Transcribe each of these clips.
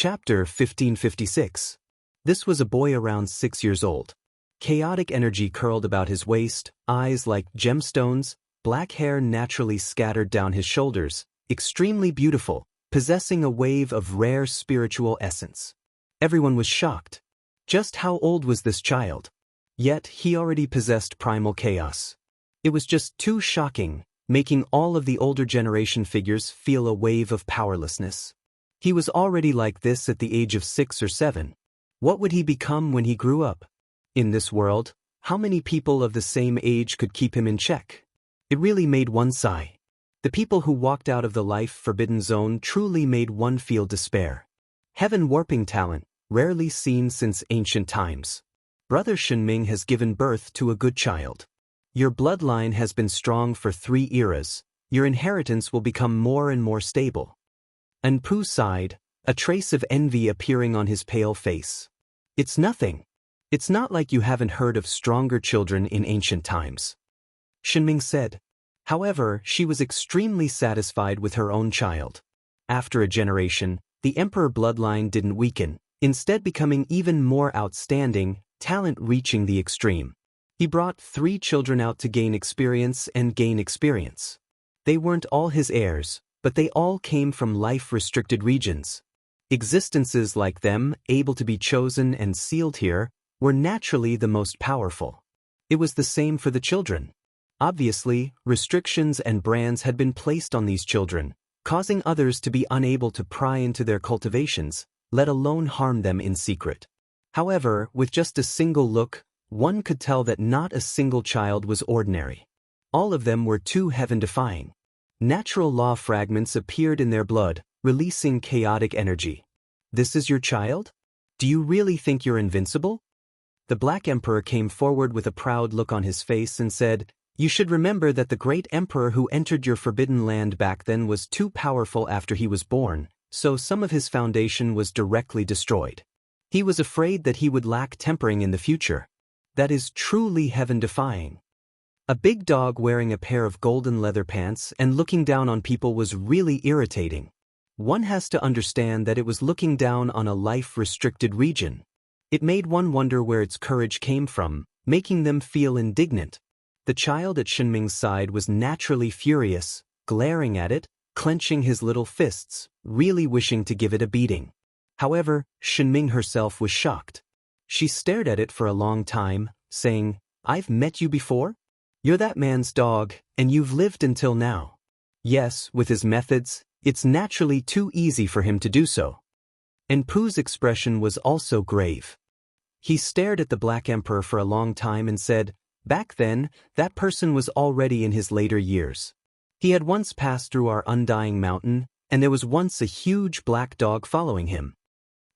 Chapter 1556. This was a boy around 6 years old. Chaotic energy curled about his waist, eyes like gemstones, black hair naturally scattered down his shoulders, extremely beautiful, possessing a wave of rare spiritual essence. Everyone was shocked. Just how old was this child? Yet he already possessed primal chaos. It was just too shocking, making all of the older generation figures feel a wave of powerlessness. He was already like this at the age of 6 or 7. What would he become when he grew up? In this world, how many people of the same age could keep him in check? It really made one sigh. The people who walked out of the life-forbidden zone truly made one feel despair. Heaven-warping talent, rarely seen since ancient times. Brother Xianming has given birth to a good child. Your bloodline has been strong for 3 eras. Your inheritance will become more and more stable. Anpu sighed, a trace of envy appearing on his pale face. It's nothing. It's not like you haven't heard of stronger children in ancient times. Xianming said. However, she was extremely satisfied with her own child. After a generation, the emperor bloodline didn't weaken, instead becoming even more outstanding, talent reaching the extreme. He brought 3 children out to gain experience. They weren't all his heirs, but they all came from life-restricted regions. Existences like them, able to be chosen and sealed here, were naturally the most powerful. It was the same for the children. Obviously, restrictions and brands had been placed on these children, causing others to be unable to pry into their cultivations, let alone harm them in secret. However, with just a single look, one could tell that not a single child was ordinary. All of them were too heaven-defying. Natural law fragments appeared in their blood, releasing chaotic energy. This is your child? Do you really think you're invincible? The Black Emperor came forward with a proud look on his face and said, "You should remember that the great emperor who entered your forbidden land back then was too powerful after he was born, so some of his foundation was directly destroyed. He was afraid that he would lack tempering in the future. That is truly heaven-defying." A big dog wearing a pair of golden leather pants and looking down on people was really irritating. One has to understand that it was looking down on a life-restricted region. It made one wonder where its courage came from, making them feel indignant. The child at Xianming's side was naturally furious, glaring at it, clenching his little fists, really wishing to give it a beating. However, Xianming herself was shocked. She stared at it for a long time, saying, "I've met you before? You're that man's dog, and you've lived until now." Yes, with his methods, it's naturally too easy for him to do so. Anpu's expression was also grave. He stared at the Black Emperor for a long time and said, "Back then, that person was already in his later years. He had once passed through our undying mountain, and there was once a huge black dog following him."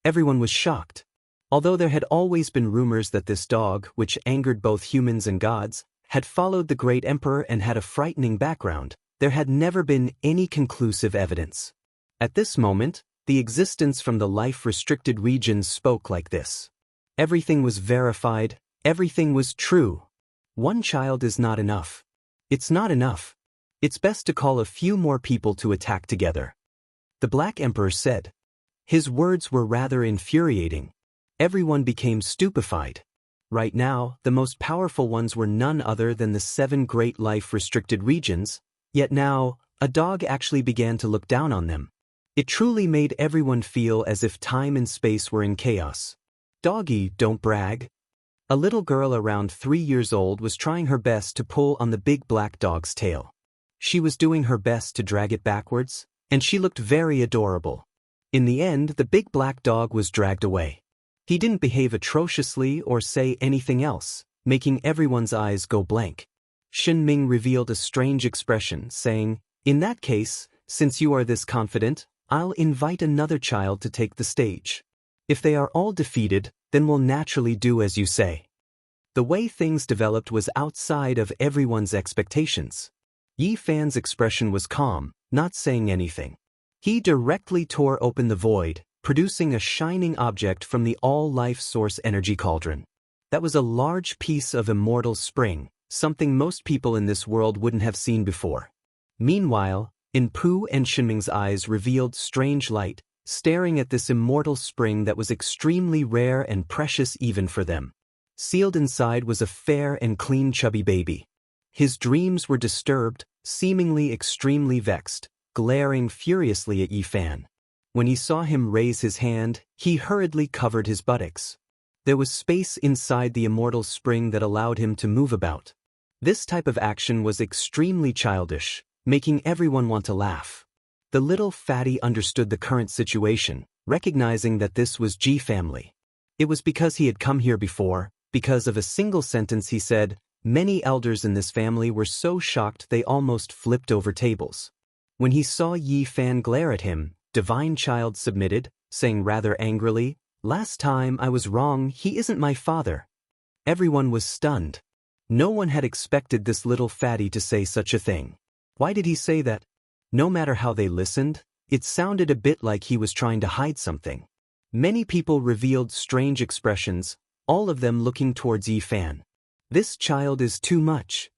Everyone was shocked. Although there had always been rumors that this dog, which angered both humans and gods, had followed the great emperor and had a frightening background, there had never been any conclusive evidence. At this moment, the existence from the life-restricted regions spoke like this. Everything was verified, everything was true. One child is not enough. It's not enough. It's best to call a few more people to attack together. The Black Emperor said. His words were rather infuriating. Everyone became stupefied. Right now, the most powerful ones were none other than the 7 great life-restricted regions, yet now, a dog actually began to look down on them. It truly made everyone feel as if time and space were in chaos. "Doggy, don't brag." A little girl around 3 years old was trying her best to pull on the big black dog's tail. She was doing her best to drag it backwards, and she looked very adorable. In the end, the big black dog was dragged away. He didn't behave atrociously or say anything else, making everyone's eyes go blank. Xianming revealed a strange expression, saying, "In that case, since you are this confident, I'll invite another child to take the stage. If they are all defeated, then we'll naturally do as you say." The way things developed was outside of everyone's expectations. Yi Fan's expression was calm, not saying anything. He directly tore open the void, producing a shining object from the all-life source energy cauldron. That was a large piece of immortal spring, something most people in this world wouldn't have seen before. Meanwhile, Anpu and Xianming's eyes revealed strange light, staring at this immortal spring that was extremely rare and precious even for them. Sealed inside was a fair and clean chubby baby. His dreams were disturbed, seemingly extremely vexed, glaring furiously at Yi Fan. When he saw him raise his hand, he hurriedly covered his buttocks. There was space inside the immortal spring that allowed him to move about. This type of action was extremely childish, making everyone want to laugh. The little fatty understood the current situation, recognizing that this was Ji family. It was because he had come here before, because of a single sentence he said. Many elders in this family were so shocked they almost flipped over tables. When he saw Yi Fan glare at him, Divine Child submitted, saying rather angrily, "Last time I was wrong, he isn't my father." Everyone was stunned. No one had expected this little fatty to say such a thing. Why did he say that? No matter how they listened, it sounded a bit like he was trying to hide something. Many people revealed strange expressions, all of them looking towards Yi Fan. This child is too much.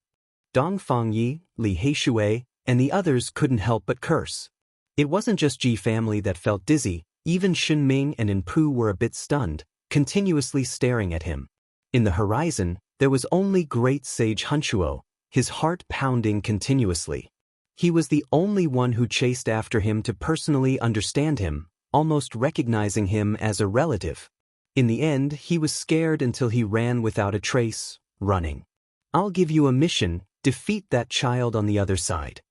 Dong Fangyi, Li Heishui, and the others couldn't help but curse. It wasn't just Ji family that felt dizzy, even Xunming and Enpu were a bit stunned, continuously staring at him. In the horizon, there was only great sage Hunchuo, his heart pounding continuously. He was the only one who chased after him to personally understand him, almost recognizing him as a relative. In the end, he was scared until he ran without a trace, running. "I'll give you a mission, defeat that child on the other side,"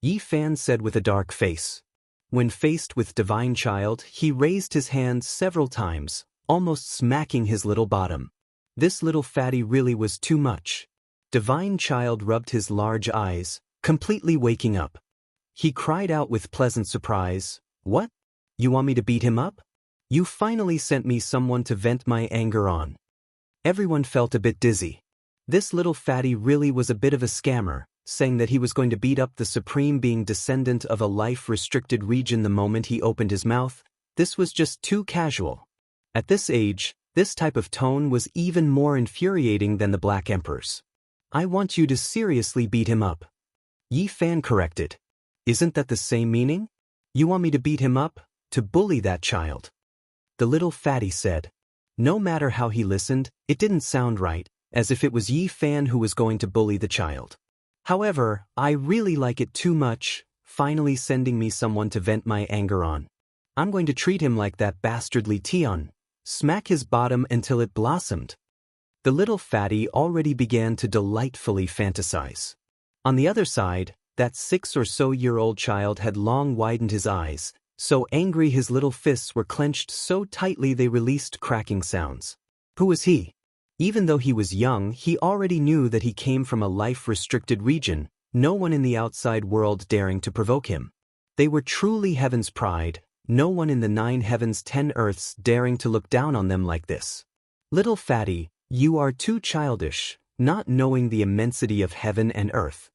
Yi Fan said with a dark face. When faced with Divine Child, he raised his hand several times, almost smacking his little bottom. This little fatty really was too much. Divine Child rubbed his large eyes, completely waking up. He cried out with pleasant surprise, "What? You want me to beat him up? You finally sent me someone to vent my anger on." Everyone felt a bit dizzy. This little fatty really was a bit of a scammer, saying that he was going to beat up the supreme being descendant of a life-restricted region the moment he opened his mouth. This was just too casual. At this age, this type of tone was even more infuriating than the Black Emperor's. "I want you to seriously beat him up," Yi Fan corrected. "Isn't that the same meaning? You want me to beat him up, to bully that child?" The little fatty said. No matter how he listened, it didn't sound right, as if it was Yi Fan who was going to bully the child. "However, I really like it too much, finally sending me someone to vent my anger on. I'm going to treat him like that bastardly Tion, smack his bottom until it blossomed." The little fatty already began to delightfully fantasize. On the other side, that 6-or-so-year-old child had long widened his eyes, so angry his little fists were clenched so tightly they released cracking sounds. Who was he? Even though he was young, he already knew that he came from a life-restricted region, no one in the outside world daring to provoke him. They were truly heaven's pride, no one in the 9 heavens 10 earths daring to look down on them like this. "Little fatty, you are too childish, not knowing the immensity of heaven and earth,"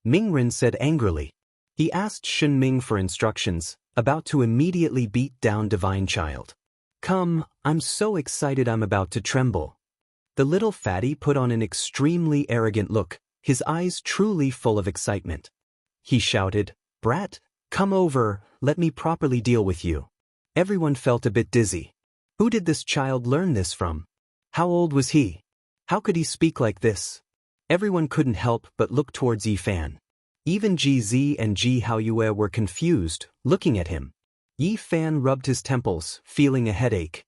Mingren said angrily. He asked Xunming for instructions, about to immediately beat down Divine Child. "Come, I'm so excited I'm about to tremble." The little fatty put on an extremely arrogant look, his eyes truly full of excitement. He shouted, "Brat, come over, let me properly deal with you." Everyone felt a bit dizzy. Who did this child learn this from? How old was he? How could he speak like this? Everyone couldn't help but look towards Yi Fan. Even Ji Zi and Ji Haoyue were confused, looking at him. Yi Fan rubbed his temples, feeling a headache.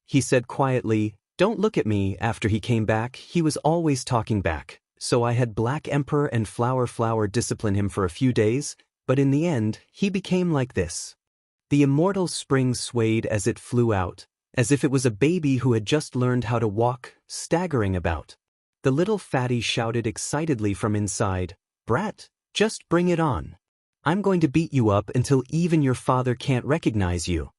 He said quietly, "Don't look at me." After he came back, he was always talking back, so I had Black Emperor and Flower discipline him for a few days, but in the end, he became like this. The immortal spring swayed as it flew out, as if it was a baby who had just learned how to walk, staggering about. The little fatty shouted excitedly from inside, "Brat, just bring it on. I'm going to beat you up until even your father can't recognize you."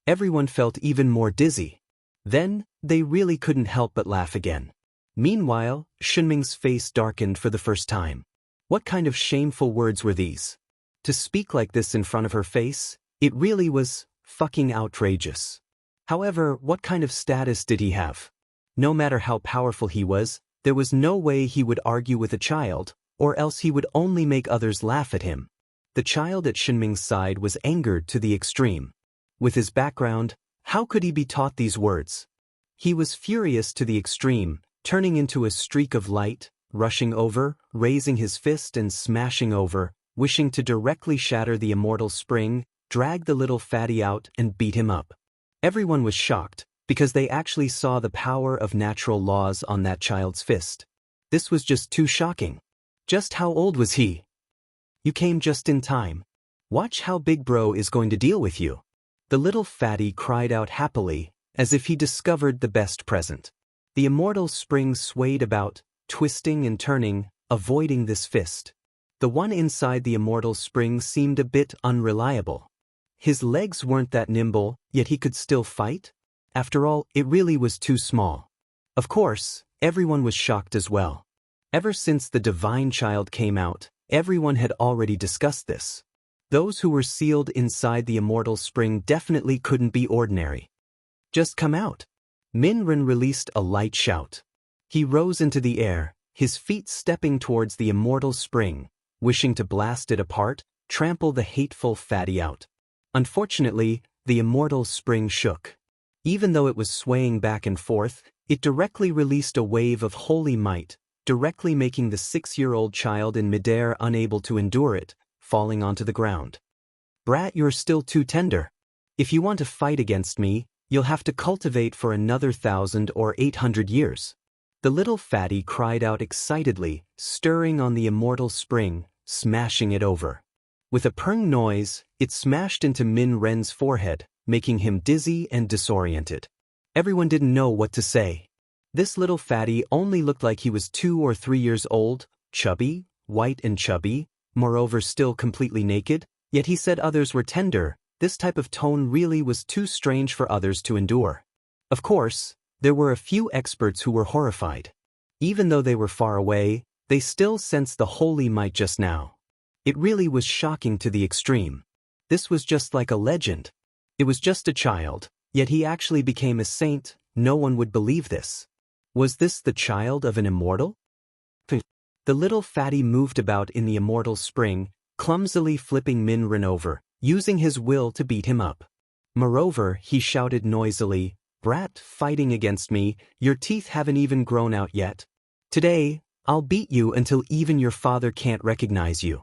Everyone felt even more dizzy. Then, they really couldn't help but laugh again. Meanwhile, Xunming's face darkened for the first time. What kind of shameful words were these? To speak like this in front of her face, it really was fucking outrageous. However, what kind of status did he have? No matter how powerful he was, there was no way he would argue with a child, or else he would only make others laugh at him. The child at Xunming's side was angered to the extreme. With his background, how could he be taught these words? He was furious to the extreme, turning into a streak of light, rushing over, raising his fist and smashing over, wishing to directly shatter the immortal spring, drag the little fatty out and beat him up. Everyone was shocked, because they actually saw the power of natural laws on that child's fist. This was just too shocking. Just how old was he? You came just in time. Watch how Big Bro is going to deal with you. The little fatty cried out happily, as if he discovered the best present. The immortal spring swayed about, twisting and turning, avoiding this fist. The one inside the immortal spring seemed a bit unreliable. His legs weren't that nimble, yet he could still fight? After all, it really was too small. Of course, everyone was shocked as well. Ever since the divine child came out, everyone had already discussed this. Those who were sealed inside the immortal spring definitely couldn't be ordinary. Just come out. Minren released a light shout. He rose into the air, his feet stepping towards the immortal spring, wishing to blast it apart, trample the hateful fatty out. Unfortunately, the immortal spring shook. Even though it was swaying back and forth, it directly released a wave of holy might, directly making the 6-year-old child in midair unable to endure it, falling onto the ground. Brat, you're still too tender. If you want to fight against me, you'll have to cultivate for another 1,000 or 800 years. The little fatty cried out excitedly, stirring on the immortal spring, smashing it over. With a purring noise, it smashed into Min Ren's forehead, making him dizzy and disoriented. Everyone didn't know what to say. This little fatty only looked like he was 2 or 3 years old, chubby, white and chubby, moreover still completely naked, yet he said others were tender. This type of tone really was too strange for others to endure. Of course, there were a few experts who were horrified. Even though they were far away, they still sensed the holy might just now. It really was shocking to the extreme. This was just like a legend. It was just a child, yet he actually became a saint. No one would believe this. Was this the child of an immortal? The little fatty moved about in the immortal spring, clumsily flipping Minren over, using his will to beat him up. Moreover, he shouted noisily, "Brat, fighting against me, your teeth haven't even grown out yet. Today, I'll beat you until even your father can't recognize you."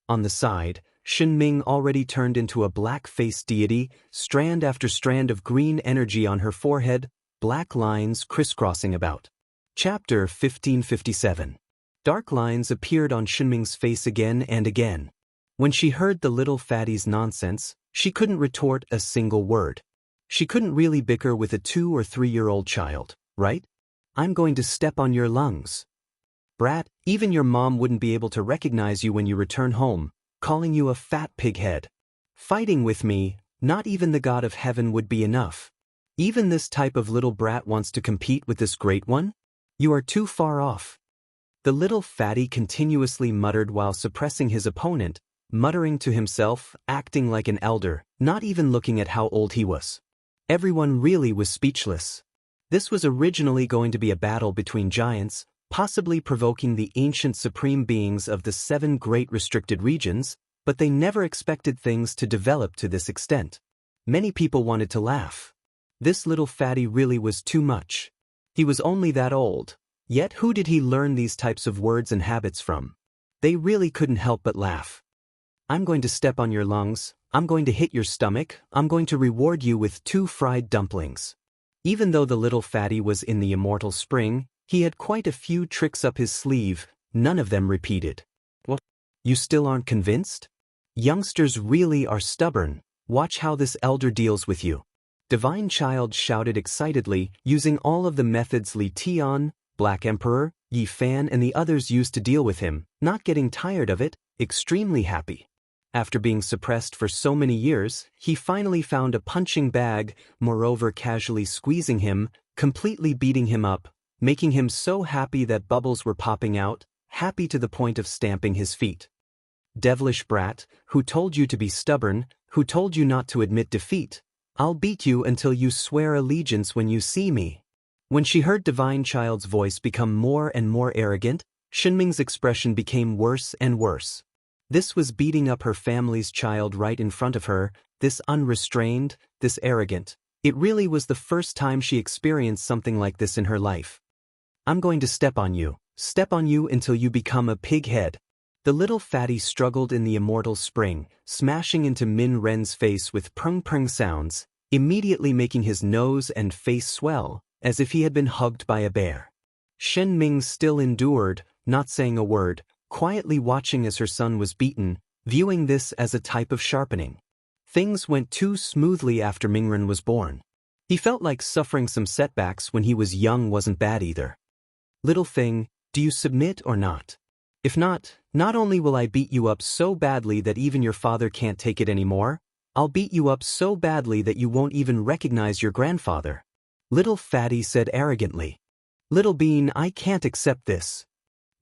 On the side, Shenming already turned into a black-faced deity, strand after strand of green energy on her forehead, black lines crisscrossing about. Chapter 1557. Dark lines appeared on Shenming's face again and again. When she heard the little fatty's nonsense, she couldn't retort a single word. She couldn't really bicker with a 2 or 3-year-old child, right? I'm going to step on your lungs. Brat, even your mom wouldn't be able to recognize you when you return home, calling you a fat pighead. Fighting with me, not even the God of Heaven would be enough. Even this type of little brat wants to compete with this great one? You are too far off. The little fatty continuously muttered while suppressing his opponent, muttering to himself, acting like an elder, not even looking at how old he was. Everyone really was speechless. This was originally going to be a battle between giants, possibly provoking the ancient supreme beings of the 7 great restricted regions, but they never expected things to develop to this extent. Many people wanted to laugh. This little fatty really was too much. He was only that old. Yet who did he learn these types of words and habits from? They really couldn't help but laugh. I'm going to step on your lungs, I'm going to hit your stomach, I'm going to reward you with 2 fried dumplings. Even though the little fatty was in the immortal spring, he had quite a few tricks up his sleeve, none of them repeated. What? You still aren't convinced? Youngsters really are stubborn. Watch how this elder deals with you. Divine Child shouted excitedly, using all of the methods Li Tian, Black Emperor, Yi Fan and the others used to deal with him, not getting tired of it, extremely happy. After being suppressed for so many years, he finally found a punching bag, moreover casually squeezing him, completely beating him up, making him so happy that bubbles were popping out, happy to the point of stamping his feet. Devilish brat, who told you to be stubborn, who told you not to admit defeat? I'll beat you until you swear allegiance when you see me. When she heard Divine Child's voice become more and more arrogant, Shenming's expression became worse and worse. This was beating up her family's child right in front of her, this unrestrained, this arrogant. It really was the first time she experienced something like this in her life. I'm going to step on you until you become a pig head. The little fatty struggled in the immortal spring, smashing into Min Ren's face with prung-prung sounds, immediately making his nose and face swell, as if he had been hugged by a bear. Shen Ming still endured, not saying a word, quietly watching as her son was beaten, viewing this as a type of sharpening. Things went too smoothly after Mingren was born. He felt like suffering some setbacks when he was young wasn't bad either. Little thing, do you submit or not? If not, not only will I beat you up so badly that even your father can't take it anymore, I'll beat you up so badly that you won't even recognize your grandfather. Little fatty said arrogantly. Little bean, I can't accept this.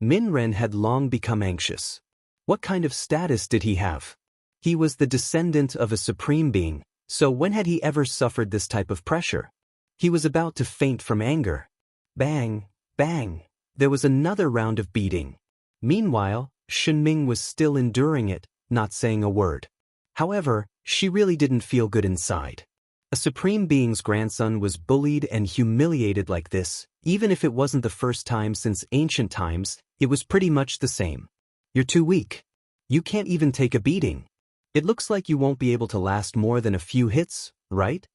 Min Ren had long become anxious. What kind of status did he have? He was the descendant of a supreme being, so when had he ever suffered this type of pressure? He was about to faint from anger. Bang, bang, there was another round of beating. Meanwhile, Shenming was still enduring it, not saying a word. However, she really didn't feel good inside. A supreme being's grandson was bullied and humiliated like this, even if it wasn't the first time since ancient times, it was pretty much the same. You're too weak. You can't even take a beating. It looks like you won't be able to last more than a few hits, right?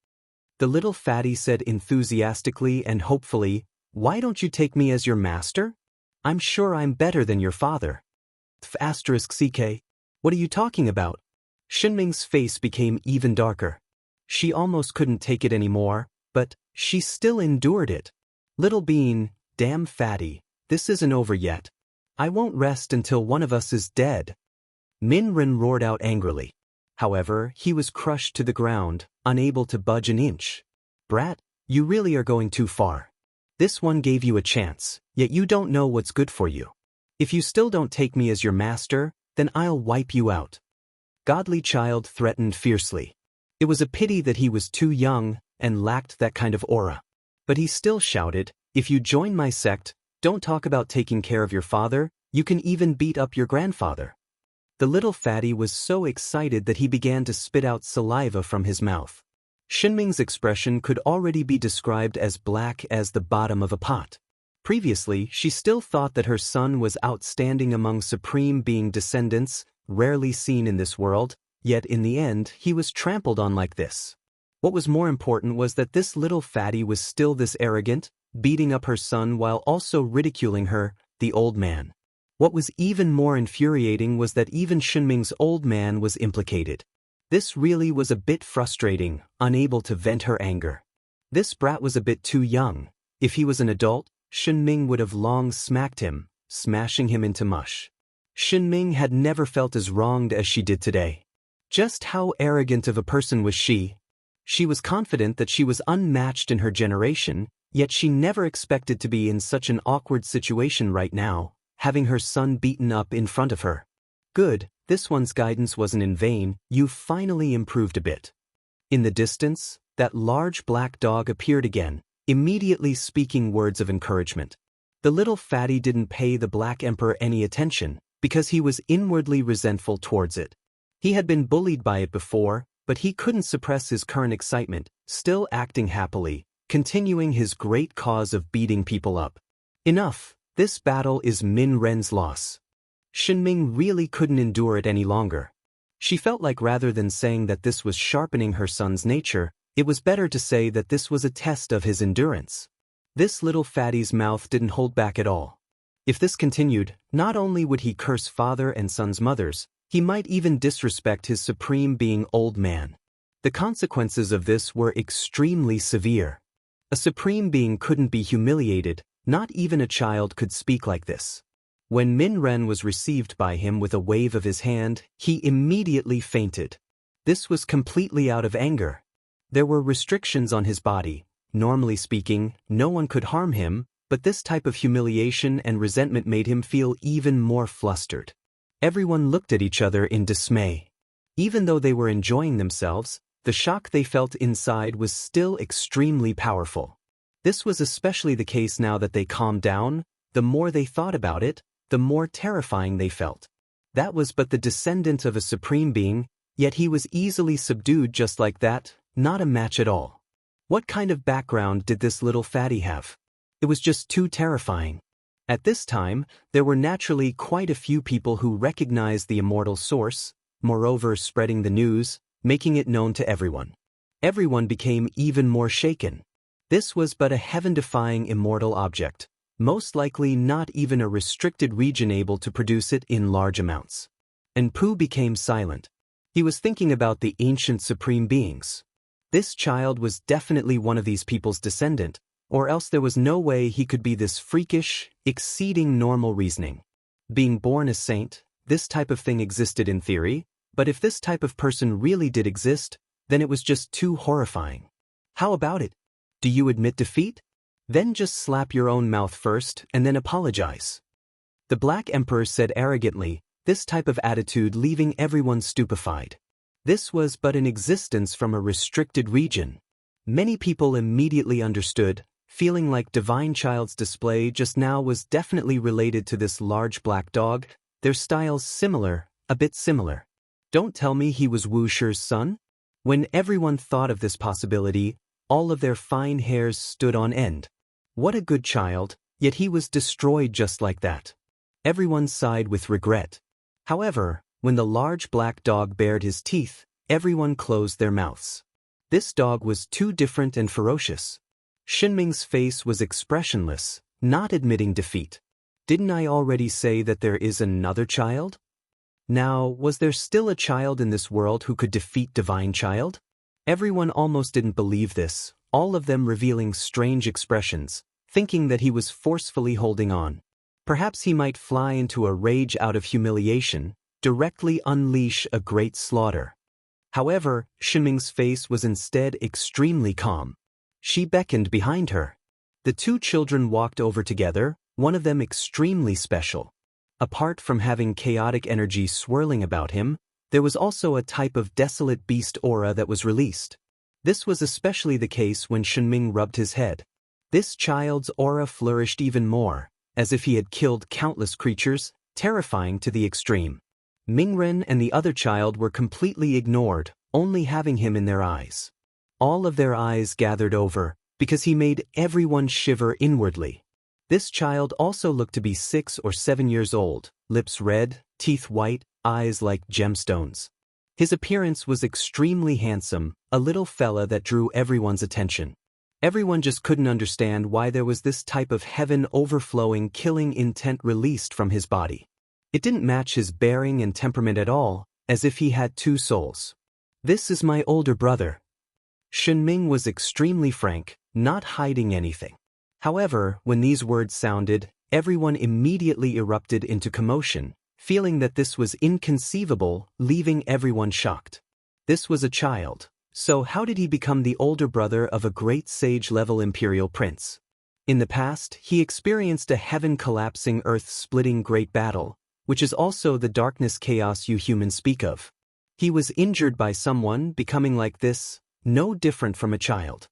The little fatty said enthusiastically and hopefully, why don't you take me as your master? I'm sure I'm better than your father. *CK. What are you talking about? Shenming's face became even darker. She almost couldn't take it anymore, but she still endured it. Little bean, damn fatty, this isn't over yet. I won't rest until one of us is dead. Min Ren roared out angrily. However, he was crushed to the ground, unable to budge an inch. Brat, you really are going too far. This one gave you a chance, yet you don't know what's good for you. If you still don't take me as your master, then I'll wipe you out. Godly child threatened fiercely. It was a pity that he was too young and lacked that kind of aura. But he still shouted, if you join my sect, don't talk about taking care of your father, you can even beat up your grandfather. The little fatty was so excited that he began to spit out saliva from his mouth. Shenming's expression could already be described as black as the bottom of a pot. Previously, she still thought that her son was outstanding among supreme being descendants, rarely seen in this world, yet in the end he was trampled on like this. What was more important was that this little fatty was still this arrogant, beating up her son while also ridiculing her, the old man. What was even more infuriating was that even Shenming's old man was implicated. This really was a bit frustrating, unable to vent her anger. This brat was a bit too young. If he was an adult, Shenming would have long smacked him, smashing him into mush. Shenming had never felt as wronged as she did today. Just how arrogant of a person was she? She was confident that she was unmatched in her generation, yet she never expected to be in such an awkward situation right now, having her son beaten up in front of her. Good, this one's guidance wasn't in vain, you've finally improved a bit. In the distance, that large black dog appeared again, immediately speaking words of encouragement. The little fatty didn't pay the Black Emperor any attention, because he was inwardly resentful towards it. He had been bullied by it before, but he couldn't suppress his current excitement, still acting happily, continuing his great cause of beating people up. Enough, this battle is Min Ren's loss. Shenming really couldn't endure it any longer. She felt like rather than saying that this was sharpening her son's nature, it was better to say that this was a test of his endurance. This little fatty's mouth didn't hold back at all. If this continued, not only would he curse father and son's mothers, he might even disrespect his supreme being old man. The consequences of this were extremely severe. A supreme being couldn't be humiliated, not even a child could speak like this. When Min Ren was received by him with a wave of his hand, he immediately fainted. This was completely out of anger. There were restrictions on his body. Normally speaking, no one could harm him, but this type of humiliation and resentment made him feel even more flustered. Everyone looked at each other in dismay. Even though they were enjoying themselves, the shock they felt inside was still extremely powerful. This was especially the case now that they calmed down. The more they thought about it, the more terrifying they felt. That was but the descendant of a supreme being, yet he was easily subdued just like that, not a match at all. What kind of background did this little fatty have? It was just too terrifying. At this time, there were naturally quite a few people who recognized the immortal source, moreover spreading the news, making it known to everyone. Everyone became even more shaken. This was but a heaven-defying immortal object, most likely not even a restricted region able to produce it in large amounts. And Pooh became silent. He was thinking about the ancient supreme beings. This child was definitely one of these people's descendant, or else there was no way he could be this freakish, exceeding normal reasoning. Being born a saint, this type of thing existed in theory, but if this type of person really did exist, then it was just too horrifying. How about it? Do you admit defeat? Then just slap your own mouth first and then apologize. The Black Emperor said arrogantly, this type of attitude leaving everyone stupefied. This was but an existence from a restricted region. Many people immediately understood, feeling like Divine Child's display just now was definitely related to this large black dog, their styles similar, a bit similar. Don't tell me he was Wuxia's son? When everyone thought of this possibility, all of their fine hairs stood on end. What a good child, yet he was destroyed just like that. Everyone sighed with regret. However, when the large black dog bared his teeth, everyone closed their mouths. This dog was too different and ferocious. Xinming's face was expressionless, not admitting defeat. Didn't I already say that there is another child? Now, was there still a child in this world who could defeat Divine Child? Everyone almost didn't believe this, all of them revealing strange expressions, thinking that he was forcefully holding on. Perhaps he might fly into a rage out of humiliation, directly unleash a great slaughter. However, Xinming's face was instead extremely calm. She beckoned behind her. The two children walked over together, one of them extremely special. Apart from having chaotic energy swirling about him, there was also a type of desolate beast aura that was released. This was especially the case when Xinming rubbed his head. This child's aura flourished even more, as if he had killed countless creatures, terrifying to the extreme. Mingren and the other child were completely ignored, only having him in their eyes. All of their eyes gathered over, because he made everyone shiver inwardly. This child also looked to be 6 or 7 years old, lips red, teeth white, eyes like gemstones. His appearance was extremely handsome, a little fella that drew everyone's attention. Everyone just couldn't understand why there was this type of heaven overflowing killing intent released from his body. It didn't match his bearing and temperament at all, as if he had two souls. This is my older brother. Xinming was extremely frank, not hiding anything. However, when these words sounded, everyone immediately erupted into commotion, feeling that this was inconceivable, leaving everyone shocked. This was a child, so how did he become the older brother of a great sage-level imperial prince? In the past, he experienced a heaven-collapsing earth-splitting great battle, which is also the darkness chaos you humans speak of. He was injured by someone, becoming like this, no different from a child.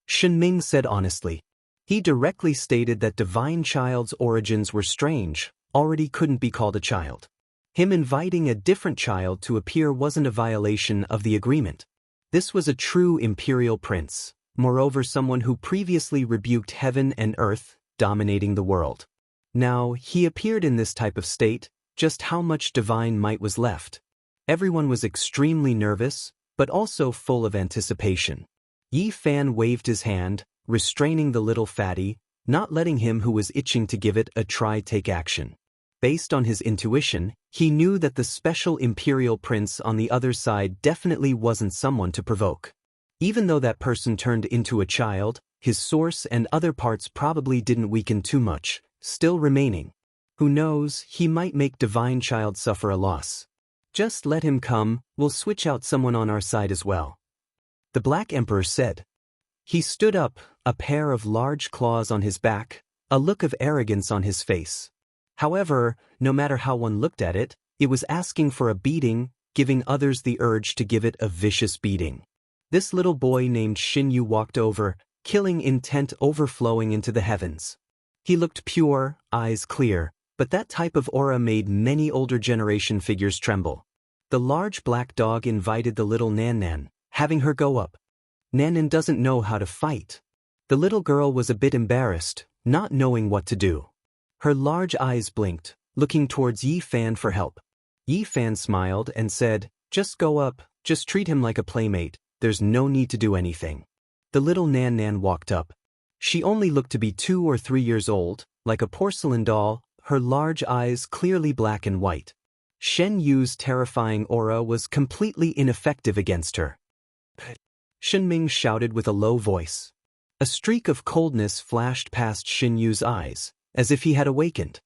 Xinming said honestly. He directly stated that Divine Child's origins were strange, already couldn't be called a child. Him inviting a different child to appear wasn't a violation of the agreement. This was a true imperial prince, moreover someone who previously rebuked heaven and earth, dominating the world. Now, he appeared in this type of state, just how much divine might was left. Everyone was extremely nervous, but also full of anticipation. Yi Fan waved his hand, restraining the little fatty, not letting him who was itching to give it a try take action. Based on his intuition, he knew that the special imperial prince on the other side definitely wasn't someone to provoke. Even though that person turned into a child, his source and other parts probably didn't weaken too much, still remaining. Who knows, he might make Divine Child suffer a loss. Just let him come, we'll switch out someone on our side as well. The Black Emperor said. He stood up, a pair of large claws on his back, a look of arrogance on his face. However, no matter how one looked at it, it was asking for a beating, giving others the urge to give it a vicious beating. This little boy named Xinyu walked over, killing intent overflowing into the heavens. He looked pure, eyes clear, But that type of aura made many older generation figures tremble. The large black dog invited the little Nan Nan, having her go up. Nan Nan doesn't know how to fight. The little girl was a bit embarrassed, not knowing what to do. Her large eyes blinked, looking towards Yi Fan for help. Yi Fan smiled and said, "Just go up, just treat him like a playmate, there's no need to do anything." The little Nan Nan walked up. She only looked to be 2 or 3 years old, like a porcelain doll, her large eyes clearly black and white. Shen Yu's terrifying aura was completely ineffective against her. Shen Ming shouted with a low voice. A streak of coldness flashed past Shen Yu's eyes, as if he had awakened.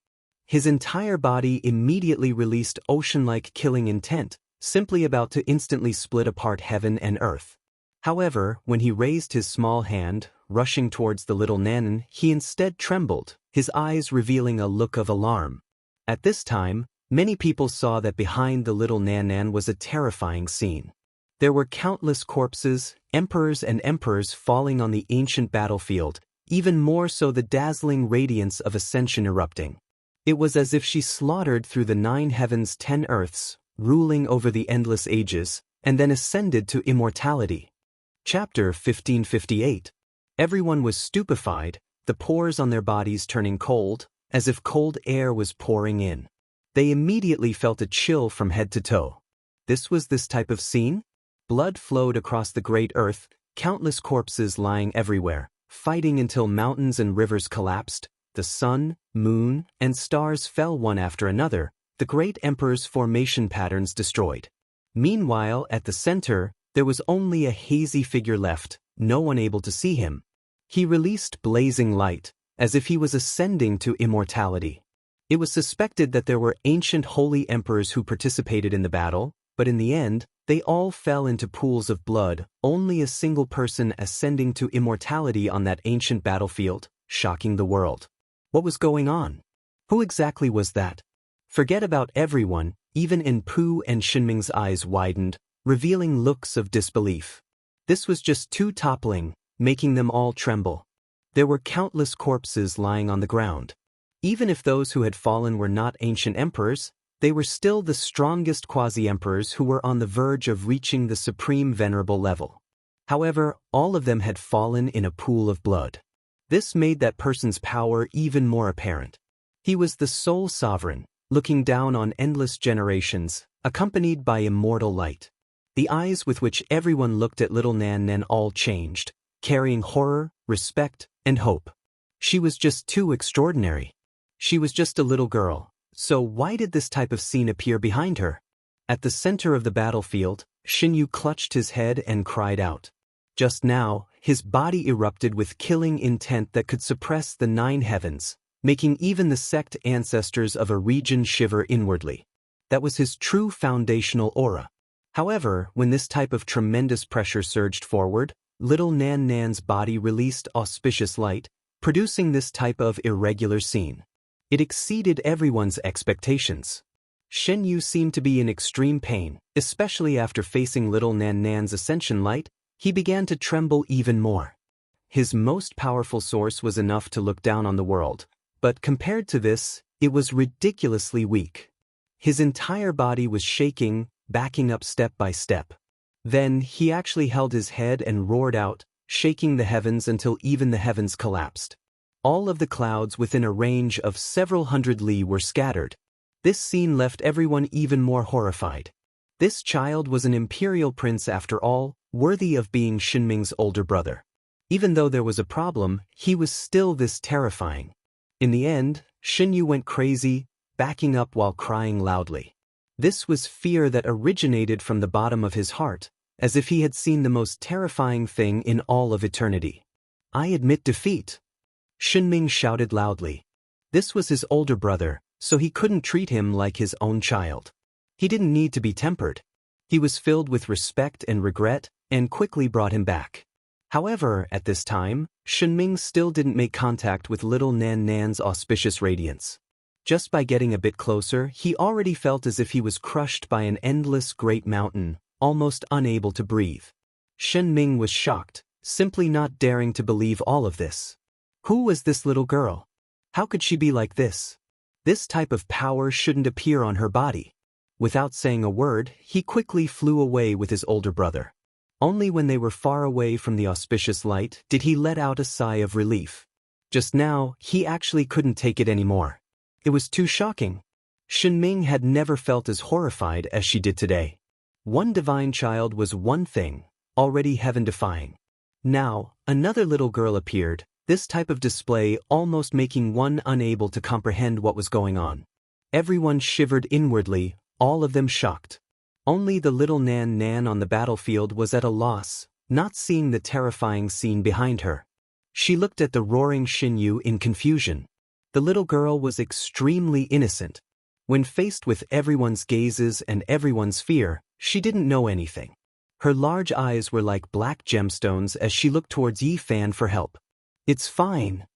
His entire body immediately released ocean-like killing intent, simply about to instantly split apart heaven and earth. However, when he raised his small hand, rushing towards the little Nanan, he instead trembled, his eyes revealing a look of alarm. At this time, many people saw that behind the little Nanan was a terrifying scene. There were countless corpses, emperors and emperors falling on the ancient battlefield, even more so the dazzling radiance of ascension erupting. It was as if she slaughtered through the 9 heavens 10 earths, ruling over the endless ages, and then ascended to immortality. Chapter 1558. Everyone was stupefied, the pores on their bodies turning cold, as if cold air was pouring in. They immediately felt a chill from head to toe. This type of scene? Blood flowed across the great earth, countless corpses lying everywhere, fighting until mountains and rivers collapsed, the sun, moon, and stars fell one after another, the great emperor's formation patterns destroyed. Meanwhile, at the center, there was only a hazy figure left, no one able to see him. He released blazing light, as if he was ascending to immortality. It was suspected that there were ancient holy emperors who participated in the battle, but in the end, they all fell into pools of blood, only a single person ascending to immortality on that ancient battlefield, shocking the world. What was going on? Who exactly was that? Forget about everyone, even in Pu and Shinming's eyes widened, revealing looks of disbelief. This was just too toppling, making them all tremble. There were countless corpses lying on the ground. Even if those who had fallen were not ancient emperors, they were still the strongest quasi-emperors who were on the verge of reaching the supreme venerable level. However, all of them had fallen in a pool of blood. This made that person's power even more apparent. He was the sole sovereign, looking down on endless generations, accompanied by immortal light. The eyes with which everyone looked at little Nan Nan all changed, carrying horror, respect, and hope. She was just too extraordinary. She was just a little girl, so why did this type of scene appear behind her? At the center of the battlefield, Xinyu clutched his head and cried out. Just now, his body erupted with killing intent that could suppress the 9 heavens, making even the sect ancestors of a region shiver inwardly. That was his true foundational aura. However, when this type of tremendous pressure surged forward, little Nan Nan's body released auspicious light, producing this type of irregular scene. It exceeded everyone's expectations. Shen Yu seemed to be in extreme pain, especially after facing little Nan Nan's ascension light. He began to tremble even more. His most powerful source was enough to look down on the world, but compared to this, it was ridiculously weak. His entire body was shaking, backing up step by step. Then he actually held his head and roared out, shaking the heavens until even the heavens collapsed. All of the clouds within a range of several hundred li were scattered. This scene left everyone even more horrified. This child was an imperial prince after all, worthy of being Shinming's older brother. Even though there was a problem, he was still this terrifying. In the end, Xinyu went crazy, backing up while crying loudly. This was fear that originated from the bottom of his heart, as if he had seen the most terrifying thing in all of eternity. "I admit defeat," Shinming shouted loudly. This was his older brother, so he couldn't treat him like his own child. He didn't need to be tempered. He was filled with respect and regret, and quickly brought him back. However, at this time, Shinming still didn't make contact with little Nan Nan's auspicious radiance. Just by getting a bit closer, he already felt as if he was crushed by an endless great mountain, almost unable to breathe. Shinming was shocked, simply not daring to believe all of this. Who was this little girl? How could she be like this? This type of power shouldn't appear on her body. Without saying a word, he quickly flew away with his older brother. Only when they were far away from the auspicious light did he let out a sigh of relief. Just now, he actually couldn't take it anymore. It was too shocking. Shenming had never felt as horrified as she did today. One divine child was one thing, already heaven-defying. Now, another little girl appeared, this type of display almost making one unable to comprehend what was going on. Everyone shivered inwardly, all of them shocked. Only the little Nan Nan on the battlefield was at a loss, not seeing the terrifying scene behind her. She looked at the roaring Xinyu in confusion. The little girl was extremely innocent. When faced with everyone's gazes and everyone's fear, she didn't know anything. Her large eyes were like black gemstones as she looked towards Yi Fan for help. "It's fine."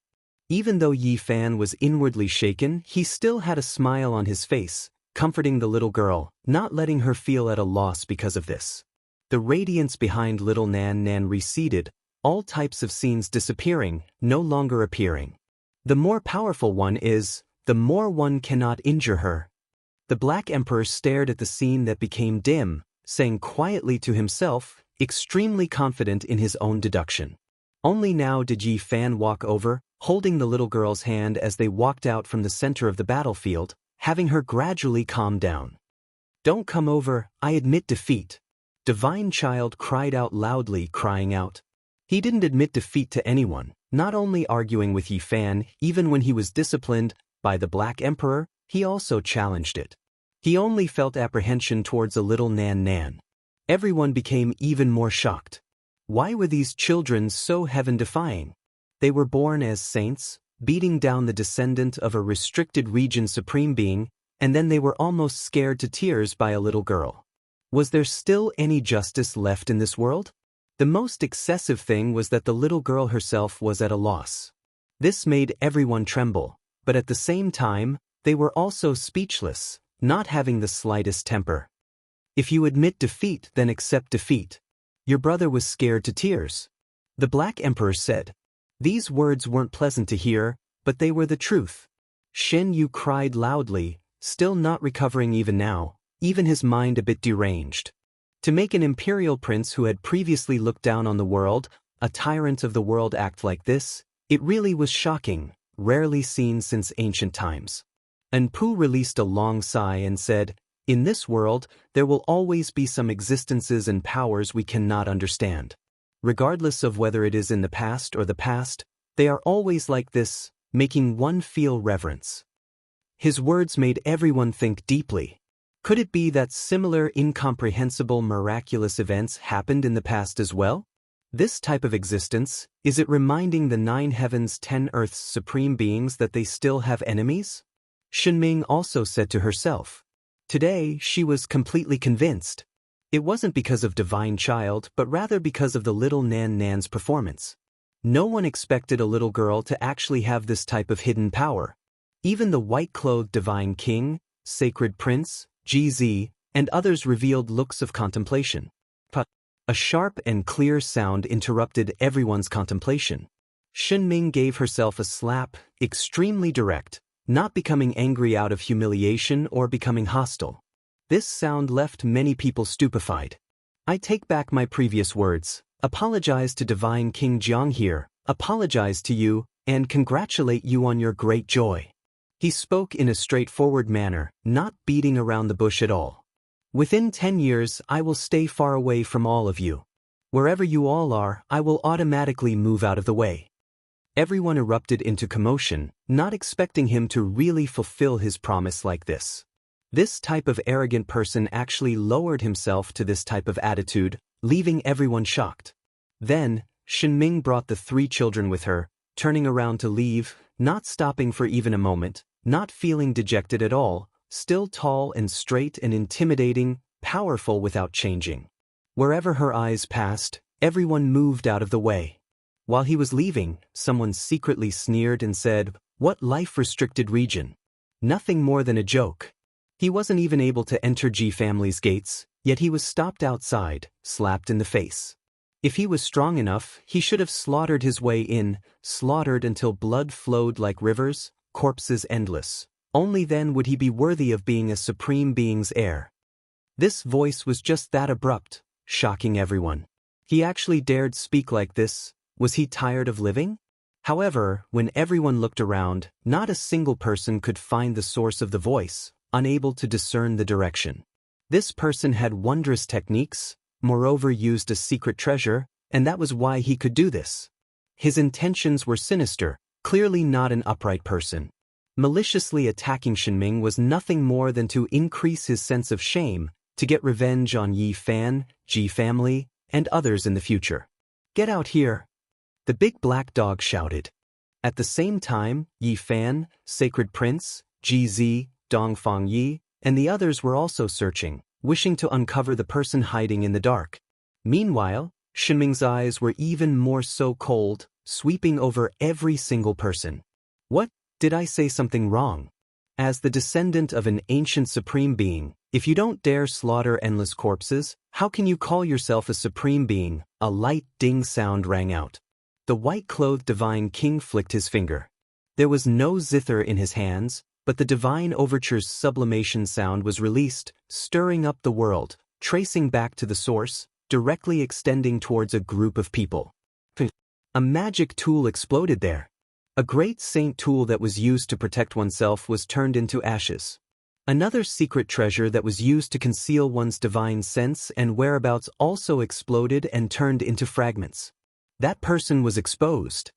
Even though Yi Fan was inwardly shaken, he still had a smile on his face, comforting the little girl, not letting her feel at a loss because of this. The radiance behind little Nan Nan receded, all types of scenes disappearing, no longer appearing. The more powerful one is, the more one cannot injure her. The Black Emperor stared at the scene that became dim, saying quietly to himself, extremely confident in his own deduction. Only now did Yi Fan walk over, holding the little girl's hand as they walked out from the center of the battlefield, having her gradually calm down. "Don't come over, I admit defeat." Divine Child cried out loudly, crying out. He didn't admit defeat to anyone, not only arguing with Yi Fan, even when he was disciplined by the Black Emperor, he also challenged it. He only felt apprehension towards a little Nan Nan. Everyone became even more shocked. Why were these children so heaven-defying? They were born as saints, beating down the descendant of a restricted region supreme being, and then they were almost scared to tears by a little girl. Was there still any justice left in this world? The most excessive thing was that the little girl herself was at a loss. This made everyone tremble, but at the same time, they were also speechless, not having the slightest temper. "If you admit defeat, then accept defeat." Your brother was scared to tears. The Black Emperor said. These words weren't pleasant to hear, but they were the truth. Shen Yu cried loudly, still not recovering even now, even his mind a bit deranged. To make an imperial prince who had previously looked down on the world, a tyrant of the world, act like this, it really was shocking, rarely seen since ancient times. Anpu released a long sigh and said, "In this world, there will always be some existences and powers we cannot understand. Regardless of whether it is in the past or the past, they are always like this, making one feel reverence." His words made everyone think deeply. Could it be that similar incomprehensible miraculous events happened in the past as well? This type of existence, is it reminding the 9 heavens 10 earths supreme beings that they still have enemies? Shenming also said to herself. Today she was completely convinced. It wasn't because of Divine Child, but rather because of the little Nan Nan's performance. No one expected a little girl to actually have this type of hidden power. Even the white-clothed Divine King, Sacred Prince, GZ, and others revealed looks of contemplation. But a sharp and clear sound interrupted everyone's contemplation. Shenming gave herself a slap, extremely direct, not becoming angry out of humiliation or becoming hostile. This sound left many people stupefied. "I take back my previous words, apologize to Divine King Jiang here, apologize to you, and congratulate you on your great joy." He spoke in a straightforward manner, not beating around the bush at all. "Within 10 years, I will stay far away from all of you. Wherever you all are, I will automatically move out of the way." Everyone erupted into commotion, not expecting him to really fulfill his promise like this. This type of arrogant person actually lowered himself to this type of attitude, leaving everyone shocked. Then, Shenming brought the 3 children with her, turning around to leave, not stopping for even a moment, not feeling dejected at all, still tall and straight and intimidating, powerful without changing. Wherever her eyes passed, everyone moved out of the way. While he was leaving, someone secretly sneered and said, "What life-restricted region?" Nothing more than a joke. He wasn't even able to enter Ji family's gates, yet he was stopped outside, slapped in the face. If he was strong enough, he should have slaughtered his way in, slaughtered until blood flowed like rivers, corpses endless. Only then would he be worthy of being a supreme being's heir. This voice was just that abrupt, shocking everyone. He actually dared speak like this. Was he tired of living? However, when everyone looked around, not a single person could find the source of the voice, unable to discern the direction. This person had wondrous techniques, moreover used a secret treasure, and that was why he could do this. His intentions were sinister, clearly not an upright person. Maliciously attacking Shenming was nothing more than to increase his sense of shame, to get revenge on Yi Fan, Ji family, and others in the future. Get out here! The big black dog shouted. At the same time, Yi Fan, Sacred Prince, Ji Zi, Dongfang Yi, and the others were also searching, wishing to uncover the person hiding in the dark. Meanwhile, Shenming's eyes were even more so cold, sweeping over every single person. What? Did I say something wrong? As the descendant of an ancient supreme being, if you don't dare slaughter endless corpses, how can you call yourself a supreme being? A light ding sound rang out. The white-clothed divine king flicked his finger. There was no zither in his hands, but the divine overture's sublimation sound was released, stirring up the world, tracing back to the source, directly extending towards a group of people. A magic tool exploded there. A great saint tool that was used to protect oneself was turned into ashes. Another secret treasure that was used to conceal one's divine sense and whereabouts also exploded and turned into fragments. That person was exposed.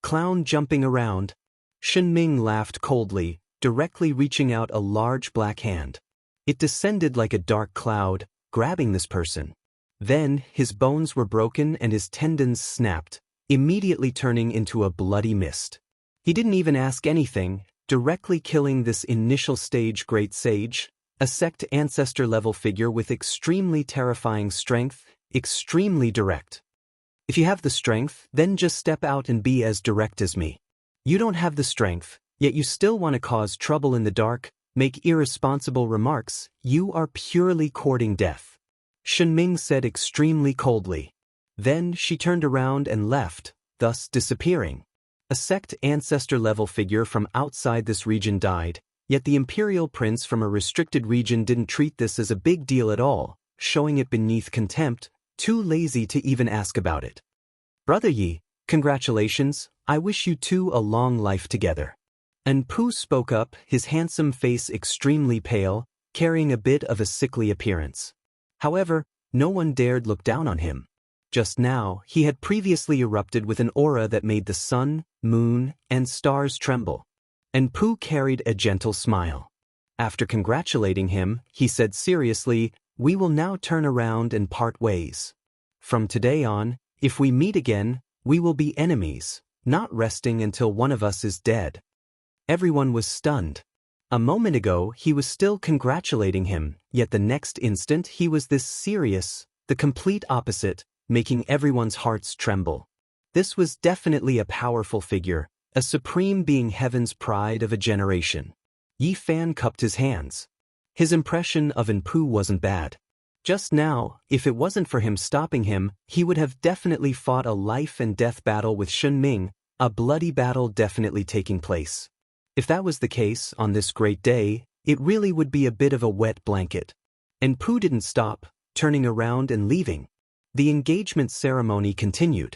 Clown jumping around. Shenming laughed coldly, directly reaching out a large black hand. It descended like a dark cloud, grabbing this person. Then, his bones were broken and his tendons snapped, immediately turning into a bloody mist. He didn't even ask anything, directly killing this initial stage great sage, a sect ancestor-level figure with extremely terrifying strength, extremely direct. If you have the strength, then just step out and be as direct as me. You don't have the strength, yet you still want to cause trouble in the dark, make irresponsible remarks, you are purely courting death. Shenming said extremely coldly. Then she turned around and left, thus disappearing. A sect ancestor-level figure from outside this region died, yet the imperial prince from a restricted region didn't treat this as a big deal at all, showing it beneath contempt, too lazy to even ask about it. Brother Yi, congratulations, I wish you two a long life together. And Pu spoke up, his handsome face extremely pale, carrying a bit of a sickly appearance. However, no one dared look down on him. Just now, he had previously erupted with an aura that made the sun, moon, and stars tremble. And Pu carried a gentle smile. After congratulating him, he said seriously, "We will now turn around and part ways. From today on, if we meet again, we will be enemies, not resting until one of us is dead." Everyone was stunned. A moment ago, he was still congratulating him, yet the next instant he was this serious, the complete opposite, making everyone's hearts tremble. This was definitely a powerful figure, a supreme being, heaven's pride of a generation. Yi Fan cupped his hands. His impression of Pu wasn't bad. Just now, if it wasn't for him stopping him, he would have definitely fought a life-and-death battle with Shenming, a bloody battle definitely taking place. If that was the case, on this great day, it really would be a bit of a wet blanket. And Pu didn't stop, turning around and leaving. The engagement ceremony continued.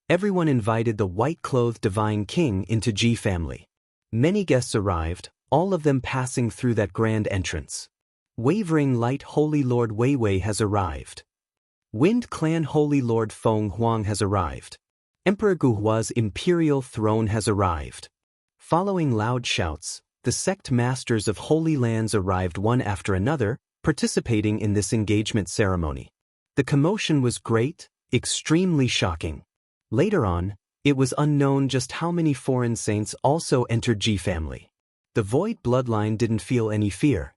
Everyone invited the white-clothed divine king into Ji family. Many guests arrived, all of them passing through that grand entrance. Wavering Light Holy Lord Wei Wei has arrived. Wind Clan Holy Lord Feng Huang has arrived. Emperor Guhua's imperial throne has arrived. Following loud shouts, the sect masters of holy lands arrived one after another, participating in this engagement ceremony. The commotion was great, extremely shocking. Later on, it was unknown just how many foreign saints also entered Ji family. The Void bloodline didn't feel any fear.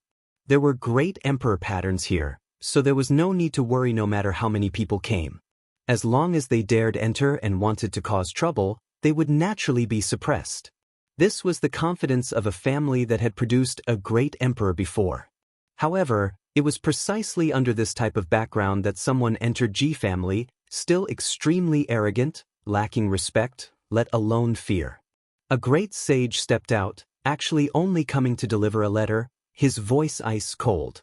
There were great emperor patterns here, so there was no need to worry no matter how many people came. As long as they dared enter and wanted to cause trouble, they would naturally be suppressed. This was the confidence of a family that had produced a great emperor before. However, it was precisely under this type of background that someone entered Ji family, still extremely arrogant, lacking respect, let alone fear. A great sage stepped out, actually only coming to deliver a letter, his voice ice cold.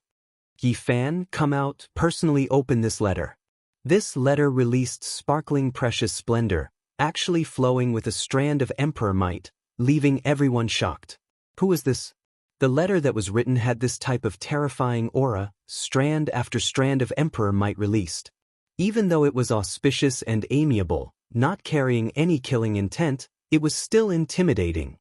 Yi Fan, come out, personally open this letter. This letter released sparkling precious splendor, actually flowing with a strand of emperor might, leaving everyone shocked. Who was this? The letter that was written had this type of terrifying aura, strand after strand of emperor might released. Even though it was auspicious and amiable, not carrying any killing intent, it was still intimidating.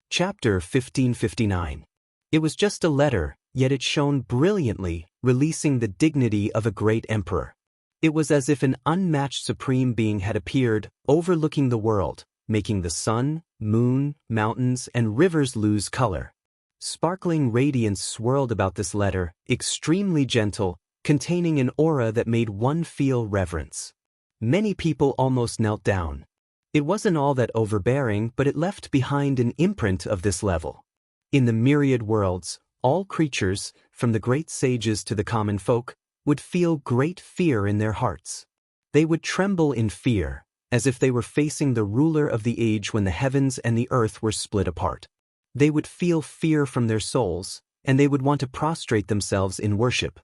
Chapter 1559. It was just a letter, yet it shone brilliantly, releasing the dignity of a great emperor. It was as if an unmatched supreme being had appeared, overlooking the world, making the sun, moon, mountains, and rivers lose color. Sparkling radiance swirled about this letter, extremely gentle, containing an aura that made one feel reverence. Many people almost knelt down. It wasn't all that overbearing, but it left behind an imprint of this level. In the myriad worlds, all creatures, from the great sages to the common folk, would feel great fear in their hearts. They would tremble in fear, as if they were facing the ruler of the age when the heavens and the earth were split apart. They would feel fear from their souls, and they would want to prostrate themselves in worship.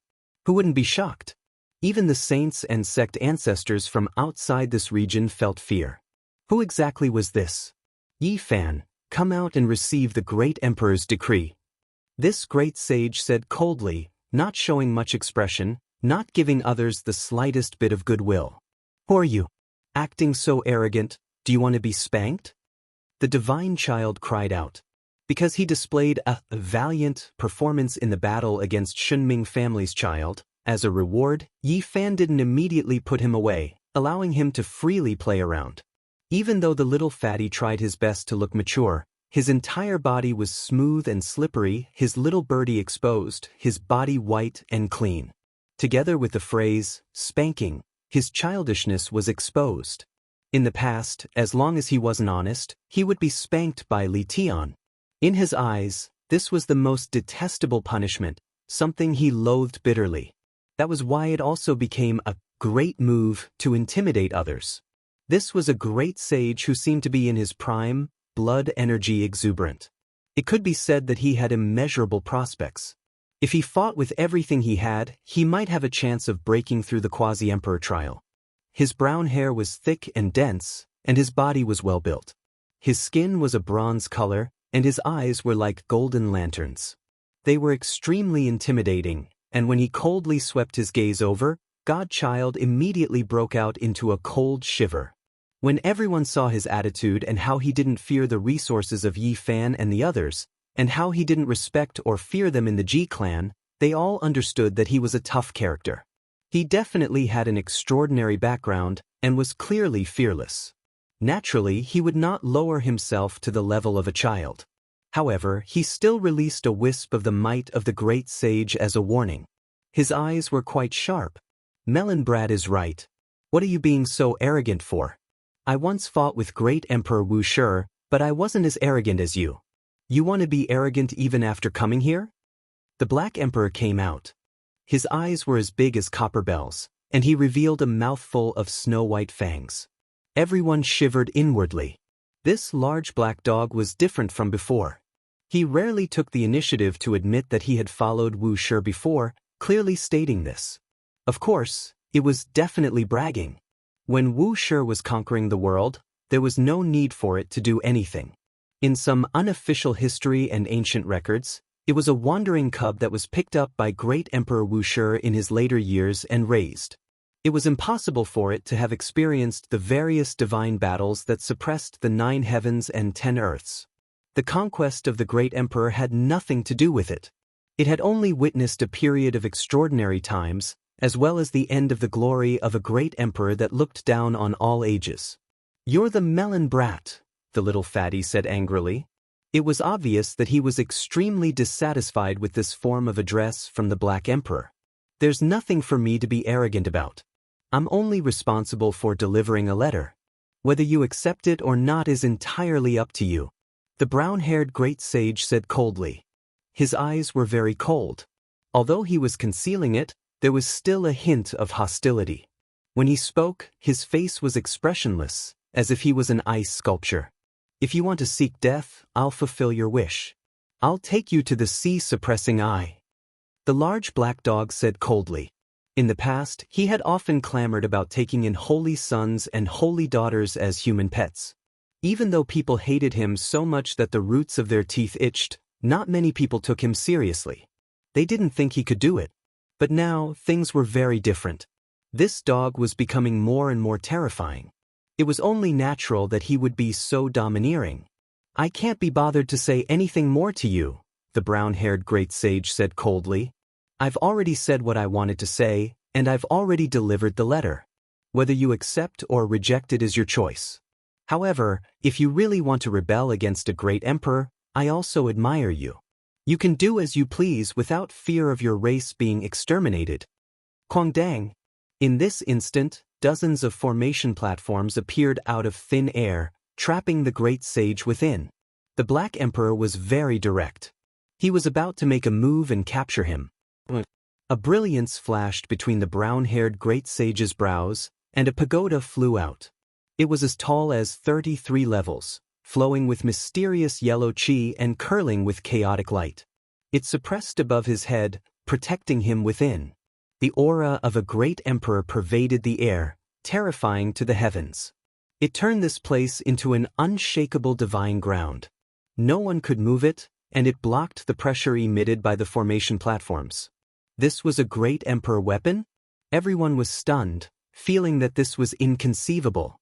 Who wouldn't be shocked? Even the saints and sect ancestors from outside this region felt fear. Who exactly was this? Yi Fan, come out and receive the great emperor's decree. This great sage said coldly, not showing much expression, not giving others the slightest bit of goodwill. Who are you? Acting so arrogant, do you want to be spanked? The divine child cried out. Because he displayed a valiant performance in the battle against Shunming family's child, as a reward, Yi Fan didn't immediately put him away, allowing him to freely play around. Even though the little fatty tried his best to look mature, his entire body was smooth and slippery, his little birdie exposed, his body white and clean. Together with the phrase, spanking, his childishness was exposed. In the past, as long as he wasn't honest, he would be spanked by Li Tian. In his eyes, this was the most detestable punishment, something he loathed bitterly. That was why it also became a great move to intimidate others. This was a great sage who seemed to be in his prime, blood energy exuberant. It could be said that he had immeasurable prospects. If he fought with everything he had, he might have a chance of breaking through the quasi-emperor trial. His brown hair was thick and dense, and his body was well built. His skin was a bronze color, and his eyes were like golden lanterns. They were extremely intimidating, and when he coldly swept his gaze over, Godchild immediately broke out into a cold shiver. When everyone saw his attitude and how he didn't fear the resources of Yi Fan and the others, and how he didn't respect or fear them in the Ji clan, they all understood that he was a tough character. He definitely had an extraordinary background and was clearly fearless. Naturally, he would not lower himself to the level of a child. However, he still released a wisp of the might of the great sage as a warning. His eyes were quite sharp. Melonbrad is right. What are you being so arrogant for? I once fought with great Emperor Wuxia, but I wasn't as arrogant as you. You want to be arrogant even after coming here? The Black Emperor came out. His eyes were as big as copper bells, and he revealed a mouthful of snow-white fangs. Everyone shivered inwardly. This large black dog was different from before. He rarely took the initiative to admit that he had followed Wuxia before, clearly stating this. Of course, it was definitely bragging. When Wuxia was conquering the world, there was no need for it to do anything. In some unofficial history and ancient records, it was a wandering cub that was picked up by great Emperor Wuxia in his later years and raised. It was impossible for it to have experienced the various divine battles that suppressed the 9 heavens and 10 earths. The conquest of the great emperor had nothing to do with it. It had only witnessed a period of extraordinary times, as well as the end of the glory of a great emperor that looked down on all ages. You're the melon brat, the little fatty said angrily. It was obvious that he was extremely dissatisfied with this form of address from the Black Emperor. There's nothing for me to be arrogant about. I'm only responsible for delivering a letter. Whether you accept it or not is entirely up to you. The brown-haired great sage said coldly. His eyes were very cold. Although he was concealing it, there was still a hint of hostility. When he spoke, his face was expressionless, as if he was an ice sculpture. If you want to seek death, I'll fulfill your wish. I'll take you to the sea-suppressing eye. The large black dog said coldly. In the past, he had often clamored about taking in holy sons and holy daughters as human pets. Even though people hated him so much that the roots of their teeth itched, not many people took him seriously. They didn't think he could do it. But now, things were very different. This dog was becoming more and more terrifying. It was only natural that he would be so domineering. I can't be bothered to say anything more to you, the brown-haired great sage said coldly. I've already said what I wanted to say, and I've already delivered the letter. Whether you accept or reject it is your choice. However, if you really want to rebel against a great emperor, I also admire you. You can do as you please without fear of your race being exterminated. Guangdang. In this instant, dozens of formation platforms appeared out of thin air, trapping the great sage within. The Black Emperor was very direct. He was about to make a move and capture him. A brilliance flashed between the brown-haired great sage's brows, and a pagoda flew out. It was as tall as 33 levels, flowing with mysterious yellow qi and curling with chaotic light. It suppressed above his head, protecting him within. The aura of a great emperor pervaded the air, terrifying to the heavens. It turned this place into an unshakable divine ground. No one could move it, and it blocked the pressure emitted by the formation platforms. This was a great emperor weapon? Everyone was stunned, feeling that this was inconceivable.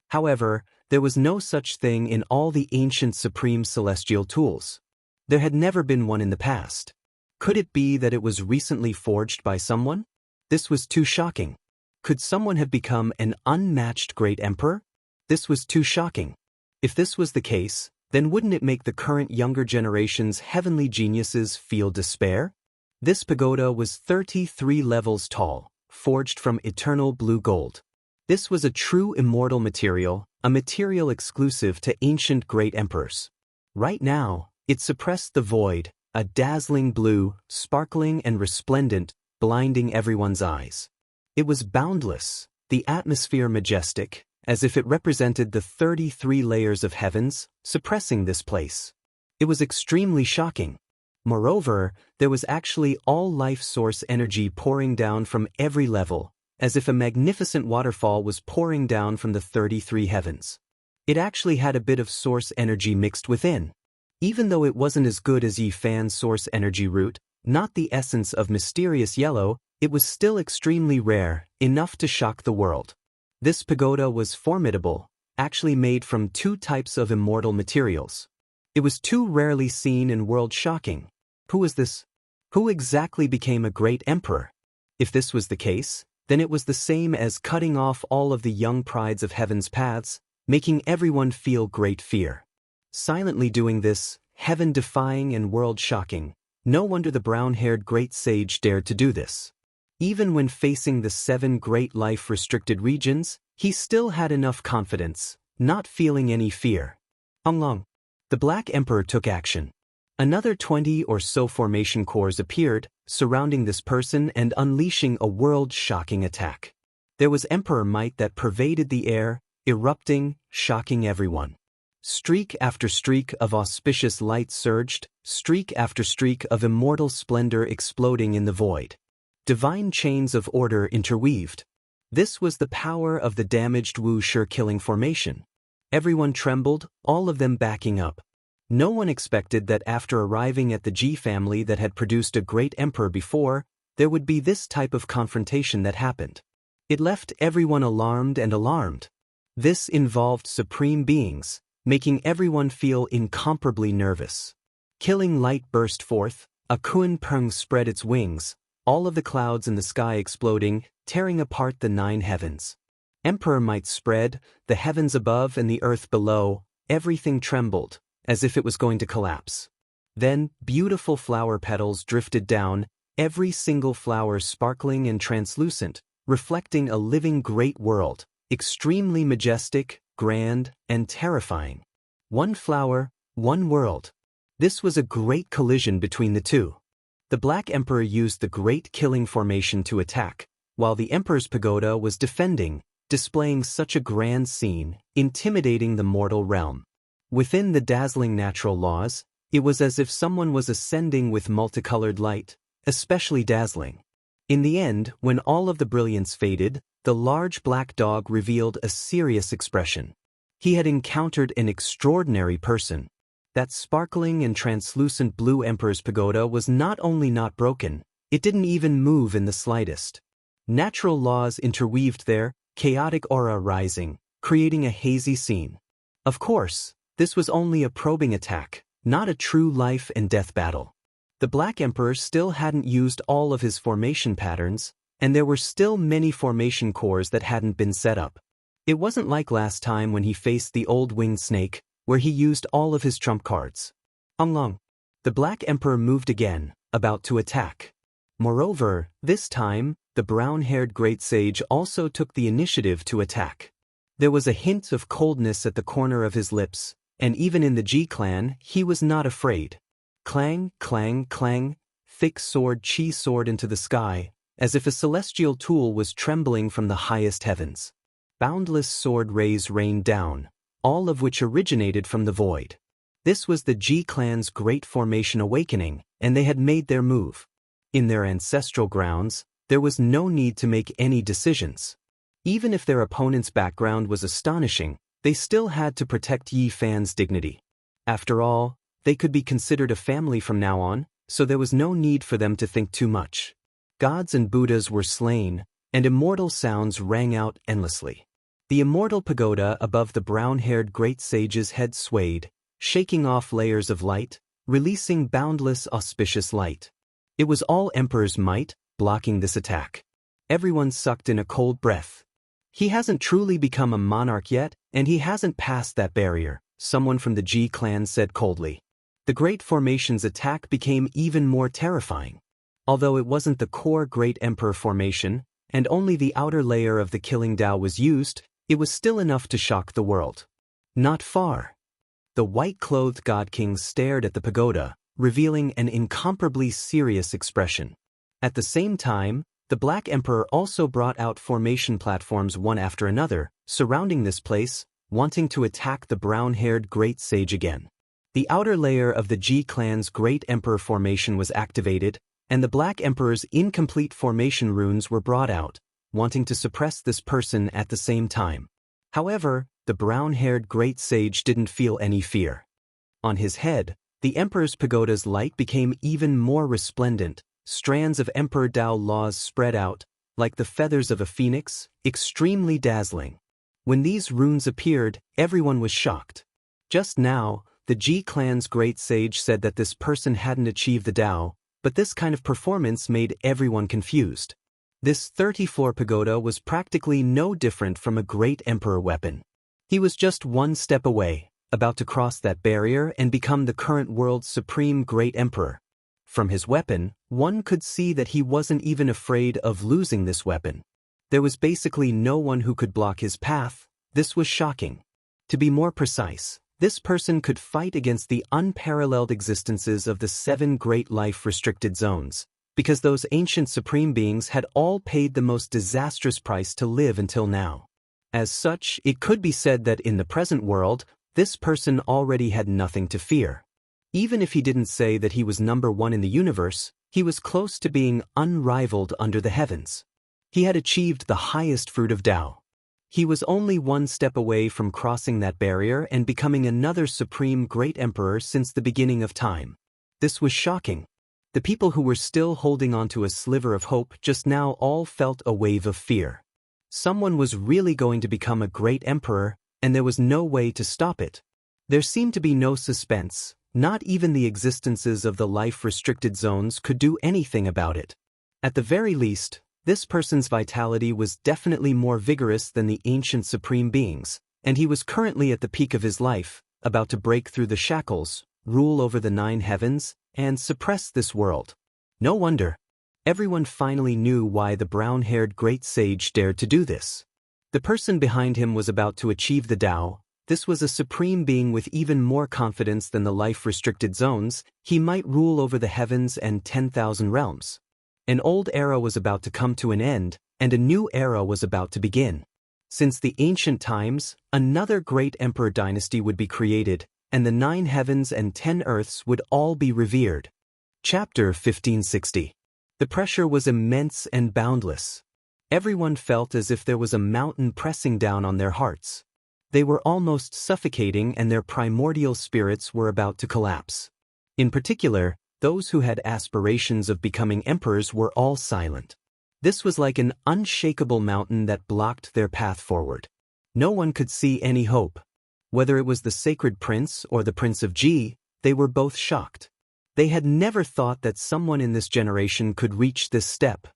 However, there was no such thing in all the ancient supreme celestial tools. There had never been one in the past. Could it be that it was recently forged by someone? This was too shocking. Could someone have become an unmatched great emperor? This was too shocking. If this was the case, then wouldn't it make the current younger generation's heavenly geniuses feel despair? This pagoda was 33 levels tall, forged from eternal blue gold. This was a true immortal material, a material exclusive to ancient great emperors. Right now, it suppressed the void, a dazzling blue, sparkling and resplendent, blinding everyone's eyes. It was boundless, the atmosphere majestic, as if it represented the 33 layers of heavens, suppressing this place. It was extremely shocking. Moreover, there was actually all life source energy pouring down from every level, as if a magnificent waterfall was pouring down from the 33 heavens. It actually had a bit of source energy mixed within. Even though it wasn't as good as Yi Fan's source energy root, not the essence of mysterious yellow, it was still extremely rare, enough to shock the world. This pagoda was formidable, actually made from two types of immortal materials. It was too rarely seen and world-shocking. Who was this? Who exactly became a great emperor? If this was the case, then it was the same as cutting off all of the young prides of heaven's paths, making everyone feel great fear. Silently doing this, heaven-defying and world-shocking, no wonder the brown-haired great sage dared to do this. Even when facing the 7 great life-restricted regions, he still had enough confidence, not feeling any fear. Long. The Black Emperor took action. Another 20 or so formation cores appeared, surrounding this person and unleashing a world-shocking attack. There was emperor might that pervaded the air, erupting, shocking everyone. Streak after streak of auspicious light surged, streak after streak of immortal splendor exploding in the void. Divine chains of order interweaved. This was the power of the damaged Wuxia killing formation. Everyone trembled, all of them backing up. No one expected that after arriving at the Ji family that had produced a great emperor before, there would be this type of confrontation that happened. It left everyone alarmed. This involved supreme beings, making everyone feel incomparably nervous. Killing light burst forth, a Kun Peng spread its wings, all of the clouds in the sky exploding, tearing apart the 9 heavens. Emperor might spread, the heavens above and the earth below, everything trembled, as if it was going to collapse. Then, beautiful flower petals drifted down, every single flower sparkling and translucent, reflecting a living great world, extremely majestic, grand, and terrifying. One flower, one world. This was a great collision between the two. The Black Emperor used the Great Killing Formation to attack, while the Emperor's pagoda was defending, displaying such a grand scene, intimidating the mortal realm. Within the dazzling natural laws, It was as if someone was ascending with multicolored light, especially dazzling. In the end, when all of the brilliance faded, the large black dog revealed a serious expression. He had encountered an extraordinary person. That sparkling and translucent blue Emperor's pagoda was not only not broken, it didn't even move in the slightest. Natural laws interweaved there, chaotic aura rising, creating a hazy scene. Of course, this was only a probing attack, not a true life and death battle. The Black Emperor still hadn't used all of his formation patterns, and there were still many formation cores that hadn't been set up. It wasn't like last time when he faced the old winged snake, where he used all of his trump cards. Long. The Black Emperor moved again, about to attack. Moreover, this time, the brown-haired great sage also took the initiative to attack. There was a hint of coldness at the corner of his lips, and even in the Ji clan, he was not afraid. Clang, clang, clang, thick sword chi soared into the sky, as if a celestial tool was trembling from the highest heavens. Boundless sword rays rained down, all of which originated from the void. This was the Ji clan's great formation awakening, and they had made their move. In their ancestral grounds, there was no need to make any decisions. Even if their opponent's background was astonishing, they still had to protect Yi Fan's dignity. After all, they could be considered a family from now on, so there was no need for them to think too much. Gods and Buddhas were slain, and immortal sounds rang out endlessly. The immortal pagoda above the brown-haired great sage's head swayed, shaking off layers of light, releasing boundless auspicious light. It was all Emperor's might, blocking this attack. Everyone sucked in a cold breath. He hasn't truly become a monarch yet, and he hasn't passed that barrier, someone from the Ji clan said coldly. The Great Formation's attack became even more terrifying. Although it wasn't the core Great Emperor formation, and only the outer layer of the killing Tao was used, it was still enough to shock the world. Not far. The white-clothed God King stared at the pagoda, revealing an incomparably serious expression. At the same time, the Black Emperor also brought out formation platforms one after another, surrounding this place, wanting to attack the brown-haired great sage again. The outer layer of the Ji clan's Great Emperor formation was activated, and the Black Emperor's incomplete formation runes were brought out, wanting to suppress this person at the same time. However, the brown-haired great sage didn't feel any fear. On his head, the Emperor's pagoda's light became even more resplendent. Strands of Emperor Dao laws spread out, like the feathers of a phoenix, extremely dazzling. When these runes appeared, everyone was shocked. Just now, the Ji clan's great sage said that this person hadn't achieved the Dao, but this kind of performance made everyone confused. This 30-floor pagoda was practically no different from a great emperor weapon. He was just one step away, about to cross that barrier and become the current world's supreme great emperor. From his weapon, one could see that he wasn't even afraid of losing this weapon. There was basically no one who could block his path. This was shocking. To be more precise, this person could fight against the unparalleled existences of the 7 great life-restricted zones, because those ancient supreme beings had all paid the most disastrous price to live until now. As such, it could be said that in the present world, this person already had nothing to fear. Even if he didn't say that he was number 1 in the universe, he was close to being unrivaled under the heavens. He had achieved the highest fruit of Tao. He was only one step away from crossing that barrier and becoming another supreme great emperor since the beginning of time. This was shocking. The people who were still holding on to a sliver of hope just now all felt a wave of fear. Someone was really going to become a great emperor, and there was no way to stop it. There seemed to be no suspense. Not even the existences of the life-restricted zones could do anything about it. At the very least, this person's vitality was definitely more vigorous than the ancient supreme beings, and he was currently at the peak of his life, about to break through the shackles, rule over the 9 heavens, and suppress this world. No wonder. Everyone finally knew why the brown-haired great sage dared to do this. The person behind him was about to achieve the Tao. This was a supreme being with even more confidence than the life-restricted zones. He might rule over the heavens and 10,000 realms. An old era was about to come to an end, and a new era was about to begin. Since the ancient times, another great emperor dynasty would be created, and the 9 heavens and 10 earths would all be revered. Chapter 1560. The pressure was immense and boundless. Everyone felt as if there was a mountain pressing down on their hearts. They were almost suffocating and their primordial spirits were about to collapse. In particular, those who had aspirations of becoming emperors were all silent. This was like an unshakable mountain that blocked their path forward. No one could see any hope. Whether it was the sacred prince or the Prince of Ji, they were both shocked. They had never thought that someone in this generation could reach this step.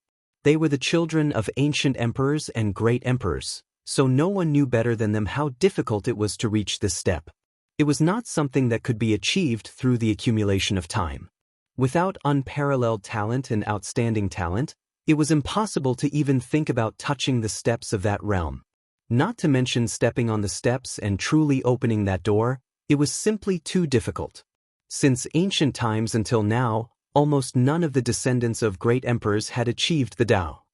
They were the children of ancient emperors and great emperors, so no one knew better than them how difficult it was to reach this step. It was not something that could be achieved through the accumulation of time. Without unparalleled talent and outstanding talent, it was impossible to even think about touching the steps of that realm. Not to mention stepping on the steps and truly opening that door, it was simply too difficult. Since ancient times until now, almost none of the descendants of great emperors had achieved the Tao.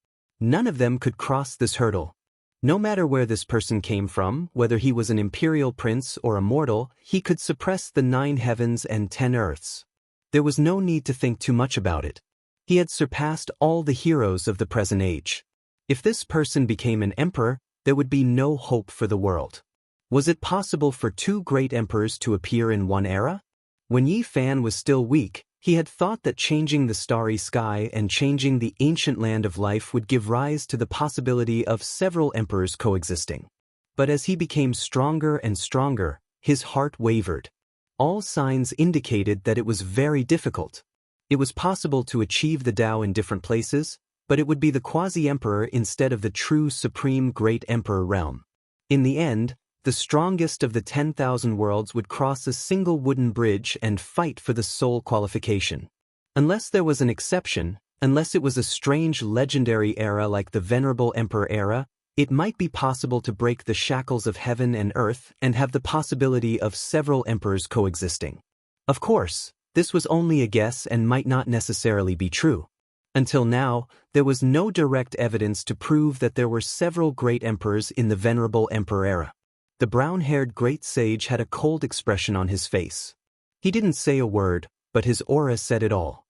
None of them could cross this hurdle. No matter where this person came from, whether he was an imperial prince or a mortal, he could suppress the 9 heavens and 10 earths. There was no need to think too much about it. He had surpassed all the heroes of the present age. If this person became an emperor, there would be no hope for the world. Was it possible for 2 great emperors to appear in one era? When Yi Fan was still weak, he had thought that changing the starry sky and changing the ancient land of life would give rise to the possibility of several emperors coexisting. But as he became stronger and stronger, his heart wavered. All signs indicated that it was very difficult. It was possible to achieve the Tao in different places, but it would be the quasi-emperor instead of the true supreme great emperor realm. In the end, the strongest of the 10,000 worlds would cross a single wooden bridge and fight for the soul qualification. Unless there was an exception, unless it was a strange legendary era like the Venerable Emperor era, it might be possible to break the shackles of heaven and earth and have the possibility of several emperors coexisting. Of course, this was only a guess and might not necessarily be true. Until now, there was no direct evidence to prove that there were several great emperors in the Venerable Emperor era. The brown-haired great sage had a cold expression on his face. He didn't say a word, but his aura said it all.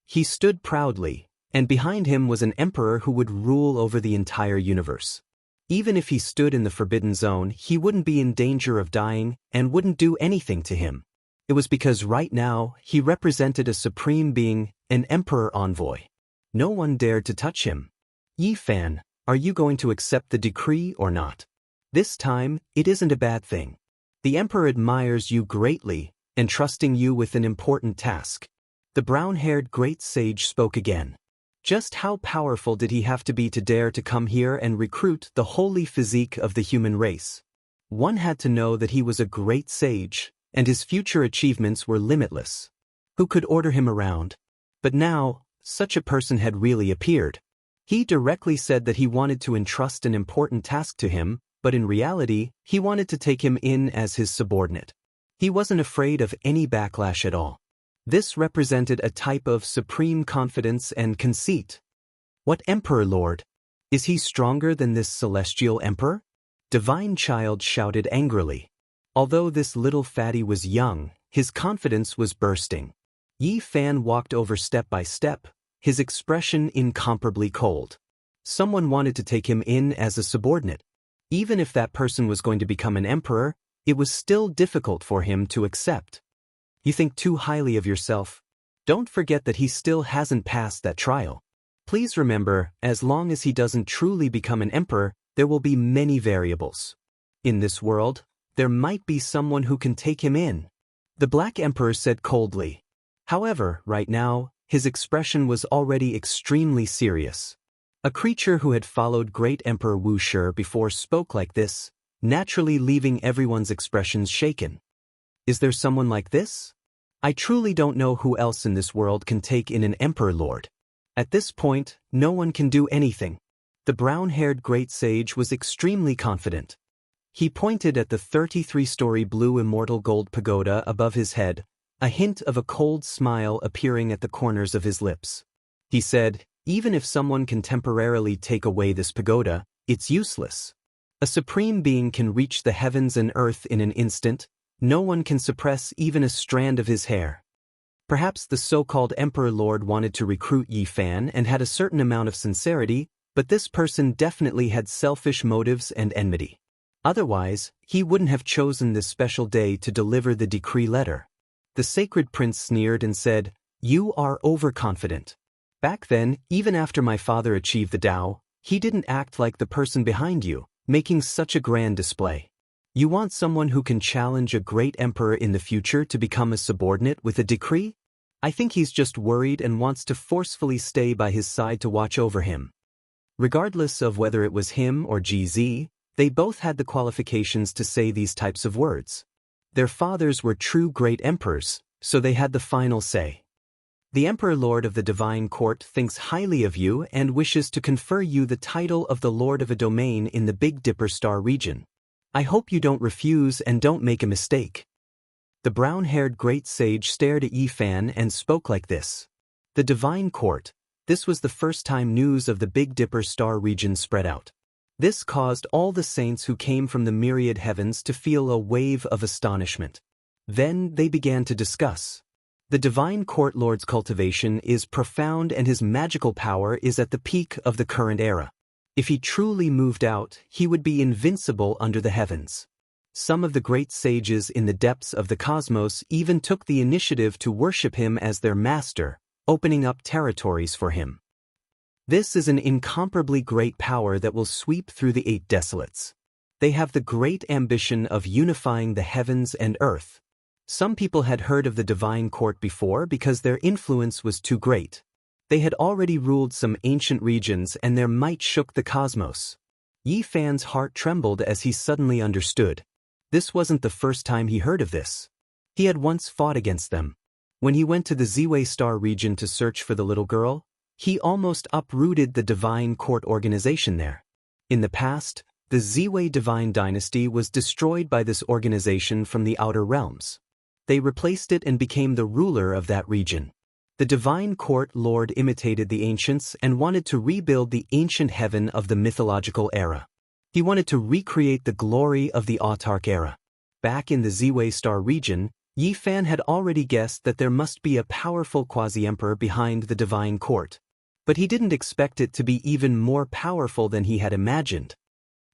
He stood proudly, and behind him was an emperor who would rule over the entire universe. Even if he stood in the Forbidden Zone, he wouldn't be in danger of dying and wouldn't do anything to him. It was because right now, he represented a supreme being, an emperor envoy. No one dared to touch him. Yi Fan, are you going to accept the decree or not? This time, it isn't a bad thing. The emperor admires you greatly, entrusting you with an important task. The brown-haired great sage spoke again. Just how powerful did he have to be to dare to come here and recruit the holy physique of the human race? One had to know that he was a great sage, and his future achievements were limitless. Who could order him around? But now, such a person had really appeared. He directly said that he wanted to entrust an important task to him, but in reality, he wanted to take him in as his subordinate. He wasn't afraid of any backlash at all. This represented a type of supreme confidence and conceit. What emperor lord? Is he stronger than this celestial emperor? Divine Child shouted angrily. Although this little fatty was young, his confidence was bursting. Yi Fan walked over step by step, his expression incomparably cold. Someone wanted to take him in as a subordinate. Even if that person was going to become an emperor, it was still difficult for him to accept. You think too highly of yourself. Don't forget that he still hasn't passed that trial. Please remember, as long as he doesn't truly become an emperor, there will be many variables. In this world, there might be someone who can take him in. The Black Emperor said coldly. However, right now, his expression was already extremely serious. A creature who had followed Great Emperor Wuxia before spoke like this, naturally leaving everyone's expressions shaken. Is there someone like this? I truly don't know who else in this world can take in an Emperor Lord. At this point, no one can do anything. The brown-haired great sage was extremely confident. He pointed at the 33-story blue immortal gold pagoda above his head, a hint of a cold smile appearing at the corners of his lips. He said, even if someone can temporarily take away this pagoda, it's useless. A supreme being can reach the heavens and earth in an instant, No one can suppress even a strand of his hair. Perhaps the so-called Emperor Lord wanted to recruit Yi Fan and had a certain amount of sincerity, but this person definitely had selfish motives and enmity. Otherwise, he wouldn't have chosen this special day to deliver the decree letter. The sacred prince sneered and said, "You are overconfident. Back then, even after my father achieved the Tao, he didn't act like the person behind you, making such a grand display. You want someone who can challenge a great emperor in the future to become a subordinate with a decree? I think he's just worried and wants to forcefully stay by his side to watch over him." Regardless of whether it was him or GZ, they both had the qualifications to say these types of words. Their fathers were true great emperors, so they had the final say. The Emperor Lord of the Divine Court thinks highly of you and wishes to confer you the title of the Lord of a domain in the Big Dipper Star region. I hope you don't refuse and don't make a mistake. The brown-haired great sage stared at Yi Fan and spoke like this. The Divine Court. This was the first time news of the Big Dipper Star region spread out. This caused all the saints who came from the myriad heavens to feel a wave of astonishment. Then they began to discuss. The Divine Court Lord's cultivation is profound and his magical power is at the peak of the current era. If he truly moved out, he would be invincible under the heavens. Some of the great sages in the depths of the cosmos even took the initiative to worship him as their master, opening up territories for him. This is an incomparably great power that will sweep through the 8 desolates. They have the great ambition of unifying the heavens and earth. Some people had heard of the Divine Court before because their influence was too great. They had already ruled some ancient regions and their might shook the cosmos. Yi Fan's heart trembled as he suddenly understood. This wasn't the first time he heard of this. He had once fought against them. When he went to the Ziwei Star region to search for the little girl, he almost uprooted the Divine Court organization there. In the past, the Ziwei Divine Dynasty was destroyed by this organization from the outer realms. They replaced it and became the ruler of that region. The Divine Court Lord imitated the ancients and wanted to rebuild the ancient heaven of the mythological era. He wanted to recreate the glory of the autarch era. Back in the Ziwei Star region, Yi Fan had already guessed that there must be a powerful quasi-emperor behind the Divine Court. But he didn't expect it to be even more powerful than he had imagined.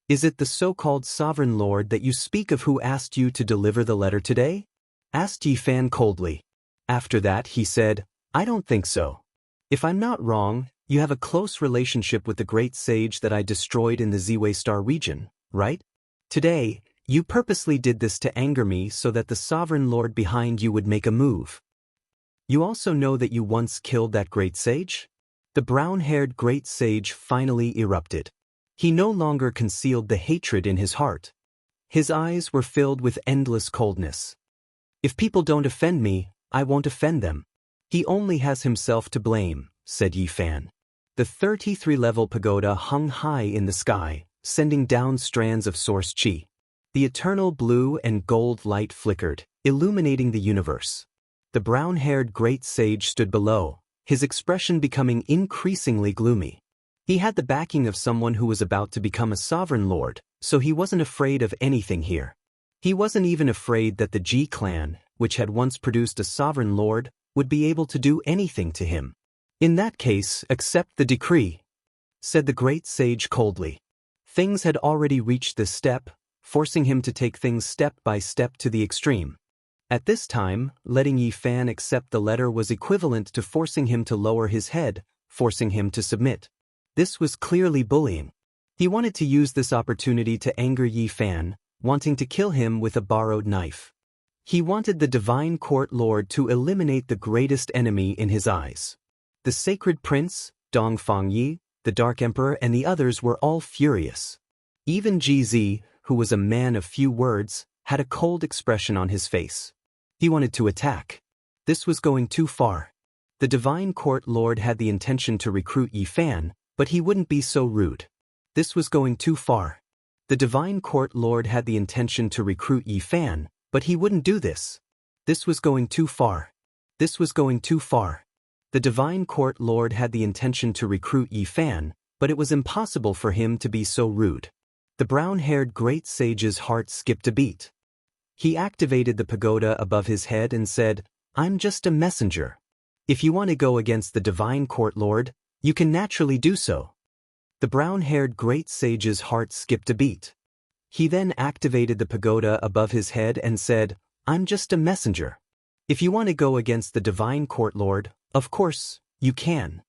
"Is it the so-called Sovereign Lord that you speak of who asked you to deliver the letter today?" asked Yi Fan coldly. After that, he said, "I don't think so. If I'm not wrong, you have a close relationship with the great sage that I destroyed in the Ziwei Star region, right? Today, you purposely did this to anger me so that the Sovereign Lord behind you would make a move. You also know that you once killed that great sage?" The brown-haired great sage finally erupted. He no longer concealed the hatred in his heart. His eyes were filled with endless coldness. "If people don't offend me, I won't offend them. He only has himself to blame," said Yi Fan. The 33-level pagoda hung high in the sky, sending down strands of source chi. The eternal blue and gold light flickered, illuminating the universe. The brown-haired great sage stood below, his expression becoming increasingly gloomy. He had the backing of someone who was about to become a sovereign lord, so he wasn't afraid of anything here. He wasn't even afraid that the Ji clan, which had once produced a sovereign lord, would be able to do anything to him. "In that case, accept the decree," said the great sage coldly. Things had already reached this step, forcing him to take things step by step to the extreme. At this time, letting Yi Fan accept the letter was equivalent to forcing him to lower his head, forcing him to submit. This was clearly bullying. He wanted to use this opportunity to anger Yi Fan, wanting to kill him with a borrowed knife. He wanted the Divine Court Lord to eliminate the greatest enemy in his eyes. The Sacred Prince, Dongfang Yi, the Dark Emperor and the others were all furious. Even GZ, who was a man of few words, had a cold expression on his face. He wanted to attack. This was going too far. The Divine Court Lord had the intention to recruit Yi Fan, but he wouldn't be so rude. This was going too far. The Divine Court Lord had the intention to recruit Yi Fan, but he wouldn't do this. This was going too far. This was going too far. The Divine Court Lord had the intention to recruit Yi Fan, but it was impossible for him to be so rude. The brown-haired great sage's heart skipped a beat. He activated the pagoda above his head and said, "I'm just a messenger. If you want to go against the divine court lord, you can naturally do so." The brown-haired great sage's heart skipped a beat. He then activated the pagoda above his head and said, "I'm just a messenger. If you want to go against the divine court lord, of course, you can."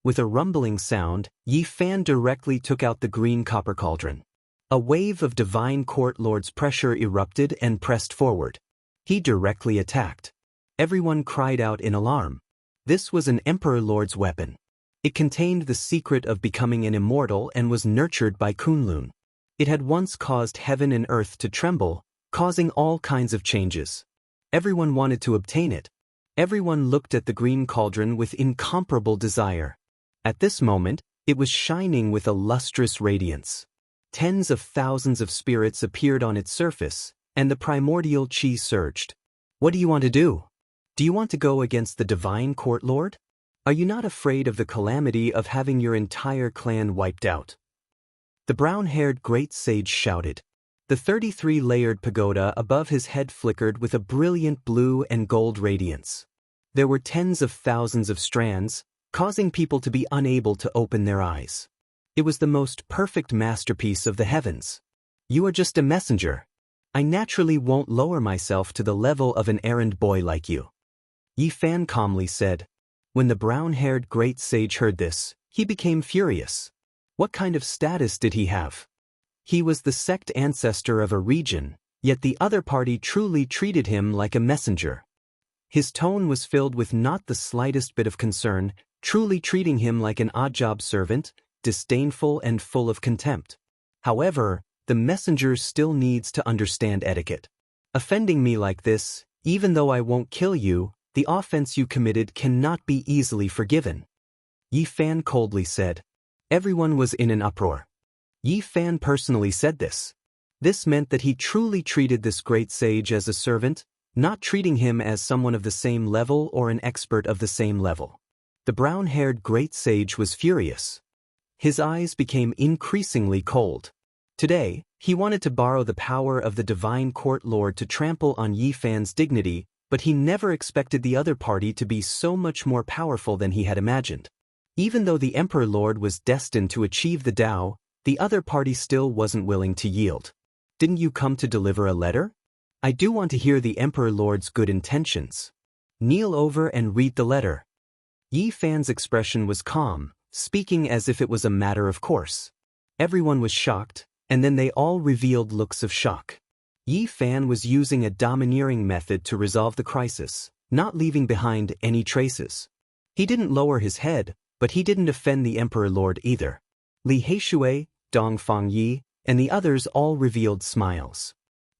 With a rumbling sound, Yi Fan directly took out the green copper cauldron. A wave of divine court lord's pressure erupted and pressed forward. He directly attacked. Everyone cried out in alarm. This was an emperor lord's weapon. It contained the secret of becoming an immortal and was nurtured by Kunlun. It had once caused heaven and earth to tremble, causing all kinds of changes. Everyone wanted to obtain it. Everyone looked at the green cauldron with incomparable desire. At this moment, it was shining with a lustrous radiance. Tens of thousands of spirits appeared on its surface, and the primordial chi surged. "What do you want to do? Do you want to go against the divine court lord? Are you not afraid of the calamity of having your entire clan wiped out?" The brown-haired great sage shouted. The 33-layered pagoda above his head flickered with a brilliant blue and gold radiance. There were tens of thousands of strands, causing people to be unable to open their eyes. It was the most perfect masterpiece of the heavens. "You are just a messenger. I naturally won't lower myself to the level of an errand boy like you," Yi Fan calmly said. When the brown-haired great sage heard this, he became furious. What kind of status did he have? He was the sect ancestor of a region, yet the other party truly treated him like a messenger. His tone was filled with not the slightest bit of concern, truly treating him like an odd-job servant, disdainful and full of contempt. However, the messenger still needs to understand etiquette. Offending me like this, even though I won't kill you, the offense you committed cannot be easily forgiven," Yi Fan coldly said. Everyone was in an uproar. Yi Fan personally said this. This meant that he truly treated this great sage as a servant, not treating him as someone of the same level or an expert of the same level. The brown-haired great sage was furious. His eyes became increasingly cold. Today, he wanted to borrow the power of the divine court lord to trample on Yi Fan's dignity, but he never expected the other party to be so much more powerful than he had imagined. Even though the emperor lord was destined to achieve the Tao, the other party still wasn't willing to yield. "Didn't you come to deliver a letter? I do want to hear the emperor lord's good intentions. Kneel over and read the letter." Yi Fan's expression was calm, speaking as if it was a matter of course. Everyone was shocked, and then they all revealed looks of shock. Yi Fan was using a domineering method to resolve the crisis, not leaving behind any traces. He didn't lower his head, but he didn't offend the emperor lord either. Li Heishui, Dong Fangyi, and the others all revealed smiles.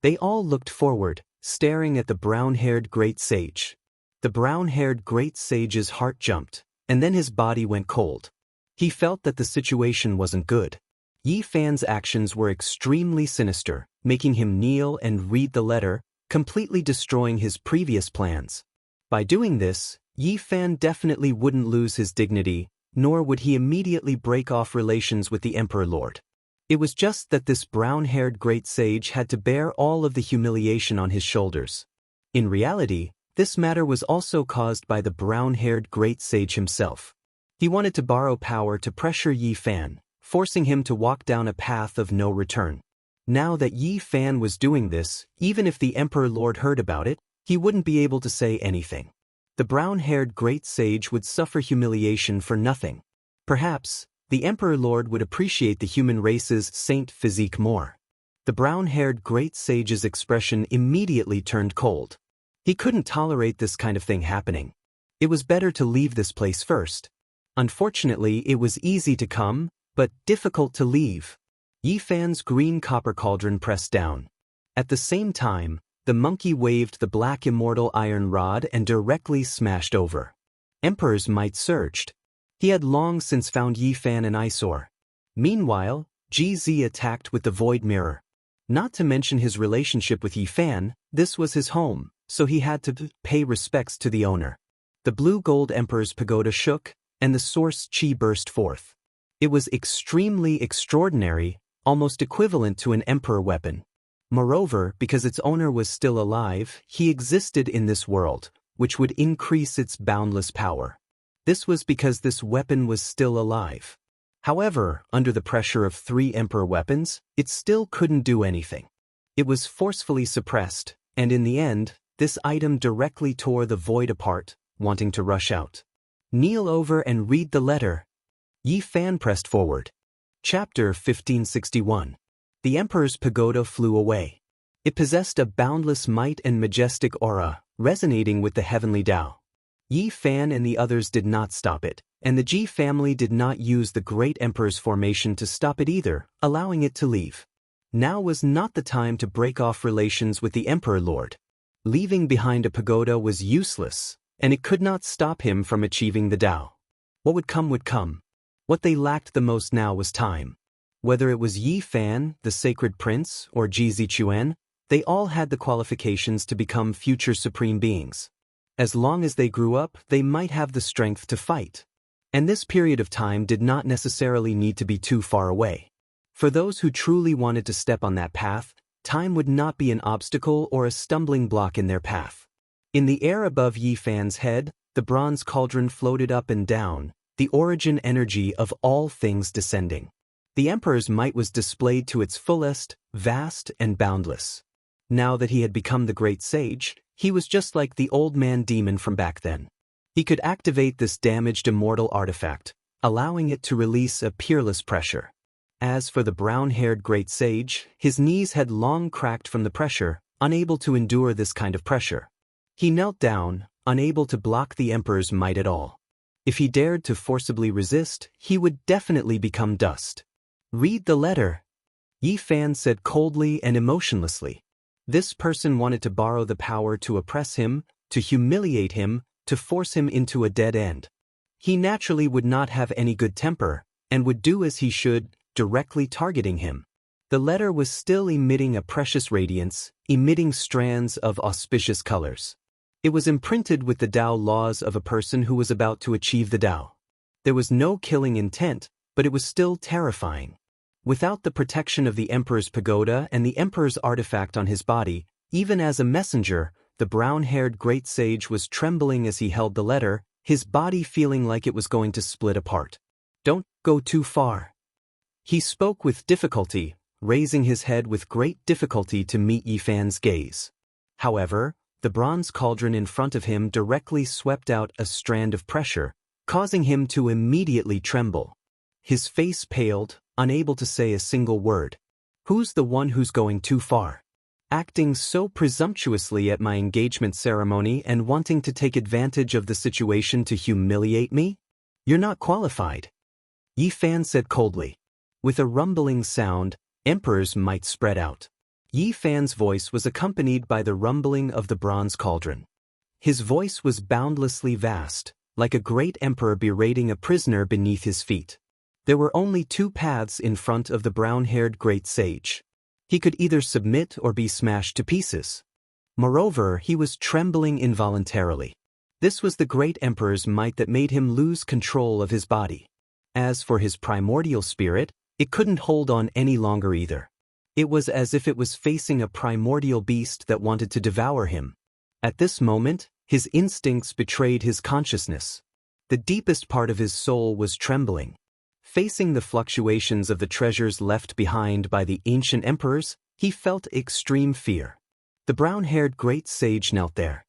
They all looked forward, staring at the brown-haired great sage. The brown-haired great sage's heart jumped, and then his body went cold. He felt that the situation wasn't good. Yi Fan's actions were extremely sinister, making him kneel and read the letter, completely destroying his previous plans. By doing this, Yi Fan definitely wouldn't lose his dignity, nor would he immediately break off relations with the emperor lord. It was just that this brown-haired great sage had to bear all of the humiliation on his shoulders. In reality, this matter was also caused by the brown-haired great sage himself. He wanted to borrow power to pressure Yi Fan, forcing him to walk down a path of no return. Now that Yi Fan was doing this, even if the emperor lord heard about it, he wouldn't be able to say anything. The brown-haired great sage would suffer humiliation for nothing. Perhaps, the emperor lord would appreciate the human race's saint physique more. The brown-haired great sage's expression immediately turned cold. He couldn't tolerate this kind of thing happening. It was better to leave this place first. Unfortunately, it was easy to come, but difficult to leave. Yi Fan's green copper cauldron pressed down. At the same time, the monkey waved the black immortal iron rod and directly smashed over. Emperor's might surged. He had long since found Yi Fan an eyesore. Meanwhile, GZ attacked with the void mirror. Not to mention his relationship with Yi Fan, this was his home, so he had to pay respects to the owner. The blue-gold emperor's pagoda shook, and the source chi burst forth. It was extremely extraordinary, almost equivalent to an emperor weapon. Moreover, because its owner was still alive, he existed in this world, which would increase its boundless power. This was because this weapon was still alive. However, under the pressure of 3 emperor weapons, it still couldn't do anything. It was forcefully suppressed, and in the end, this item directly tore the void apart, wanting to rush out. Kneel over and read the letter. Yi Fan pressed forward. Chapter 1561. The Emperor's pagoda flew away. It possessed a boundless might and majestic aura, resonating with the heavenly Tao. Yi Fan and the others did not stop it, and the Ji family did not use the Great Emperor's formation to stop it either, allowing it to leave. Now was not the time to break off relations with the Emperor Lord. Leaving behind a pagoda was useless, and it could not stop him from achieving the Tao. What would come would come. What they lacked the most now was time. Whether it was Yi Fan, the sacred prince, or Ji Zichuan, they all had the qualifications to become future supreme beings. As long as they grew up, they might have the strength to fight. And this period of time did not necessarily need to be too far away. For those who truly wanted to step on that path, time would not be an obstacle or a stumbling block in their path. In the air above Yi Fan's head, the bronze cauldron floated up and down, the origin energy of all things descending. The Emperor's might was displayed to its fullest, vast and boundless. Now that he had become the great sage, he was just like the old man demon from back then. He could activate this damaged immortal artifact, allowing it to release a peerless pressure. As for the brown-haired great sage, his knees had long cracked from the pressure, unable to endure this kind of pressure. He knelt down, unable to block the Emperor's might at all. If he dared to forcibly resist, he would definitely become dust. Read the letter, Yi Fan said coldly and emotionlessly. This person wanted to borrow the power to oppress him, to humiliate him, to force him into a dead end. He naturally would not have any good temper, and would do as he should, directly targeting him. The letter was still emitting a precious radiance, emitting strands of auspicious colors. It was imprinted with the Tao laws of a person who was about to achieve the Tao. There was no killing intent, but it was still terrifying. Without the protection of the Emperor's pagoda and the Emperor's artifact on his body, even as a messenger, the brown-haired great sage was trembling as he held the letter, his body feeling like it was going to split apart. Don't go too far. He spoke with difficulty, raising his head with great difficulty to meet Yi Fan's gaze. However, the bronze cauldron in front of him directly swept out a strand of pressure, causing him to immediately tremble. His face paled, unable to say a single word. Who's the one who's going too far? Acting so presumptuously at my engagement ceremony and wanting to take advantage of the situation to humiliate me? You're not qualified. Yi Fan said coldly. With a rumbling sound, Emperor's might spread out. Yi Fan's voice was accompanied by the rumbling of the bronze cauldron. His voice was boundlessly vast, like a great emperor berating a prisoner beneath his feet. There were only 2 paths in front of the brown-haired great sage. He could either submit or be smashed to pieces. Moreover, he was trembling involuntarily. This was the great emperor's might that made him lose control of his body. As for his primordial spirit, it couldn't hold on any longer either. It was as if it was facing a primordial beast that wanted to devour him. At this moment, his instincts betrayed his consciousness. The deepest part of his soul was trembling. Facing the fluctuations of the treasures left behind by the ancient emperors, he felt extreme fear. The brown-haired great sage knelt there.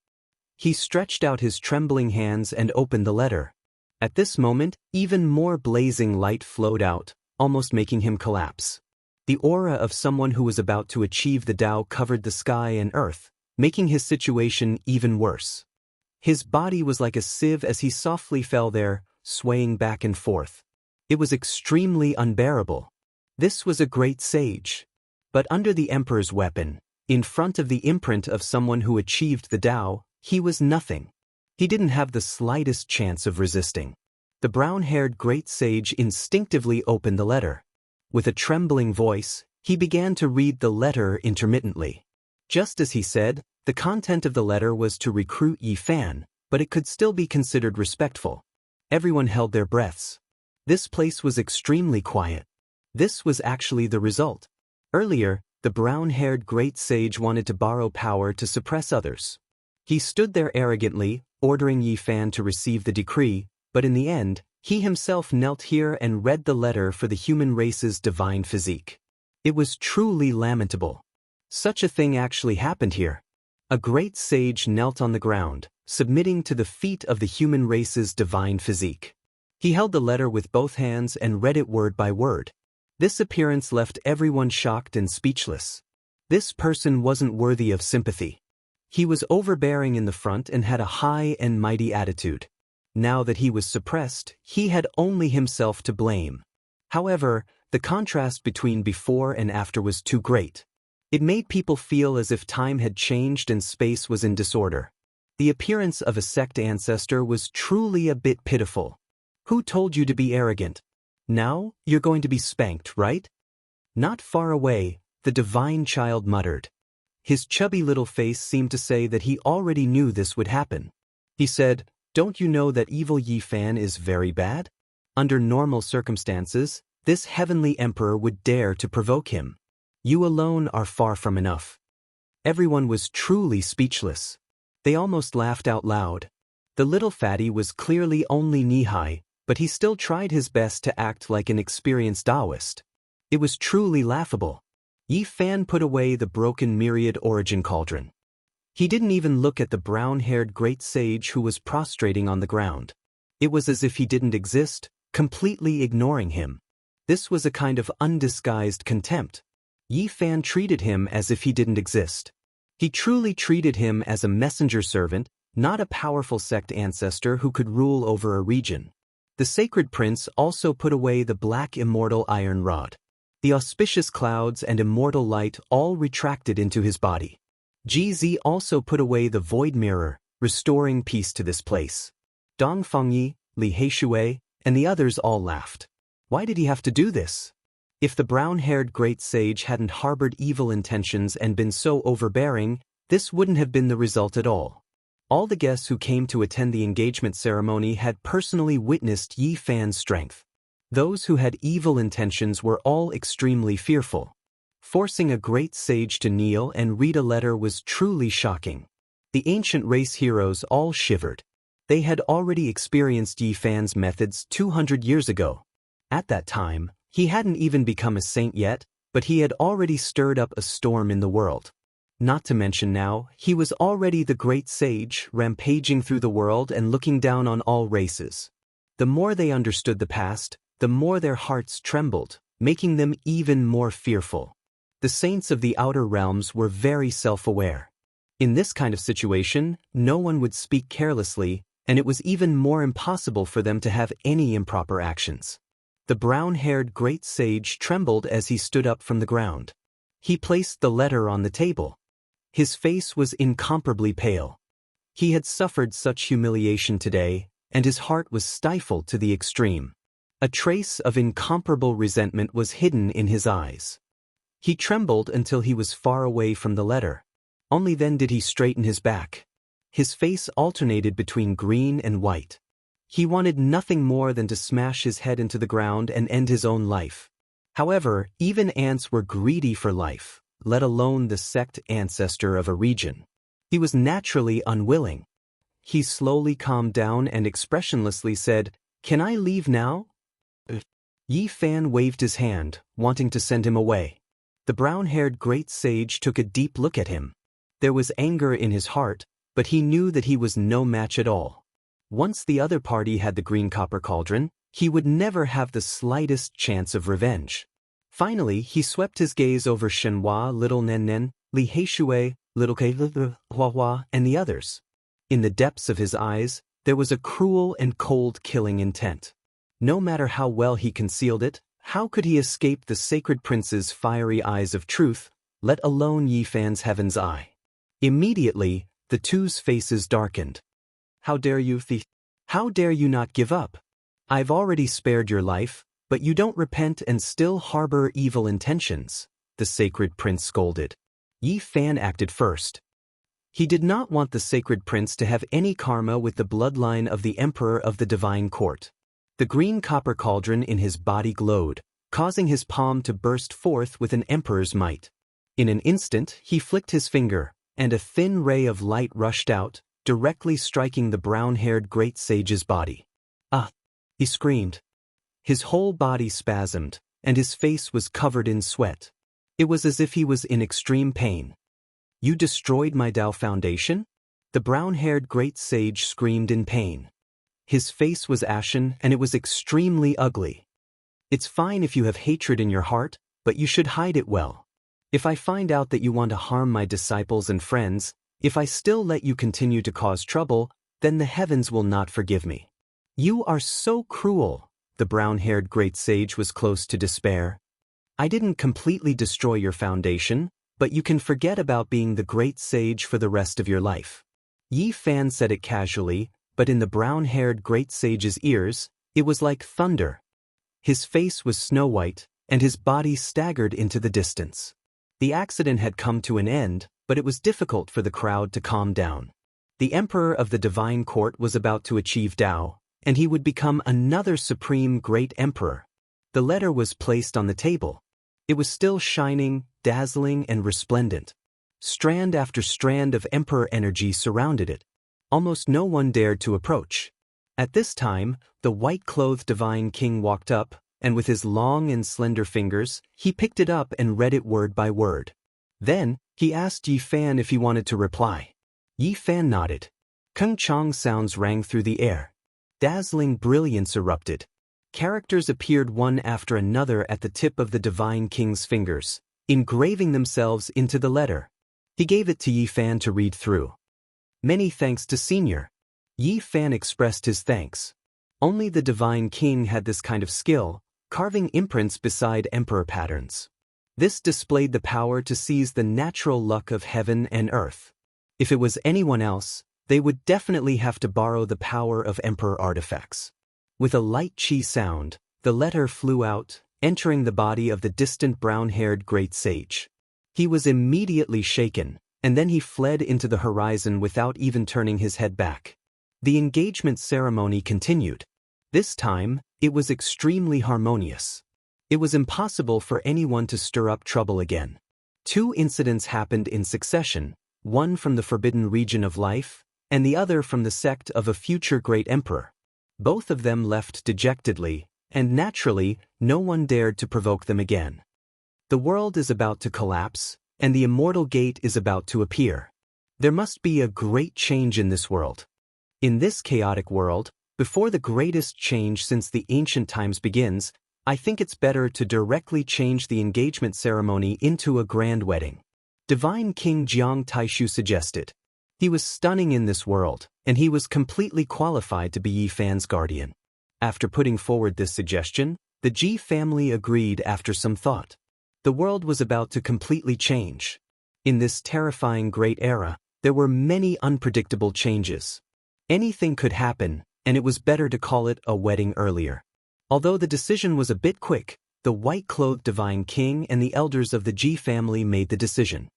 He stretched out his trembling hands and opened the letter. At this moment, even more blazing light flowed out, almost making him collapse. The aura of someone who was about to achieve the Tao covered the sky and earth, making his situation even worse. His body was like a sieve as he softly fell there, swaying back and forth. It was extremely unbearable. This was a great sage. But under the Emperor's weapon, in front of the imprint of someone who achieved the Tao, he was nothing. He didn't have the slightest chance of resisting. The brown-haired great sage instinctively opened the letter. With a trembling voice, he began to read the letter intermittently. Just as he said, the content of the letter was to recruit Yi Fan, but it could still be considered respectful. Everyone held their breaths. This place was extremely quiet. This was actually the result. Earlier, the brown-haired great sage wanted to borrow power to suppress others. He stood there arrogantly, ordering Yi Fan to receive the decree, but in the end, he himself knelt here and read the letter for the human race's divine physique. It was truly lamentable. Such a thing actually happened here. A great sage knelt on the ground, submitting to the feet of the human race's divine physique. He held the letter with both hands and read it word by word. This appearance left everyone shocked and speechless. This person wasn't worthy of sympathy. He was overbearing in the front and had a high and mighty attitude. Now that he was suppressed, he had only himself to blame. However, the contrast between before and after was too great. It made people feel as if time had changed and space was in disorder. The appearance of a sect ancestor was truly a bit pitiful. Who told you to be arrogant? Now, you're going to be spanked, right? Not far away, the divine child muttered. His chubby little face seemed to say that he already knew this would happen. He said, "Don't you know that evil Yi Fan is very bad? Under normal circumstances, this heavenly emperor would dare to provoke him. You alone are far from enough." Everyone was truly speechless. They almost laughed out loud. The little fatty was clearly only knee-high, but he still tried his best to act like an experienced Taoist. It was truly laughable. Yi Fan put away the broken myriad origin cauldron. He didn't even look at the brown-haired great sage who was prostrating on the ground. It was as if he didn't exist, completely ignoring him. This was a kind of undisguised contempt. Yi Fan treated him as if he didn't exist. He truly treated him as a messenger servant, not a powerful sect ancestor who could rule over a region. The sacred prince also put away the black immortal iron rod. The auspicious clouds and immortal light all retracted into his body. GZ also put away the void mirror, restoring peace to this place. Dong Fengyi, Li Heishui, and the others all laughed. Why did he have to do this? If the brown-haired great sage hadn't harbored evil intentions and been so overbearing, this wouldn't have been the result at all. All the guests who came to attend the engagement ceremony had personally witnessed Yi Fan's strength. Those who had evil intentions were all extremely fearful. Forcing a great sage to kneel and read a letter was truly shocking. The ancient race heroes all shivered. They had already experienced Yi Fan's methods 200 years ago. At that time, he hadn't even become a saint yet, but he had already stirred up a storm in the world. Not to mention now, he was already the great sage, rampaging through the world and looking down on all races. The more they understood the past, the more their hearts trembled, making them even more fearful. The saints of the outer realms were very self-aware. In this kind of situation, no one would speak carelessly, and it was even more impossible for them to have any improper actions. The brown-haired great sage trembled as he stood up from the ground. He placed the letter on the table. His face was incomparably pale. He had suffered such humiliation today, and his heart was stifled to the extreme. A trace of incomparable resentment was hidden in his eyes. He trembled until he was far away from the letter. Only then did he straighten his back. His face alternated between green and white. He wanted nothing more than to smash his head into the ground and end his own life. However, even ants were greedy for life, let alone the sect ancestor of a region. He was naturally unwilling. He slowly calmed down and expressionlessly said, "Can I leave now?" Yi Fan waved his hand, wanting to send him away. The brown-haired great sage took a deep look at him. There was anger in his heart, but he knew that he was no match at all. Once the other party had the green copper cauldron, he would never have the slightest chance of revenge. Finally, he swept his gaze over Shenhua, Little Nen Nen, Li Heishui, Little Ke Hua Hua, and the others. In the depths of his eyes, there was a cruel and cold killing intent. No matter how well he concealed it, how could he escape the sacred prince's fiery eyes of truth, let alone Yi Fan's heaven's eye? Immediately, the two's faces darkened. "How dare you How dare you not give up? I've already spared your life, but you don't repent and still harbor evil intentions," the sacred prince scolded. Yi Fan acted first. He did not want the sacred prince to have any karma with the bloodline of the emperor of the divine court. The green copper cauldron in his body glowed, causing his palm to burst forth with an emperor's might. In an instant, he flicked his finger, and a thin ray of light rushed out, directly striking the brown-haired great sage's body. "Ah!" he screamed. His whole body spasmed, and his face was covered in sweat. It was as if he was in extreme pain. "You destroyed my Tao foundation?" The brown-haired great sage screamed in pain. His face was ashen, and it was extremely ugly. "It's fine if you have hatred in your heart, but you should hide it well. If I find out that you want to harm my disciples and friends, if I still let you continue to cause trouble, then the heavens will not forgive me." "You are so cruel." The brown-haired great sage was close to despair. "I didn't completely destroy your foundation, but you can forget about being the great sage for the rest of your life." Yi Fan said it casually, but in the brown-haired great sage's ears, it was like thunder. His face was snow-white, and his body staggered into the distance. The accident had come to an end, but it was difficult for the crowd to calm down. The emperor of the divine court was about to achieve Tao, and he would become another supreme great emperor. The letter was placed on the table. It was still shining, dazzling, and resplendent. Strand after strand of emperor energy surrounded it. Almost no one dared to approach. At this time, the white-clothed divine king walked up, and with his long and slender fingers, he picked it up and read it word by word. Then, he asked Yi Fan if he wanted to reply. Yi Fan nodded. Kung Chang sounds rang through the air. Dazzling brilliance erupted. Characters appeared one after another at the tip of the divine king's fingers, engraving themselves into the letter. He gave it to Yi Fan to read through. "Many thanks to Senior." Yi Fan expressed his thanks. Only the divine king had this kind of skill, carving imprints beside emperor patterns. This displayed the power to seize the natural luck of heaven and earth. If it was anyone else, they would definitely have to borrow the power of emperor artifacts. With a light chi sound, the letter flew out, entering the body of the distant brown-haired great sage. He was immediately shaken, and then he fled into the horizon without even turning his head back. The engagement ceremony continued. This time, it was extremely harmonious. It was impossible for anyone to stir up trouble again. 2 incidents happened in succession, one from the forbidden region of life, and the other from the sect of a future great emperor. Both of them left dejectedly, and naturally, no one dared to provoke them again. The world is about to collapse, and the immortal gate is about to appear. There must be a great change in this world. In this chaotic world, before the greatest change since the ancient times begins, I think it's better to directly change the engagement ceremony into a grand wedding. Divine King Jiang Taishu suggested. He was stunning in this world, and he was completely qualified to be Yi Fan's guardian. After putting forward this suggestion, the Ji family agreed after some thought. The world was about to completely change. In this terrifying great era, there were many unpredictable changes. Anything could happen, and it was better to call it a wedding earlier. Although the decision was a bit quick, the white-clothed divine king and the elders of the Ji family made the decision.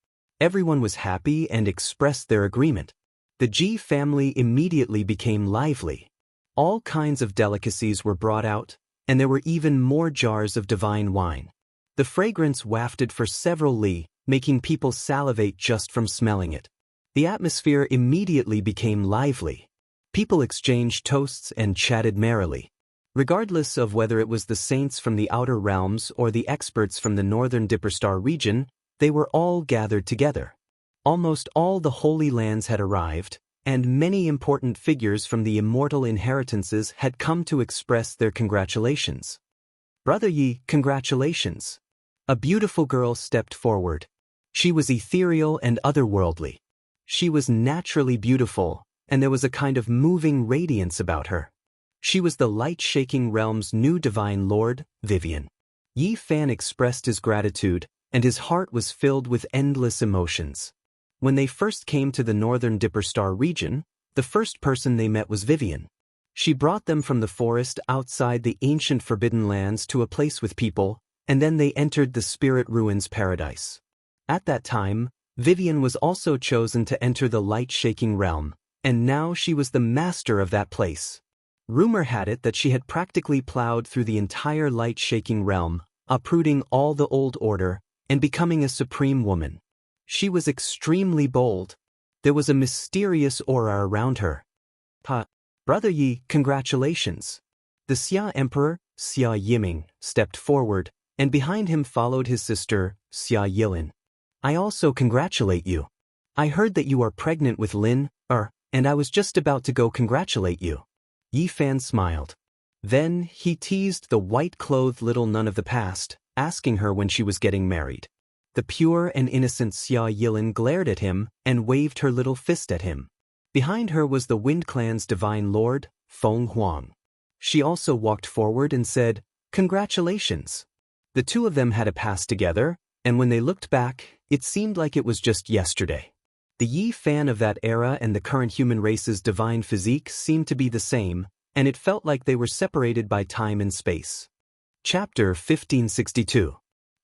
Everyone was happy and expressed their agreement. The Ji family immediately became lively. All kinds of delicacies were brought out, and there were even more jars of divine wine. The fragrance wafted for several li, making people salivate just from smelling it. The atmosphere immediately became lively. People exchanged toasts and chatted merrily. Regardless of whether it was the saints from the outer realms or the experts from the northern Dipperstar region, they were all gathered together. Almost all the Holy Lands had arrived, and many important figures from the immortal inheritances had come to express their congratulations. "Brother Yi, congratulations." A beautiful girl stepped forward. She was ethereal and otherworldly. She was naturally beautiful, and there was a kind of moving radiance about her. She was the light-shaking realm's new divine lord, Vivian. Yi Fan expressed his gratitude, and his heart was filled with endless emotions. When they first came to the northern Dipperstar region, the first person they met was Vivian. She brought them from the forest outside the ancient Forbidden Lands to a place with people, and then they entered the Spirit Ruins paradise. At that time, Vivian was also chosen to enter the light-shaking realm, and now she was the master of that place. Rumor had it that she had practically plowed through the entire light-shaking realm, uprooting all the old order, and becoming a supreme woman. She was extremely bold. There was a mysterious aura around her. Brother Yi, congratulations. The Xia Emperor, Xia Yiming, stepped forward, and behind him followed his sister, Xia Yilin. I also congratulate you. I heard that you are pregnant with Lin, and I was just about to go congratulate you. Yi Fan smiled. Then he teased the white-clothed little nun of the past, asking her when she was getting married. The pure and innocent Xia Yilin glared at him and waved her little fist at him. Behind her was the Wind Clan's divine lord, Feng Huang. She also walked forward and said, "Congratulations." The two of them had a past together, and when they looked back, it seemed like it was just yesterday. The Yi Fan of that era and the current human race's divine physique seemed to be the same, and it felt like they were separated by time and space. Chapter 1562.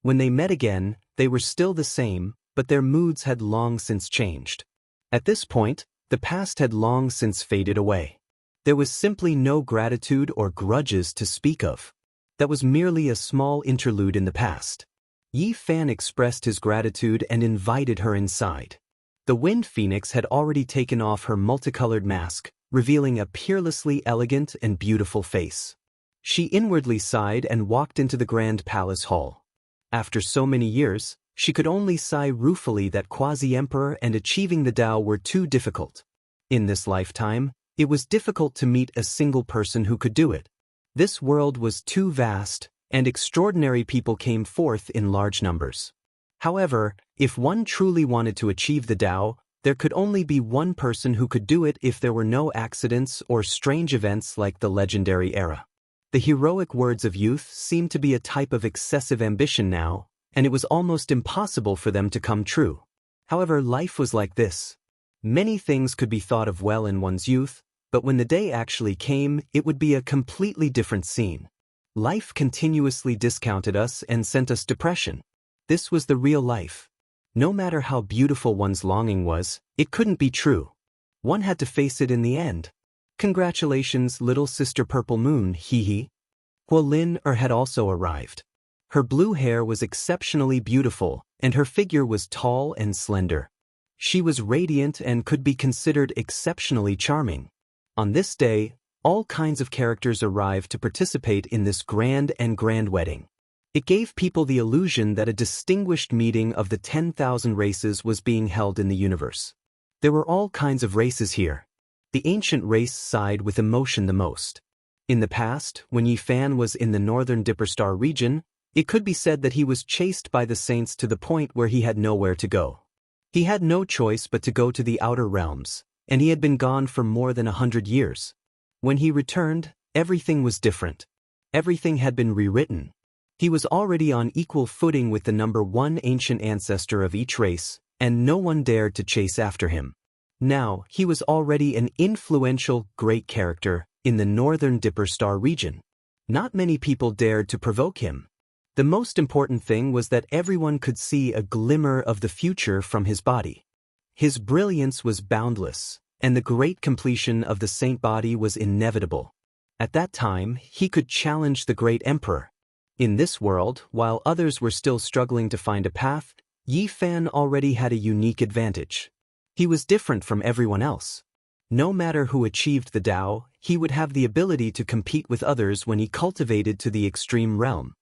When they met again, they were still the same, but their moods had long since changed. At this point, the past had long since faded away. There was simply no gratitude or grudges to speak of. That was merely a small interlude in the past. Yi Fan expressed his gratitude and invited her inside. The Wind Phoenix had already taken off her multicolored mask, revealing a peerlessly elegant and beautiful face. She inwardly sighed and walked into the grand palace hall. After so many years, she could only sigh ruefully that quasi-emperor and achieving the Tao were too difficult. In this lifetime, it was difficult to meet a single person who could do it. This world was too vast, and extraordinary people came forth in large numbers. However, if one truly wanted to achieve the Tao, there could only be one person who could do it if there were no accidents or strange events like the legendary era. The heroic words of youth seemed to be a type of excessive ambition now, and it was almost impossible for them to come true. However, life was like this. Many things could be thought of well in one's youth, but when the day actually came, it would be a completely different scene. Life continuously discounted us and sent us depression. This was the real life. No matter how beautiful one's longing was, it couldn't be true. One had to face it in the end. Congratulations, little sister Purple Moon, hee. Lin had also arrived. Her blue hair was exceptionally beautiful, and her figure was tall and slender. She was radiant and could be considered exceptionally charming. On this day, all kinds of characters arrived to participate in this grand wedding. It gave people the illusion that a distinguished meeting of the 10,000 races was being held in the universe. There were all kinds of races here. The ancient race sighed with emotion the most. In the past, when Yi Fan was in the northern Dipper Star region, it could be said that he was chased by the saints to the point where he had nowhere to go. He had no choice but to go to the outer realms, and he had been gone for more than 100 years. When he returned, everything was different. Everything had been rewritten. He was already on equal footing with the number one ancient ancestor of each race, and no one dared to chase after him. Now, he was already an influential, great character in the northern Dipper Star region. Not many people dared to provoke him. The most important thing was that everyone could see a glimmer of the future from his body. His brilliance was boundless, and the great completion of the saint body was inevitable. At that time, he could challenge the great emperor. In this world, while others were still struggling to find a path, Yi Fan already had a unique advantage. He was different from everyone else. No matter who achieved the Tao, he would have the ability to compete with others when he cultivated to the extreme realm.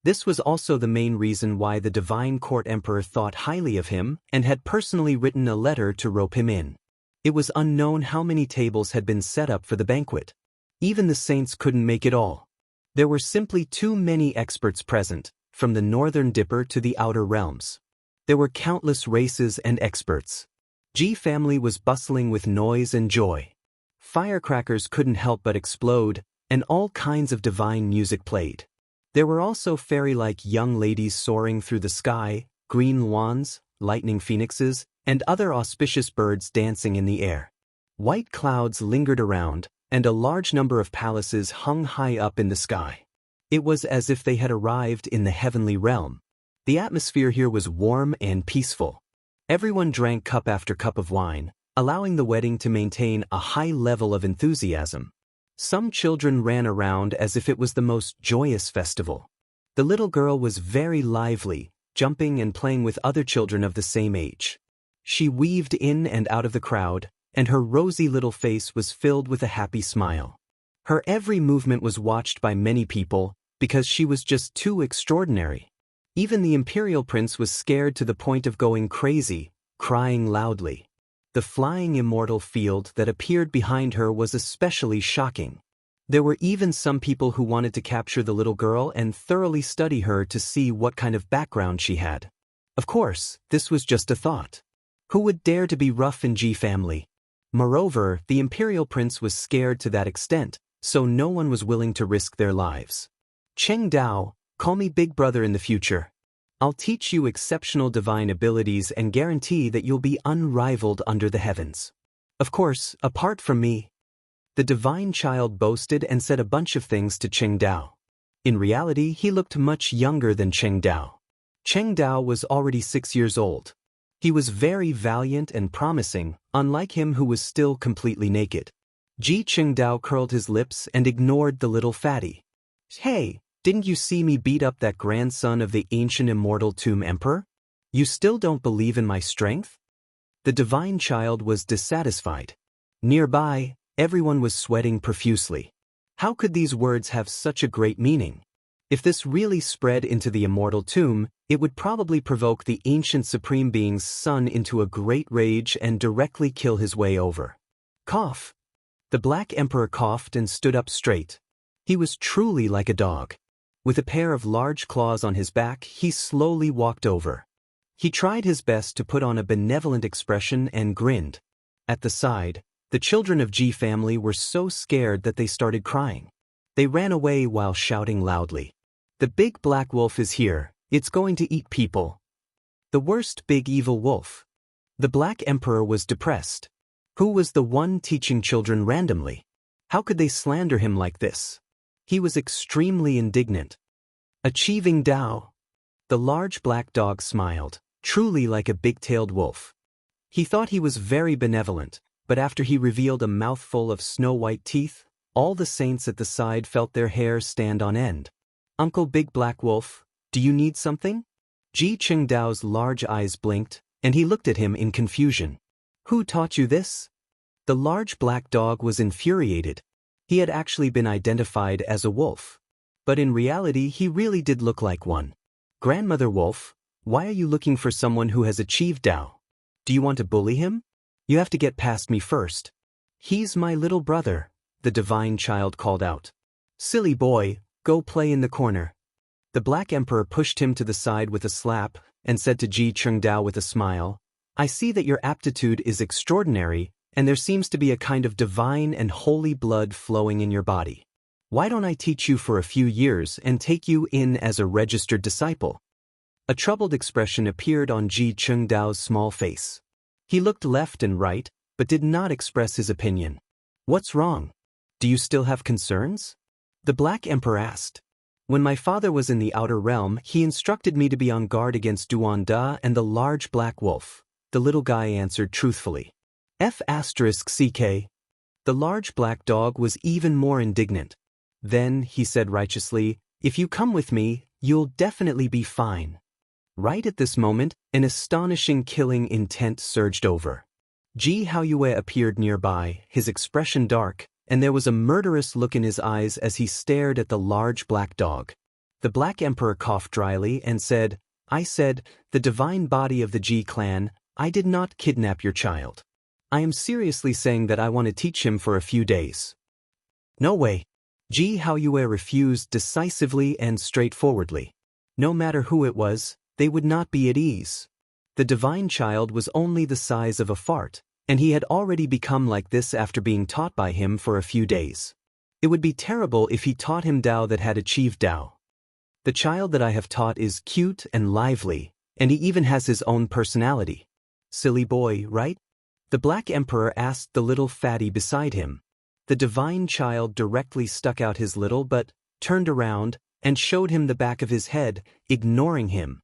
This was also the main reason why the Divine Court Emperor thought highly of him and had personally written a letter to rope him in. It was unknown how many tables had been set up for the banquet. Even the saints couldn't make it all. There were simply too many experts present, from the northern Dipper to the outer realms. There were countless races and experts. Ji family was bustling with noise and joy. Firecrackers couldn't help but explode, and all kinds of divine music played. There were also fairy-like young ladies soaring through the sky, green luans, lightning phoenixes, and other auspicious birds dancing in the air. White clouds lingered around, and a large number of palaces hung high up in the sky. It was as if they had arrived in the heavenly realm. The atmosphere here was warm and peaceful. Everyone drank cup after cup of wine, allowing the wedding to maintain a high level of enthusiasm. Some children ran around as if it was the most joyous festival. The little girl was very lively, jumping and playing with other children of the same age. She weaved in and out of the crowd, and her rosy little face was filled with a happy smile. Her every movement was watched by many people, because she was just too extraordinary. Even the imperial prince was scared to the point of going crazy, crying loudly. The flying immortal field that appeared behind her was especially shocking. There were even some people who wanted to capture the little girl and thoroughly study her to see what kind of background she had. Of course, this was just a thought. Who would dare to be rough in Ji family? Moreover, the imperial prince was scared to that extent, so no one was willing to risk their lives. Cheng Dao, call me Big Brother in the future. I'll teach you exceptional divine abilities and guarantee that you'll be unrivaled under the heavens. Of course, apart from me. The divine child boasted and said a bunch of things to Cheng Dao. In reality, he looked much younger than Cheng Dao. Cheng Dao was already 6 years old. He was very valiant and promising, unlike him who was still completely naked. Cheng Dao curled his lips and ignored the little fatty. Hey, didn't you see me beat up that grandson of the ancient immortal tomb emperor? You still don't believe in my strength? The divine child was dissatisfied. Nearby, everyone was sweating profusely. How could these words have such a great meaning? If this really spread into the immortal tomb, it would probably provoke the ancient supreme being's son into a great rage and directly kill his way over. Cough. The Black Emperor coughed and stood up straight. He was truly like a dog. With a pair of large claws on his back, he slowly walked over. He tried his best to put on a benevolent expression and grinned. At the side, the children of Ji family were so scared that they started crying. They ran away while shouting loudly. The big black wolf is here, it's going to eat people. The worst big evil wolf. The Black Emperor was depressed. Who was the one teaching children randomly? How could they slander him like this? He was extremely indignant. Achieving Dao. The large black dog smiled, truly like a big-tailed wolf. He thought he was very benevolent, but after he revealed a mouthful of snow-white teeth, all the saints at the side felt their hair stand on end. Uncle Big Black Wolf, do you need something? Cheng Dao's large eyes blinked, and he looked at him in confusion. Who taught you this? The large black dog was infuriated. He had actually been identified as a wolf. But in reality, he really did look like one. Grandmother Wolf, why are you looking for someone who has achieved Dao? Do you want to bully him? You have to get past me first. He's my little brother, the divine child called out. Silly boy, go play in the corner. The Black Emperor pushed him to the side with a slap and said to Cheng Dao with a smile, I see that your aptitude is extraordinary, and there seems to be a kind of divine and holy blood flowing in your body. Why don't I teach you for a few years and take you in as a registered disciple? A troubled expression appeared on Cheng Dao's small face. He looked left and right, but did not express his opinion. What's wrong? Do you still have concerns? The Black Emperor asked. When my father was in the outer realm, he instructed me to be on guard against Duan Da and the large black wolf. The little guy answered truthfully. F***CK. The large black dog was even more indignant. Then, he said righteously, if you come with me, you'll definitely be fine. Right at this moment, an astonishing killing intent surged over. Ji Haoyue appeared nearby, his expression dark, and there was a murderous look in his eyes as he stared at the large black dog. The Black Emperor coughed dryly and said, I said, the divine body of the Ji clan, I did not kidnap your child. I am seriously saying that I want to teach him for a few days. No way. Ji Haoyue refused decisively and straightforwardly. No matter who it was, they would not be at ease. The divine child was only the size of a fart, and he had already become like this after being taught by him for a few days. It would be terrible if he taught him Dao that had achieved Dao. The child that I have taught is cute and lively, and he even has his own personality. Silly boy, right? The Black Emperor asked the little fatty beside him. The divine child directly stuck out his little butt, turned around, and showed him the back of his head, ignoring him.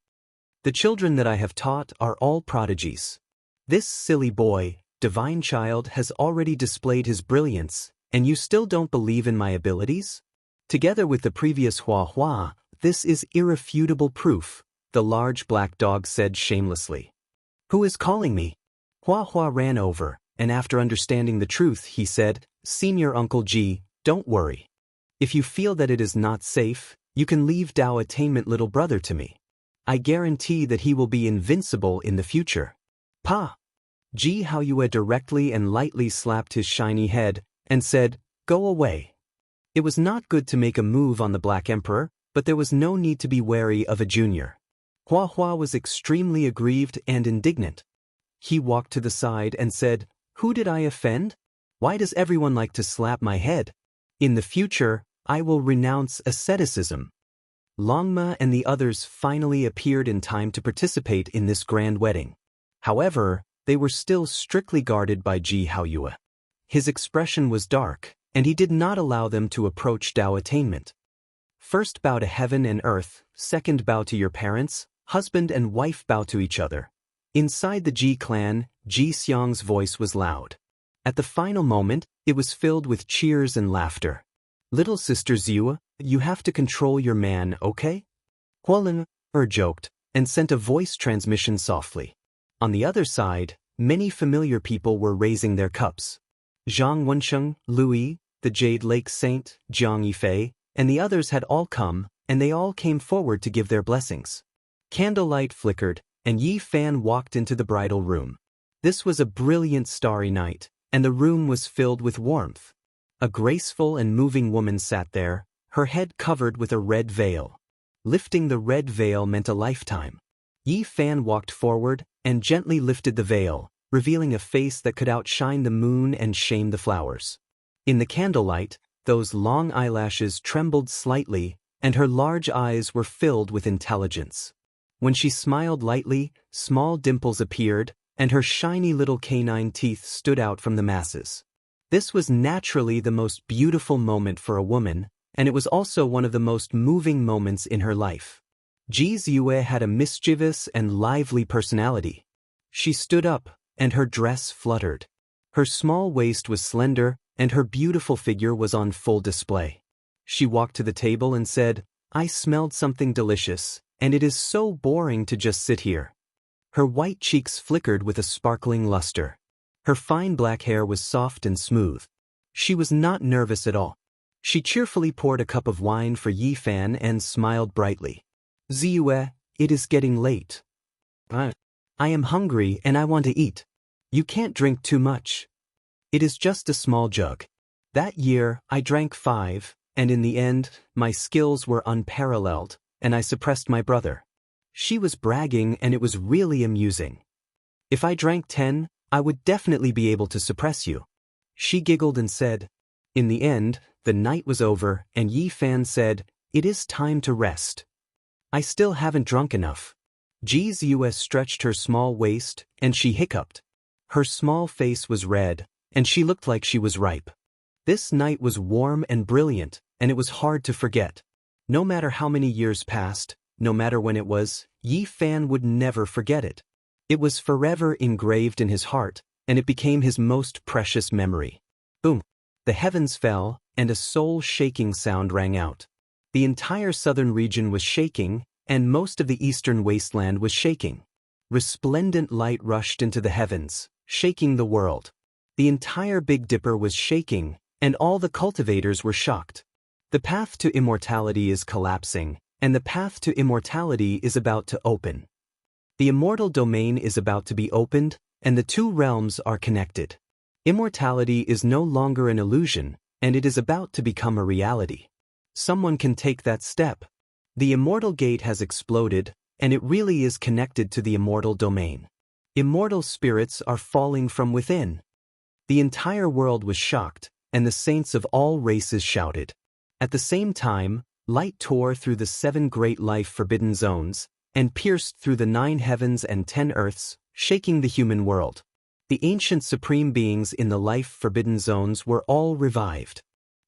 The children that I have taught are all prodigies. This silly boy, divine child, has already displayed his brilliance, and you still don't believe in my abilities? Together with the previous Hua Hua, this is irrefutable proof. the large black dog said shamelessly. Who is calling me? Hua Hua ran over, and after understanding the truth, he said, Senior Uncle G, don't worry. If you feel that it is not safe, you can leave Dao Attainment little brother to me. I guarantee that he will be invincible in the future. Pa! Ji Haoyue directly and lightly slapped his shiny head, and said, Go away. It was not good to make a move on the Black Emperor, but there was no need to be wary of a junior. Hua Hua was extremely aggrieved and indignant. He walked to the side and said, Who did I offend? Why does everyone like to slap my head? In the future, I will renounce asceticism. Longma and the others finally appeared in time to participate in this grand wedding. However, they were still strictly guarded by Ji Haoyue. His expression was dark, and he did not allow them to approach Dao attainment. First bow to heaven and earth, second bow to your parents, husband and wife bow to each other. Inside the Ji clan, Ji Xiang's voice was loud. At the final moment, it was filled with cheers and laughter. Little sister Zhua, you have to control your man, okay? Hualin joked, and sent a voice transmission softly. On the other side, many familiar people were raising their cups. Zhang Wensheng, Louis, the Jade Lake Saint, Jiang Yifei, and the others had all come, and they all came forward to give their blessings. Candlelight flickered, and Yi Fan walked into the bridal room. This was a brilliant starry night, and the room was filled with warmth. A graceful and moving woman sat there, her head covered with a red veil. Lifting the red veil meant a lifetime. Yi Fan walked forward and gently lifted the veil, revealing a face that could outshine the moon and shame the flowers. In the candlelight, those long eyelashes trembled slightly, and her large eyes were filled with intelligence. When she smiled lightly, small dimples appeared, and her shiny little canine teeth stood out from the masses. This was naturally the most beautiful moment for a woman, and it was also one of the most moving moments in her life. Ji Ziyue had a mischievous and lively personality. She stood up, and her dress fluttered. Her small waist was slender, and her beautiful figure was on full display. She walked to the table and said, I smelled something delicious, and it is so boring to just sit here. Her white cheeks flickered with a sparkling luster. Her fine black hair was soft and smooth. She was not nervous at all. She cheerfully poured a cup of wine for Yi Fan and smiled brightly. Ziyue, it is getting late. I am hungry and I want to eat. You can't drink too much. It is just a small jug. That year, I drank 5, and in the end, my skills were unparalleled, and I suppressed my brother. She was bragging and it was really amusing. If I drank 10, I would definitely be able to suppress you. She giggled and said. In the end, the night was over and Yi Fan said, It is time to rest. I still haven't drunk enough. Ji Ziyue stretched her small waist, and she hiccuped. Her small face was red, and she looked like she was ripe. This night was warm and brilliant, and it was hard to forget. No matter how many years passed, no matter when it was, Yi Fan would never forget it. It was forever engraved in his heart, and it became his most precious memory. Boom! The heavens fell, and a soul-shaking sound rang out. The entire southern region was shaking, and most of the eastern wasteland was shaking. Resplendent light rushed into the heavens, shaking the world. The entire Big Dipper was shaking, and all the cultivators were shocked. The path to immortality is collapsing, and the path to immortality is about to open. The immortal domain is about to be opened, and the two realms are connected. Immortality is no longer an illusion, and it is about to become a reality. Someone can take that step. The immortal gate has exploded, and it really is connected to the immortal domain. Immortal spirits are falling from within. The entire world was shocked, and the saints of all races shouted. At the same time, light tore through the 7 great life forbidden zones, and pierced through the 9 heavens and 10 earths, shaking the human world. The ancient supreme beings in the life forbidden zones were all revived.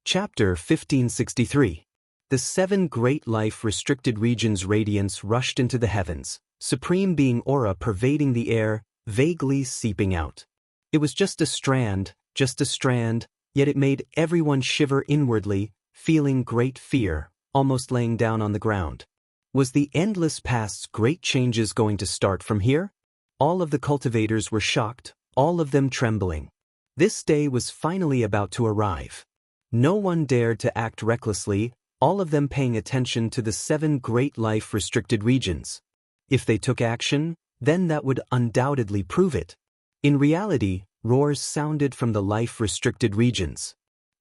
Chapter 1563. The 7 great life restricted regions' radiance rushed into the heavens, supreme being aura pervading the air, vaguely seeping out. It was just a strand, yet it made everyone shiver inwardly, feeling great fear, almost laying down on the ground. Was the endless past's great changes going to start from here? All of the cultivators were shocked, all of them trembling. This day was finally about to arrive. No one dared to act recklessly, all of them paying attention to the 7 great life-restricted regions. If they took action, then that would undoubtedly prove it. In reality, roars sounded from the life-restricted regions.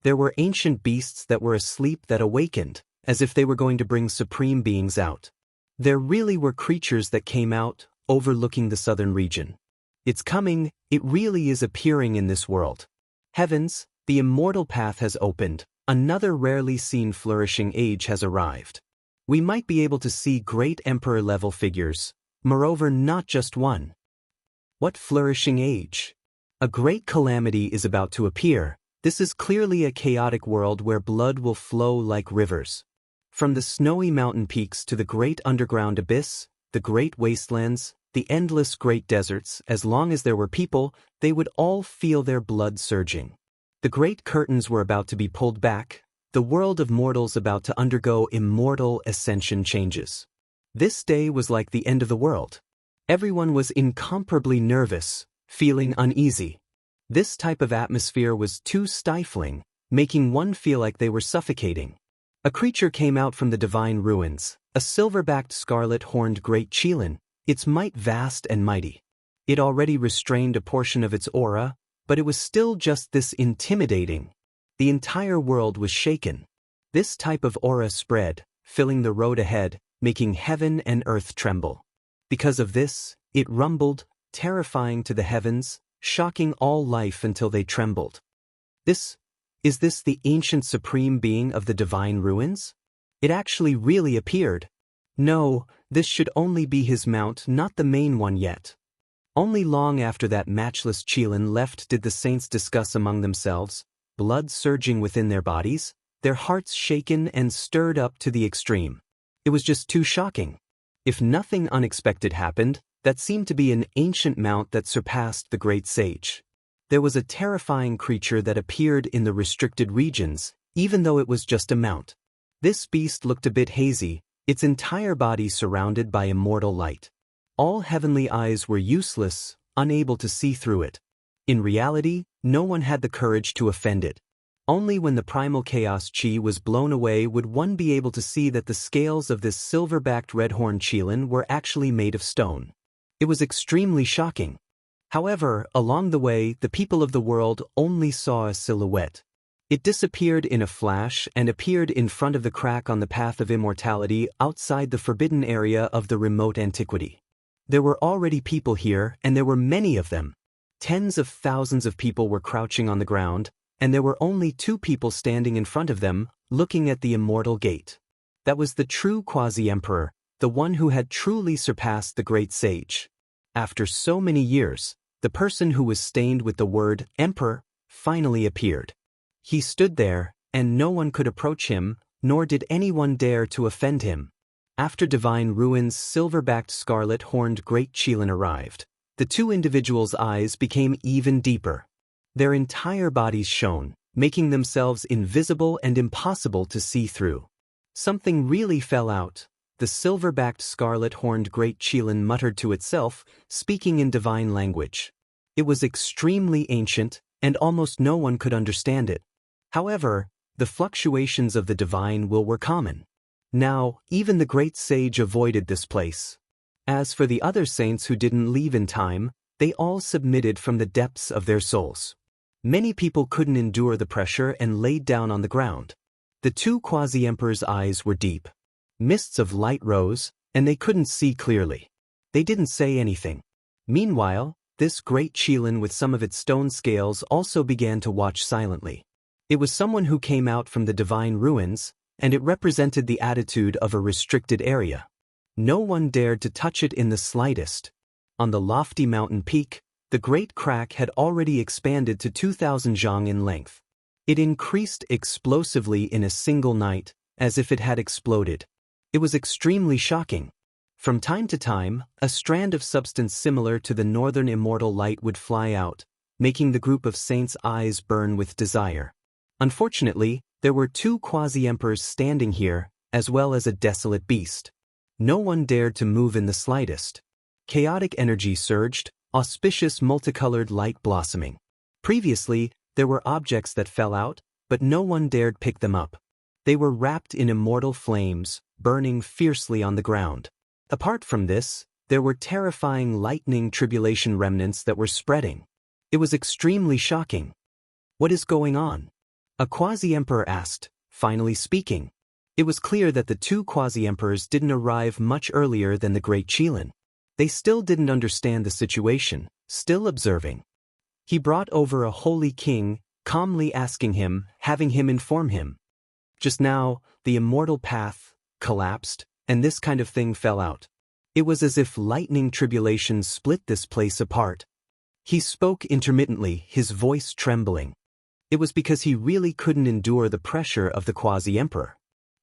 There were ancient beasts that were asleep that awakened, as if they were going to bring supreme beings out. There really were creatures that came out, overlooking the southern region. It's coming, it really is appearing in this world. Heavens, the immortal path has opened, another rarely seen flourishing age has arrived. We might be able to see great emperor-level figures, moreover not just one. What flourishing age? A great calamity is about to appear. This is clearly a chaotic world where blood will flow like rivers. From the snowy mountain peaks to the great underground abyss, the great wastelands, the endless great deserts, as long as there were people, they would all feel their blood surging. The great curtains were about to be pulled back, the world of mortals about to undergo immortal ascension changes. This day was like the end of the world. Everyone was incomparably nervous, feeling uneasy. This type of atmosphere was too stifling, making one feel like they were suffocating. A creature came out from the divine ruins, a silver-backed scarlet-horned great qilin, its might vast and mighty. It already restrained a portion of its aura, but it was still just this intimidating. The entire world was shaken. This type of aura spread, filling the road ahead, making heaven and earth tremble. Because of this, it rumbled, terrifying to the heavens, shocking all life until they trembled. Is this the ancient supreme being of the divine ruins? It actually really appeared. No, this should only be his mount, not the main one yet. Only long after that matchless qilin left did the saints discuss among themselves, blood surging within their bodies, their hearts shaken and stirred up to the extreme. It was just too shocking. If nothing unexpected happened, that seemed to be an ancient mount that surpassed the great sage. There was a terrifying creature that appeared in the restricted regions, even though it was just a mount. This beast looked a bit hazy, its entire body surrounded by immortal light. All heavenly eyes were useless, unable to see through it. In reality, no one had the courage to offend it. Only when the primal chaos chi was blown away would one be able to see that the scales of this silver-backed red-horned qilin were actually made of stone. It was extremely shocking. However, along the way, the people of the world only saw a silhouette. It disappeared in a flash and appeared in front of the crack on the path of immortality outside the forbidden area of the remote antiquity. There were already people here, and there were many of them. Tens of thousands of people were crouching on the ground, and there were only 2 people standing in front of them, looking at the immortal gate. That was the true quasi-emperor, the one who had truly surpassed the great sage. After so many years, the person who was stained with the word emperor finally appeared. He stood there, and no one could approach him, nor did anyone dare to offend him. After Divine Ruin's silver-backed scarlet-horned great qilin arrived, the 2 individuals' eyes became even deeper. Their entire bodies shone, making themselves invisible and impossible to see through. Something really fell out. The silver-backed scarlet-horned great qilin muttered to itself, speaking in divine language. It was extremely ancient, and almost no one could understand it. However, the fluctuations of the divine will were common. Now, even the great sage avoided this place. As for the other saints who didn't leave in time, they all submitted from the depths of their souls. Many people couldn't endure the pressure and laid down on the ground. The 2 quasi-emperors' eyes were deep. Mists of light rose, and they couldn't see clearly. They didn't say anything. Meanwhile, this great qilin with some of its stone scales also began to watch silently. It was someone who came out from the divine ruins, and it represented the attitude of a restricted area. No one dared to touch it in the slightest. On the lofty mountain peak, the great crack had already expanded to 2,000 zhang in length. It increased explosively in a single night, as if it had exploded. It was extremely shocking. From time to time, a strand of substance similar to the northern immortal light would fly out, making the group of saints' eyes burn with desire. Unfortunately, there were 2 quasi-emperors standing here, as well as a desolate beast. No one dared to move in the slightest. Chaotic energy surged, auspicious multicolored light blossoming. Previously, there were objects that fell out, but no one dared pick them up. They were wrapped in immortal flames, burning fiercely on the ground. Apart from this, there were terrifying lightning tribulation remnants that were spreading. It was extremely shocking. "What is going on?" a quasi-emperor asked, finally speaking. It was clear that the two quasi-emperors didn't arrive much earlier than the Great Qilin. They still didn't understand the situation, still observing. He brought over a holy king, calmly asking him, having him inform him. Just now, the immortal path collapsed, and this kind of thing fell out. It was as if lightning tribulation split this place apart. He spoke intermittently, his voice trembling. It was because he really couldn't endure the pressure of the quasi-emperor.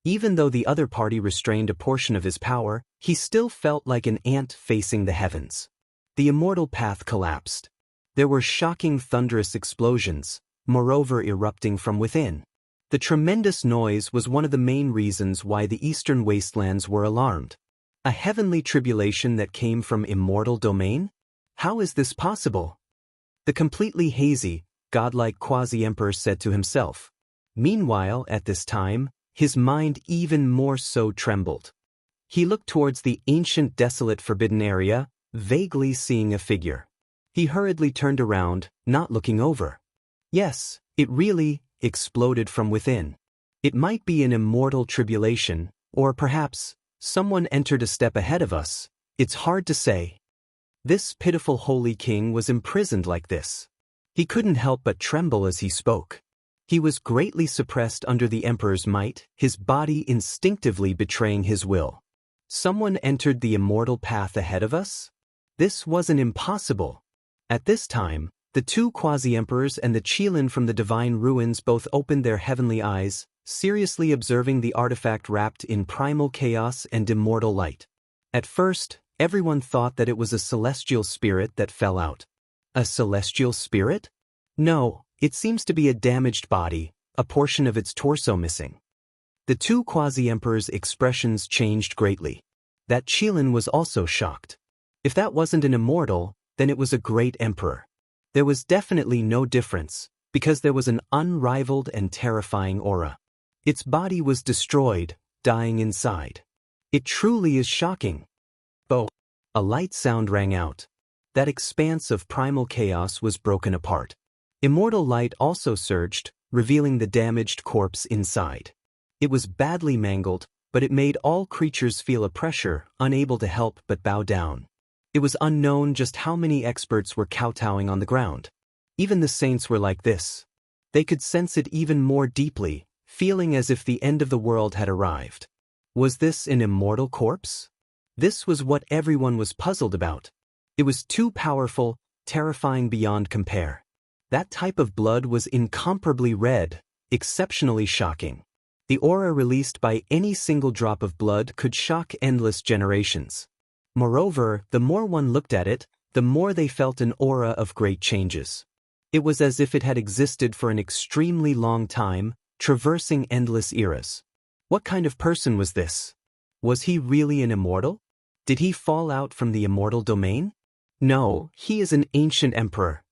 Even though the other party restrained a portion of his power, he still felt like an ant facing the heavens. The immortal path collapsed. There were shocking thunderous explosions, moreover erupting from within. The tremendous noise was one of the main reasons why the eastern wastelands were alarmed. A heavenly tribulation that came from immortal domain? How is this possible? The completely hazy, godlike quasi-emperor said to himself. Meanwhile, at this time, his mind even more so trembled. He looked towards the ancient desolate forbidden area, vaguely seeing a figure. He hurriedly turned around, not looking over. Yes, it really exploded from within. It might be an immortal tribulation, or perhaps someone entered a step ahead of us. It's hard to say. This pitiful holy king was imprisoned like this. He couldn't help but tremble as he spoke. He was greatly suppressed under the emperor's might, his body instinctively betraying his will. Someone entered the immortal path ahead of us? This wasn't impossible. At this time, the two quasi-emperors and the Qilin from the divine ruins both opened their heavenly eyes, seriously observing the artifact wrapped in primal chaos and immortal light. At first, everyone thought that it was a celestial spirit that fell out. A celestial spirit? No, it seems to be a damaged body, a portion of its torso missing. The two quasi-emperors' expressions changed greatly. That Qilin was also shocked. If that wasn't an immortal, then it was a great emperor. There was definitely no difference, because there was an unrivaled and terrifying aura. Its body was destroyed, dying inside. It truly is shocking. Oh! A light sound rang out. That expanse of primal chaos was broken apart. Immortal light also surged, revealing the damaged corpse inside. It was badly mangled, but it made all creatures feel a pressure, unable to help but bow down. It was unknown just how many experts were kowtowing on the ground. Even the saints were like this. They could sense it even more deeply, feeling as if the end of the world had arrived. Was this an immortal corpse? This was what everyone was puzzled about. It was too powerful, terrifying beyond compare. That type of blood was incomparably red, exceptionally shocking. The aura released by any single drop of blood could shock endless generations. Moreover, the more one looked at it, the more they felt an aura of great changes. It was as if it had existed for an extremely long time, traversing endless eras. What kind of person was this? Was he really an immortal? Did he fall out from the immortal domain? No, he is an ancient emperor.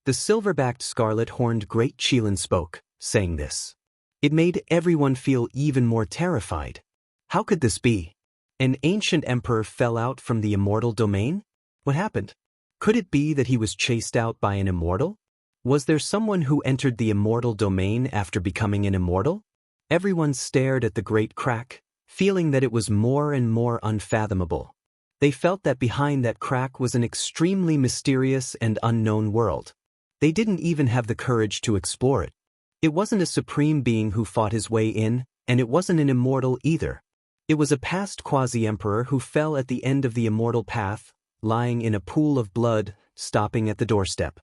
The silver-backed scarlet-horned Great Qilin spoke, saying this. It made everyone feel even more terrified. How could this be? An ancient emperor fell out from the immortal domain? What happened? Could it be that he was chased out by an immortal? Was there someone who entered the immortal domain after becoming an immortal? Everyone stared at the great crack, feeling that it was more and more unfathomable. They felt that behind that crack was an extremely mysterious and unknown world. They didn't even have the courage to explore it. It wasn't a supreme being who fought his way in, and it wasn't an immortal either. It was a past quasi-emperor who fell at the end of the immortal path, lying in a pool of blood, stopping at the doorstep.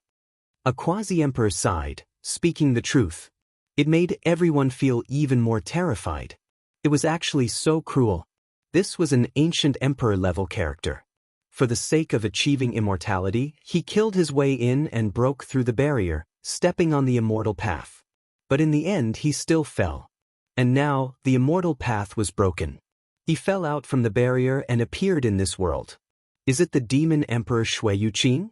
A quasi-emperor sighed, speaking the truth. It made everyone feel even more terrified. It was actually so cruel. This was an ancient emperor-level character. For the sake of achieving immortality, he killed his way in and broke through the barrier, stepping on the immortal path. But in the end he still fell. And now, the immortal path was broken. He fell out from the barrier and appeared in this world. Is it the demon emperor Shui Yuqing?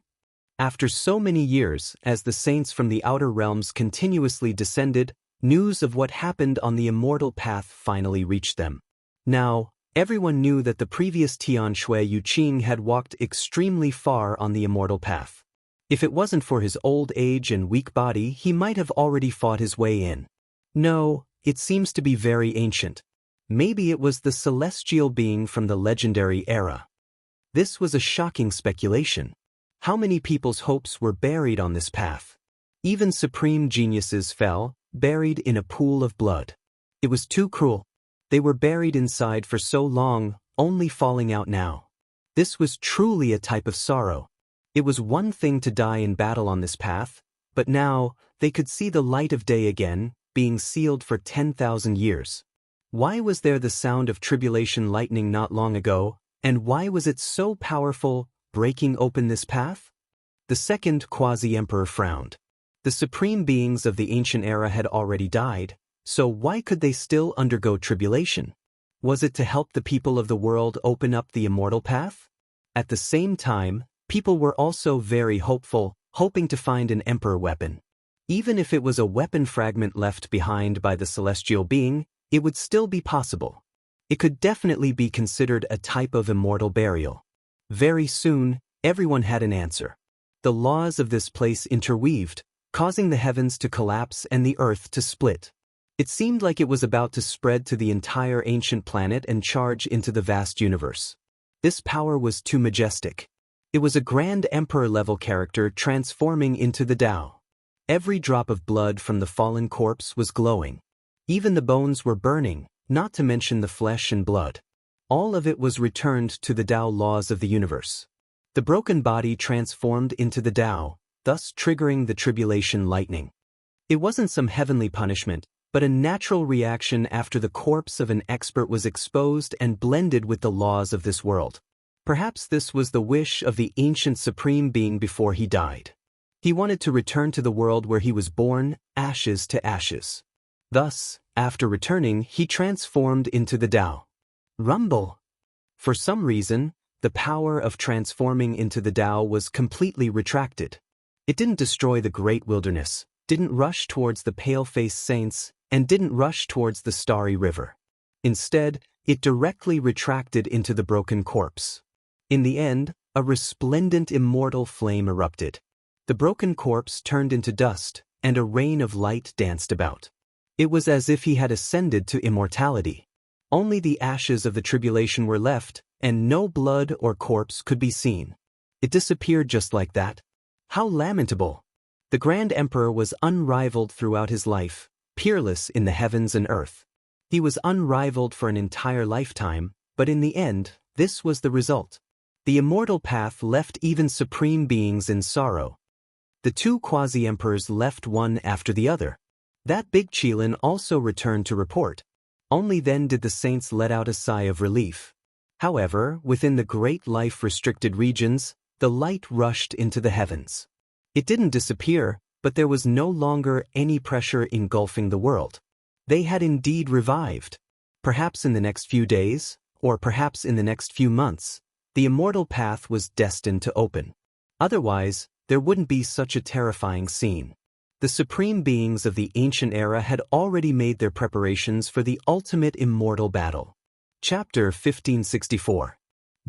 After so many years, as the saints from the outer realms continuously descended, news of what happened on the immortal path finally reached them. Now, everyone knew that the previous Tian Shui Yuqing had walked extremely far on the immortal path. If it wasn't for his old age and weak body, he might have already fought his way in. No, it seems to be very ancient. Maybe it was the celestial being from the legendary era. This was a shocking speculation. How many people's hopes were buried on this path? Even supreme geniuses fell, buried in a pool of blood. It was too cruel. They were buried inside for so long, only falling out now. This was truly a type of sorrow. It was one thing to die in battle on this path, but now, they could see the light of day again, being sealed for 10,000 years. Why was there the sound of tribulation lightning not long ago, and why was it so powerful, breaking open this path? The second quasi-emperor frowned. The supreme beings of the ancient era had already died, so why could they still undergo tribulation? Was it to help the people of the world open up the immortal path? At the same time, people were also very hopeful, hoping to find an emperor weapon. Even if it was a weapon fragment left behind by the celestial being, it would still be possible. It could definitely be considered a type of immortal burial. Very soon, everyone had an answer. The laws of this place interweaved, causing the heavens to collapse and the earth to split. It seemed like it was about to spread to the entire ancient planet and charge into the vast universe. This power was too majestic. It was a grand emperor-level character transforming into the Tao. Every drop of blood from the fallen corpse was glowing. Even the bones were burning, not to mention the flesh and blood. All of it was returned to the Tao laws of the universe. The broken body transformed into the Tao, thus triggering the tribulation lightning. It wasn't some heavenly punishment, but a natural reaction after the corpse of an expert was exposed and blended with the laws of this world. Perhaps this was the wish of the ancient supreme being before he died. He wanted to return to the world where he was born, ashes to ashes. Thus, after returning, he transformed into the Tao. Rumble! For some reason, the power of transforming into the Tao was completely retracted. It didn't destroy the great wilderness, didn't rush towards the pale-faced saints, and didn't rush towards the starry river. Instead, it directly retracted into the broken corpse. In the end, a resplendent immortal flame erupted. The broken corpse turned into dust, and a rain of light danced about. It was as if he had ascended to immortality. Only the ashes of the tribulation were left, and no blood or corpse could be seen. It disappeared just like that. How lamentable! The Grand Emperor was unrivaled throughout his life, peerless in the heavens and earth. He was unrivaled for an entire lifetime, but in the end, this was the result. The immortal path left even supreme beings in sorrow. The two quasi-emperors left one after the other. That big Qilin also returned to report. Only then did the saints let out a sigh of relief. However, within the great life-restricted regions, the light rushed into the heavens. It didn't disappear, but there was no longer any pressure engulfing the world. They had indeed revived. Perhaps in the next few days, or perhaps in the next few months, the immortal path was destined to open. Otherwise, there wouldn't be such a terrifying scene. The supreme beings of the ancient era had already made their preparations for the ultimate immortal battle. Chapter 1564.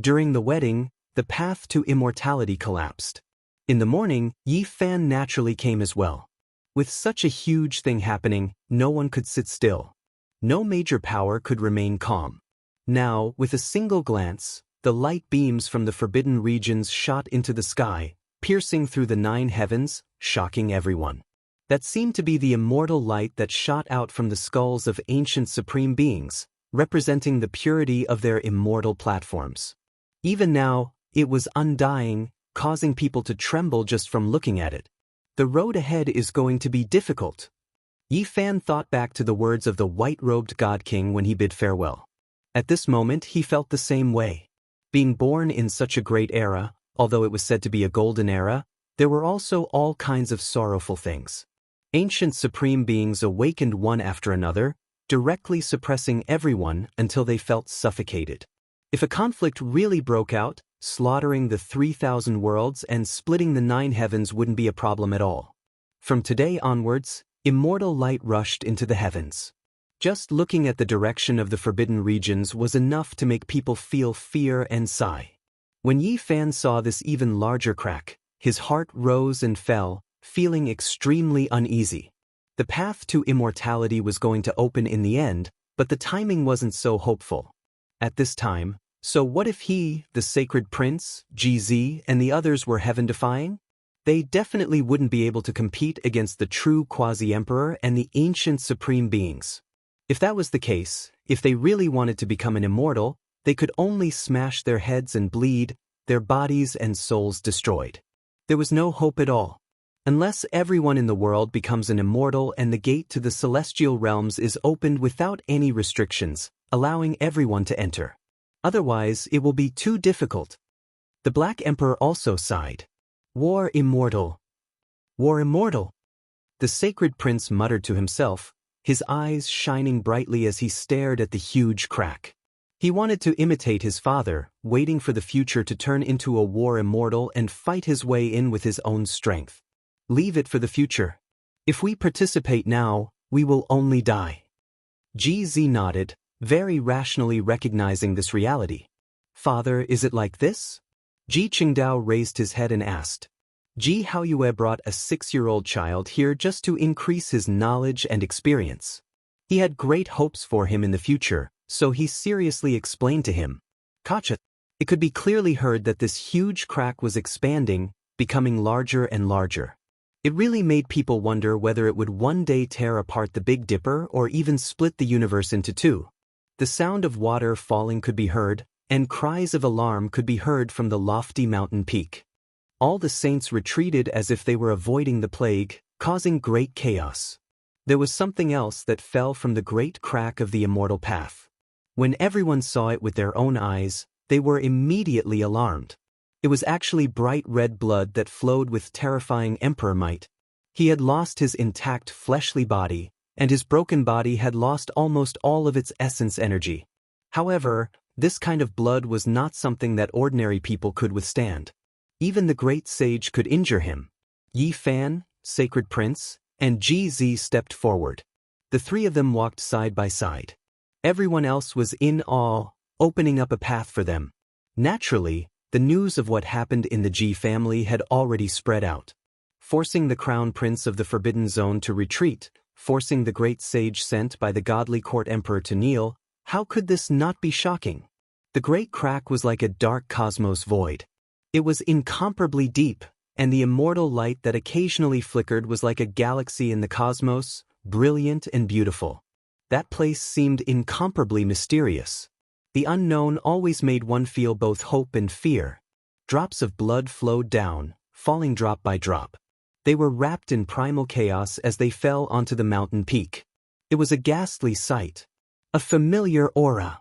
During the wedding, the path to immortality collapsed. In the morning, Yi Fan naturally came as well. With such a huge thing happening, no one could sit still. No major power could remain calm. Now, with a single glance, the light beams from the forbidden regions shot into the sky, piercing through the 9 heavens, shocking everyone. That seemed to be the immortal light that shot out from the skulls of ancient supreme beings, representing the purity of their immortal platforms. Even now, it was undying, causing people to tremble just from looking at it. The road ahead is going to be difficult. Yi Fan thought back to the words of the white-robed God King when he bid farewell. At this moment, he felt the same way. Being born in such a great era, although it was said to be a golden era, there were also all kinds of sorrowful things. Ancient supreme beings awakened one after another, directly suppressing everyone until they felt suffocated. If a conflict really broke out, slaughtering the 3,000 worlds and splitting the 9 heavens wouldn't be a problem at all. From today onwards, immortal light rushed into the heavens. Just looking at the direction of the forbidden regions was enough to make people feel fear and sigh. When Yi Fan saw this even larger crack, his heart rose and fell, feeling extremely uneasy. The path to immortality was going to open in the end, but the timing wasn't so hopeful. At this time, so what if he, the sacred prince, GZ, and the others were heaven-defying? They definitely wouldn't be able to compete against the true quasi-emperor and the ancient supreme beings. If that was the case, if they really wanted to become an immortal, they could only smash their heads and bleed, their bodies and souls destroyed. There was no hope at all. Unless everyone in the world becomes an immortal and the gate to the celestial realms is opened without any restrictions, allowing everyone to enter. Otherwise, it will be too difficult. The Black Emperor also sighed. War immortal. War immortal. The sacred prince muttered to himself, his eyes shining brightly as he stared at the huge crack. He wanted to imitate his father, waiting for the future to turn into a war immortal and fight his way in with his own strength. Leave it for the future. If we participate now, we will only die. GZ nodded, very rationally recognizing this reality. Father, is it like this? Ji Qingdao raised his head and asked. Ji Haoyue brought a 6-year-old child here just to increase his knowledge and experience. He had great hopes for him in the future, so he seriously explained to him. Kacha. It could be clearly heard that this huge crack was expanding, becoming larger and larger. It really made people wonder whether it would one day tear apart the Big Dipper or even split the universe into two. The sound of water falling could be heard, and cries of alarm could be heard from the lofty mountain peak. All the saints retreated as if they were avoiding the plague, causing great chaos. There was something else that fell from the great crack of the immortal path. When everyone saw it with their own eyes, they were immediately alarmed. It was actually bright red blood that flowed with terrifying emperor might. He had lost his intact fleshly body, and his broken body had lost almost all of its essence energy. However, this kind of blood was not something that ordinary people could withstand. Even the great sage could injure him. Yi Fan, sacred prince, and GZ stepped forward. The three of them walked side by side. Everyone else was in awe, opening up a path for them. Naturally, the news of what happened in the Ji family had already spread out. Forcing the crown prince of the Forbidden Zone to retreat, forcing the great sage sent by the godly court emperor to kneel, how could this not be shocking? The great crack was like a dark cosmos void. It was incomparably deep, and the immortal light that occasionally flickered was like a galaxy in the cosmos, brilliant and beautiful. That place seemed incomparably mysterious. The unknown always made one feel both hope and fear. Drops of blood flowed down, falling drop by drop. They were wrapped in primal chaos as they fell onto the mountain peak. It was a ghastly sight. A familiar aura.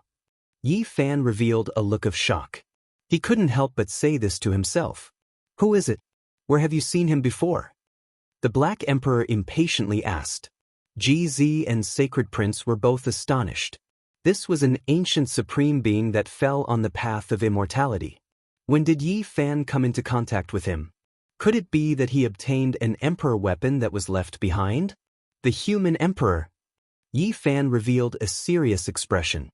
Yi Fan revealed a look of shock. He couldn't help but say this to himself. Who is it? Where have you seen him before? The Black Emperor impatiently asked. GZ and Sacred Prince were both astonished. This was an ancient supreme being that fell on the path of immortality. When did Yi Fan come into contact with him? Could it be that he obtained an emperor weapon that was left behind? The human emperor. Yi Fan revealed a serious expression.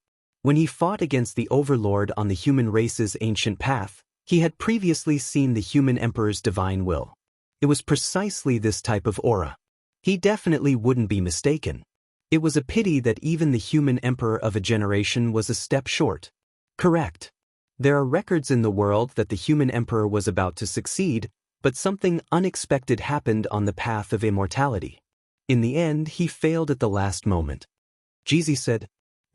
When he fought against the overlord on the human race's ancient path, he had previously seen the human emperor's divine will. It was precisely this type of aura. He definitely wouldn't be mistaken. It was a pity that even the human emperor of a generation was a step short. Correct. There are records in the world that the human emperor was about to succeed, but something unexpected happened on the path of immortality. In the end, he failed at the last moment. GZ said,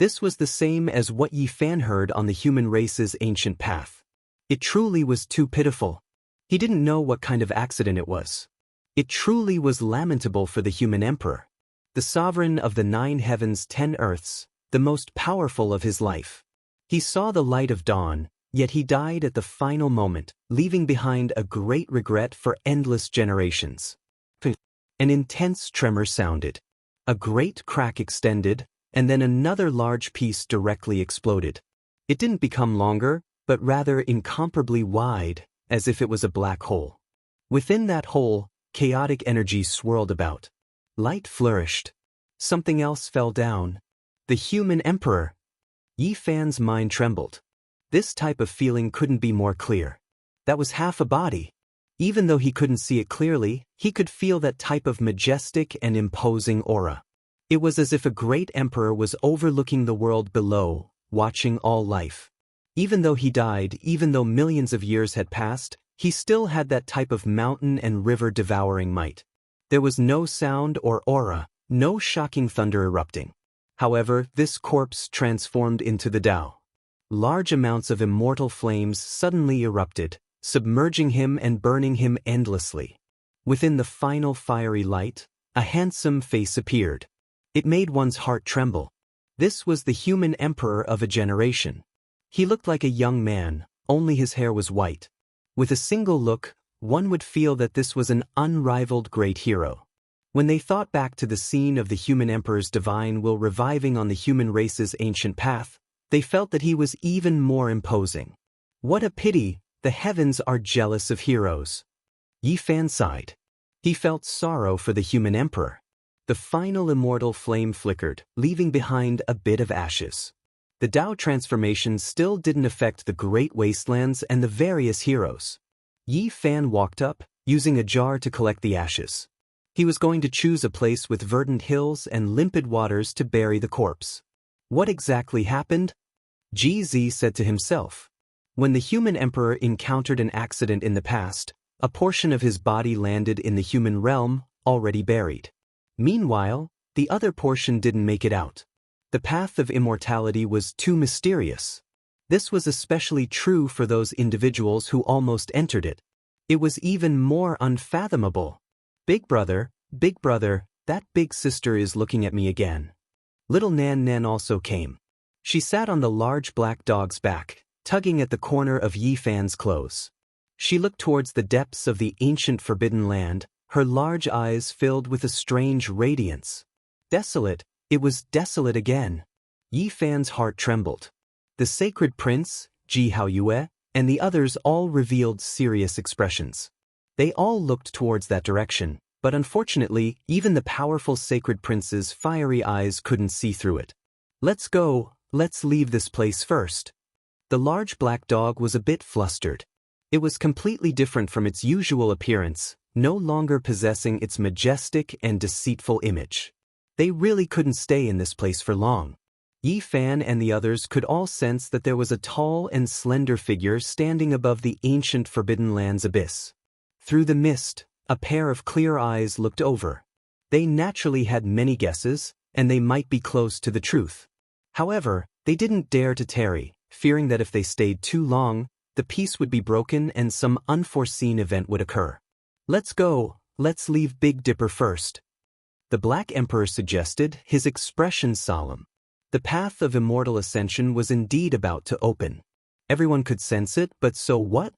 this was the same as what Yi Fan heard on the human race's ancient path. It truly was too pitiful. He didn't know what kind of accident it was. It truly was lamentable for the human emperor. The sovereign of the 9 heavens 10 earths, the most powerful of his life. He saw the light of dawn, yet he died at the final moment, leaving behind a great regret for endless generations. An intense tremor sounded. A great crack extended, and then another large piece directly exploded. It didn't become longer, but rather incomparably wide, as if it was a black hole. Within that hole, chaotic energy swirled about. Light flourished. Something else fell down. The human emperor. Yi Fan's mind trembled. This type of feeling couldn't be more clear. That was half a body. Even though he couldn't see it clearly, he could feel that type of majestic and imposing aura. It was as if a great emperor was overlooking the world below, watching all life. Even though he died, even though millions of years had passed, he still had that type of mountain and river devouring might. There was no sound or aura, no shocking thunder erupting. However, this corpse transformed into the Tao. Large amounts of immortal flames suddenly erupted, submerging him and burning him endlessly. Within the final fiery light, a handsome face appeared. It made one's heart tremble. This was the human emperor of a generation. He looked like a young man, only his hair was white. With a single look, one would feel that this was an unrivaled great hero. When they thought back to the scene of the human emperor's divine will reviving on the human race's ancient path, they felt that he was even more imposing. What a pity, the heavens are jealous of heroes. Yi Fan sighed. He felt sorrow for the human emperor. The final immortal flame flickered, leaving behind a bit of ashes. The Tao transformation still didn't affect the great wastelands and the various heroes. Yi Fan walked up, using a jar to collect the ashes. He was going to choose a place with verdant hills and limpid waters to bury the corpse. What exactly happened? GZ said to himself. When the human emperor encountered an accident in the past, a portion of his body landed in the human realm, already buried. Meanwhile, the other portion didn't make it out. The path of immortality was too mysterious. This was especially true for those individuals who almost entered it. It was even more unfathomable. Big brother, that big sister is looking at me again. Little Nan Nan also came. She sat on the large black dog's back, tugging at the corner of Yi Fan's clothes. She looked towards the depths of the ancient forbidden land, her large eyes filled with a strange radiance. Desolate, it was desolate again. Yi Fan's heart trembled. The sacred prince, Ji Haoyue, and the others all revealed serious expressions. They all looked towards that direction, but unfortunately, even the powerful sacred prince's fiery eyes couldn't see through it. Let's go, let's leave this place first. The large black dog was a bit flustered. It was completely different from its usual appearance, no longer possessing its majestic and deceitful image. They really couldn't stay in this place for long. Yi Fan and the others could all sense that there was a tall and slender figure standing above the ancient Forbidden Land's abyss. Through the mist, a pair of clear eyes looked over. They naturally had many guesses, and they might be close to the truth. However, they didn't dare to tarry, fearing that if they stayed too long, the peace would be broken and some unforeseen event would occur. Let's go, let's leave Big Dipper first. The Black Emperor suggested, his expression solemn. The path of immortal ascension was indeed about to open. Everyone could sense it, but so what?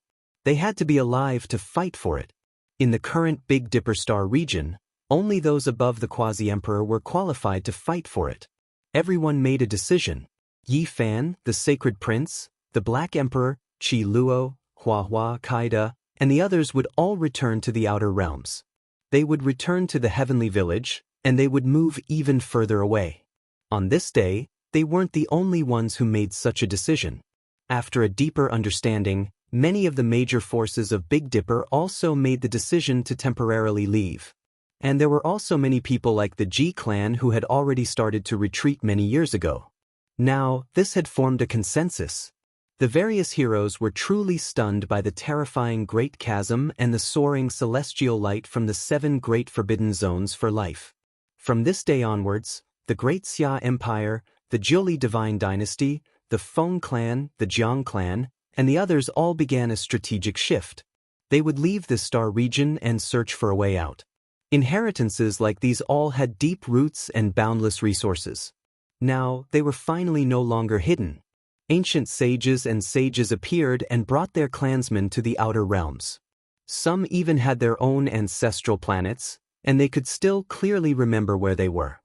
They had to be alive to fight for it. In the current Big Dipper star region, only those above the Quasi-Emperor were qualified to fight for it. Everyone made a decision. Yi Fan, the Sacred Prince, the Black Emperor, Qi Luo, Hua Kaida, and the others would all return to the outer realms. They would return to the heavenly village, and they would move even further away. On this day, they weren't the only ones who made such a decision. After a deeper understanding, many of the major forces of Big Dipper also made the decision to temporarily leave. And there were also many people like the Ji clan who had already started to retreat many years ago. Now, this had formed a consensus. The various heroes were truly stunned by the terrifying Great Chasm and the soaring celestial light from the 7 great forbidden zones for life. From this day onwards, the Great Xia Empire, the Jiuli Divine Dynasty, the Feng Clan, the Jiang Clan, and the others all began a strategic shift. They would leave this star region and search for a way out. Inheritances like these all had deep roots and boundless resources. Now, they were finally no longer hidden. Ancient sages and sages appeared and brought their clansmen to the outer realms. Some even had their own ancestral planets, and they could still clearly remember where they were.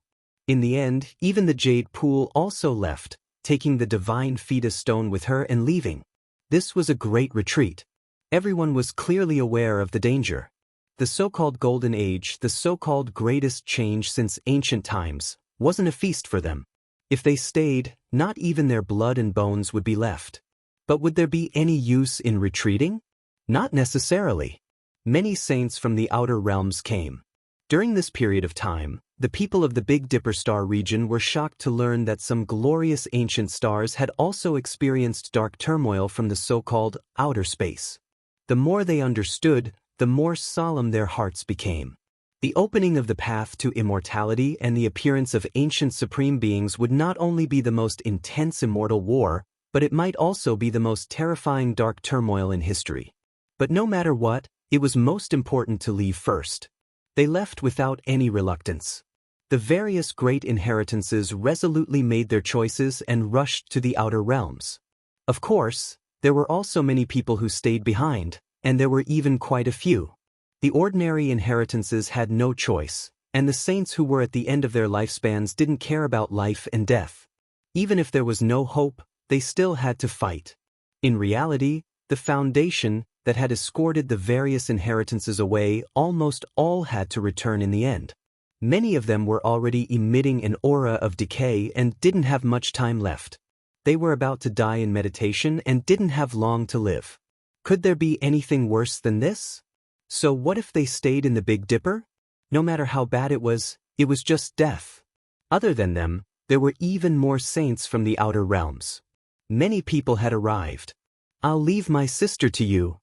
In the end, even the jade pool also left, taking the divine fetus stone with her and leaving. This was a great retreat. Everyone was clearly aware of the danger. The so-called Golden Age, the so-called greatest change since ancient times, wasn't a feast for them. If they stayed, not even their blood and bones would be left. But would there be any use in retreating? Not necessarily. Many saints from the outer realms came. During this period of time, the people of the Big Dipper star region were shocked to learn that some glorious ancient stars had also experienced dark turmoil from the so-called outer space. The more they understood, the more solemn their hearts became. The opening of the path to immortality and the appearance of ancient supreme beings would not only be the most intense immortal war, but it might also be the most terrifying dark turmoil in history. But no matter what, it was most important to leave first. They left without any reluctance. The various great inheritances resolutely made their choices and rushed to the outer realms. Of course, there were also many people who stayed behind, and there were even quite a few. The ordinary inheritances had no choice, and the saints who were at the end of their lifespans didn't care about life and death. Even if there was no hope, they still had to fight. In reality, the foundation that had escorted the various inheritances away almost all had to return in the end. Many of them were already emitting an aura of decay and didn't have much time left. They were about to die in meditation and didn't have long to live. Could there be anything worse than this? So what if they stayed in the Big Dipper? No matter how bad it was just death. Other than them, there were even more saints from the outer realms. Many people had arrived. "I'll leave my sister to you."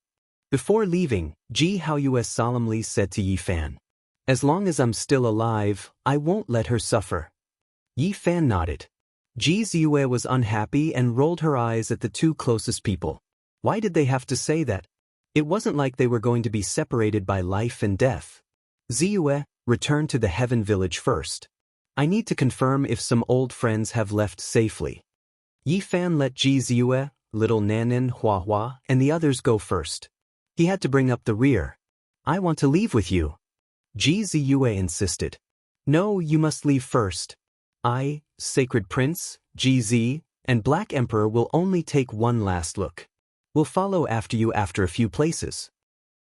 Before leaving, Ji Haoyue solemnly said to Yi Fan, "As long as I'm still alive, I won't let her suffer." Yi Fan nodded. Ji Ziyue was unhappy and rolled her eyes at the two closest people. Why did they have to say that? It wasn't like they were going to be separated by life and death. "Ziyue, return to the Heaven Village first. I need to confirm if some old friends have left safely." Yi Fan let Ji Ziyue, little Nanan, Hua Hua, and the others go first. He had to bring up the rear. "I want to leave with you." Ji Ziyue insisted. "No, you must leave first. I, Sacred Prince, Ji Zi, and Black Emperor will only take one last look. We'll follow after you after a few places."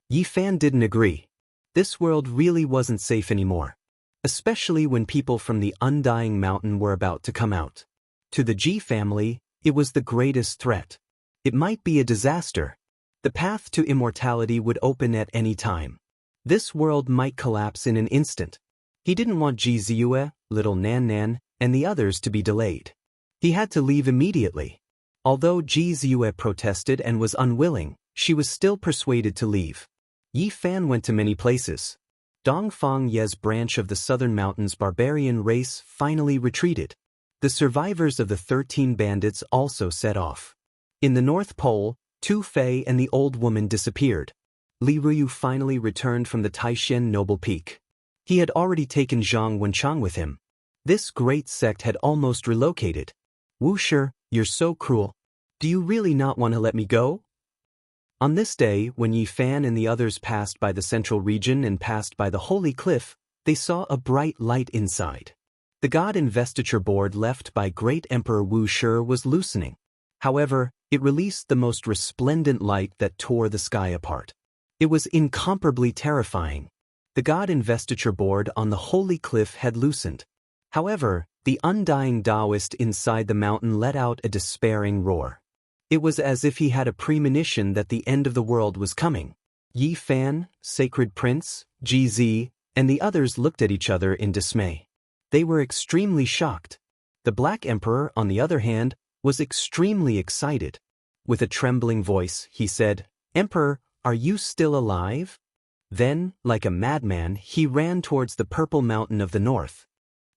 Yi Fan didn't agree. This world really wasn't safe anymore. Especially when people from the Undying Mountain were about to come out. To the Ji family, it was the greatest threat. It might be a disaster. The path to immortality would open at any time. This world might collapse in an instant. He didn't want Ji Ziyue, little Nan Nan, and the others to be delayed. He had to leave immediately. Although Ji Ziyue protested and was unwilling, she was still persuaded to leave. Yi Fan went to many places. Dongfang Ye's branch of the Southern Mountains barbarian race finally retreated. The survivors of the 13 bandits also set off. In the North Pole, Tu Fei and the old woman disappeared. Li Ruyu finally returned from the Taishan Noble Peak. He had already taken Zhang Wenchang with him. This great sect had almost relocated. "Wuxia, you're so cruel. Do you really not want to let me go?" On this day, when Yi Fan and the others passed by the central region and passed by the Holy Cliff, they saw a bright light inside. The god investiture board left by Great Emperor Wuxia was loosening. However, it released the most resplendent light that tore the sky apart. It was incomparably terrifying. The god investiture board on the Holy Cliff had loosened. However, the undying Taoist inside the mountain let out a despairing roar. It was as if he had a premonition that the end of the world was coming. Yi Fan, Sacred Prince, Ji Zi, and the others looked at each other in dismay. They were extremely shocked. The Black Emperor, on the other hand, was extremely excited. With a trembling voice, he said, "Emperor, are you still alive?" Then, like a madman, he ran towards the Purple Mountain of the North.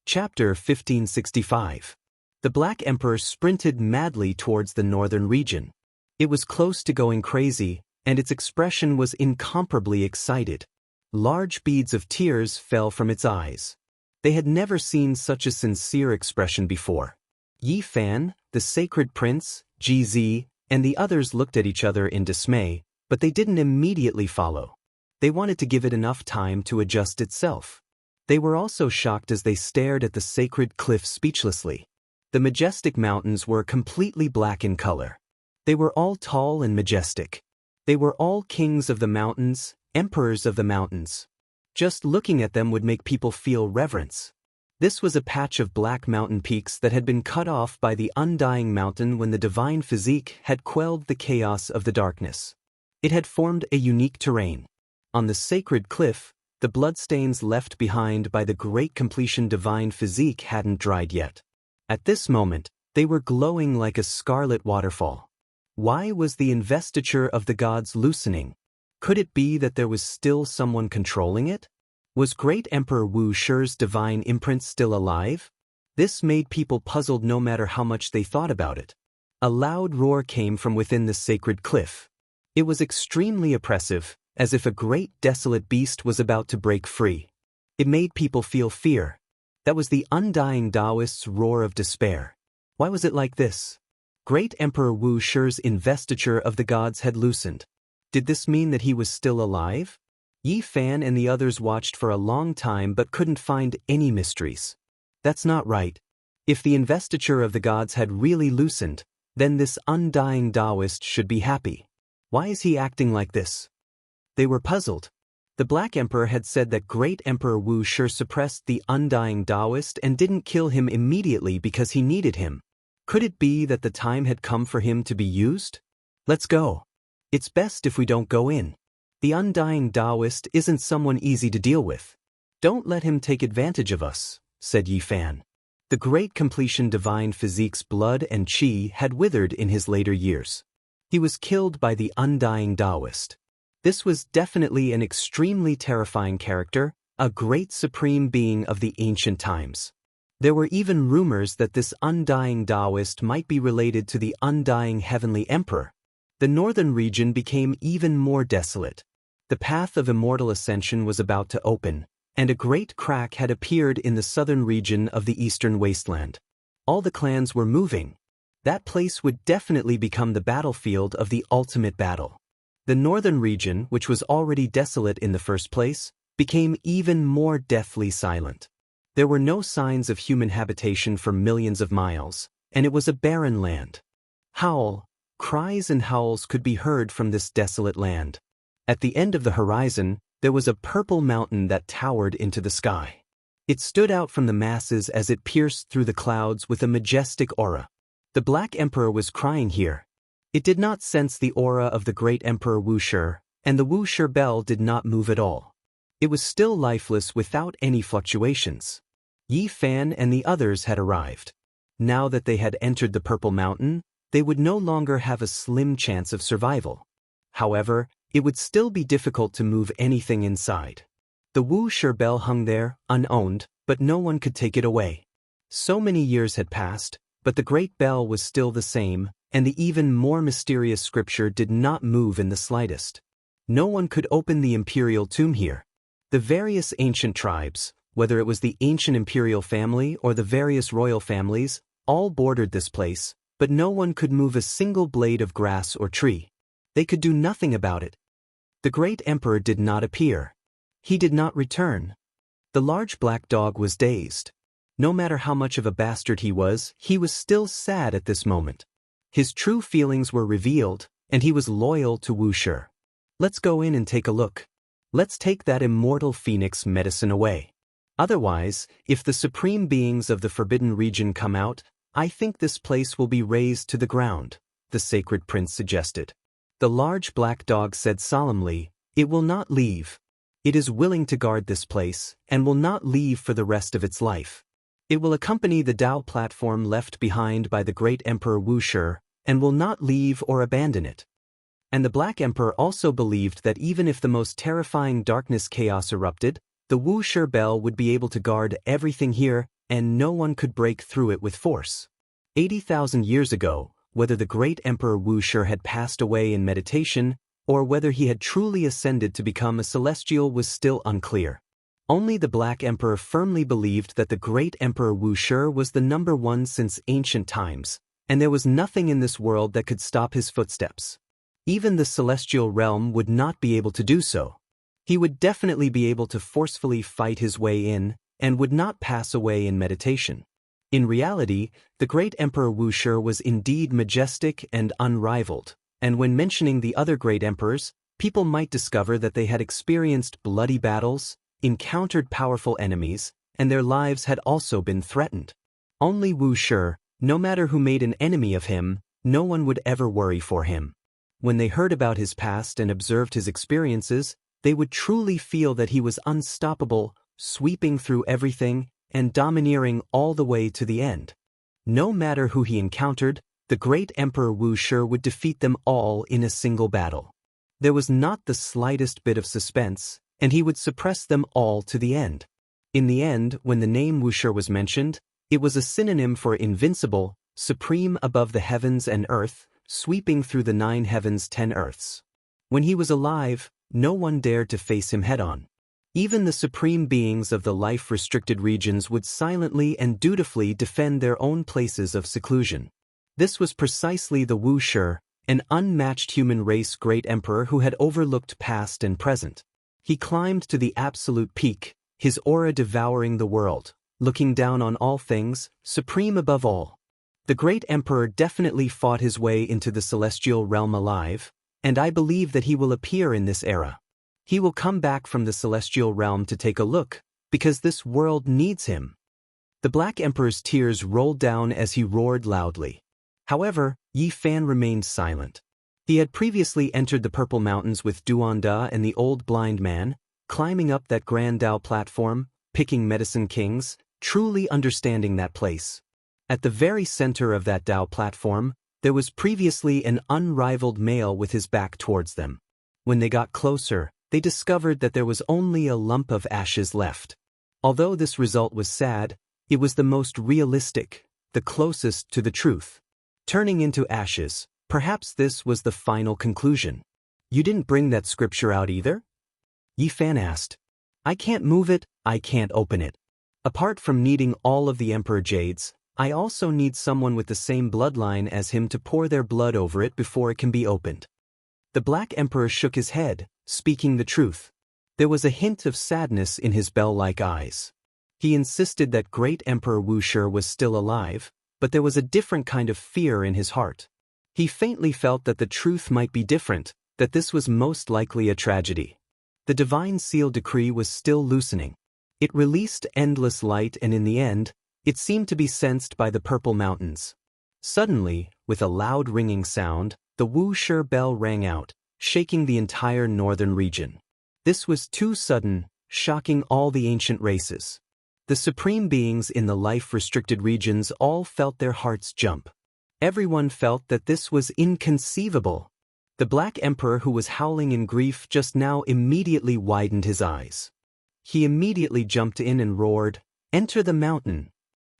Chapter 1565. The Black Emperor sprinted madly towards the northern region. It was close to going crazy, and its expression was incomparably excited. Large beads of tears fell from its eyes. They had never seen such a sincere expression before. Yi Fan, the Sacred Prince, Ji Zi, and the others looked at each other in dismay, but they didn't immediately follow. They wanted to give it enough time to adjust itself. They were also shocked as they stared at the sacred cliff speechlessly. The majestic mountains were completely black in color. They were all tall and majestic. They were all kings of the mountains, emperors of the mountains. Just looking at them would make people feel reverence. This was a patch of black mountain peaks that had been cut off by the undying mountain when the divine physique had quelled the chaos of the darkness. It had formed a unique terrain. On the sacred cliff, the bloodstains left behind by the great completion divine physique hadn't dried yet. At this moment, they were glowing like a scarlet waterfall. Why was the investiture of the gods loosening? Could it be that there was still someone controlling it? Was Great Emperor Wuxia's divine imprint still alive? This made people puzzled no matter how much they thought about it. A loud roar came from within the sacred cliff. It was extremely oppressive, as if a great desolate beast was about to break free. It made people feel fear. That was the undying Taoist's roar of despair. Why was it like this? Great Emperor Wuxia's investiture of the gods had loosened. Did this mean that he was still alive? Yi Fan and the others watched for a long time but couldn't find any mysteries. That's not right. If the investiture of the gods had really loosened, then this undying Taoist should be happy. Why is he acting like this? They were puzzled. The Black Emperor had said that Great Emperor Wuxia suppressed the undying Taoist and didn't kill him immediately because he needed him. Could it be that the time had come for him to be used? Let's go. It's best if we don't go in. The undying Taoist isn't someone easy to deal with. Don't let him take advantage of us, said Yi Fan. The great completion divine physique's blood and qi had withered in his later years. He was killed by the undying Taoist. This was definitely an extremely terrifying character, a great supreme being of the ancient times. There were even rumors that this undying Taoist might be related to the undying heavenly emperor. The northern region became even more desolate. The path of immortal ascension was about to open, and a great crack had appeared in the southern region of the eastern wasteland. All the clans were moving. That place would definitely become the battlefield of the ultimate battle. The northern region, which was already desolate in the first place, became even more deathly silent. There were no signs of human habitation for millions of miles, and it was a barren land. Cries and howls could be heard from this desolate land. At the end of the horizon, there was a purple mountain that towered into the sky. It stood out from the masses as it pierced through the clouds with a majestic aura. The Black Emperor was crying here. It did not sense the aura of the Great Emperor Wuxia, and the Wuxia bell did not move at all. It was still lifeless without any fluctuations. Yi Fan and the others had arrived. Now that they had entered the Purple Mountain, they would no longer have a slim chance of survival. However, it would still be difficult to move anything inside. The Wuxia bell hung there, unowned, but no one could take it away. So many years had passed, but the great bell was still the same, and the even more mysterious scripture did not move in the slightest. No one could open the imperial tomb here. The various ancient tribes, whether it was the ancient imperial family or the various royal families, all bordered this place, but no one could move a single blade of grass or tree. They could do nothing about it. The great emperor did not appear. He did not return. The large black dog was dazed. No matter how much of a bastard he was still sad at this moment. His true feelings were revealed, and he was loyal to Wuxia. Let's go in and take a look. Let's take that immortal phoenix medicine away. Otherwise, if the supreme beings of the forbidden region come out, I think this place will be razed to the ground, the sacred prince suggested. The large black dog said solemnly, "It will not leave. It is willing to guard this place, and will not leave for the rest of its life. It will accompany the Tao platform left behind by the great Emperor Wuxia, and will not leave or abandon it." And the Black Emperor also believed that even if the most terrifying darkness chaos erupted, the Wuxia bell would be able to guard everything here, and no one could break through it with force. 80,000 years ago, whether the great Emperor Wuxia had passed away in meditation, or whether he had truly ascended to become a celestial was still unclear. Only the Black Emperor firmly believed that the great Emperor Wuxia was the number one since ancient times, and there was nothing in this world that could stop his footsteps. Even the celestial realm would not be able to do so. He would definitely be able to forcefully fight his way in, and would not pass away in meditation. In reality, the great Emperor Wuxia was indeed majestic and unrivaled, and when mentioning the other great emperors, people might discover that they had experienced bloody battles, encountered powerful enemies, and their lives had also been threatened. Only Wuxia, no matter who made an enemy of him, no one would ever worry for him. When they heard about his past and observed his experiences, they would truly feel that he was unstoppable, sweeping through everything, and domineering all the way to the end. No matter who he encountered, the great Emperor Wuxia would defeat them all in a single battle. There was not the slightest bit of suspense, and he would suppress them all to the end. In the end, when the name Wuxia was mentioned, it was a synonym for invincible, supreme above the heavens and earth, sweeping through the 9 heavens 10 earths. When he was alive, no one dared to face him head-on. Even the supreme beings of the life-restricted regions would silently and dutifully defend their own places of seclusion. This was precisely the Wuxia, an unmatched human race great emperor who had overlooked past and present. He climbed to the absolute peak, his aura devouring the world, looking down on all things, supreme above all. The great emperor definitely fought his way into the celestial realm alive, and I believe that he will appear in this era. He will come back from the celestial realm to take a look, because this world needs him. The Black Emperor's tears rolled down as he roared loudly. However, Yi Fan remained silent. He had previously entered the Purple Mountains with Duanda and the old blind man, climbing up that grand Dao platform, picking medicine kings, truly understanding that place. At the very center of that Dao platform, there was previously an unrivaled male with his back towards them. When they got closer, they discovered that there was only a lump of ashes left. Although this result was sad, it was the most realistic, the closest to the truth. Turning into ashes, perhaps this was the final conclusion. You didn't bring that scripture out either? Yi Fan asked. I can't move it, I can't open it. Apart from needing all of the Emperor Jades, I also need someone with the same bloodline as him to pour their blood over it before it can be opened. The Black Emperor shook his head, speaking the truth. There was a hint of sadness in his bell-like eyes. He insisted that great Emperor Wuxia was still alive, but there was a different kind of fear in his heart. He faintly felt that the truth might be different, that this was most likely a tragedy. The divine seal decree was still loosening. It released endless light, and in the end, it seemed to be sensed by the Purple Mountains. Suddenly, with a loud ringing sound, the Wuxia bell rang out, shaking the entire northern region. This was too sudden, shocking all the ancient races. The supreme beings in the life-restricted regions all felt their hearts jump. Everyone felt that this was inconceivable. The Black Emperor, who was howling in grief just now, immediately widened his eyes. He immediately jumped in and roared, "Enter the mountain!"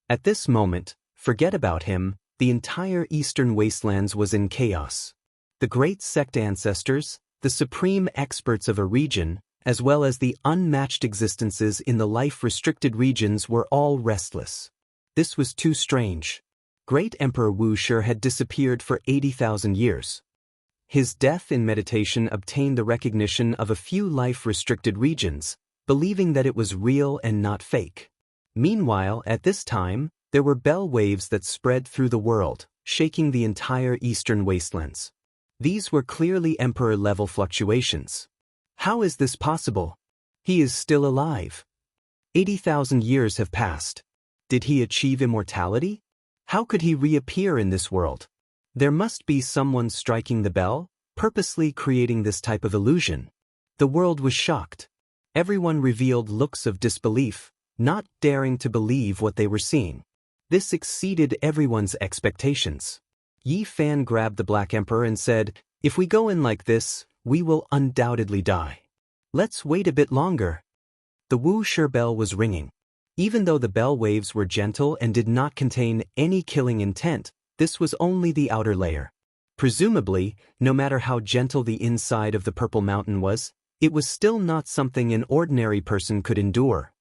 At this moment, forget about him, the entire eastern wastelands was in chaos. The great sect ancestors, the supreme experts of a region, as well as the unmatched existences in the life-restricted regions were all restless. This was too strange. Great Emperor Wuxia had disappeared for 80,000 years. His death in meditation obtained the recognition of a few life-restricted regions, believing that it was real and not fake. Meanwhile, at this time, there were bell waves that spread through the world, shaking the entire eastern wastelands. These were clearly emperor-level fluctuations. How is this possible? He is still alive. 80,000 years have passed. Did he achieve immortality? How could he reappear in this world? There must be someone striking the bell, purposely creating this type of illusion. The world was shocked. Everyone revealed looks of disbelief, not daring to believe what they were seeing. This exceeded everyone's expectations. Yi Fan grabbed the Black Emperor and said, "If we go in like this, we will undoubtedly die. Let's wait a bit longer." The Wuxia bell was ringing. Even though the bell waves were gentle and did not contain any killing intent, this was only the outer layer. Presumably, no matter how gentle the inside of the Purple Mountain was, it was still not something an ordinary person could endure.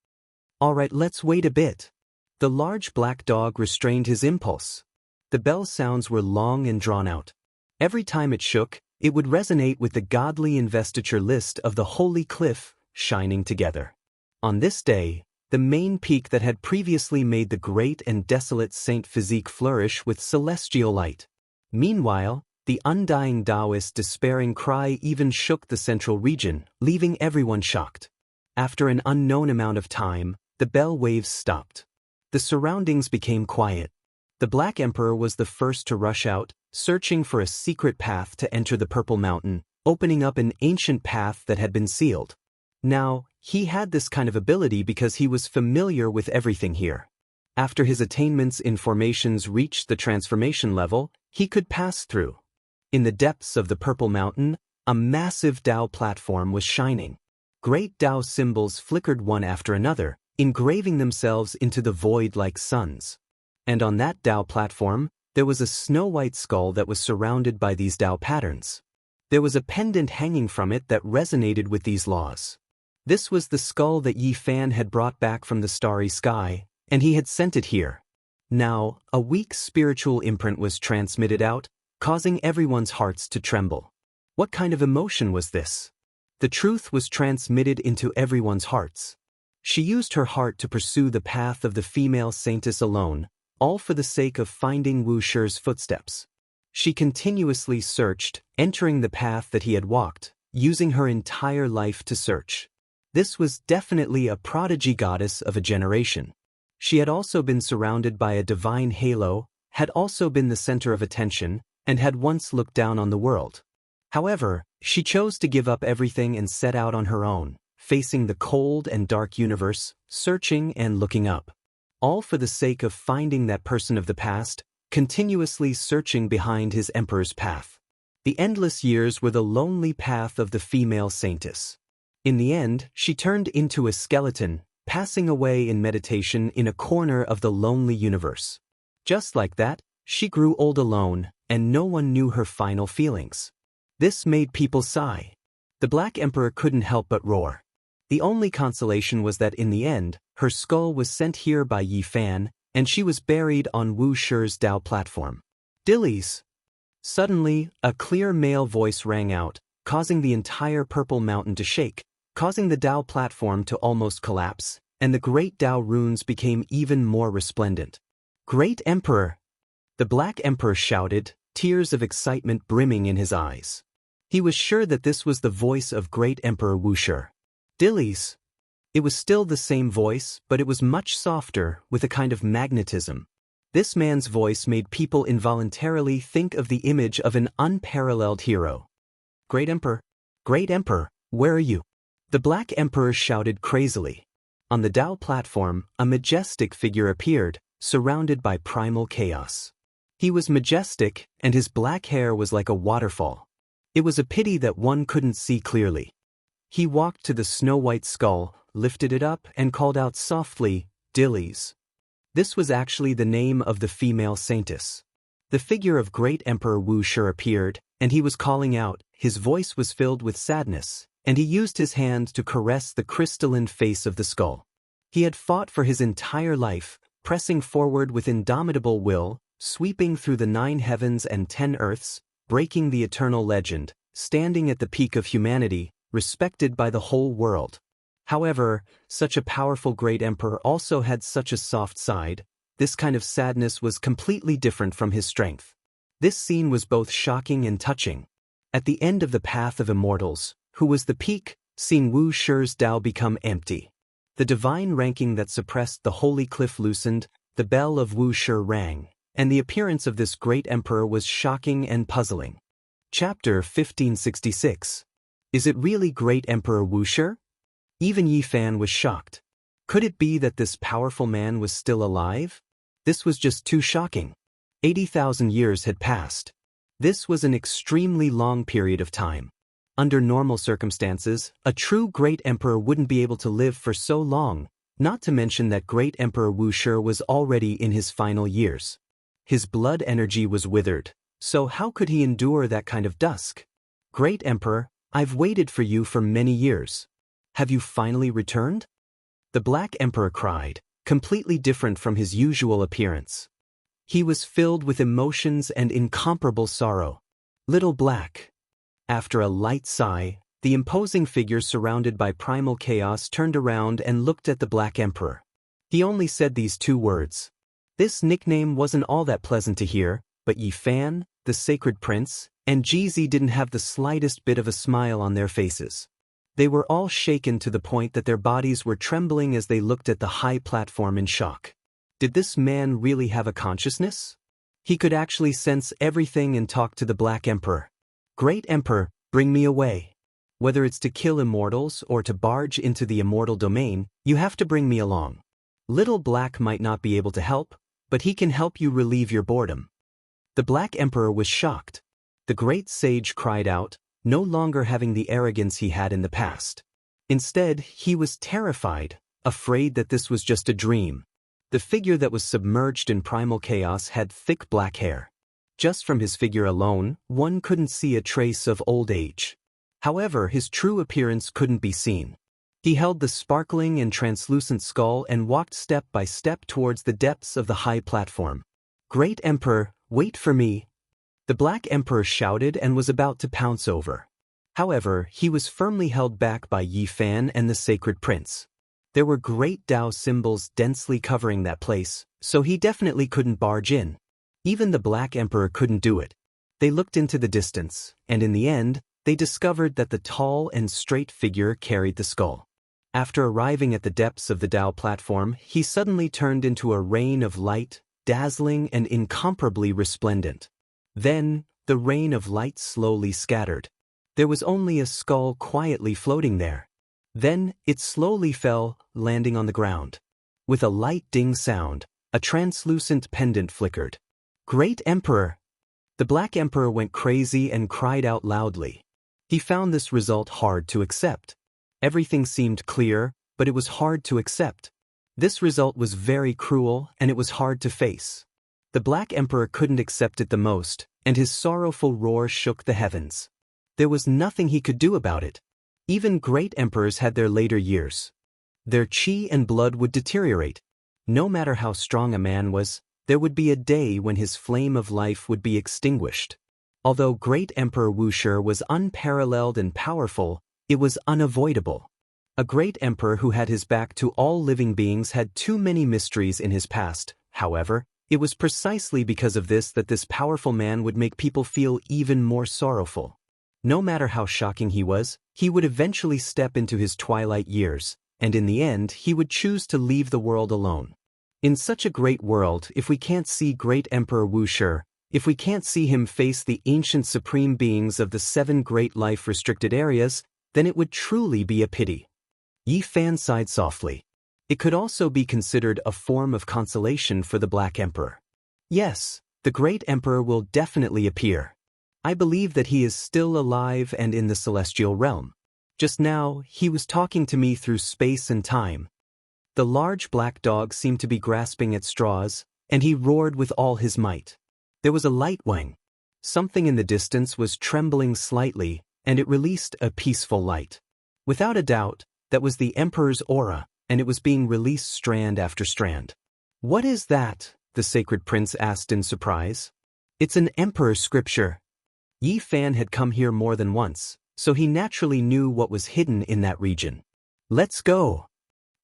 All right, let's wait a bit. The large black dog restrained his impulse. The bell sounds were long and drawn out. Every time it shook, It would resonate with the godly investiture list of the holy cliff shining together. On this day, the main peak that had previously made the great and desolate Saint Physique flourish with celestial light. Meanwhile, the undying Taoist despairing cry even shook the central region, leaving everyone shocked. After an unknown amount of time, the bell waves stopped. The surroundings became quiet. The Black Emperor was the first to rush out, searching for a secret path to enter the Purple Mountain, opening up an ancient path that had been sealed. Now, he had this kind of ability because he was familiar with everything here. After his attainments in formations reached the transformation level, he could pass through. In the depths of the Purple Mountain, a massive Tao platform was shining. Great Tao symbols flickered one after another, engraving themselves into the void like suns. And on that Tao platform, there was a snow-white skull that was surrounded by these Tao patterns. There was a pendant hanging from it that resonated with these laws. This was the skull that Yi Fan had brought back from the starry sky, and he had sent it here. Now, a weak spiritual imprint was transmitted out, causing everyone's hearts to tremble. What kind of emotion was this? The truth was transmitted into everyone's hearts. She used her heart to pursue the path of the female saintess alone, all for the sake of finding Wu Shi's footsteps. She continuously searched, entering the path that he had walked, using her entire life to search. This was definitely a prodigy goddess of a generation. She had also been surrounded by a divine halo, had also been the center of attention, and had once looked down on the world. However, she chose to give up everything and set out on her own, facing the cold and dark universe, searching and looking up. All for the sake of finding that person of the past, continuously searching behind his emperor's path. The endless years were the lonely path of the female saintess. In the end, she turned into a skeleton, passing away in meditation in a corner of the lonely universe. Just like that, she grew old alone, and no one knew her final feelings. This made people sigh. The Black Emperor couldn't help but roar. The only consolation was that in the end, her skull was sent here by Yi Fan, and she was buried on Wu Shi's Tao platform. Dillies! Suddenly, a clear male voice rang out, causing the entire Purple Mountain to shake, causing the Tao platform to almost collapse, and the great Tao runes became even more resplendent. Great Emperor! The Black Emperor shouted, tears of excitement brimming in his eyes. He was sure that this was the voice of Great Emperor Wu Shi. Dillies! It was still the same voice, but it was much softer, with a kind of magnetism. This man's voice made people involuntarily think of the image of an unparalleled hero. Great Emperor, where are you? The Black Emperor shouted crazily. On the Tao platform, a majestic figure appeared, surrounded by primal chaos. He was majestic, and his black hair was like a waterfall. It was a pity that one couldn't see clearly. He walked to the snow-white skull, lifted it up, and called out softly, Dillies. This was actually the name of the female saintess. The figure of Great Emperor Wu Shi appeared, and he was calling out. His voice was filled with sadness, and he used his hand to caress the crystalline face of the skull. He had fought for his entire life, pressing forward with indomitable will, sweeping through the 9 heavens and 10 earths, breaking the eternal legend, standing at the peak of humanity, respected by the whole world. However, such a powerful great emperor also had such a soft side. This kind of sadness was completely different from his strength. This scene was both shocking and touching. At the end of the path of immortals, who was the peak, seeing Wu Shi's Tao become empty. The divine ranking that suppressed the holy cliff loosened, the bell of Wu Shi rang, and the appearance of this great emperor was shocking and puzzling. Chapter 1566. Is it really Great Emperor Wu Shi? Even Yi Fan was shocked. Could it be that this powerful man was still alive? This was just too shocking. 80,000 years had passed. This was an extremely long period of time. Under normal circumstances, a true great emperor wouldn't be able to live for so long, not to mention that Great Emperor Wu Shi was already in his final years. His blood energy was withered, so how could he endure that kind of dusk? Great Emperor, I've waited for you for many years. Have you finally returned? The Black Emperor cried, completely different from his usual appearance. He was filled with emotions and incomparable sorrow. Little Black. After a light sigh, the imposing figure surrounded by primal chaos turned around and looked at the Black Emperor. He only said these two words. This nickname wasn't all that pleasant to hear, but Yi Fan, the Sacred Prince, and Jizi didn't have the slightest bit of a smile on their faces. They were all shaken to the point that their bodies were trembling as they looked at the high platform in shock. Did this man really have a consciousness? He could actually sense everything and talk to the Black Emperor. Great Emperor, bring me away. Whether it's to kill immortals or to barge into the immortal domain, you have to bring me along. Little Black might not be able to help, but he can help you relieve your boredom. The Black Emperor was shocked. The great sage cried out, no longer having the arrogance he had in the past. Instead, he was terrified, afraid that this was just a dream. The figure that was submerged in primal chaos had thick black hair. Just from his figure alone, one couldn't see a trace of old age. However, his true appearance couldn't be seen. He held the sparkling and translucent skull and walked step by step towards the depths of the high platform. Great Emperor, wait for me. The Black Emperor shouted and was about to pounce over. However, he was firmly held back by Yi Fan and the Sacred Prince. There were great Tao symbols densely covering that place, so he definitely couldn't barge in. Even the Black Emperor couldn't do it. They looked into the distance, and in the end, they discovered that the tall and straight figure carried the skull. After arriving at the depths of the Tao platform, he suddenly turned into a rain of light, dazzling and incomparably resplendent. Then, the rain of light slowly scattered. There was only a skull quietly floating there. Then, it slowly fell, landing on the ground. With a light ding sound, a translucent pendant flickered. Great Emperor! The Black Emperor went crazy and cried out loudly. He found this result hard to accept. Everything seemed clear, but it was hard to accept. This result was very cruel, and it was hard to face. The Black Emperor couldn't accept it the most, and his sorrowful roar shook the heavens. There was nothing he could do about it. Even great emperors had their later years. Their chi and blood would deteriorate. No matter how strong a man was, there would be a day when his flame of life would be extinguished. Although great Emperor Wuxia was unparalleled and powerful, it was unavoidable. A great emperor who had his back to all living beings had too many mysteries in his past. However, it was precisely because of this that this powerful man would make people feel even more sorrowful. No matter how shocking he would eventually step into his twilight years, and in the end he would choose to leave the world alone. In such a great world, if we can't see great Emperor Wuxia, if we can't see him face the ancient supreme beings of the 7 great life-restricted areas, then it would truly be a pity. Yi Fan sighed softly. It could also be considered a form of consolation for the Black Emperor. Yes, the great emperor will definitely appear. I believe that he is still alive and in the celestial realm. Just now, he was talking to me through space and time. The large black dog seemed to be grasping at straws, and he roared with all his might. There was a light wang. Something in the distance was trembling slightly, and it released a peaceful light. Without a doubt, that was the Emperor's aura, and it was being released strand after strand. What is that? The Sacred Prince asked in surprise. It's an Emperor's scripture. Yi Fan had come here more than once, so he naturally knew what was hidden in that region. Let's go.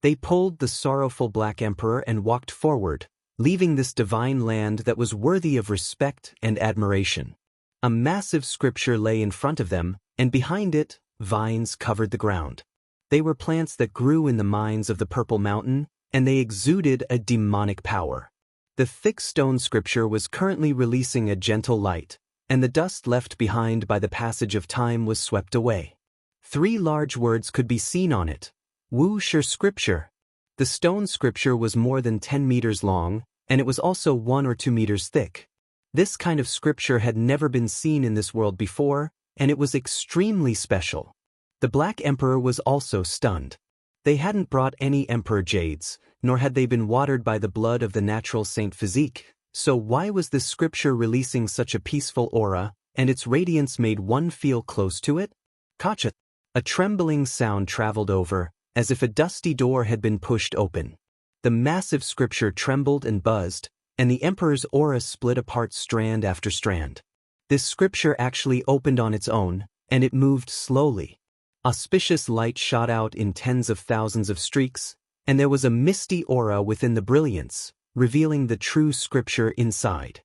They pulled the sorrowful Black Emperor and walked forward, leaving this divine land that was worthy of respect and admiration. A massive scripture lay in front of them, and behind it, vines covered the ground. They were plants that grew in the mines of the Purple Mountain, and they exuded a demonic power. The thick stone scripture was currently releasing a gentle light, and the dust left behind by the passage of time was swept away. 3 large words could be seen on it. Wuxia scripture. The stone scripture was more than 10 meters long, and it was also 1 or 2 meters thick. This kind of scripture had never been seen in this world before, and it was extremely special. The Black Emperor was also stunned. They hadn't brought any Emperor Jades, nor had they been watered by the blood of the natural Saint Physique, so why was this scripture releasing such a peaceful aura, and its radiance made one feel close to it? Kacha! A trembling sound traveled over, as if a dusty door had been pushed open. The massive scripture trembled and buzzed, and the Emperor's aura split apart strand after strand. This scripture actually opened on its own, and it moved slowly. Auspicious light shot out in tens of thousands of streaks, and there was a misty aura within the brilliance, revealing the true scripture inside.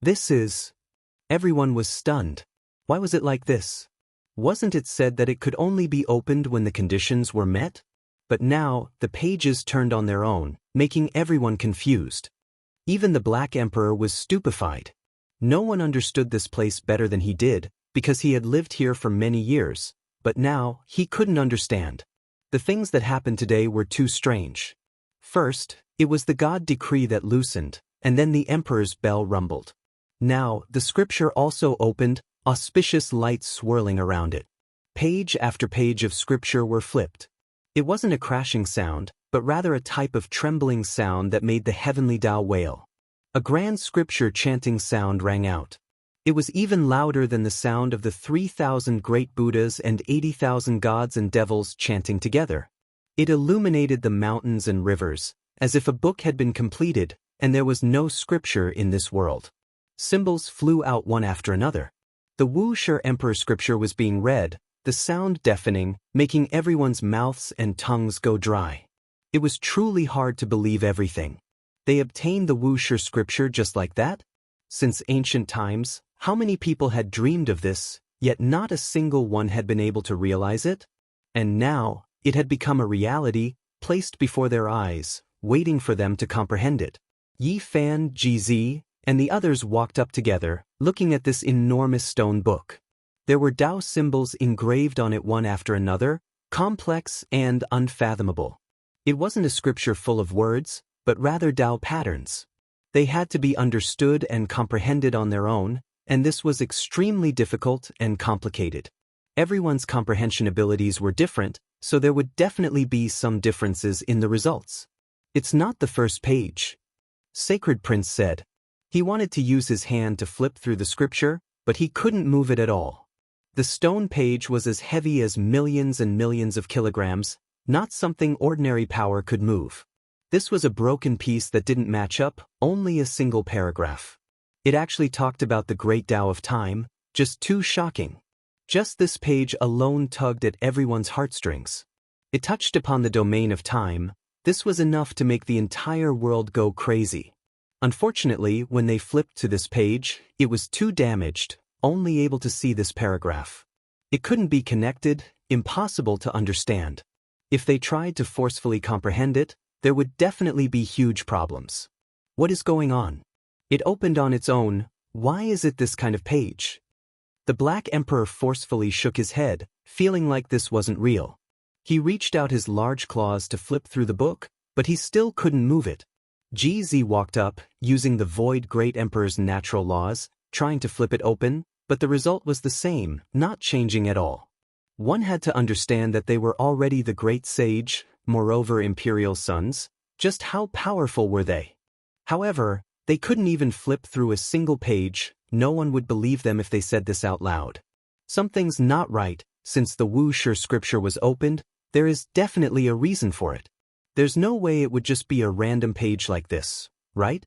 This is... Everyone was stunned. Why was it like this? Wasn't it said that it could only be opened when the conditions were met? But now, the pages turned on their own, making everyone confused. Even the Black Emperor was stupefied. No one understood this place better than he did, because he had lived here for many years, but now, he couldn't understand. The things that happened today were too strange. First, it was the God decree that loosened, and then the Emperor's bell rumbled. Now, the scripture also opened, auspicious light swirling around it. Page after page of scripture were flipped. It wasn't a crashing sound, but rather a type of trembling sound that made the heavenly Tao wail. A grand scripture chanting sound rang out. It was even louder than the sound of the 3,000 great Buddhas and 80,000 gods and devils chanting together. It illuminated the mountains and rivers, as if a book had been completed, and there was no scripture in this world. Symbols flew out one after another. The Wuxia Emperor scripture was being read, the sound deafening, making everyone's mouths and tongues go dry. It was truly hard to believe everything. They obtained the Wuxia scripture just like that? Since ancient times, how many people had dreamed of this, yet not a single one had been able to realize it? And now, it had become a reality, placed before their eyes, waiting for them to comprehend it. Yi Fan, GZ, and the others walked up together, looking at this enormous stone book. There were Tao symbols engraved on it one after another, complex and unfathomable. It wasn't a scripture full of words, but rather Tao patterns. They had to be understood and comprehended on their own, and this was extremely difficult and complicated. Everyone's comprehension abilities were different, so there would definitely be some differences in the results. It's not the first page. Sacred Prince said. He wanted to use his hand to flip through the scripture, but he couldn't move it at all. The stone page was as heavy as millions and millions of kilograms, not something ordinary power could move. This was a broken piece that didn't match up, only a single paragraph. It actually talked about the great Tao of time, just too shocking. Just this page alone tugged at everyone's heartstrings. It touched upon the domain of time. This was enough to make the entire world go crazy. Unfortunately, when they flipped to this page, it was too damaged, only able to see this paragraph. It couldn't be connected, impossible to understand. If they tried to forcefully comprehend it, there would definitely be huge problems. What is going on? It opened on its own. Why is it this kind of page? The Black Emperor forcefully shook his head, feeling like this wasn't real. He reached out his large claws to flip through the book, but he still couldn't move it. GZ walked up, using the Void Great Emperor's natural laws, trying to flip it open, but the result was the same, not changing at all. One had to understand that they were already the great sage, moreover imperial sons. Just how powerful were they? However, they couldn't even flip through a single page. No one would believe them if they said this out loud. Something's not right. Since the Wuxia scripture was opened, there is definitely a reason for it. There's no way it would just be a random page like this, right?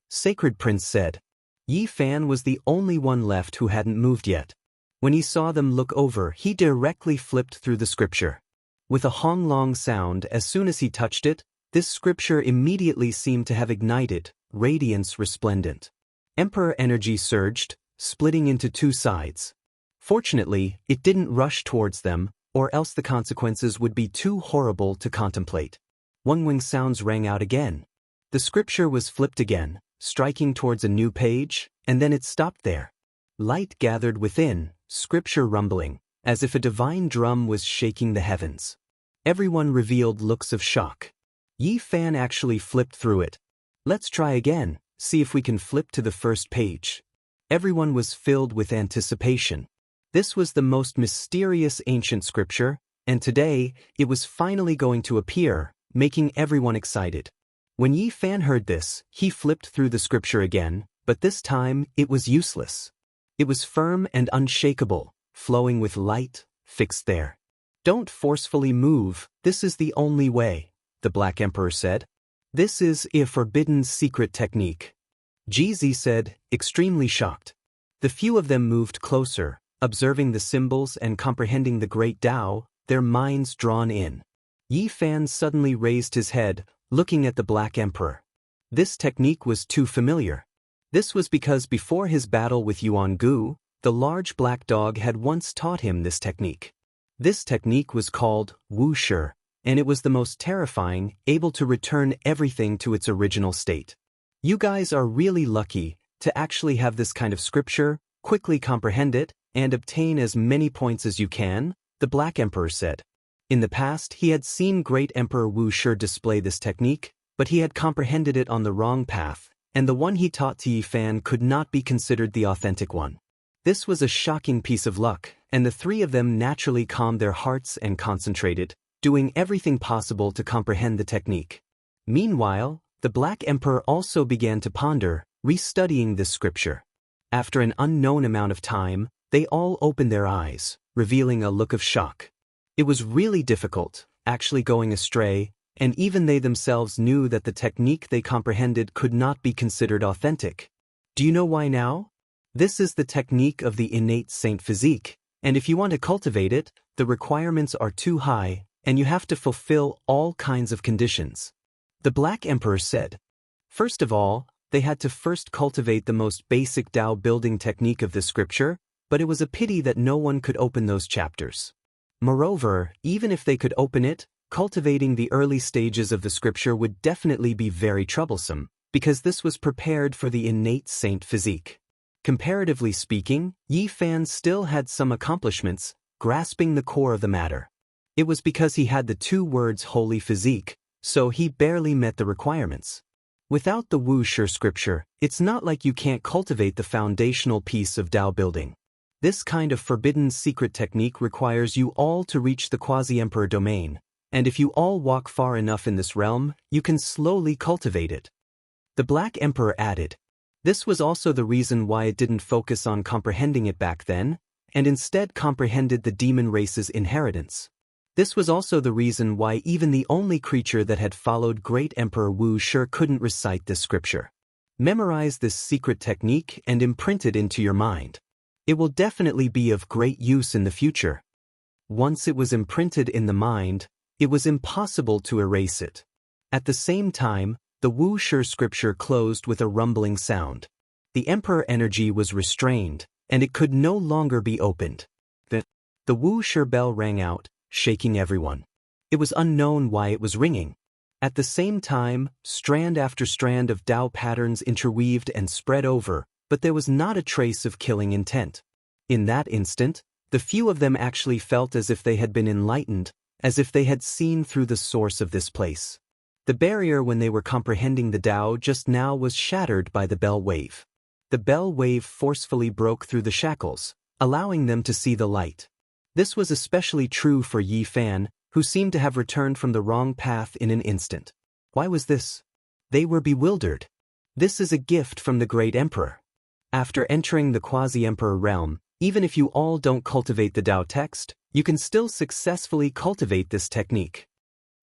Sacred Prince said. Yi Fan was the only one left who hadn't moved yet. When he saw them look over, he directly flipped through the scripture. With a honglong sound, as soon as he touched it, this scripture immediately seemed to have ignited, radiance resplendent. Emperor energy surged, splitting into two sides. Fortunately, it didn't rush towards them, or else the consequences would be too horrible to contemplate. Wing sounds rang out again. The scripture was flipped again, striking towards a new page, and then it stopped there. Light gathered within, scripture rumbling, as if a divine drum was shaking the heavens. Everyone revealed looks of shock. Yi Fan actually flipped through it. Let's try again, see if we can flip to the first page. Everyone was filled with anticipation. This was the most mysterious ancient scripture, and today, it was finally going to appear, making everyone excited. When Yi Fan heard this, he flipped through the scripture again, but this time, it was useless. It was firm and unshakable, flowing with light, fixed there. Don't forcefully move, this is the only way, the Black Emperor said. This is a forbidden secret technique. GZ said, extremely shocked. The few of them moved closer, observing the symbols and comprehending the great Tao, their minds drawn in. Yi Fan suddenly raised his head, looking at the Black Emperor. This technique was too familiar. This was because before his battle with Yuan Gu, the large black dog had once taught him this technique. This technique was called Wuxia, and it was the most terrifying, able to return everything to its original state. You guys are really lucky to actually have this kind of scripture, quickly comprehend it, and obtain as many points as you can, the Black Emperor said. In the past, he had seen Great Emperor Wuxia display this technique, but he had comprehended it on the wrong path, and the one he taught to Yi Fan could not be considered the authentic one. This was a shocking piece of luck, and the three of them naturally calmed their hearts and concentrated, doing everything possible to comprehend the technique. Meanwhile, the Black Emperor also began to ponder, restudying this scripture. After an unknown amount of time, they all opened their eyes, revealing a look of shock. It was really difficult, actually going astray, and even they themselves knew that the technique they comprehended could not be considered authentic. Do you know why now? This is the technique of the innate saint physique, and if you want to cultivate it, the requirements are too high, and you have to fulfill all kinds of conditions. The Black Emperor said. First of all, they had to first cultivate the most basic Tao building technique of the scripture, but it was a pity that no one could open those chapters. Moreover, even if they could open it, cultivating the early stages of the scripture would definitely be very troublesome, because this was prepared for the innate saint physique. Comparatively speaking, Yi Fan still had some accomplishments, grasping the core of the matter. It was because he had the two words holy physique, so he barely met the requirements. Without the Wuxia scripture, it's not like you can't cultivate the foundational piece of Tao building. This kind of forbidden secret technique requires you all to reach the quasi-emperor domain, and if you all walk far enough in this realm, you can slowly cultivate it. The Black Emperor added. This was also the reason why it didn't focus on comprehending it back then, and instead comprehended the demon race's inheritance. This was also the reason why even the only creature that had followed Great Emperor Wuxia couldn't recite this scripture. Memorize this secret technique and imprint it into your mind. It will definitely be of great use in the future. Once it was imprinted in the mind, it was impossible to erase it. At the same time, the Wuxia scripture closed with a rumbling sound. The emperor energy was restrained, and it could no longer be opened. The Wuxia bell rang out, shaking everyone. It was unknown why it was ringing. At the same time, strand after strand of Tao patterns interweaved and spread over, but there was not a trace of killing intent. In that instant, the few of them actually felt as if they had been enlightened, as if they had seen through the source of this place. The barrier when they were comprehending the Tao just now was shattered by the bell wave. The bell wave forcefully broke through the shackles, allowing them to see the light. This was especially true for Yi Fan, who seemed to have returned from the wrong path in an instant. Why was this? They were bewildered. This is a gift from the Great Emperor. After entering the quasi-emperor realm, even if you all don't cultivate the Tao text, you can still successfully cultivate this technique.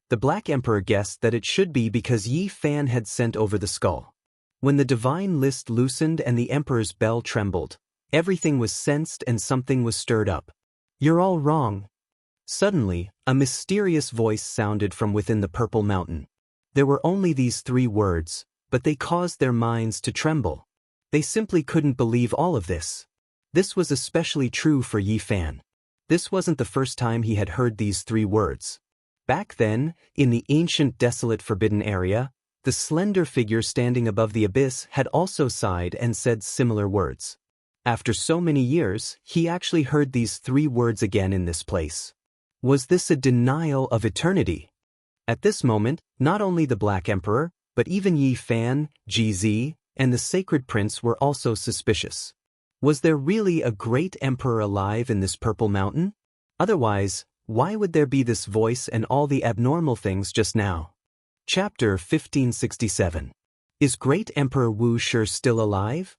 The Black Emperor guessed that it should be because Yi Fan had sent over the skull. When the divine list loosened and the Emperor's bell trembled, everything was sensed and something was stirred up. You're all wrong. Suddenly, a mysterious voice sounded from within the Purple Mountain. There were only these 3 words, but they caused their minds to tremble. They simply couldn't believe all of this. This was especially true for Yi Fan. This wasn't the first time he had heard these 3 words. Back then, in the ancient desolate forbidden area, the slender figure standing above the abyss had also sighed and said similar words. After so many years, he actually heard these 3 words again in this place. Was this a denial of eternity? At this moment, not only the Black Emperor, but even Yi Fan, GZ, and the Sacred Prince were also suspicious. Was there really a great emperor alive in this Purple Mountain? Otherwise, why would there be this voice and all the abnormal things just now? Chapter 1567. Is Great Emperor Wuxia still alive?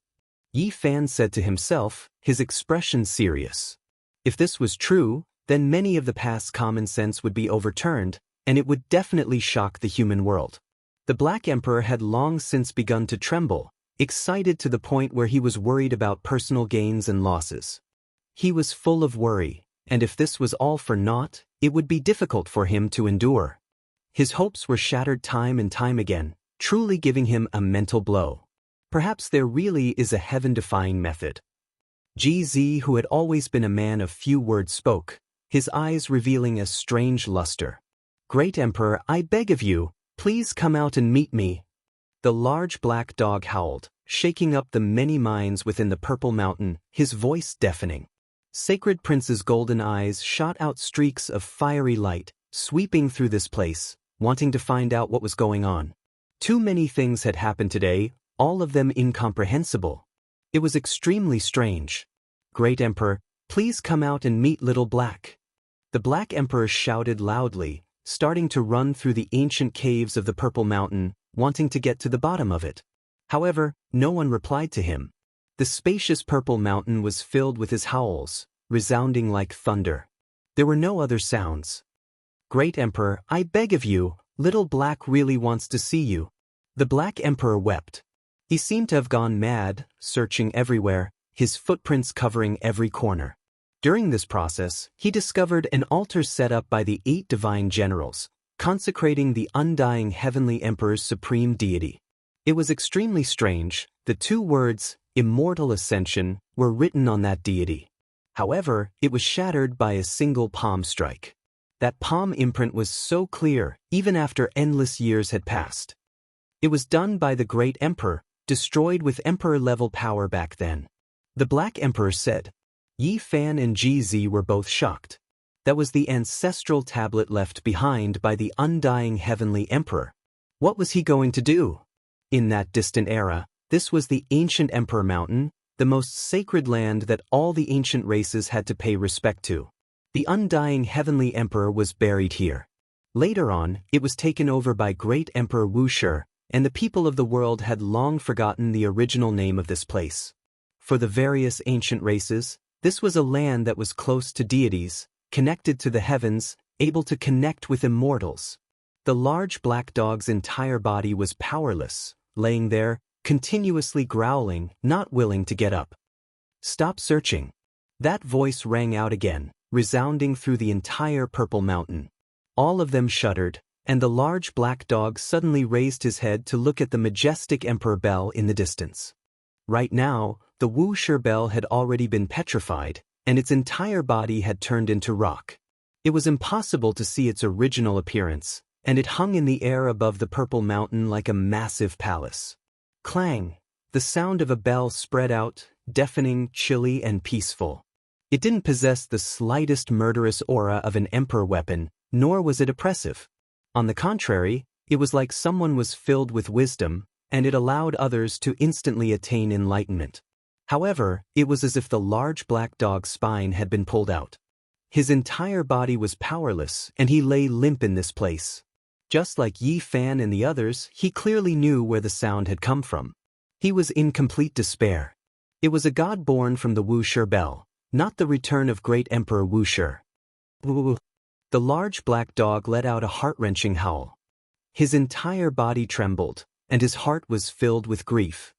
Yi Fan said to himself, his expression serious. If this was true, then many of the past's common sense would be overturned, and it would definitely shock the human world. The Black Emperor had long since begun to tremble, excited to the point where he was worried about personal gains and losses. He was full of worry, and if this was all for naught, it would be difficult for him to endure. His hopes were shattered time and time again, truly giving him a mental blow. Perhaps there really is a heaven-defying method. GZ, who had always been a man of few words, spoke, his eyes revealing a strange luster. "Great Emperor, I beg of you, please come out and meet me." The large black dog howled, shaking up the many minds within the Purple Mountain, his voice deafening. Sacred Prince's golden eyes shot out streaks of fiery light, sweeping through this place, wanting to find out what was going on. Too many things had happened today, all of them incomprehensible. It was extremely strange. "Great Emperor, please come out and meet Little Black." The Black Emperor shouted loudly, starting to run through the ancient caves of the Purple Mountain, wanting to get to the bottom of it. However, no one replied to him. The spacious Purple Mountain was filled with his howls, resounding like thunder. There were no other sounds. "Great Emperor, I beg of you, Little Black really wants to see you." The Black Emperor wept. He seemed to have gone mad, searching everywhere, his footprints covering every corner. During this process, he discovered an altar set up by the 8 divine generals, consecrating the undying Heavenly Emperor's supreme deity. It was extremely strange. The 2 words, "Immortal Ascension," were written on that deity. However, it was shattered by a single palm strike. That palm imprint was so clear, even after endless years had passed. It was done by the Great Emperor, destroyed with Emperor-level power back then. The Black Emperor said. Yi Fan and GZ were both shocked. That was the ancestral tablet left behind by the undying Heavenly Emperor. What was he going to do? In that distant era, this was the ancient Emperor Mountain, the most sacred land that all the ancient races had to pay respect to. The undying Heavenly Emperor was buried here. Later on, it was taken over by Great Emperor Wuxia, and the people of the world had long forgotten the original name of this place. For the various ancient races, this was a land that was close to deities, connected to the heavens, able to connect with immortals. The large black dog's entire body was powerless, laying there, continuously growling, not willing to get up. "Stop searching." That voice rang out again, resounding through the entire Purple Mountain. All of them shuddered, and the large black dog suddenly raised his head to look at the majestic Emperor Bell in the distance. Right now, the Wuxia Bell had already been petrified, and its entire body had turned into rock. It was impossible to see its original appearance, and it hung in the air above the Purple Mountain like a massive palace. Clang! The sound of a bell spread out, deafening, chilly, and peaceful. It didn't possess the slightest murderous aura of an emperor weapon, nor was it oppressive. On the contrary, it was like someone was filled with wisdom, and it allowed others to instantly attain enlightenment. However, it was as if the large black dog's spine had been pulled out. His entire body was powerless, and he lay limp in this place. Just like Yi Fan and the others, he clearly knew where the sound had come from. He was in complete despair. It was a god born from the Wuxia Bell, not the return of Great Emperor Wuxia. The large black dog let out a heart-wrenching howl. His entire body trembled, and his heart was filled with grief.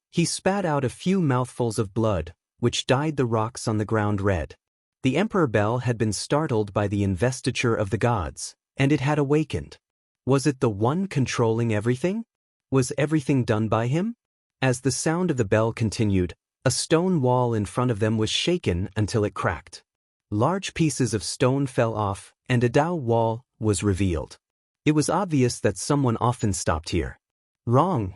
He spat out a few mouthfuls of blood, which dyed the rocks on the ground red. The Emperor Bell had been startled by the investiture of the gods, and it had awakened. Was it the one controlling everything? Was everything done by him? As the sound of the bell continued, a stone wall in front of them was shaken until it cracked. Large pieces of stone fell off, and a Dao wall was revealed. It was obvious that someone often stopped here. Wrong.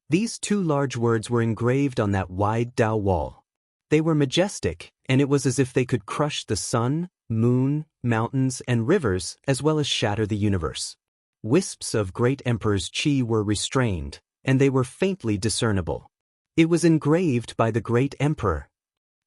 These 2 large words were engraved on that wide Dao wall. They were majestic, and it was as if they could crush the sun, moon, mountains, and rivers, as well as shatter the universe. Wisps of Great Emperor's chi were restrained, and they were faintly discernible. It was engraved by the Great Emperor.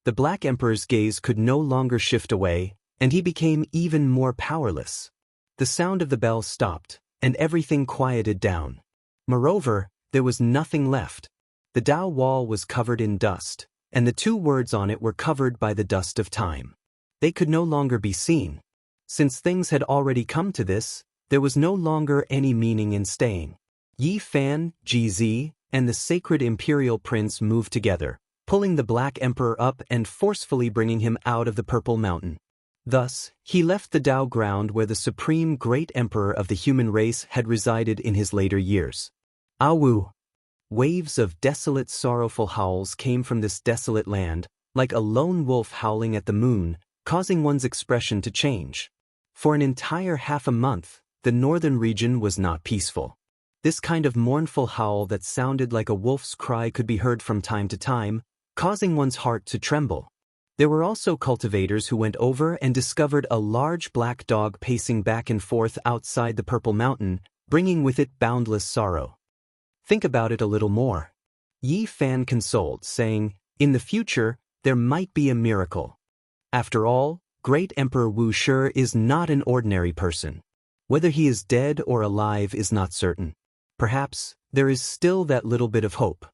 The Black Emperor's gaze could no longer shift away, and he became even more powerless. The sound of the bell stopped, and everything quieted down. Moreover, there was nothing left. The Dao wall was covered in dust, and the 2 words on it were covered by the dust of time. They could no longer be seen. Since things had already come to this, there was no longer any meaning in staying. Yi Fan, GZ, and the sacred imperial prince moved together, pulling the Black Emperor up and forcefully bringing him out of the Purple Mountain. Thus, he left the Dao ground where the supreme great emperor of the human race had resided in his later years. Awu! Waves of desolate, sorrowful howls came from this desolate land, like a lone wolf howling at the moon, causing one's expression to change. For an entire half a month, the northern region was not peaceful. This kind of mournful howl that sounded like a wolf's cry could be heard from time to time, causing one's heart to tremble. There were also cultivators who went over and discovered a large black dog pacing back and forth outside the Purple Mountain, bringing with it boundless sorrow. Think about it a little more. Yi Fan consoled, saying, "In the future, there might be a miracle. After all, Great Emperor Wuxia is not an ordinary person. Whether he is dead or alive is not certain. Perhaps, there is still that little bit of hope."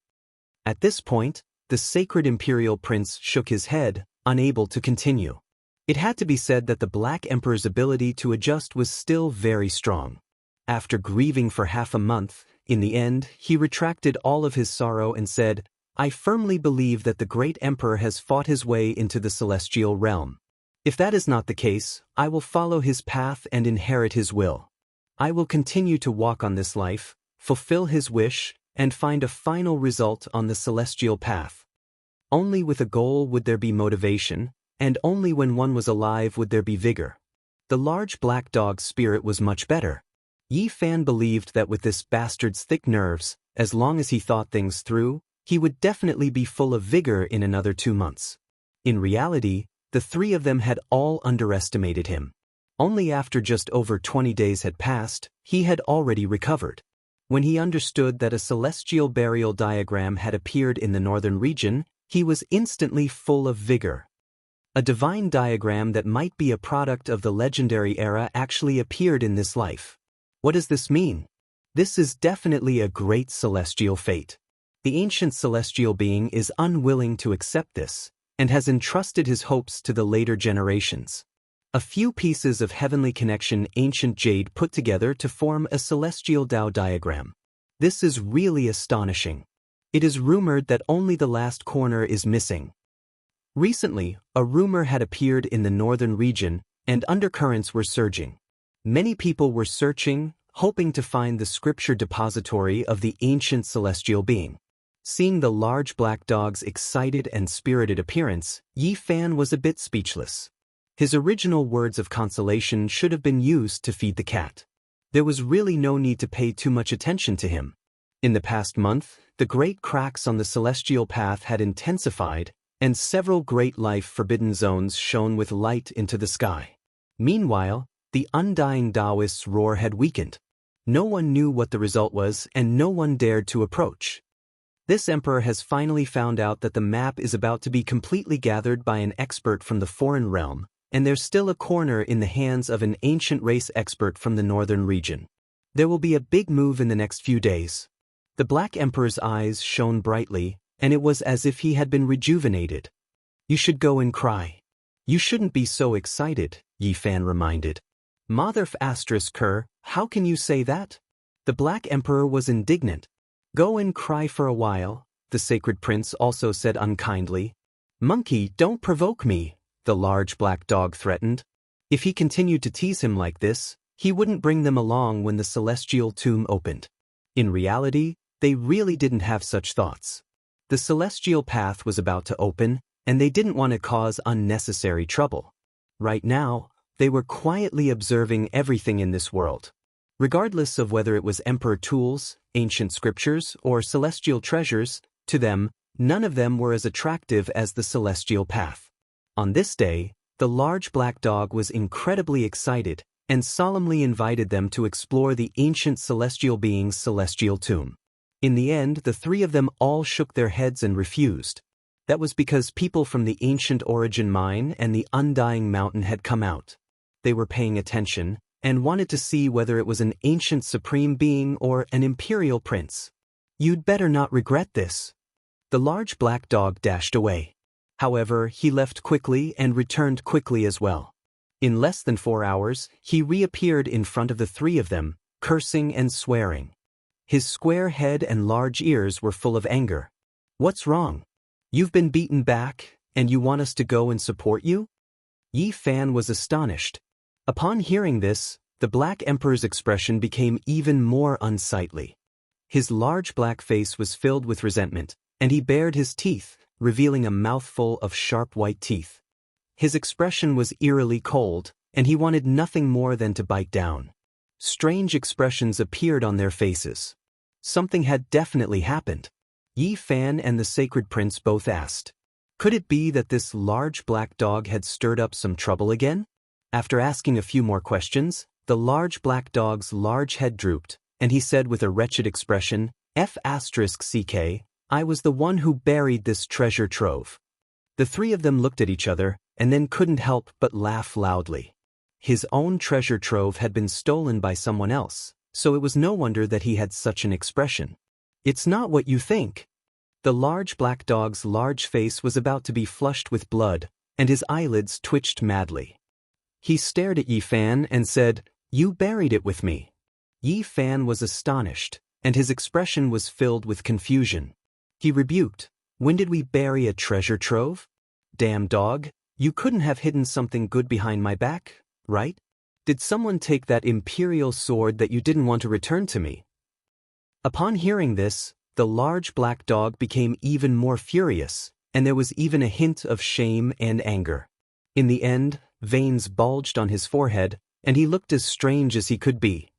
At this point, the sacred imperial prince shook his head, unable to continue. It had to be said that the Black Emperor's ability to adjust was still very strong. After grieving for half a month, in the end, he retracted all of his sorrow and said, "I firmly believe that the great emperor has fought his way into the celestial realm. If that is not the case, I will follow his path and inherit his will. I will continue to walk on this life, fulfill his wish, and find a final result on the celestial path." Only with a goal would there be motivation, and only when one was alive would there be vigor. The large black dog's spirit was much better. Yi Fan believed that with this bastard's thick nerves, as long as he thought things through, he would definitely be full of vigor in another 2 months. In reality, the three of them had all underestimated him. Only after just over 20 days had passed, he had already recovered. When he understood that a celestial burial diagram had appeared in the northern region, he was instantly full of vigor. A divine diagram that might be a product of the legendary era actually appeared in this life. What does this mean? This is definitely a great celestial fate. The ancient celestial being is unwilling to accept this, and has entrusted his hopes to the later generations. A few pieces of heavenly connection ancient jade put together to form a celestial Dao diagram. This is really astonishing. It is rumored that only the last corner is missing. Recently, a rumor had appeared in the northern region, and undercurrents were surging. Many people were searching, hoping to find the scripture depository of the ancient celestial being. Seeing the large black dog's excited and spirited appearance, Yi Fan was a bit speechless. His original words of consolation should have been used to feed the cat. There was really no need to pay too much attention to him. In the past month, the great cracks on the celestial path had intensified, and several great life-forbidden zones shone with light into the sky. Meanwhile, the undying Taoist's roar had weakened. No one knew what the result was, and no one dared to approach. This emperor has finally found out that the map is about to be completely gathered by an expert from the foreign realm, and there's still a corner in the hands of an ancient race expert from the northern region. There will be a big move in the next few days. The Black Emperor's eyes shone brightly, and it was as if he had been rejuvenated. "You should go and cry. You shouldn't be so excited," Yi Fan reminded. "Motherf asterisk her, how can you say that?" The Black Emperor was indignant. "Go and cry for a while," the sacred prince also said unkindly. "Monkey, don't provoke me," the large black dog threatened. If he continued to tease him like this, he wouldn't bring them along when the celestial tomb opened. In reality, they really didn't have such thoughts. The celestial path was about to open, and they didn't want to cause unnecessary trouble. Right now, they were quietly observing everything in this world. Regardless of whether it was emperor tools, ancient scriptures, or celestial treasures, to them, none of them were as attractive as the celestial path. On this day, the large black dog was incredibly excited and solemnly invited them to explore the ancient celestial being's celestial tomb. In the end, the three of them all shook their heads and refused. That was because people from the ancient origin mine and the undying mountain had come out. They were paying attention and wanted to see whether it was an ancient supreme being or an imperial prince. "You'd better not regret this." The large black dog dashed away. However, he left quickly and returned quickly as well. In less than 4 hours, he reappeared in front of the three of them, cursing and swearing. His square head and large ears were full of anger. "What's wrong? You've been beaten back, and you want us to go and support you? Yi Fan was astonished. Upon hearing this, the Black Emperor's expression became even more unsightly. His large black face was filled with resentment, and he bared his teeth, revealing a mouthful of sharp white teeth. His expression was eerily cold, and he wanted nothing more than to bite down. Strange expressions appeared on their faces. Something had definitely happened. Yi Fan and the Sacred Prince both asked, could it be that this large black dog had stirred up some trouble again? After asking a few more questions, the large black dog's large head drooped, and he said with a wretched expression, F***ck, I was the one who buried this treasure trove. The three of them looked at each other, and then couldn't help but laugh loudly. His own treasure trove had been stolen by someone else, so it was no wonder that he had such an expression. It's not what you think. The large black dog's large face was about to be flushed with blood, and his eyelids twitched madly. He stared at Yi Fan and said, You buried it with me. Yi Fan was astonished, and his expression was filled with confusion. He rebuked, When did we bury a treasure trove? Damn dog, you couldn't have hidden something good behind my back, right? Did someone take that imperial sword that you didn't want to return to me? Upon hearing this, the large black dog became even more furious, and there was even a hint of shame and anger. In the end, veins bulged on his forehead, and he looked as strange as he could be.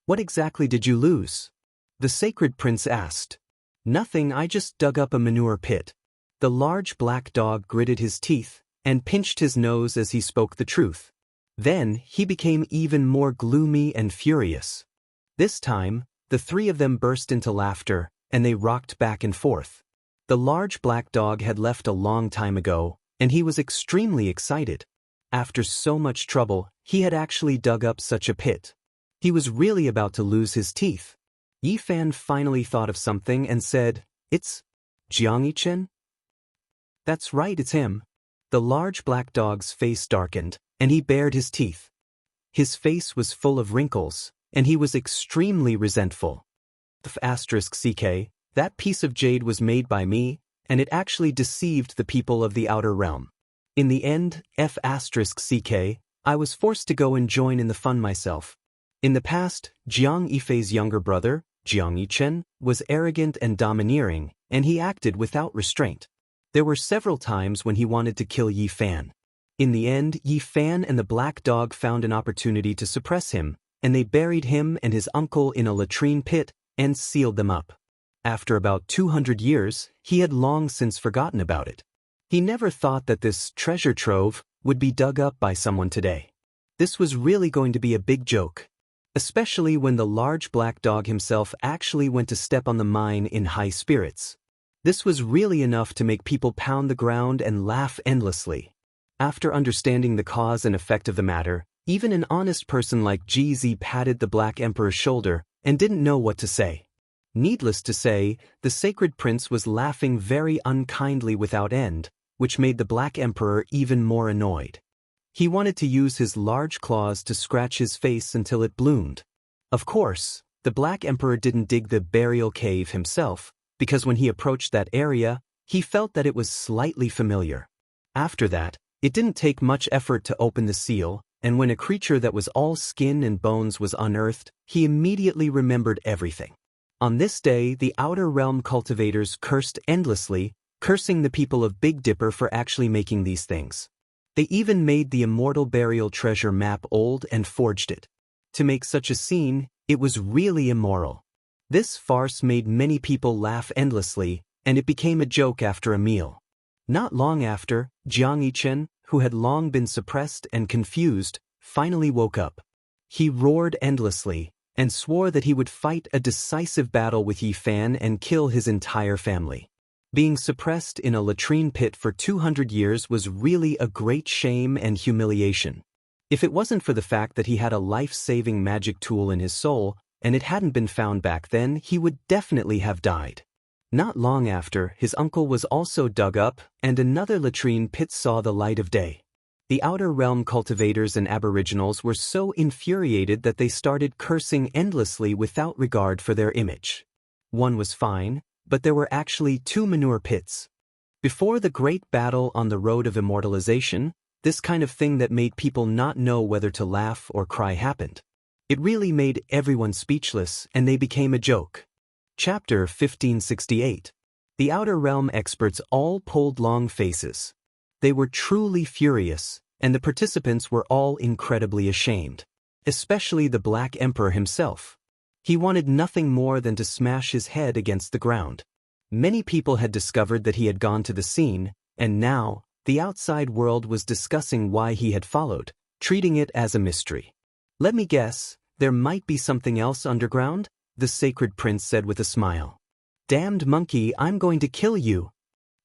What exactly did you lose? The Sacred Prince asked. Nothing, I just dug up a manure pit. The large black dog gritted his teeth and pinched his nose as he spoke the truth. Then he became even more gloomy and furious. This time, the three of them burst into laughter, and they rocked back and forth. The large black dog had left a long time ago, and he was extremely excited. After so much trouble, he had actually dug up such a pit. He was really about to lose his teeth. Yi Fan finally thought of something and said, It's Xianxia? That's right, it's him. The large black dog's face darkened, and he bared his teeth. His face was full of wrinkles, and he was extremely resentful. **ck, that piece of jade was made by me, and it actually deceived the people of the Outer Realm. In the end, **ck, I was forced to go and join in the fun myself. In the past, Jiang Yifei's younger brother, Jiang Yichen, was arrogant and domineering, and he acted without restraint. There were several times when he wanted to kill Yi Fan. In the end, Yi Fan and the black dog found an opportunity to suppress him, and they buried him and his uncle in a latrine pit and sealed them up. After about 200 years, he had long since forgotten about it. He never thought that this treasure trove would be dug up by someone today. This was really going to be a big joke, especially when the large black dog himself actually went to step on the mine in high spirits. This was really enough to make people pound the ground and laugh endlessly. After understanding the cause and effect of the matter, even an honest person like GZ patted the Black Emperor's shoulder and didn't know what to say. Needless to say, the Sacred Prince was laughing very unkindly without end, which made the Black Emperor even more annoyed. He wanted to use his large claws to scratch his face until it bloomed. Of course, the Black Emperor didn't dig the burial cave himself, because when he approached that area, he felt that it was slightly familiar. After that, it didn't take much effort to open the seal, and when a creature that was all skin and bones was unearthed, he immediately remembered everything. On this day, the Outer Realm cultivators cursed endlessly, cursing the people of Big Dipper for actually making these things. They even made the immortal burial treasure map old and forged it. To make such a scene, it was really immoral. This farce made many people laugh endlessly, and it became a joke after a meal. Not long after, Jiang Yichen, who had long been suppressed and confused, finally woke up. He roared endlessly, and swore that he would fight a decisive battle with Yi Fan and kill his entire family. Being suppressed in a latrine pit for 200 years was really a great shame and humiliation. If it wasn't for the fact that he had a life-saving magic tool in his soul, and it hadn't been found back then, he would definitely have died. Not long after, his uncle was also dug up, and another latrine pit saw the light of day. The Outer Realm cultivators and aboriginals were so infuriated that they started cursing endlessly without regard for their image. One was fine, but there were actually 2 manure pits. Before the great battle on the road of immortalization, this kind of thing that made people not know whether to laugh or cry happened. It really made everyone speechless, and they became a joke. Chapter 1568. The Outer Realm experts all pulled long faces. They were truly furious, and the participants were all incredibly ashamed. Especially the Black Emperor himself. He wanted nothing more than to smash his head against the ground. Many people had discovered that he had gone to the scene, and now, the outside world was discussing why he had followed, treating it as a mystery. "Let me guess, there might be something else underground?" the sacred prince said with a smile. "Damned monkey, I'm going to kill you."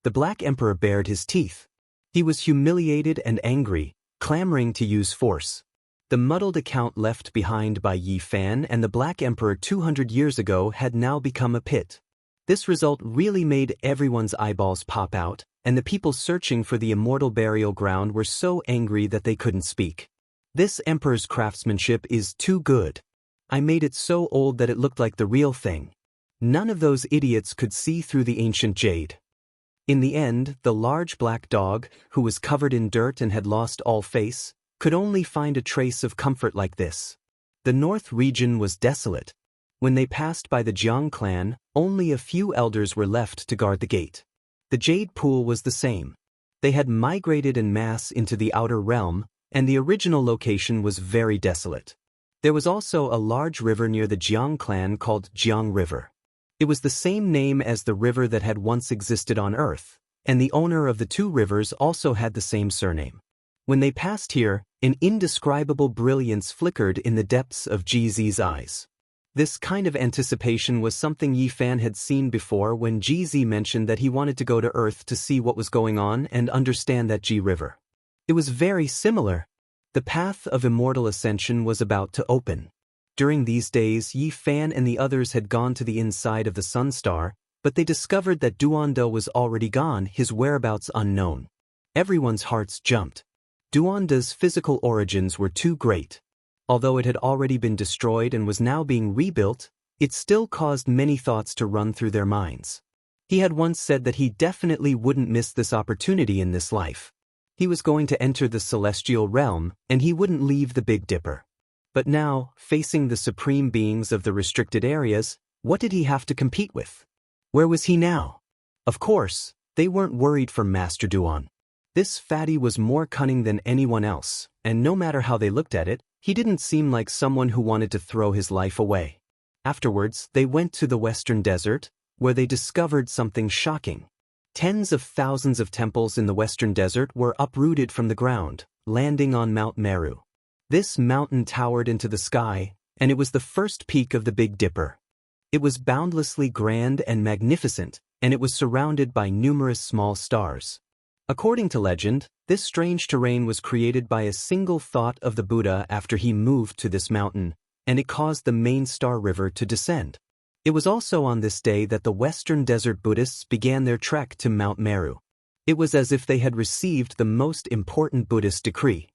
The Black Emperor bared his teeth. He was humiliated and angry, clamoring to use force. The muddled account left behind by Yi Fan and the Black Emperor 200 years ago had now become a pit. This result really made everyone's eyeballs pop out, and the people searching for the immortal burial ground were so angry that they couldn't speak. "This emperor's craftsmanship is too good. I made it so old that it looked like the real thing. None of those idiots could see through the ancient jade." In the end, the large black dog, who was covered in dirt and had lost all face, could only find a trace of comfort like this. The north region was desolate. When they passed by the Jiang clan, only a few elders were left to guard the gate. The Jade Pool was the same. They had migrated en masse into the Outer Realm, and the original location was very desolate. There was also a large river near the Jiang clan called Jiang River. It was the same name as the river that had once existed on Earth, and the owner of the two rivers also had the same surname. When they passed here, an indescribable brilliance flickered in the depths of Jizi's eyes. This kind of anticipation was something Yi Fan had seen before when Jizi mentioned that he wanted to go to Earth to see what was going on and understand that Ji River. It was very similar. The path of immortal ascension was about to open. During these days, Yi Fan and the others had gone to the inside of the Sun Star, but they discovered that Duanda was already gone, his whereabouts unknown. Everyone's hearts jumped. Duanda's physical origins were too great. Although it had already been destroyed and was now being rebuilt, it still caused many thoughts to run through their minds. He had once said that he definitely wouldn't miss this opportunity in this life. He was going to enter the celestial realm, and he wouldn't leave the Big Dipper. But now, facing the supreme beings of the restricted areas, what did he have to compete with? Where was he now? Of course, they weren't worried for Master Duan. This fatty was more cunning than anyone else, and no matter how they looked at it, he didn't seem like someone who wanted to throw his life away. Afterwards, they went to the Western Desert, where they discovered something shocking. Tens of thousands of temples in the Western Desert were uprooted from the ground, landing on Mount Meru. This mountain towered into the sky, and it was the first peak of the Big Dipper. It was boundlessly grand and magnificent, and it was surrounded by numerous small stars. According to legend, this strange terrain was created by a single thought of the Buddha after he moved to this mountain, and it caused the main star river to descend. It was also on this day that the Western Desert Buddhists began their trek to Mount Meru. It was as if they had received the most important Buddhist decree.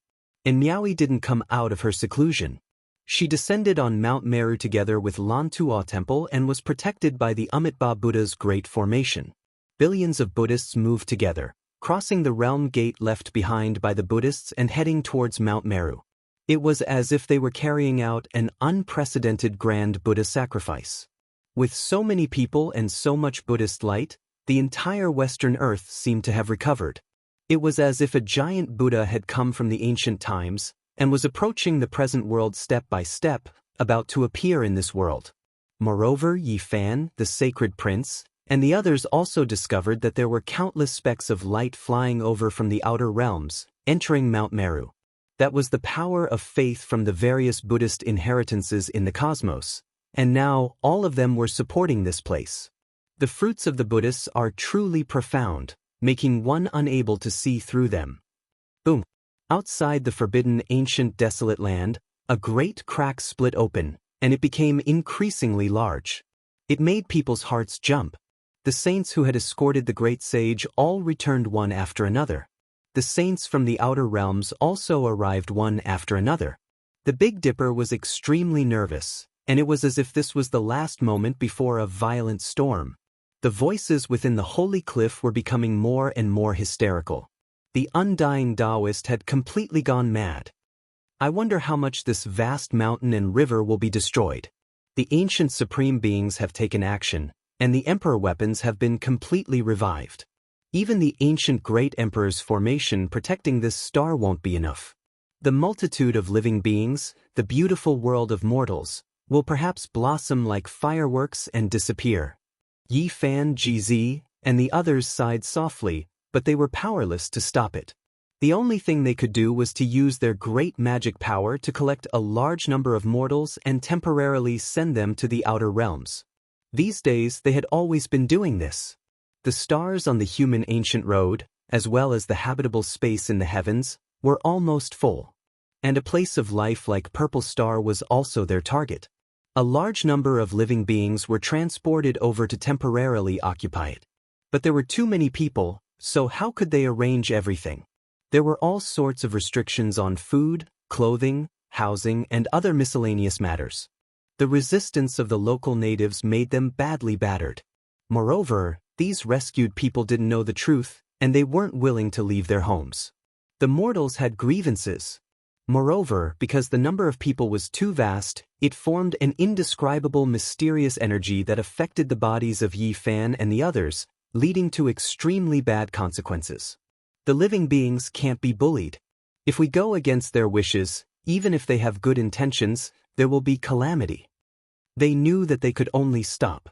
And Miaoi didn't come out of her seclusion. She descended on Mount Meru together with Lan Tuo Temple and was protected by the Amitabha Buddha's Great Formation. Billions of Buddhists moved together, crossing the realm gate left behind by the Buddhists and heading towards Mount Meru. It was as if they were carrying out an unprecedented grand Buddha sacrifice. With so many people and so much Buddhist light, the entire Western Earth seemed to have recovered. It was as if a giant Buddha had come from the ancient times and was approaching the present world step by step, about to appear in this world. Moreover, Yi Fan, the sacred prince, and the others also discovered that there were countless specks of light flying over from the outer realms, entering Mount Meru. That was the power of faith from the various Buddhist inheritances in the cosmos, and now all of them were supporting this place. The fruits of the Buddhists are truly profound, making one unable to see through them. Boom! Outside the forbidden ancient desolate land, a great crack split open, and it became increasingly large. It made people's hearts jump. The saints who had escorted the great sage all returned one after another. The saints from the outer realms also arrived one after another. The Big Dipper was extremely nervous, and it was as if this was the last moment before a violent storm. The voices within the holy cliff were becoming more and more hysterical. The undying Taoist had completely gone mad. I wonder how much this vast mountain and river will be destroyed. The ancient supreme beings have taken action, and the emperor weapons have been completely revived. Even the ancient great emperor's formation protecting this star won't be enough. The multitude of living beings, the beautiful world of mortals, will perhaps blossom like fireworks and disappear. Yi Fan, GZ, and the others sighed softly, but they were powerless to stop it. The only thing they could do was to use their great magic power to collect a large number of mortals and temporarily send them to the outer realms. These days they had always been doing this. The stars on the human ancient road, as well as the habitable space in the heavens, were almost full. And a place of life like Purple Star was also their target. A large number of living beings were transported over to temporarily occupy it. But there were too many people, so how could they arrange everything? There were all sorts of restrictions on food, clothing, housing, and other miscellaneous matters. The resistance of the local natives made them badly battered. Moreover, these rescued people didn't know the truth, and they weren't willing to leave their homes. The mortals had grievances. Moreover, because the number of people was too vast, it formed an indescribable mysterious energy that affected the bodies of Yi Fan and the others, leading to extremely bad consequences. The living beings can't be bullied. If we go against their wishes, even if they have good intentions, there will be calamity. They knew that they could only stop.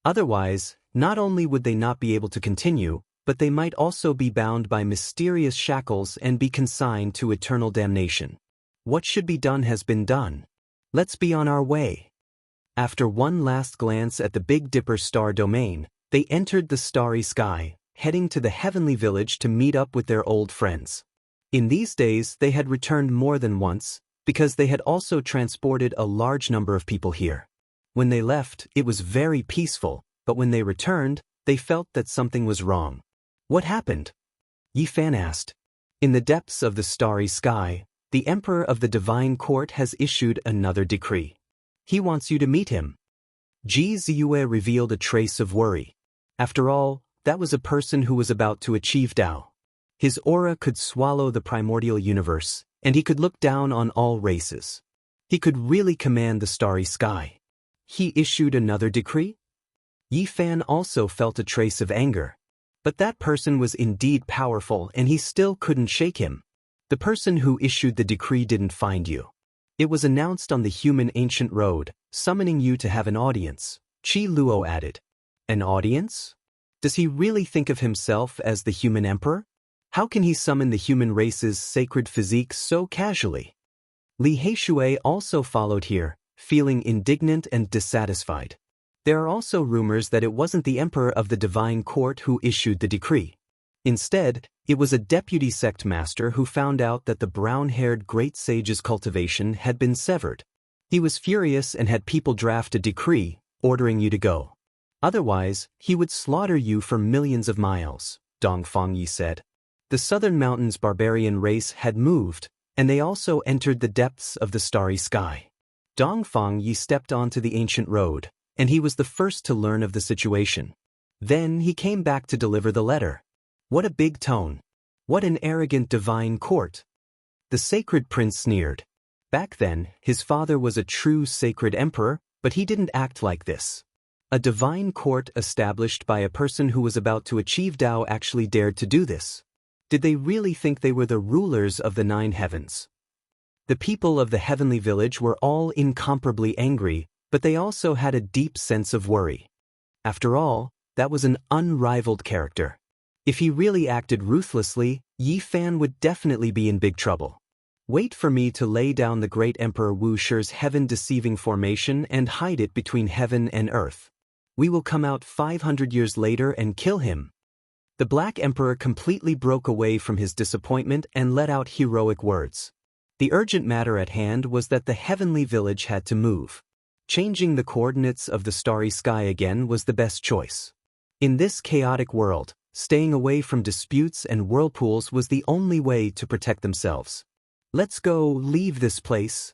Otherwise, not only would they not be able to continue, but they might also be bound by mysterious shackles and be consigned to eternal damnation. What should be done has been done. Let's be on our way. After one last glance at the Big Dipper star domain, they entered the starry sky, heading to the heavenly village to meet up with their old friends. In these days they had returned more than once, because they had also transported a large number of people here. When they left, it was very peaceful, but when they returned, they felt that something was wrong. What happened? Yi Fan asked. In the depths of the starry sky, the Emperor of the Divine Court has issued another decree. He wants you to meet him. Ji Ziyue revealed a trace of worry. After all, that was a person who was about to achieve Tao. His aura could swallow the primordial universe, and he could look down on all races. He could really command the starry sky. He issued another decree? Yi Fan also felt a trace of anger. But that person was indeed powerful and he still couldn't shake him. The person who issued the decree didn't find you. It was announced on the human ancient road, summoning you to have an audience, Qi Luo added. An audience? Does he really think of himself as the human emperor? How can he summon the human race's sacred physique so casually? Li Heishui also followed here, feeling indignant and dissatisfied. There are also rumors that it wasn't the emperor of the divine court who issued the decree. Instead, it was a deputy sect master who found out that the brown-haired great sage's cultivation had been severed. He was furious and had people draft a decree, ordering you to go. Otherwise, he would slaughter you for millions of miles, Dongfang Yi said. The southern mountains barbarian race had moved, and they also entered the depths of the starry sky. Dongfang Yi stepped onto the ancient road, and he was the first to learn of the situation. Then he came back to deliver the letter. What a big tone. What an arrogant divine court. The sacred prince sneered. Back then, his father was a true sacred emperor, but he didn't act like this. A divine court established by a person who was about to achieve Tao actually dared to do this. Did they really think they were the rulers of the 9 heavens? The people of the heavenly village were all incomparably angry, but they also had a deep sense of worry. After all, that was an unrivaled character. If he really acted ruthlessly, Yi Fan would definitely be in big trouble. Wait for me to lay down the great Emperor Wu Shi's heaven-deceiving formation and hide it between heaven and earth. We will come out 500 years later and kill him. The Black Emperor completely broke away from his disappointment and let out heroic words. The urgent matter at hand was that the heavenly village had to move. Changing the coordinates of the starry sky again was the best choice. In this chaotic world, staying away from disputes and whirlpools was the only way to protect themselves. Let's go leave this place.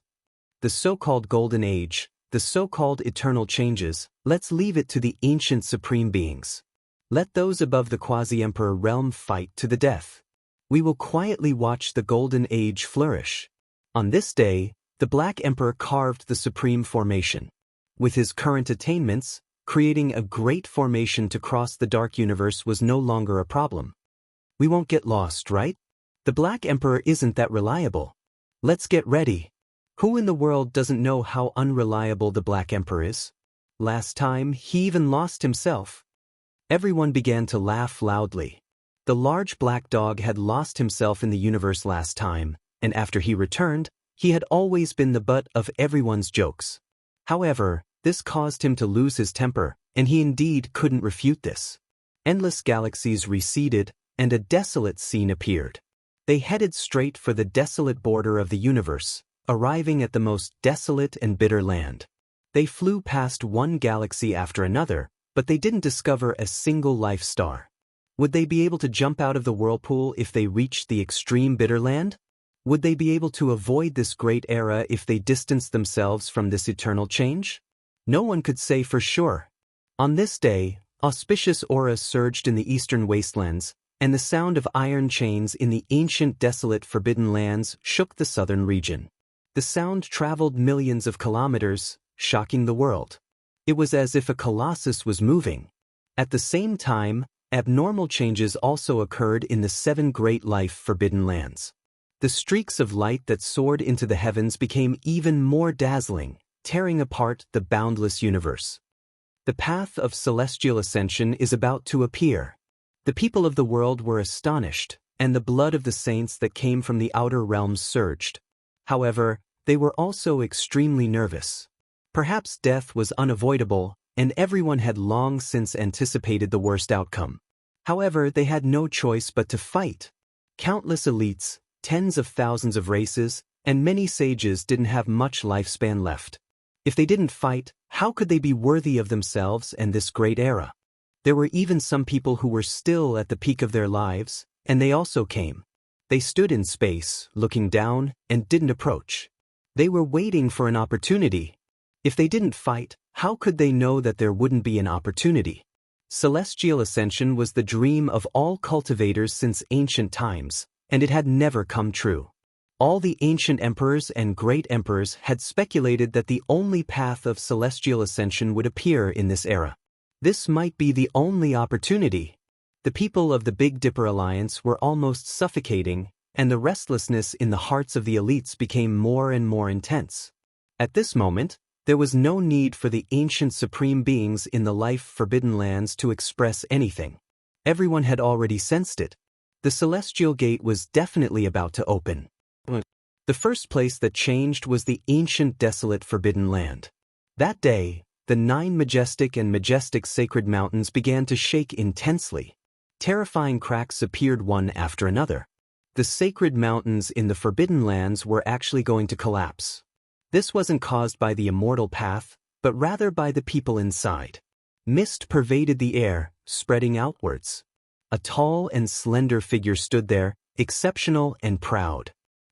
The so-called Golden Age, the so-called eternal changes, let's leave it to the ancient supreme beings. Let those above the quasi-emperor realm fight to the death. We will quietly watch the golden age flourish. On this day, the Black Emperor carved the supreme formation. With his current attainments, creating a great formation to cross the dark universe was no longer a problem. We won't get lost, right? The Black Emperor isn't that reliable. Let's get ready. Who in the world doesn't know how unreliable the Black Emperor is? Last time, he even lost himself. Everyone began to laugh loudly. The large black dog had lost himself in the universe last time, and after he returned, he had always been the butt of everyone's jokes. However, this caused him to lose his temper, and he indeed couldn't refute this. Endless galaxies receded, and a desolate scene appeared. They headed straight for the desolate border of the universe, arriving at the most desolate and bitter land. They flew past one galaxy after another, but they didn't discover a single life star. Would they be able to jump out of the whirlpool if they reached the extreme bitter land? Would they be able to avoid this great era if they distanced themselves from this eternal change? No one could say for sure. On this day, auspicious auras surged in the eastern wastelands, and the sound of iron chains in the ancient desolate forbidden lands shook the southern region. The sound traveled millions of kilometers, shocking the world. It was as if a colossus was moving. At the same time, abnormal changes also occurred in the 7 great life forbidden lands. The streaks of light that soared into the heavens became even more dazzling, tearing apart the boundless universe. The path of celestial ascension is about to appear. The people of the world were astonished, and the blood of the saints that came from the outer realms surged. However, they were also extremely nervous. Perhaps death was unavoidable, and everyone had long since anticipated the worst outcome. However, they had no choice but to fight. Countless elites, tens of thousands of races, and many sages didn't have much lifespan left. If they didn't fight, how could they be worthy of themselves and this great era? There were even some people who were still at the peak of their lives, and they also came. They stood in space, looking down, and didn't approach. They were waiting for an opportunity. If they didn't fight, how could they know that there wouldn't be an opportunity? Celestial ascension was the dream of all cultivators since ancient times, and it had never come true. All the ancient emperors and great emperors had speculated that the only path of celestial ascension would appear in this era. This might be the only opportunity. The people of the Big Dipper Alliance were almost suffocating, and the restlessness in the hearts of the elites became more and more intense. At this moment, there was no need for the ancient supreme beings in the life forbidden lands to express anything. Everyone had already sensed it. The celestial gate was definitely about to open. The first place that changed was the ancient desolate forbidden land. That day, the 9 majestic sacred mountains began to shake intensely. Terrifying cracks appeared one after another. The sacred mountains in the forbidden lands were actually going to collapse. This wasn't caused by the immortal path, but rather by the people inside. Mist pervaded the air, spreading outwards. A tall and slender figure stood there, exceptional and proud.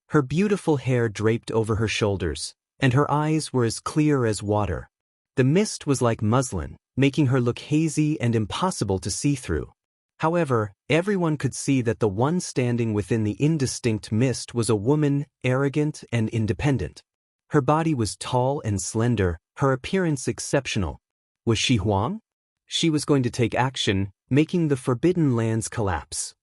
Her beautiful hair draped over her shoulders, and her eyes were as clear as water. The mist was like muslin, making her look hazy and impossible to see through. However, everyone could see that the one standing within the indistinct mist was a woman, arrogant and independent. Her body was tall and slender, her appearance exceptional. Was she Huang? She was going to take action, making the forbidden lands collapse.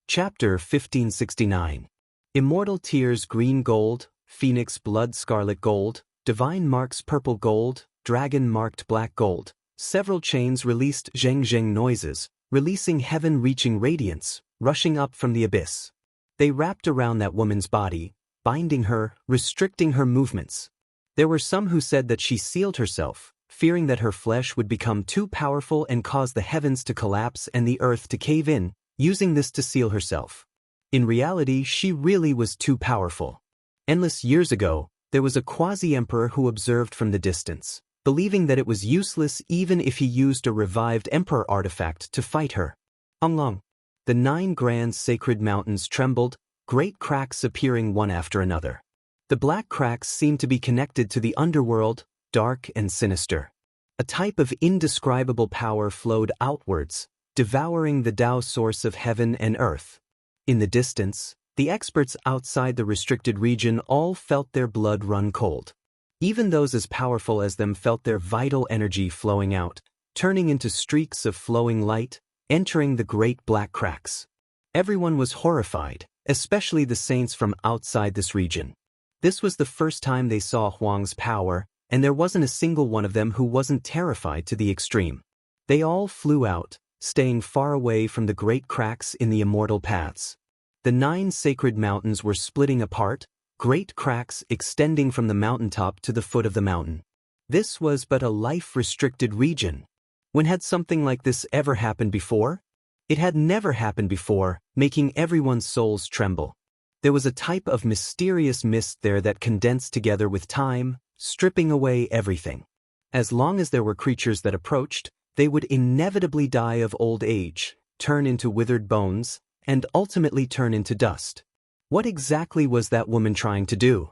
Chapter 1569. Immortal Tears Green Gold, Phoenix Blood Scarlet Gold, Divine Marks Purple Gold, Dragon Marked Black Gold. Several chains released zheng noises, releasing heaven-reaching radiance, rushing up from the abyss. They wrapped around that woman's body, binding her, restricting her movements. There were some who said that she sealed herself, fearing that her flesh would become too powerful and cause the heavens to collapse and the earth to cave in, using this to seal herself. In reality, she really was too powerful. Endless years ago, there was a quasi-emperor who observed from the distance, believing that it was useless even if he used a revived emperor artifact to fight her. Onglong. The 9 grand sacred mountains trembled, great cracks appearing one after another. The black cracks seemed to be connected to the underworld, dark and sinister. A type of indescribable power flowed outwards, devouring the Tao source of heaven and earth. In the distance, the experts outside the restricted region all felt their blood run cold. Even those as powerful as them felt their vital energy flowing out, turning into streaks of flowing light, entering the great black cracks. Everyone was horrified, especially the saints from outside this region. This was the first time they saw Huang's power, and there wasn't a single one of them who wasn't terrified to the extreme. They all flew out, staying far away from the great cracks in the immortal paths. The 9 sacred mountains were splitting apart, great cracks extending from the mountaintop to the foot of the mountain. This was but a life-restricted region. When had something like this ever happened before? It had never happened before, making everyone's souls tremble. There was a type of mysterious mist there that condensed together with time, stripping away everything. As long as there were creatures that approached, they would inevitably die of old age, turn into withered bones, and ultimately turn into dust. What exactly was that woman trying to do?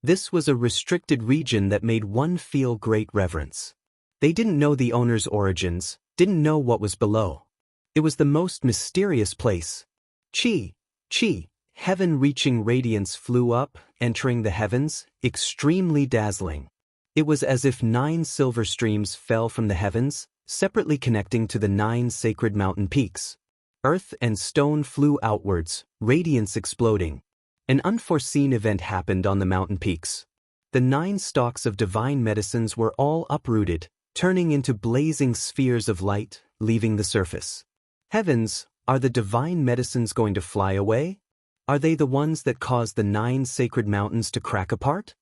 This was a restricted region that made one feel great reverence. They didn't know the owner's origins, didn't know what was below. It was the most mysterious place. Chi, heaven-reaching radiance flew up, entering the heavens, extremely dazzling. It was as if 9 silver streams fell from the heavens, separately connecting to the 9 sacred mountain peaks. Earth and stone flew outwards, radiance exploding. An unforeseen event happened on the mountain peaks. The 9 stalks of divine medicines were all uprooted, turning into blazing spheres of light, leaving the surface. Heavens, are the divine medicines going to fly away? Are they the ones that caused the 9 sacred mountains to crack apart?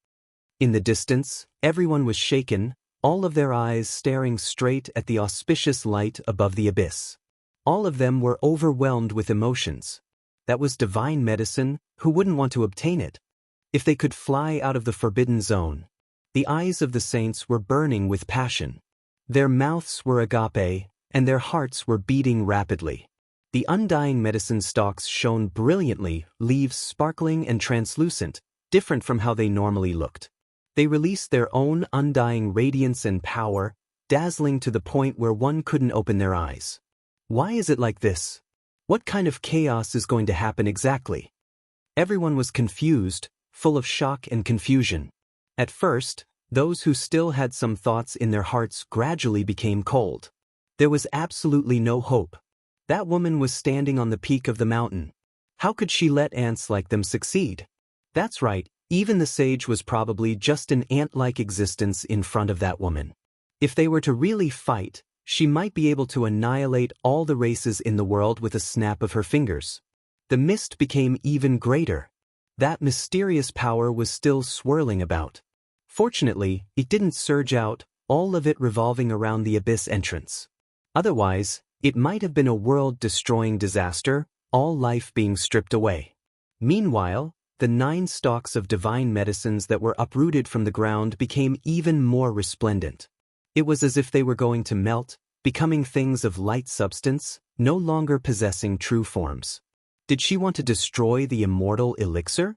In the distance, everyone was shaken, all of their eyes staring straight at the auspicious light above the abyss. All of them were overwhelmed with emotions. That was divine medicine, who wouldn't want to obtain it? If they could fly out of the forbidden zone. The eyes of the saints were burning with passion. Their mouths were agape, and their hearts were beating rapidly. The undying medicine stalks shone brilliantly, leaves sparkling and translucent, different from how they normally looked. They released their own undying radiance and power, dazzling to the point where one couldn't open their eyes. Why is it like this? What kind of chaos is going to happen exactly? Everyone was confused, full of shock and confusion. At first, those who still had some thoughts in their hearts gradually became cold. There was absolutely no hope. That woman was standing on the peak of the mountain. How could she let ants like them succeed? That's right, even the sage was probably just an ant-like existence in front of that woman. If they were to really fight, she might be able to annihilate all the races in the world with a snap of her fingers. The mist became even greater. That mysterious power was still swirling about. Fortunately, it didn't surge out, all of it revolving around the abyss entrance. Otherwise, it might have been a world-destroying disaster, all life being stripped away. Meanwhile, the 9 stalks of divine medicines that were uprooted from the ground became even more resplendent. It was as if they were going to melt, becoming things of light substance, no longer possessing true forms. Did she want to destroy the immortal elixir?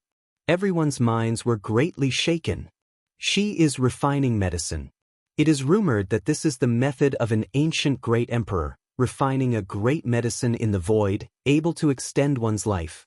Everyone's minds were greatly shaken. She is refining medicine. It is rumored that this is the method of an ancient great emperor, refining a great medicine in the void, able to extend one's life.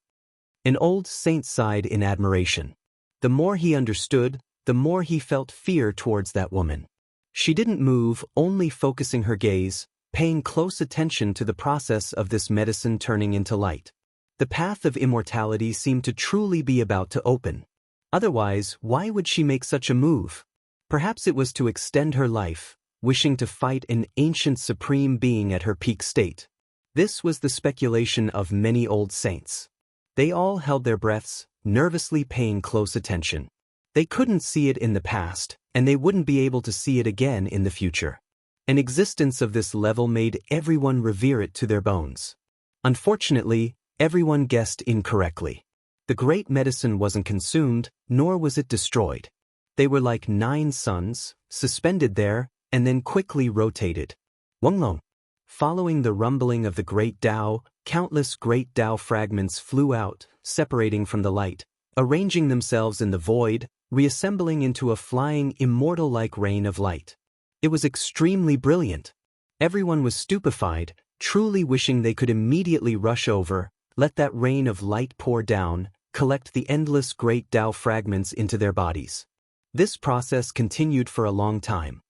An old saint sighed in admiration. The more he understood, the more he felt fear towards that woman. She didn't move, only focusing her gaze, paying close attention to the process of this medicine turning into light. The path of immortality seemed to truly be about to open. Otherwise, why would she make such a move? Perhaps it was to extend her life, wishing to fight an ancient supreme being at her peak state. This was the speculation of many old saints. They all held their breaths, nervously paying close attention. They couldn't see it in the past, and they wouldn't be able to see it again in the future. An existence of this level made everyone revere it to their bones. Unfortunately, everyone guessed incorrectly. The great medicine wasn't consumed, nor was it destroyed. They were like 9 suns, suspended there, and then quickly rotated. Wonglong. Following the rumbling of the great Tao, countless great Tao fragments flew out, separating from the light, arranging themselves in the void, reassembling into a flying, immortal-like rain of light. It was extremely brilliant. Everyone was stupefied, truly wishing they could immediately rush over, let that rain of light pour down, collect the endless great Tao fragments into their bodies. This process continued for a long time.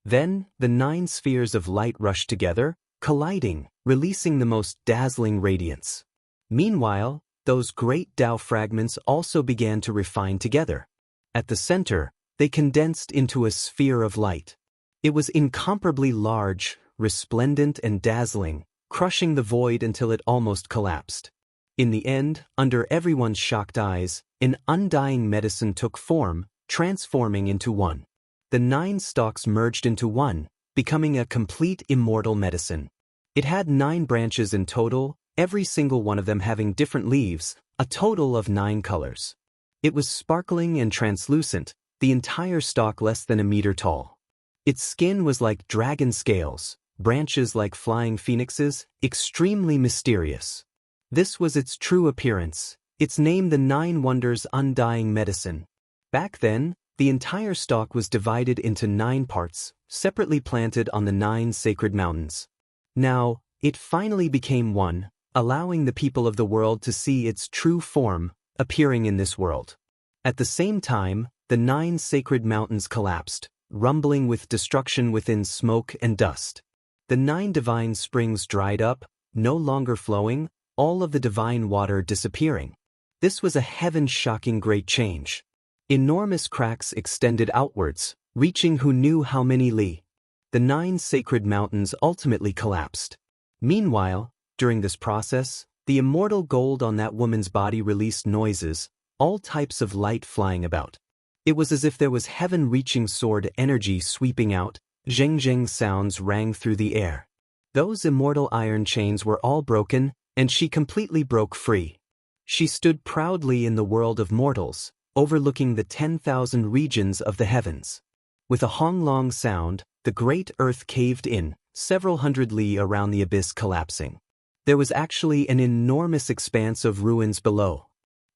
Then, the 9 spheres of light rushed together, colliding, releasing the most dazzling radiance. Meanwhile, those great Tao fragments also began to refine together. At the center, they condensed into a sphere of light. It was incomparably large, resplendent and dazzling, crushing the void until it almost collapsed. In the end, under everyone's shocked eyes, an undying medicine took form, transforming into one. The 9 stalks merged into one, becoming a complete immortal medicine. It had 9 branches in total, every single one of them having different leaves, a total of 9 colors. It was sparkling and translucent, the entire stalk less than a meter tall. Its skin was like dragon scales, branches like flying phoenixes, extremely mysterious. This was its true appearance, its name the 9 Wonders Undying Medicine. Back then, the entire stalk was divided into 9 parts, separately planted on the 9 sacred mountains. Now, it finally became one, allowing the people of the world to see its true form, appearing in this world. At the same time, the 9 sacred mountains collapsed, rumbling with destruction within smoke and dust. The 9 divine springs dried up, no longer flowing, all of the divine water disappearing. This was a heaven-shocking great change. Enormous cracks extended outwards, reaching who knew how many li. The 9 sacred mountains ultimately collapsed. Meanwhile, during this process, the immortal gold on that woman's body released noises, all types of light flying about. It was as if there was heaven-reaching sword energy sweeping out, zheng-zheng sounds rang through the air. Those immortal iron chains were all broken, and she completely broke free. She stood proudly in the world of mortals, overlooking the 10,000 regions of the heavens. With a honglong sound, the great earth caved in, several hundred li around the abyss collapsing. There was actually an enormous expanse of ruins below.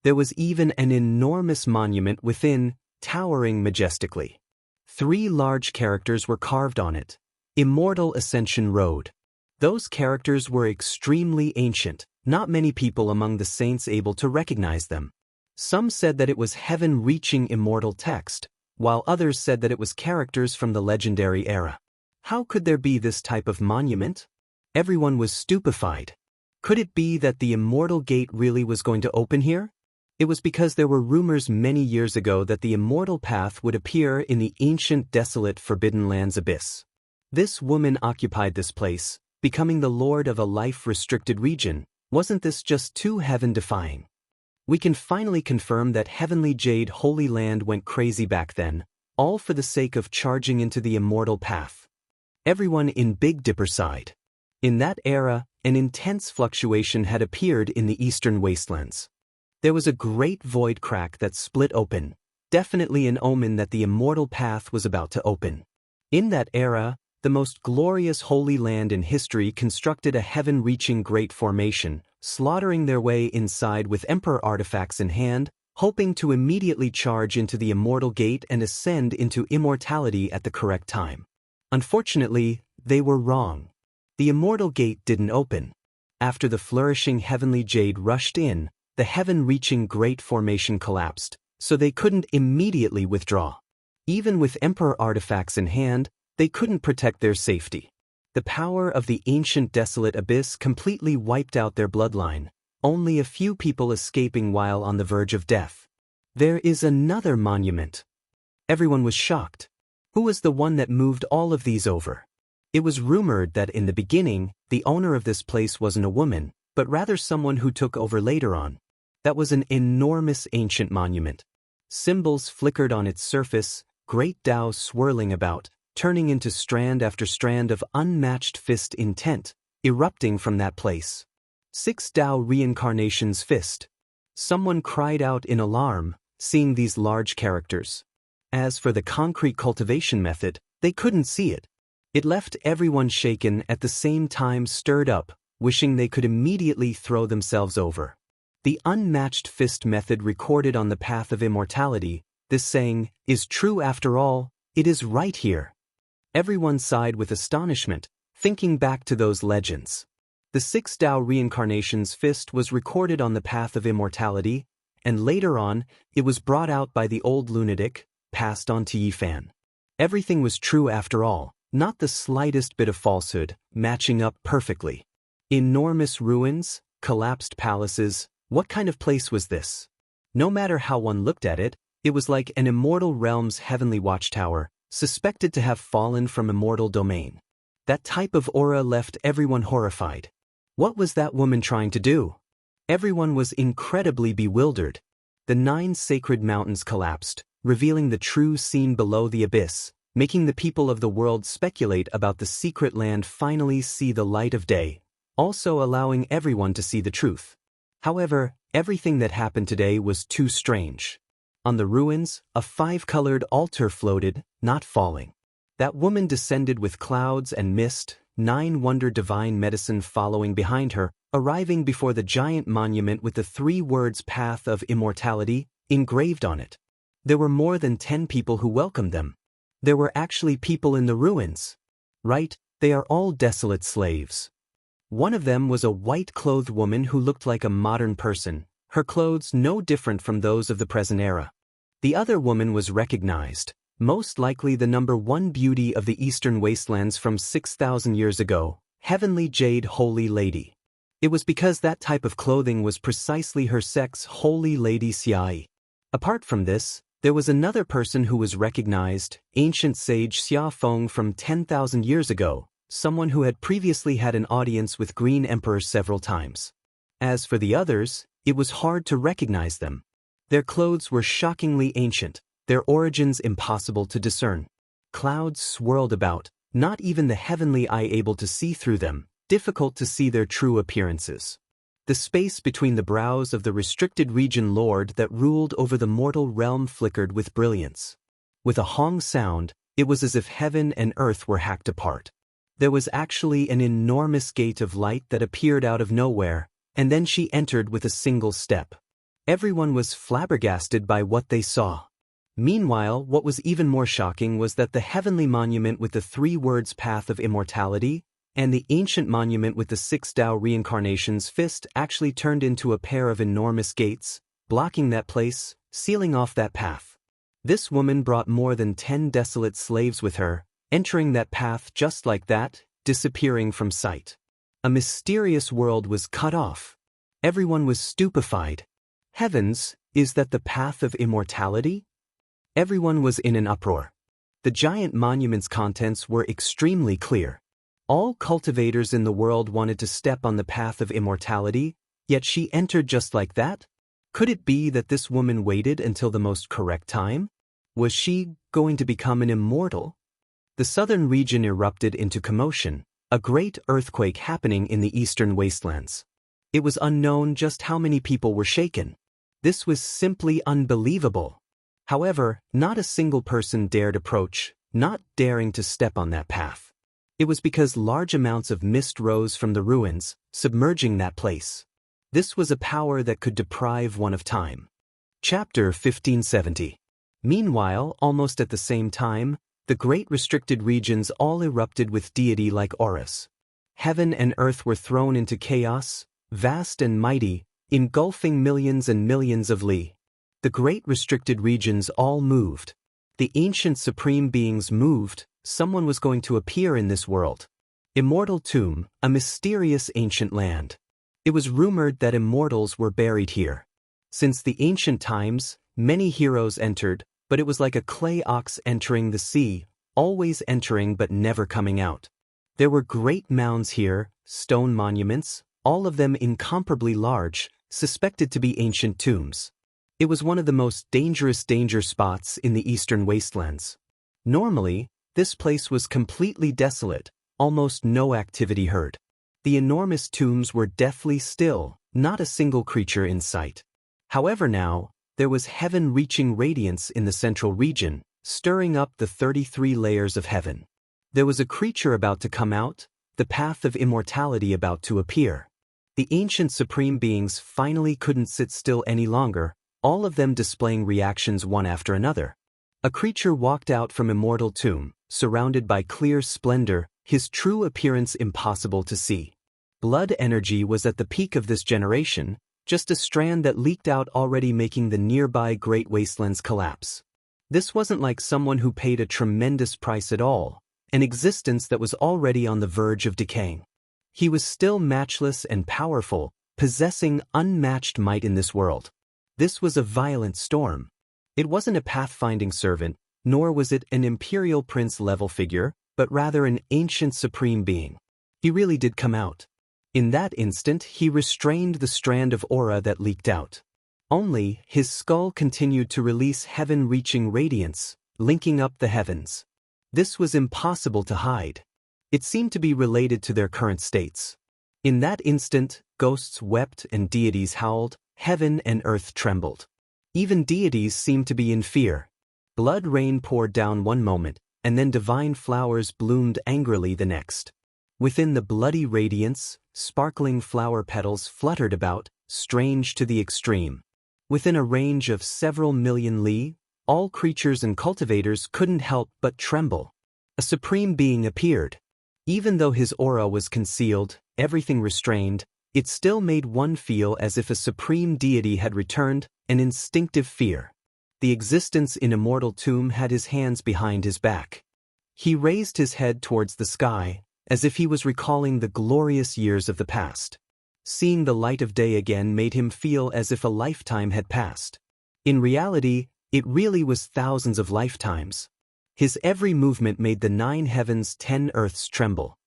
There was even an enormous monument within, towering majestically. 3 large characters were carved on it. Immortal Ascension Road. Those characters were extremely ancient, not many people among the saints able to recognize them. Some said that it was heaven-reaching immortal text, while others said that it was characters from the legendary era. How could there be this type of monument? Everyone was stupefied. Could it be that the immortal gate really was going to open here? It was because there were rumors many years ago that the immortal path would appear in the ancient desolate Forbidden Lands abyss. This woman occupied this place, becoming the lord of a life-restricted region. Wasn't this just too heaven-defying? We can finally confirm that Heavenly Jade Holy Land went crazy back then, all for the sake of charging into the immortal path. Everyone in Big Dipper sighed. In that era, an intense fluctuation had appeared in the eastern wastelands. There was a great void crack that split open, definitely an omen that the immortal path was about to open. In that era, the most glorious Holy Land in history constructed a heaven-reaching great formation, slaughtering their way inside with Emperor artifacts in hand, hoping to immediately charge into the immortal gate and ascend into immortality at the correct time. Unfortunately, they were wrong. The immortal gate didn't open. After the flourishing heavenly jade rushed in, the heaven-reaching great formation collapsed, so they couldn't immediately withdraw. Even with Emperor artifacts in hand, they couldn't protect their safety. The power of the ancient desolate abyss completely wiped out their bloodline, only a few people escaping while on the verge of death. There is another monument. Everyone was shocked. Who was the one that moved all of these over? It was rumored that in the beginning, the owner of this place wasn't a woman, but rather someone who took over later on. That was an enormous ancient monument. Symbols flickered on its surface, great Tao swirling about, turning into strand after strand of unmatched fist intent, erupting from that place. 6 Tao reincarnations fist. Someone cried out in alarm, seeing these large characters. As for the concrete cultivation method, they couldn't see it. It left everyone shaken at the same time stirred up, wishing they could immediately throw themselves over. The unmatched fist method recorded on the path of immortality, this saying is true after all, it is right here. Everyone sighed with astonishment, thinking back to those legends. The 6 Tao reincarnation's fist was recorded on the path of immortality, and later on, it was brought out by the old lunatic, passed on to Yifan. Everything was true after all, not the slightest bit of falsehood, matching up perfectly. Enormous ruins, collapsed palaces, what kind of place was this? No matter how one looked at it, it was like an immortal realm's heavenly watchtower, suspected to have fallen from immortal domain. That type of aura left everyone horrified. What was that woman trying to do? Everyone was incredibly bewildered. The 9 sacred mountains collapsed, revealing the true scene below the abyss, making the people of the world speculate about the secret land finally see the light of day, also allowing everyone to see the truth. However, everything that happened today was too strange. On the ruins, a 5-colored altar floated, not falling. That woman descended with clouds and mist, 9 wonder divine medicine following behind her, arriving before the giant monument with the 3 words Path of Immortality engraved on it. There were more than 10 people who welcomed them. There were actually people in the ruins. Right, they are all desolate slaves. One of them was a white-clothed woman who looked like a modern person, her clothes no different from those of the present era. The other woman was recognized, most likely the #1 beauty of the eastern wastelands from 6,000 years ago, Heavenly Jade Holy Lady. It was because that type of clothing was precisely her sect's Holy Lady Xiai. Apart from this, there was another person who was recognized, ancient sage Xia Feng from 10,000 years ago, someone who had previously had an audience with Green Emperor several times. As for the others, it was hard to recognize them. Their clothes were shockingly ancient, their origins impossible to discern. Clouds swirled about, not even the heavenly eye able to see through them, difficult to see their true appearances. The space between the brows of the restricted region lord that ruled over the mortal realm flickered with brilliance. With a Hong sound, it was as if heaven and earth were hacked apart. There was actually an enormous gate of light that appeared out of nowhere, and then she entered with a single step. Everyone was flabbergasted by what they saw. Meanwhile, what was even more shocking was that the heavenly monument with the 3 words Path of Immortality and the ancient monument with the 6 Tao reincarnation's fist actually turned into a pair of enormous gates, blocking that place, sealing off that path. This woman brought more than 10 desolate slaves with her, entering that path just like that, disappearing from sight. A mysterious world was cut off. Everyone was stupefied. Heavens, is that the Path of Immortality? Everyone was in an uproar. The giant monument's contents were extremely clear. All cultivators in the world wanted to step on the path of immortality, yet she entered just like that? Could it be that this woman waited until the most correct time? Was she going to become an immortal? The southern region erupted into commotion, a great earthquake happening in the eastern wastelands. It was unknown just how many people were shaken. This was simply unbelievable. However, not a single person dared approach, not daring to step on that path. It was because large amounts of mist rose from the ruins, submerging that place. This was a power that could deprive one of time. Chapter 1570. Meanwhile, almost at the same time, the great restricted regions all erupted with deity-like auras. Heaven and earth were thrown into chaos, vast and mighty, engulfing millions and millions of li. The great restricted regions all moved. The ancient supreme beings moved. Someone was going to appear in this world. Immortal Tomb, a mysterious ancient land. It was rumored that immortals were buried here. Since the ancient times, many heroes entered, but it was like a clay ox entering the sea, always entering but never coming out. There were great mounds here, stone monuments, all of them incomparably large, suspected to be ancient tombs. It was one of the most dangerous danger spots in the eastern wastelands. Normally, this place was completely desolate, almost no activity heard. The enormous tombs were deathly still, not a single creature in sight. However now, there was heaven-reaching radiance in the central region, stirring up the 33 layers of heaven. There was a creature about to come out, the path of immortality about to appear. The ancient supreme beings finally couldn't sit still any longer, all of them displaying reactions one after another. A creature walked out from Immortal Tomb, surrounded by clear splendor, his true appearance impossible to see. Blood energy was at the peak of this generation, just a strand that leaked out already making the nearby Great Wastelands collapse. This wasn't like someone who paid a tremendous price at all, an existence that was already on the verge of decaying. He was still matchless and powerful, possessing unmatched might in this world. This was a violent storm. It wasn't a pathfinding servant, nor was it an imperial prince-level figure, but rather an ancient supreme being. He really did come out. In that instant, he restrained the strand of aura that leaked out. Only, his skull continued to release heaven-reaching radiance, linking up the heavens. This was impossible to hide. It seemed to be related to their current states. In that instant, ghosts wept and deities howled, heaven and earth trembled. Even deities seemed to be in fear. Blood rain poured down one moment, and then divine flowers bloomed angrily the next. Within the bloody radiance, sparkling flower petals fluttered about, strange to the extreme. Within a range of several million li, all creatures and cultivators couldn't help but tremble. A supreme being appeared. Even though his aura was concealed, everything restrained, it still made one feel as if a supreme deity had returned, an instinctive fear. The existence in Immortal Tomb had his hands behind his back. He raised his head towards the sky, as if he was recalling the glorious years of the past. Seeing the light of day again made him feel as if a lifetime had passed. In reality, it really was thousands of lifetimes. His every movement made the 9 heavens 10 earths tremble.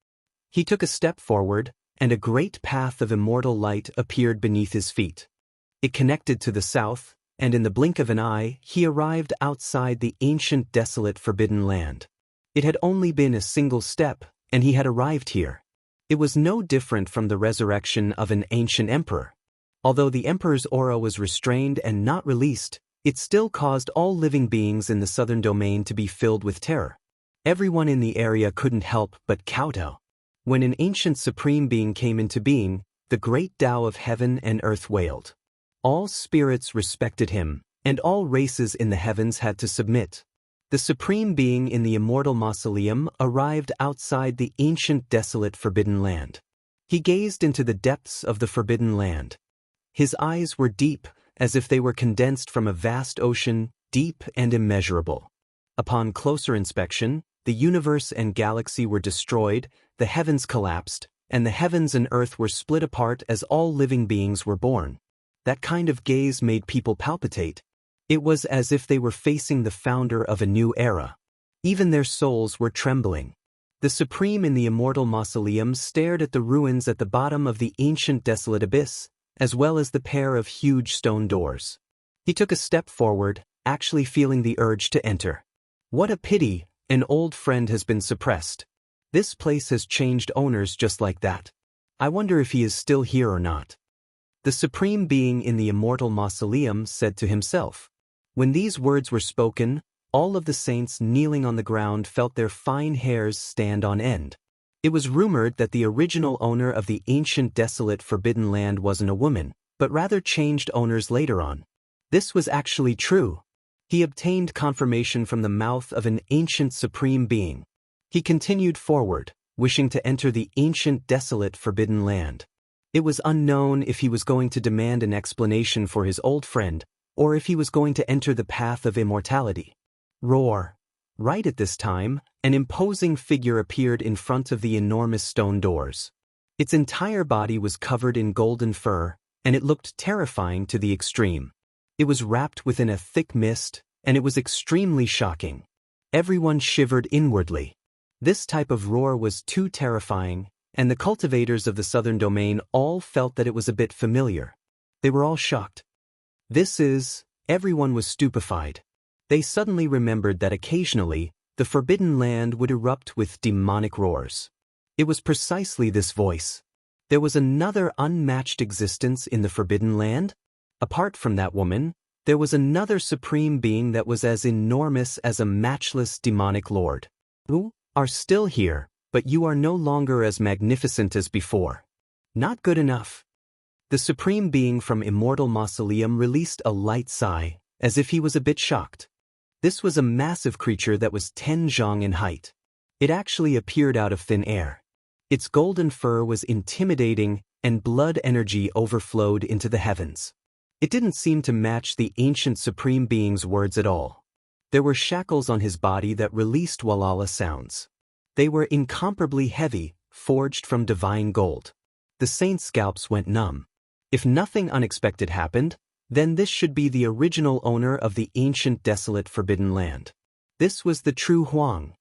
He took a step forward, and a great path of immortal light appeared beneath his feet. It connected to the south, and in the blink of an eye, he arrived outside the ancient desolate forbidden land. It had only been a single step, and he had arrived here. It was no different from the resurrection of an ancient emperor. Although the emperor's aura was restrained and not released, it still caused all living beings in the southern domain to be filled with terror. Everyone in the area couldn't help but kowtow. When an ancient supreme being came into being, the great Tao of heaven and earth wailed. All spirits respected him, and all races in the heavens had to submit. The supreme being in the immortal mausoleum arrived outside the ancient desolate forbidden land. He gazed into the depths of the forbidden land. His eyes were deep, as if they were condensed from a vast ocean, deep and immeasurable. Upon closer inspection, the universe and galaxy were destroyed, the heavens collapsed, and the heavens and earth were split apart as all living beings were born. That kind of gaze made people palpitate. It was as if they were facing the founder of a new era. Even their souls were trembling. The Supreme in the immortal mausoleum stared at the ruins at the bottom of the ancient desolate abyss, as well as the pair of huge stone doors. He took a step forward, actually feeling the urge to enter. What a pity, an old friend has been suppressed. This place has changed owners just like that. I wonder if he is still here or not. The Supreme Being in the immortal mausoleum said to himself. When these words were spoken, all of the saints kneeling on the ground felt their fine hairs stand on end. It was rumored that the original owner of the ancient desolate forbidden land wasn't a woman, but rather changed owners later on. This was actually true. He obtained confirmation from the mouth of an ancient supreme being. He continued forward, wishing to enter the ancient desolate forbidden land. It was unknown if he was going to demand an explanation for his old friend, or if he was going to enter the path of immortality. Roar! Right at this time, an imposing figure appeared in front of the enormous stone doors. Its entire body was covered in golden fur, and it looked terrifying to the extreme. It was wrapped within a thick mist, and it was extremely shocking. Everyone shivered inwardly. This type of roar was too terrifying, and the cultivators of the southern domain all felt that it was a bit familiar. They were all shocked. Everyone was stupefied. They suddenly remembered that occasionally, the forbidden land would erupt with demonic roars. It was precisely this voice. There was another unmatched existence in the forbidden land? Apart from that woman, there was another supreme being that was as enormous as a matchless demonic lord. You are still here, but you are no longer as magnificent as before. Not good enough. The Supreme Being from Immortal Mausoleum released a light sigh, as if he was a bit shocked. This was a massive creature that was 10 zhang in height. It actually appeared out of thin air. Its golden fur was intimidating, and blood energy overflowed into the heavens. It didn't seem to match the ancient Supreme Being's words at all. There were shackles on his body that released walala sounds. They were incomparably heavy, forged from divine gold. The saints' scalps went numb. If nothing unexpected happened, then this should be the original owner of the ancient desolate forbidden land. This was the true Huang.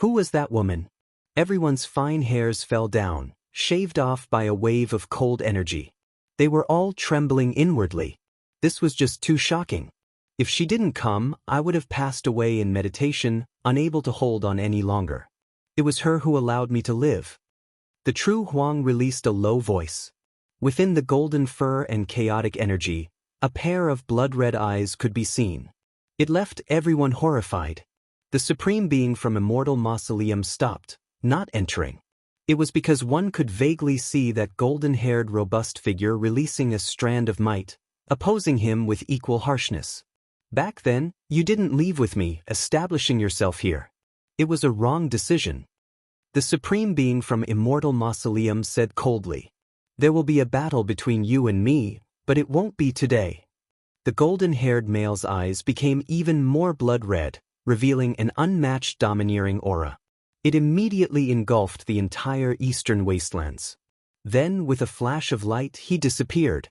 Who was that woman? Everyone's fine hairs fell down, shaved off by a wave of cold energy. They were all trembling inwardly. This was just too shocking. If she didn't come, I would have passed away in meditation, unable to hold on any longer. It was her who allowed me to live. The true Huang released a low voice. Within the golden fur and chaotic energy, a pair of blood-red eyes could be seen. It left everyone horrified. The Supreme Being from Immortal Mausoleum stopped, not entering. It was because one could vaguely see that golden-haired robust figure releasing a strand of might, opposing him with equal harshness. Back then, you didn't leave with me, establishing yourself here. It was a wrong decision. The Supreme Being from Immortal Mausoleum said coldly, "There will be a battle between you and me, but it won't be today." The golden-haired male's eyes became even more blood-red, revealing an unmatched domineering aura. It immediately engulfed the entire eastern wastelands. Then, with a flash of light, he disappeared.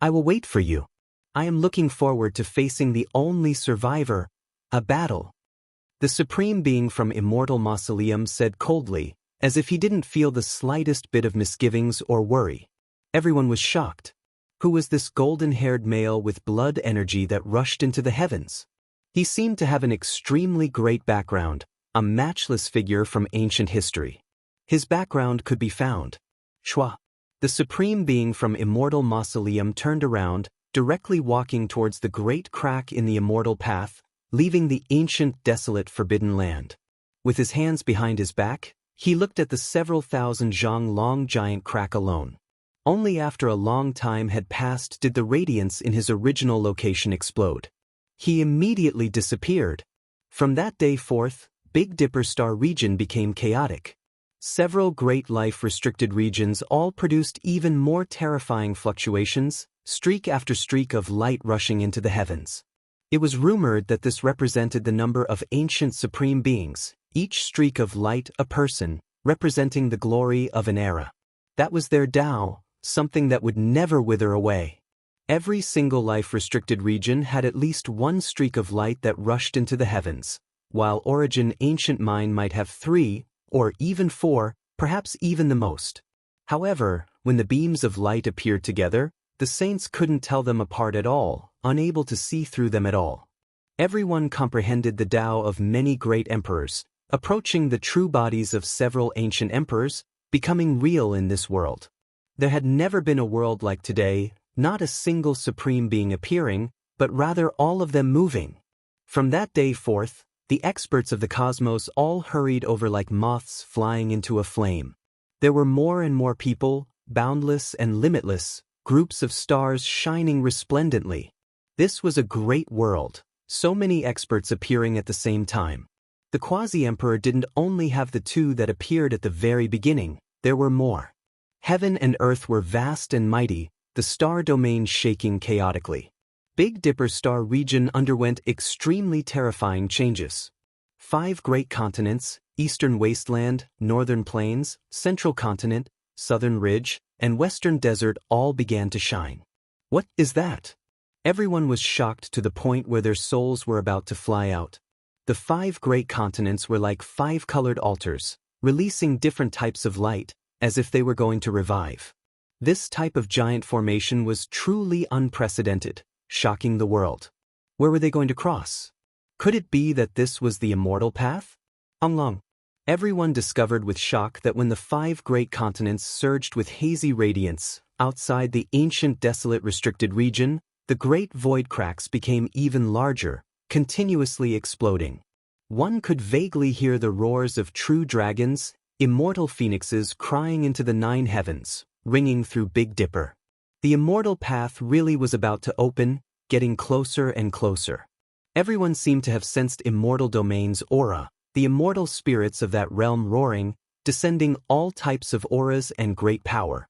"I will wait for you. I am looking forward to facing the only survivor, a battle." The Supreme Being from Immortal Mausoleum said coldly, as if he didn't feel the slightest bit of misgivings or worry. Everyone was shocked. Who was this golden-haired male with blood energy that rushed into the heavens? He seemed to have an extremely great background, a matchless figure from ancient history. His background could be found. Shua. The Supreme Being from Immortal Mausoleum turned around, directly walking towards the great crack in the immortal path, leaving the ancient desolate forbidden land. With his hands behind his back, he looked at the several thousand zhang long giant crack alone. Only after a long time had passed did the radiance in his original location explode. He immediately disappeared. From that day forth, Big Dipper Star region became chaotic. Several great life-restricted regions all produced even more terrifying fluctuations, streak after streak of light rushing into the heavens. It was rumored that this represented the number of ancient supreme beings, each streak of light a person, representing the glory of an era. That was their Tao, something that would never wither away. Every single life-restricted region had at least one streak of light that rushed into the heavens, while Origin Ancient Mind might have 3, or even 4, perhaps even the most. However, when the beams of light appeared together, the saints couldn't tell them apart at all, unable to see through them at all. Everyone comprehended the Tao of many great emperors, approaching the true bodies of several ancient emperors, becoming real in this world. There had never been a world like today, not a single supreme being appearing, but rather all of them moving. From that day forth, the experts of the cosmos all hurried over like moths flying into a flame. There were more and more people, boundless and limitless, groups of stars shining resplendently. This was a great world, so many experts appearing at the same time. The Quasi-Emperor didn't only have the 2 that appeared at the very beginning, there were more. Heaven and earth were vast and mighty, the star domain shaking chaotically. Big Dipper Star region underwent extremely terrifying changes. 5 great continents, Eastern Wasteland, Northern Plains, Central Continent, Southern Ridge, and Western Desert all began to shine. What is that? Everyone was shocked to the point where their souls were about to fly out. The 5 great continents were like 5 colored altars, releasing different types of light, as if they were going to revive. This type of giant formation was truly unprecedented, shocking the world. Where were they going to cross? Could it be that this was the immortal path? Anglong. Everyone discovered with shock that when the 5 great continents surged with hazy radiance, outside the ancient desolate restricted region, the great void cracks became even larger, continuously exploding. One could vaguely hear the roars of true dragons, immortal phoenixes crying into the 9 heavens, ringing through Big Dipper. The immortal path really was about to open, getting closer and closer. Everyone seemed to have sensed immortal domain's aura, the immortal spirits of that realm roaring, descending all types of auras and great power.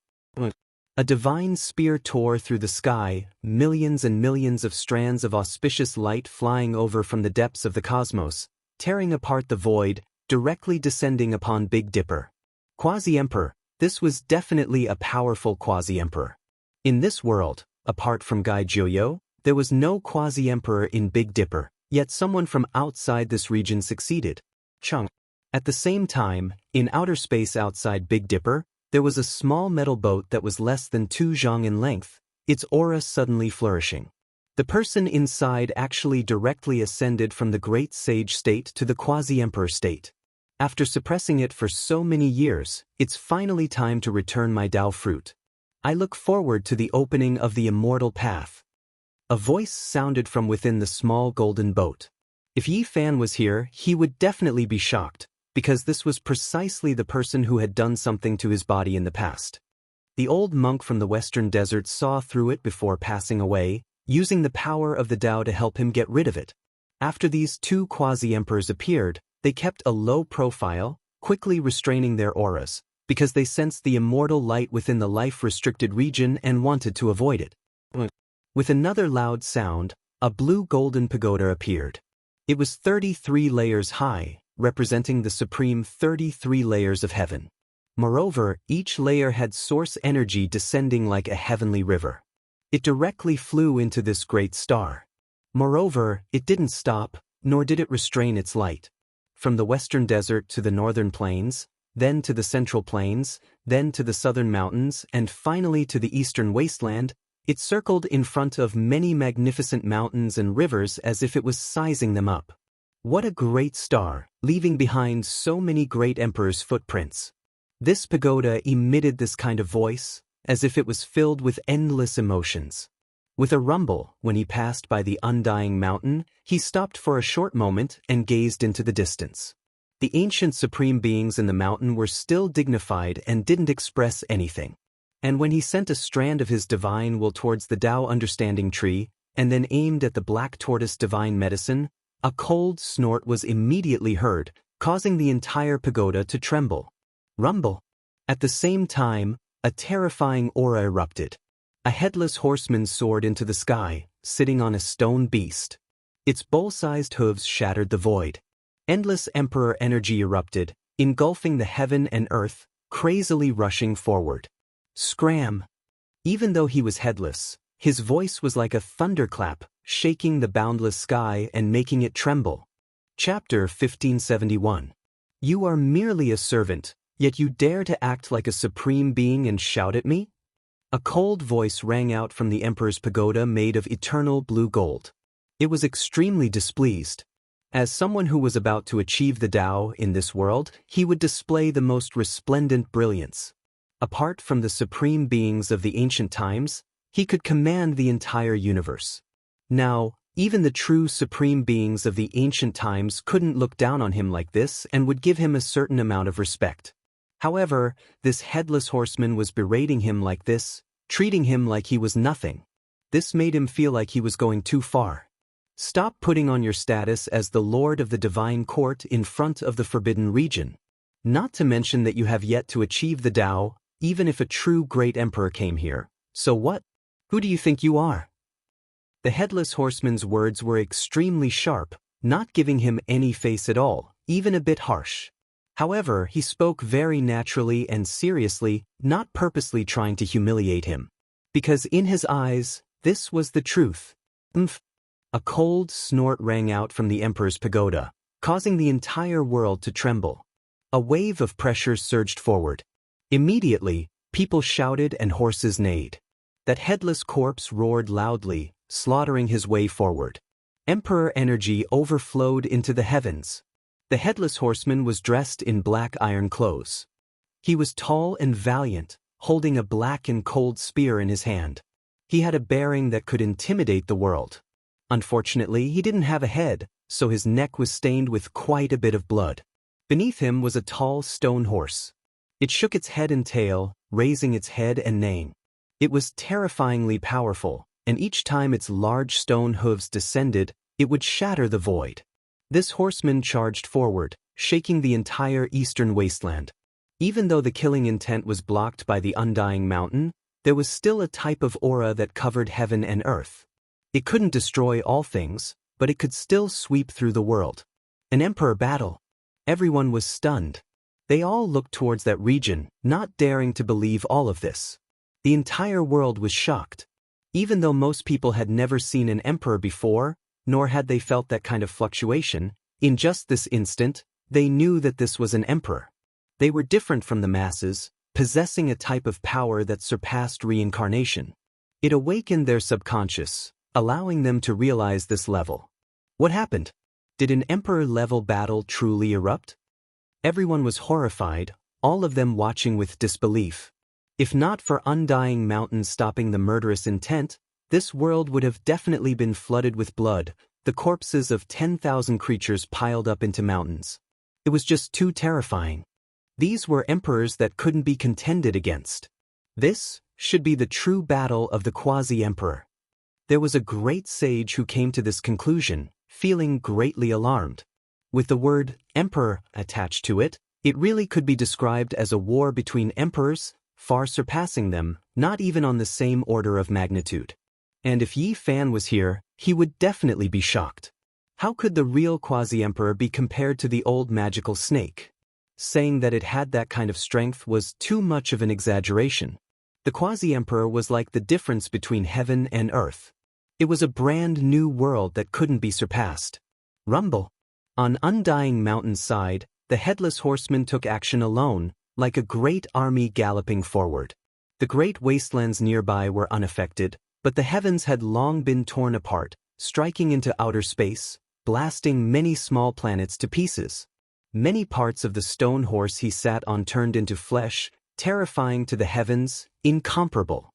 A divine spear tore through the sky, millions and millions of strands of auspicious light flying over from the depths of the cosmos, tearing apart the void, directly descending upon Big Dipper. Quasi-Emperor, this was definitely a powerful Quasi-Emperor. In this world, apart from Gai Jiuyo, there was no Quasi-Emperor in Big Dipper, yet someone from outside this region succeeded. Chung. At the same time, in outer space outside Big Dipper, there was a small metal boat that was less than 2 zhang in length, its aura suddenly flourishing. The person inside actually directly ascended from the Great Sage state to the Quasi-Emperor state. After suppressing it for so many years, it's finally time to return my Dao fruit. I look forward to the opening of the immortal path. A voice sounded from within the small golden boat. If Yi Fan was here, he would definitely be shocked, because this was precisely the person who had done something to his body in the past. The old monk from the western desert saw through it before passing away, using the power of the Tao to help him get rid of it. After these 2 quasi-emperors appeared, they kept a low profile, quickly restraining their auras, because they sensed the immortal light within the life-restricted region and wanted to avoid it. With another loud sound, a blue-golden pagoda appeared. It was 33 layers high, representing the supreme 33 layers of heaven. Moreover, each layer had source energy descending like a heavenly river. It directly flew into this great star. Moreover, it didn't stop, nor did it restrain its light. From the western desert to the northern plains, then to the central plains, then to the southern mountains, and finally to the eastern wasteland, it circled in front of many magnificent mountains and rivers as if it was sizing them up. What a great star, leaving behind so many great emperors' footprints. This pagoda emitted this kind of voice, as if it was filled with endless emotions. With a rumble, when he passed by the undying mountain, he stopped for a short moment and gazed into the distance. The ancient supreme beings in the mountain were still dignified and didn't express anything. And when he sent a strand of his divine will towards the Tao understanding tree, and then aimed at the black tortoise divine medicine, a cold snort was immediately heard, causing the entire pagoda to tremble. Rumble. At the same time, a terrifying aura erupted. A headless horseman soared into the sky, sitting on a stone beast. Its bull-sized hooves shattered the void. Endless emperor energy erupted, engulfing the heaven and earth, crazily rushing forward. Scram! Even though he was headless, his voice was like a thunderclap, shaking the boundless sky and making it tremble. Chapter 1571. You are merely a servant, yet you dare to act like a supreme being and shout at me? A cold voice rang out from the emperor's pagoda made of eternal blue gold. It was extremely displeased. As someone who was about to achieve the Tao in this world, he would display the most resplendent brilliance. Apart from the supreme beings of the ancient times, he could command the entire universe. Now, even the true supreme beings of the ancient times couldn't look down on him like this and would give him a certain amount of respect. However, this headless horseman was berating him like this, treating him like he was nothing. This made him feel like he was going too far. Stop putting on your status as the Lord of the Divine Court in front of the Forbidden Region. Not to mention that you have yet to achieve the Tao, even if a true great emperor came here. So what? Who do you think you are? The headless horseman's words were extremely sharp, not giving him any face at all, even a bit harsh. However, he spoke very naturally and seriously, not purposely trying to humiliate him. Because in his eyes, this was the truth. A cold snort rang out from the emperor's pagoda, causing the entire world to tremble. A wave of pressure surged forward. Immediately, people shouted and horses neighed. That headless corpse roared loudly, slaughtering his way forward. Emperor energy overflowed into the heavens. The headless horseman was dressed in black iron clothes. He was tall and valiant, holding a black and cold spear in his hand. He had a bearing that could intimidate the world. Unfortunately, he didn't have a head, so his neck was stained with quite a bit of blood. Beneath him was a tall stone horse. It shook its head and tail, raising its head and neighing. It was terrifyingly powerful, and each time its large stone hooves descended, it would shatter the void. This horseman charged forward, shaking the entire eastern wasteland. Even though the killing intent was blocked by the undying mountain, there was still a type of aura that covered heaven and earth. It couldn't destroy all things, but it could still sweep through the world. An emperor battle. Everyone was stunned. They all looked towards that region, not daring to believe all of this. The entire world was shocked. Even though most people had never seen an emperor before, nor had they felt that kind of fluctuation, in just this instant, they knew that this was an emperor. They were different from the masses, possessing a type of power that surpassed reincarnation. It awakened their subconscious, allowing them to realize this level. What happened? Did an emperor-level battle truly erupt? Everyone was horrified, all of them watching with disbelief. If not for undying mountains stopping the murderous intent, this world would have definitely been flooded with blood, the corpses of 10,000 creatures piled up into mountains. It was just too terrifying. These were emperors that couldn't be contended against. This should be the true battle of the quasi-emperor. There was a great sage who came to this conclusion, feeling greatly alarmed. With the word emperor attached to it, it really could be described as a war between emperors, far surpassing them, not even on the same order of magnitude. And if Yi Fan was here, he would definitely be shocked. How could the real quasi-emperor be compared to the old magical snake? Saying that it had that kind of strength was too much of an exaggeration. The quasi-emperor was like the difference between heaven and earth. It was a brand new world that couldn't be surpassed. Rumble. On Undying Mountain's side, the headless horseman took action alone, like a great army galloping forward. The great wastelands nearby were unaffected, but the heavens had long been torn apart, striking into outer space, blasting many small planets to pieces. Many parts of the stone horse he sat on turned into flesh, terrifying to the heavens, incomparable.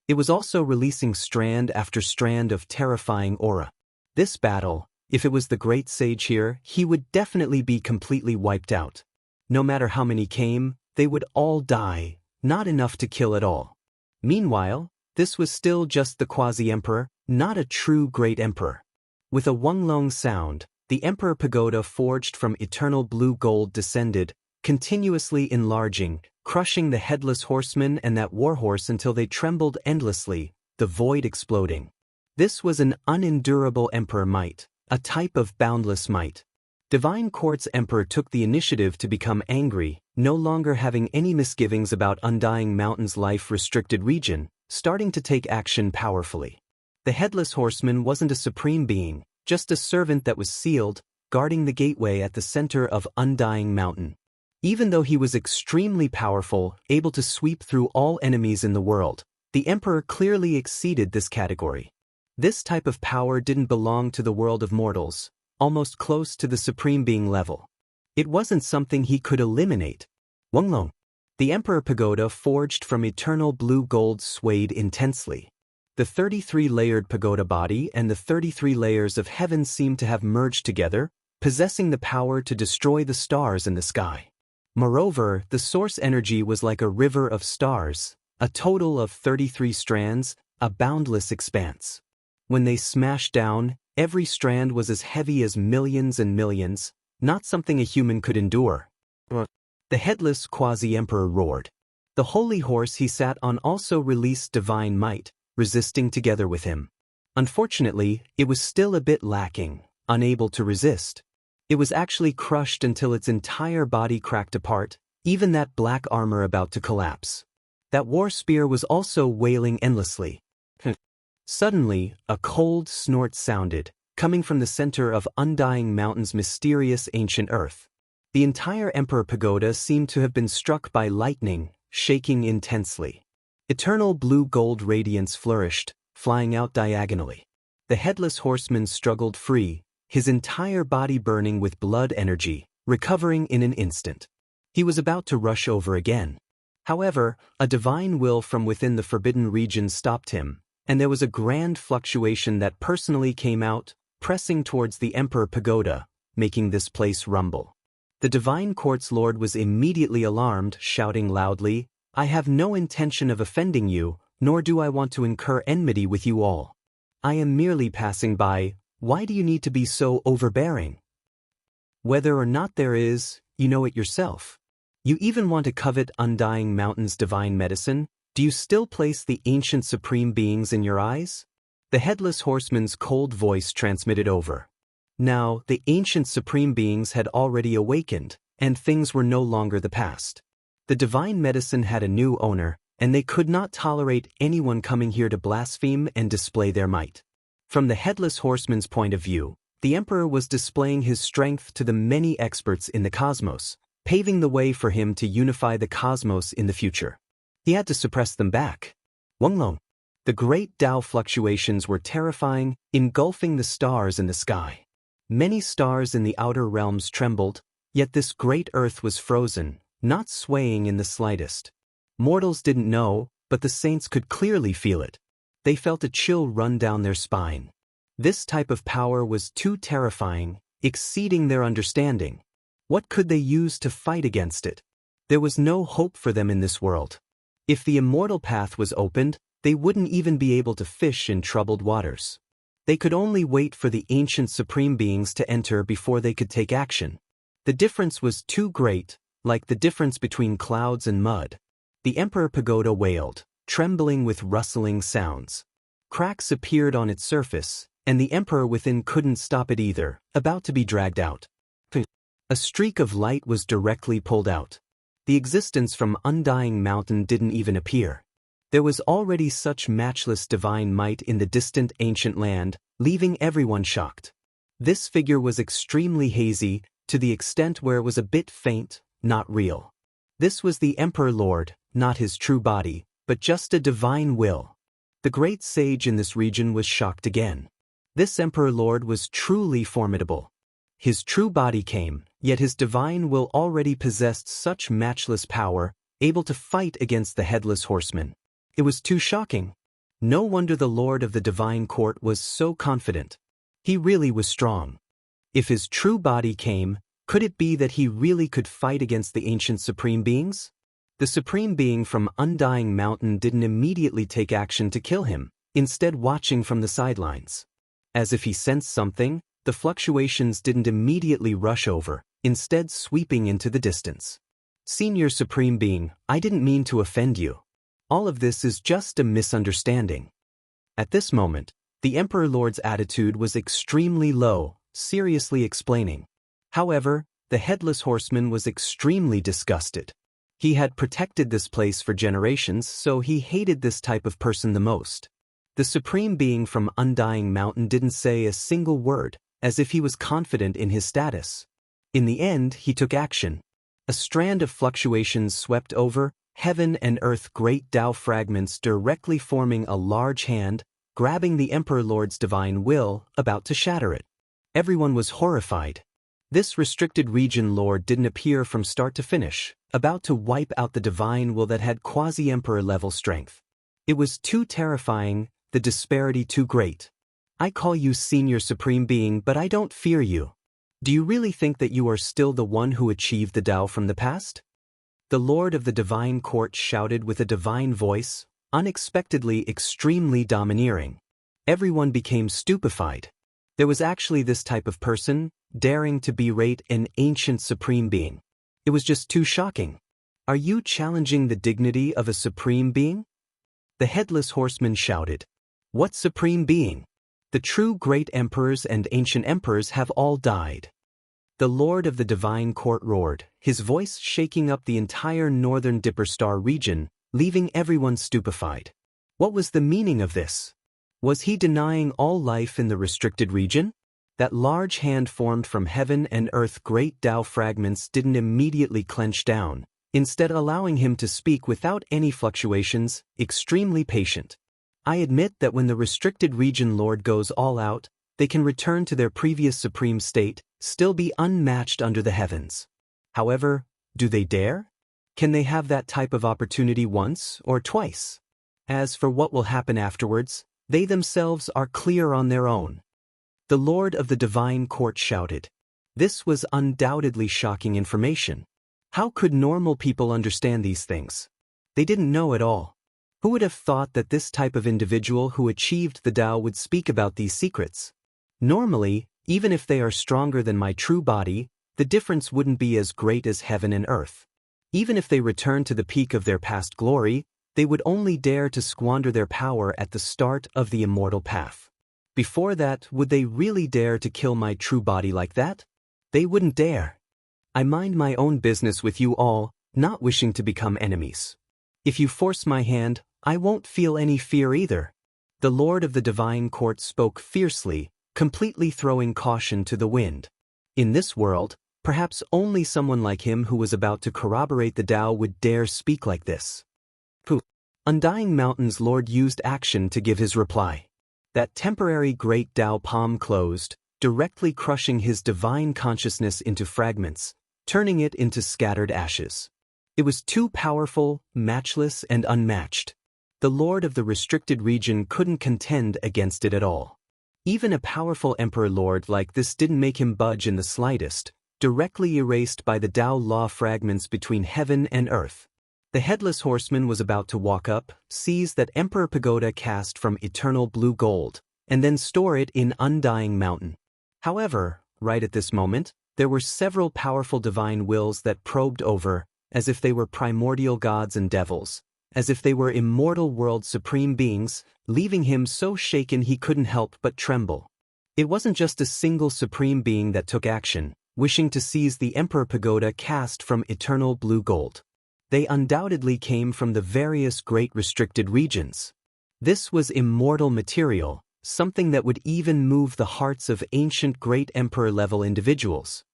It was also releasing strand after strand of terrifying aura. This battle, if it was the great sage here, he would definitely be completely wiped out. No matter how many came, they would all die, not enough to kill at all. Meanwhile, this was still just the quasi-emperor, not a true great emperor. With a Wunglong sound, the emperor pagoda forged from eternal blue gold descended, continuously enlarging, crushing the headless horseman and that warhorse until they trembled endlessly, the void exploding. This was an unendurable emperor might, a type of boundless might. Divine Court's emperor took the initiative to become angry, no longer having any misgivings about Undying Mountain's life-restricted region, starting to take action powerfully. The headless horseman wasn't a supreme being, just a servant that was sealed, guarding the gateway at the center of Undying Mountain. Even though he was extremely powerful, able to sweep through all enemies in the world, the emperor clearly exceeded this category. This type of power didn't belong to the world of mortals, almost close to the supreme being level. It wasn't something he could eliminate. Wunglong. The emperor pagoda forged from eternal blue gold swayed intensely. The 33-layered pagoda body and the 33 layers of heaven seemed to have merged together, possessing the power to destroy the stars in the sky. Moreover, the source energy was like a river of stars, a total of 33 strands, a boundless expanse. When they smashed down, every strand was as heavy as millions and millions, not something a human could endure. The headless quasi-emperor roared. The holy horse he sat on also released divine might, resisting together with him. Unfortunately, it was still a bit lacking, unable to resist. It was actually crushed until its entire body cracked apart, even that black armor about to collapse. That war spear was also wailing endlessly. Suddenly, a cold snort sounded, coming from the center of Undying Mountain's mysterious ancient earth. The entire Emperor Pagoda seemed to have been struck by lightning, shaking intensely. Eternal blue gold radiance flourished, flying out diagonally. The headless horseman struggled free, his entire body burning with blood energy, recovering in an instant. He was about to rush over again. However, a divine will from within the forbidden region stopped him, and there was a grand fluctuation that personally came out, pressing towards the Emperor Pagoda, making this place rumble. The Divine Court's Lord was immediately alarmed, shouting loudly, "I have no intention of offending you, nor do I want to incur enmity with you all. I am merely passing by. Why do you need to be so overbearing? Whether or not there is, you know it yourself. You even want to covet Undying Mountain's divine medicine? Do you still place the ancient supreme beings in your eyes? The headless horseman's cold voice transmitted over. Now, the ancient supreme beings had already awakened, and things were no longer the past. The divine medicine had a new owner, and they could not tolerate anyone coming here to blaspheme and display their might. From the headless horseman's point of view, the emperor was displaying his strength to the many experts in the cosmos, paving the way for him to unify the cosmos in the future. He had to suppress them back. Wonglong. The great Tao fluctuations were terrifying, engulfing the stars in the sky. Many stars in the outer realms trembled, yet this great earth was frozen, not swaying in the slightest. Mortals didn't know, but the saints could clearly feel it. They felt a chill run down their spine. This type of power was too terrifying, exceeding their understanding. What could they use to fight against it? There was no hope for them in this world. If the immortal path was opened, they wouldn't even be able to fish in troubled waters. They could only wait for the ancient supreme beings to enter before they could take action. The difference was too great, like the difference between clouds and mud. The Emperor Pagoda wailed, trembling with rustling sounds. Cracks appeared on its surface, and the Emperor within couldn't stop it either, about to be dragged out. A streak of light was directly pulled out. The existence from Undying Mountain didn't even appear. There was already such matchless divine might in the distant ancient land, leaving everyone shocked. This figure was extremely hazy, to the extent where it was a bit faint, not real. This was the Emperor Lord, not his true body, but just a divine will. The great sage in this region was shocked again. This Emperor Lord was truly formidable. His true body came, yet his divine will already possessed such matchless power, able to fight against the headless horseman. It was too shocking. No wonder the Lord of the Divine Court was so confident. He really was strong. If his true body came, could it be that he really could fight against the ancient supreme beings? The supreme being from Undying Mountain didn't immediately take action to kill him, instead watching from the sidelines. As if he sensed something, the fluctuations didn't immediately rush over, instead sweeping into the distance. Senior Supreme Being, I didn't mean to offend you. All of this is just a misunderstanding. At this moment, the Emperor Lord's attitude was extremely low, seriously explaining. However, the Headless Horseman was extremely disgusted. He had protected this place for generations, so he hated this type of person the most. The Supreme Being from Undying Mountain didn't say a single word, as if he was confident in his status. In the end, he took action. A strand of fluctuations swept over, heaven and earth, great Tao fragments directly forming a large hand, grabbing the Emperor Lord's divine will, about to shatter it. Everyone was horrified. This restricted region Lord didn't appear from start to finish, about to wipe out the divine will that had quasi-emperor level strength. It was too terrifying, the disparity too great. I call you Senior Supreme Being, but I don't fear you. Do you really think that you are still the one who achieved the Tao from the past? The Lord of the Divine Court shouted with a divine voice, unexpectedly extremely domineering. Everyone became stupefied. There was actually this type of person, daring to berate an ancient supreme being. It was just too shocking. Are you challenging the dignity of a supreme being? The Headless Horseman shouted. What supreme being? The true great emperors and ancient emperors have all died. The Lord of the Divine Court roared, his voice shaking up the entire northern Dipper Star region, leaving everyone stupefied. What was the meaning of this? Was he denying all life in the restricted region? That large hand formed from heaven and earth, great Tao fragments didn't immediately clench down, instead allowing him to speak without any fluctuations, extremely patient. I admit that when the restricted region Lord goes all out, they can return to their previous supreme state, still be unmatched under the heavens. However, do they dare? Can they have that type of opportunity once or twice? As for what will happen afterwards, they themselves are clear on their own. The Lord of the Divine Court shouted. This was undoubtedly shocking information. How could normal people understand these things? They didn't know at all. Who would have thought that this type of individual who achieved the Tao would speak about these secrets? Normally, even if they are stronger than my true body, the difference wouldn't be as great as heaven and earth. Even if they return to the peak of their past glory, they would only dare to squander their power at the start of the immortal path. Before that, would they really dare to kill my true body like that? They wouldn't dare. I mind my own business with you all, not wishing to become enemies. If you force my hand, I won't feel any fear either. The Lord of the Divine Court spoke fiercely, completely throwing caution to the wind. In this world, perhaps only someone like him who was about to corroborate the Tao would dare speak like this. Undying Mountain's Lord used action to give his reply. That temporary great Tao palm closed, directly crushing his divine consciousness into fragments, turning it into scattered ashes. It was too powerful, matchless, and unmatched. The Lord of the restricted region couldn't contend against it at all. Even a powerful Emperor Lord like this didn't make him budge in the slightest, directly erased by the Tao law fragments between heaven and earth. The Headless Horseman was about to walk up, seize that Emperor Pagoda cast from eternal blue gold, and then store it in Undying Mountain. However, right at this moment, there were several powerful divine wills that probed over, as if they were primordial gods and devils, as if they were immortal world supreme beings, leaving him so shaken he couldn't help but tremble. It wasn't just a single supreme being that took action, wishing to seize the Emperor Pagoda cast from eternal blue gold. They undoubtedly came from the various great restricted regions. This was immortal material, something that would even move the hearts of ancient great emperor-level individuals.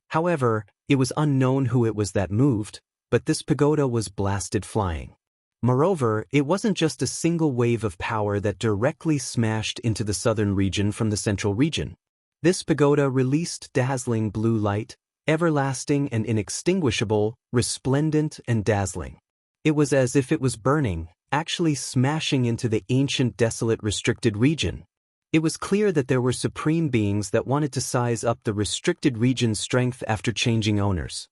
However, it was unknown who it was that moved, but this pagoda was blasted flying. Moreover, it wasn't just a single wave of power that directly smashed into the southern region from the central region. This pagoda released dazzling blue light, everlasting and inextinguishable, resplendent and dazzling. It was as if it was burning, actually smashing into the ancient desolate restricted region. It was clear that there were supreme beings that wanted to size up the restricted region's strength after changing owners.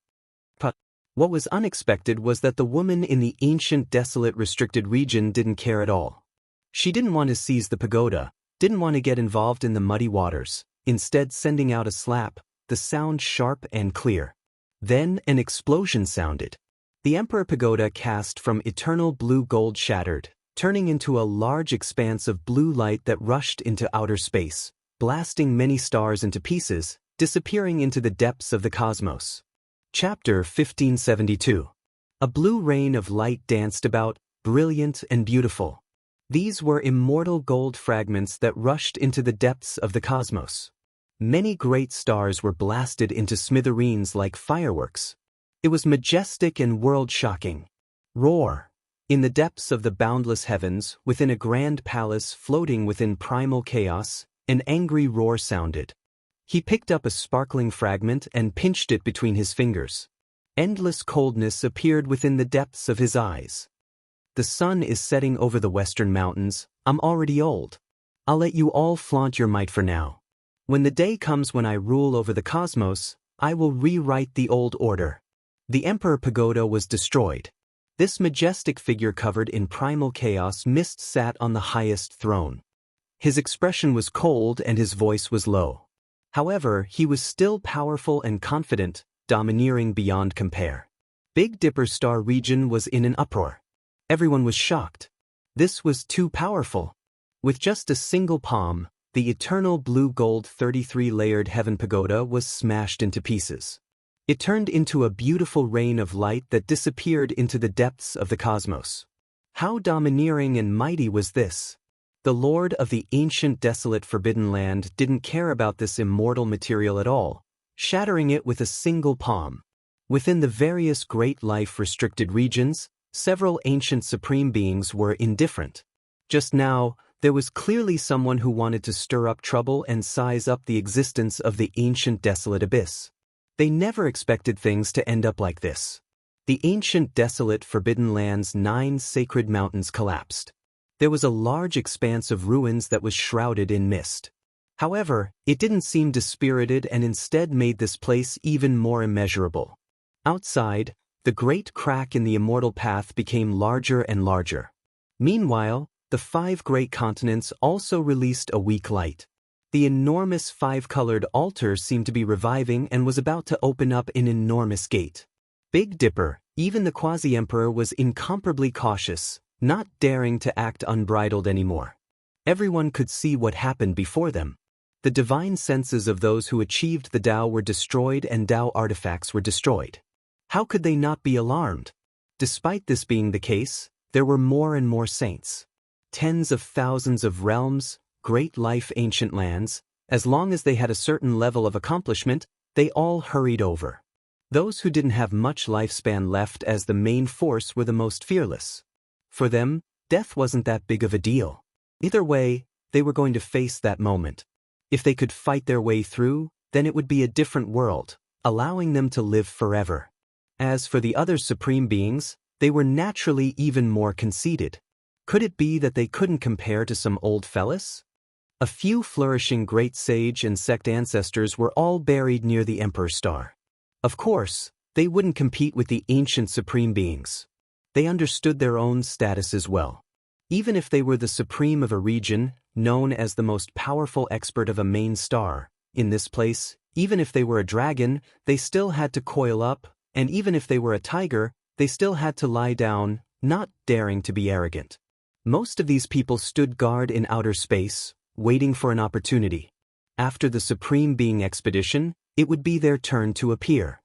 But what was unexpected was that the woman in the ancient desolate restricted region didn't care at all. She didn't want to seize the pagoda, didn't want to get involved in the muddy waters, instead sending out a slap, the sound sharp and clear. Then an explosion sounded. The Emperor Pagoda cast from eternal blue gold shattered, turning into a large expanse of blue light that rushed into outer space, blasting many stars into pieces, disappearing into the depths of the cosmos. Chapter 1572. A blue rain of light danced about, brilliant and beautiful. These were immortal gold fragments that rushed into the depths of the cosmos. Many great stars were blasted into smithereens like fireworks. It was majestic and world-shocking. Roar! In the depths of the boundless heavens, within a grand palace floating within primal chaos, an angry roar sounded. He picked up a sparkling fragment and pinched it between his fingers. Endless coldness appeared within the depths of his eyes. The sun is setting over the western mountains. I'm already old. I'll let you all flaunt your might for now. When the day comes when I rule over the cosmos, I will rewrite the old order. The Emperor Pagoda was destroyed. This majestic figure covered in primal chaos mist sat on the highest throne. His expression was cold and his voice was low. However, he was still powerful and confident, domineering beyond compare. Big Dipper Star region was in an uproar. Everyone was shocked. This was too powerful. With just a single palm, the eternal blue gold 33-layered heaven pagoda was smashed into pieces. It turned into a beautiful rain of light that disappeared into the depths of the cosmos. How domineering and mighty was this? The Lord of the ancient desolate forbidden land didn't care about this immortal material at all, shattering it with a single palm. Within the various great life-restricted regions, several ancient supreme beings were indifferent. Just now, there was clearly someone who wanted to stir up trouble and size up the existence of the ancient desolate abyss. They never expected things to end up like this. The ancient desolate forbidden land's 9 sacred mountains collapsed. There was a large expanse of ruins that was shrouded in mist. However, it didn't seem dispirited and instead made this place even more immeasurable. Outside, the great crack in the immortal path became larger and larger. Meanwhile, the 5 great continents also released a weak light. The enormous 5-colored altar seemed to be reviving and was about to open up an enormous gate. Big Dipper, even the quasi-emperor, was incomparably cautious, not daring to act unbridled anymore. Everyone could see what happened before them. The divine senses of those who achieved the Tao were destroyed and Tao artifacts were destroyed. How could they not be alarmed? Despite this being the case, there were more and more saints. Tens of thousands of realms, great life ancient lands, as long as they had a certain level of accomplishment, they all hurried over. Those who didn't have much lifespan left as the main force were the most fearless. For them, death wasn't that big of a deal. Either way, they were going to face that moment. If they could fight their way through, then it would be a different world, allowing them to live forever. As for the other supreme beings, they were naturally even more conceited. Could it be that they couldn't compare to some old fellas? A few flourishing great sage and sect ancestors were all buried near the Emperor's Star. Of course, they wouldn't compete with the ancient supreme beings. They understood their own status as well. Even if they were the supreme of a region, known as the most powerful expert of a main star, in this place, even if they were a dragon, they still had to coil up, and even if they were a tiger, they still had to lie down, not daring to be arrogant. Most of these people stood guard in outer space, waiting for an opportunity. After the Supreme Being expedition, it would be their turn to appear.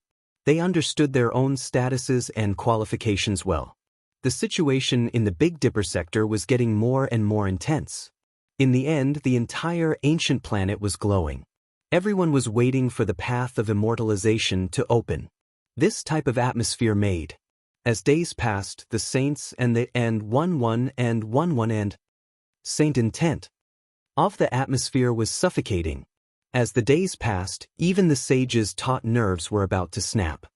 They understood their own statuses and qualifications well. The situation in the Big Dipper sector was getting more and more intense. In the end, the entire ancient planet was glowing. Everyone was waiting for the path of immortalization to open. This type of atmosphere made. As days passed, the saints and the 1-1 and 1-1 and saint intent of the atmosphere was suffocating. As the days passed, even the sages' taut nerves were about to snap.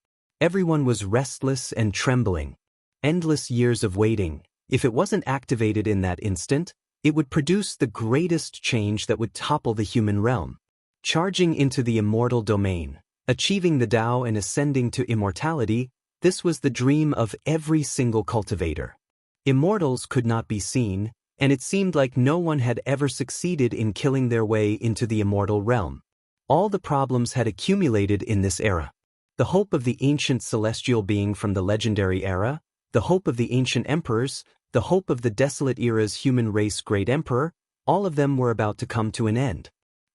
Everyone was restless and trembling. Endless years of waiting, if it wasn't activated in that instant, it would produce the greatest change that would topple the human realm. Charging into the immortal domain, achieving the Tao and ascending to immortality, this was the dream of every single cultivator. Immortals could not be seen, and it seemed like no one had ever succeeded in killing their way into the immortal realm. All the problems had accumulated in this era. The hope of the ancient celestial being from the legendary era, the hope of the ancient emperors, the hope of the desolate era's human race great emperor, all of them were about to come to an end.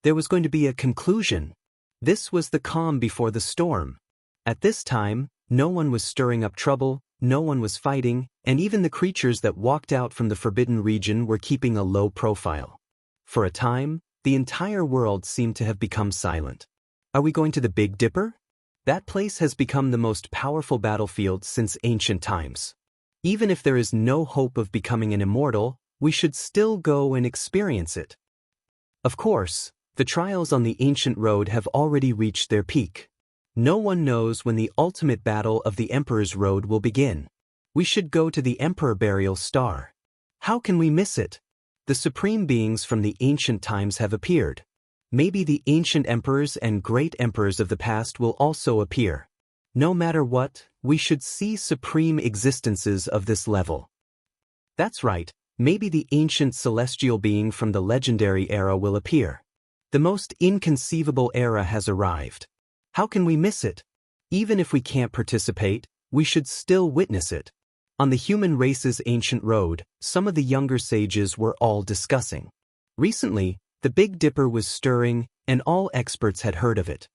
There was going to be a conclusion. This was the calm before the storm. At this time, no one was stirring up trouble, no one was fighting, and even the creatures that walked out from the forbidden region were keeping a low profile. For a time, the entire world seemed to have become silent. Are we going to the Big Dipper? That place has become the most powerful battlefield since ancient times. Even if there is no hope of becoming an immortal, we should still go and experience it. Of course, the trials on the ancient road have already reached their peak. No one knows when the ultimate battle of the Emperor's Road will begin. We should go to the Emperor Burial Star. How can we miss it? The supreme beings from the ancient times have appeared. Maybe the ancient emperors and great emperors of the past will also appear. No matter what, we should see supreme existences of this level. That's right, maybe the ancient celestial being from the legendary era will appear. The most inconceivable era has arrived. How can we miss it? Even if we can't participate, we should still witness it. On the human race's ancient road, some of the younger sages were all discussing. Recently, the Big Dipper was stirring, and all experts had heard of it.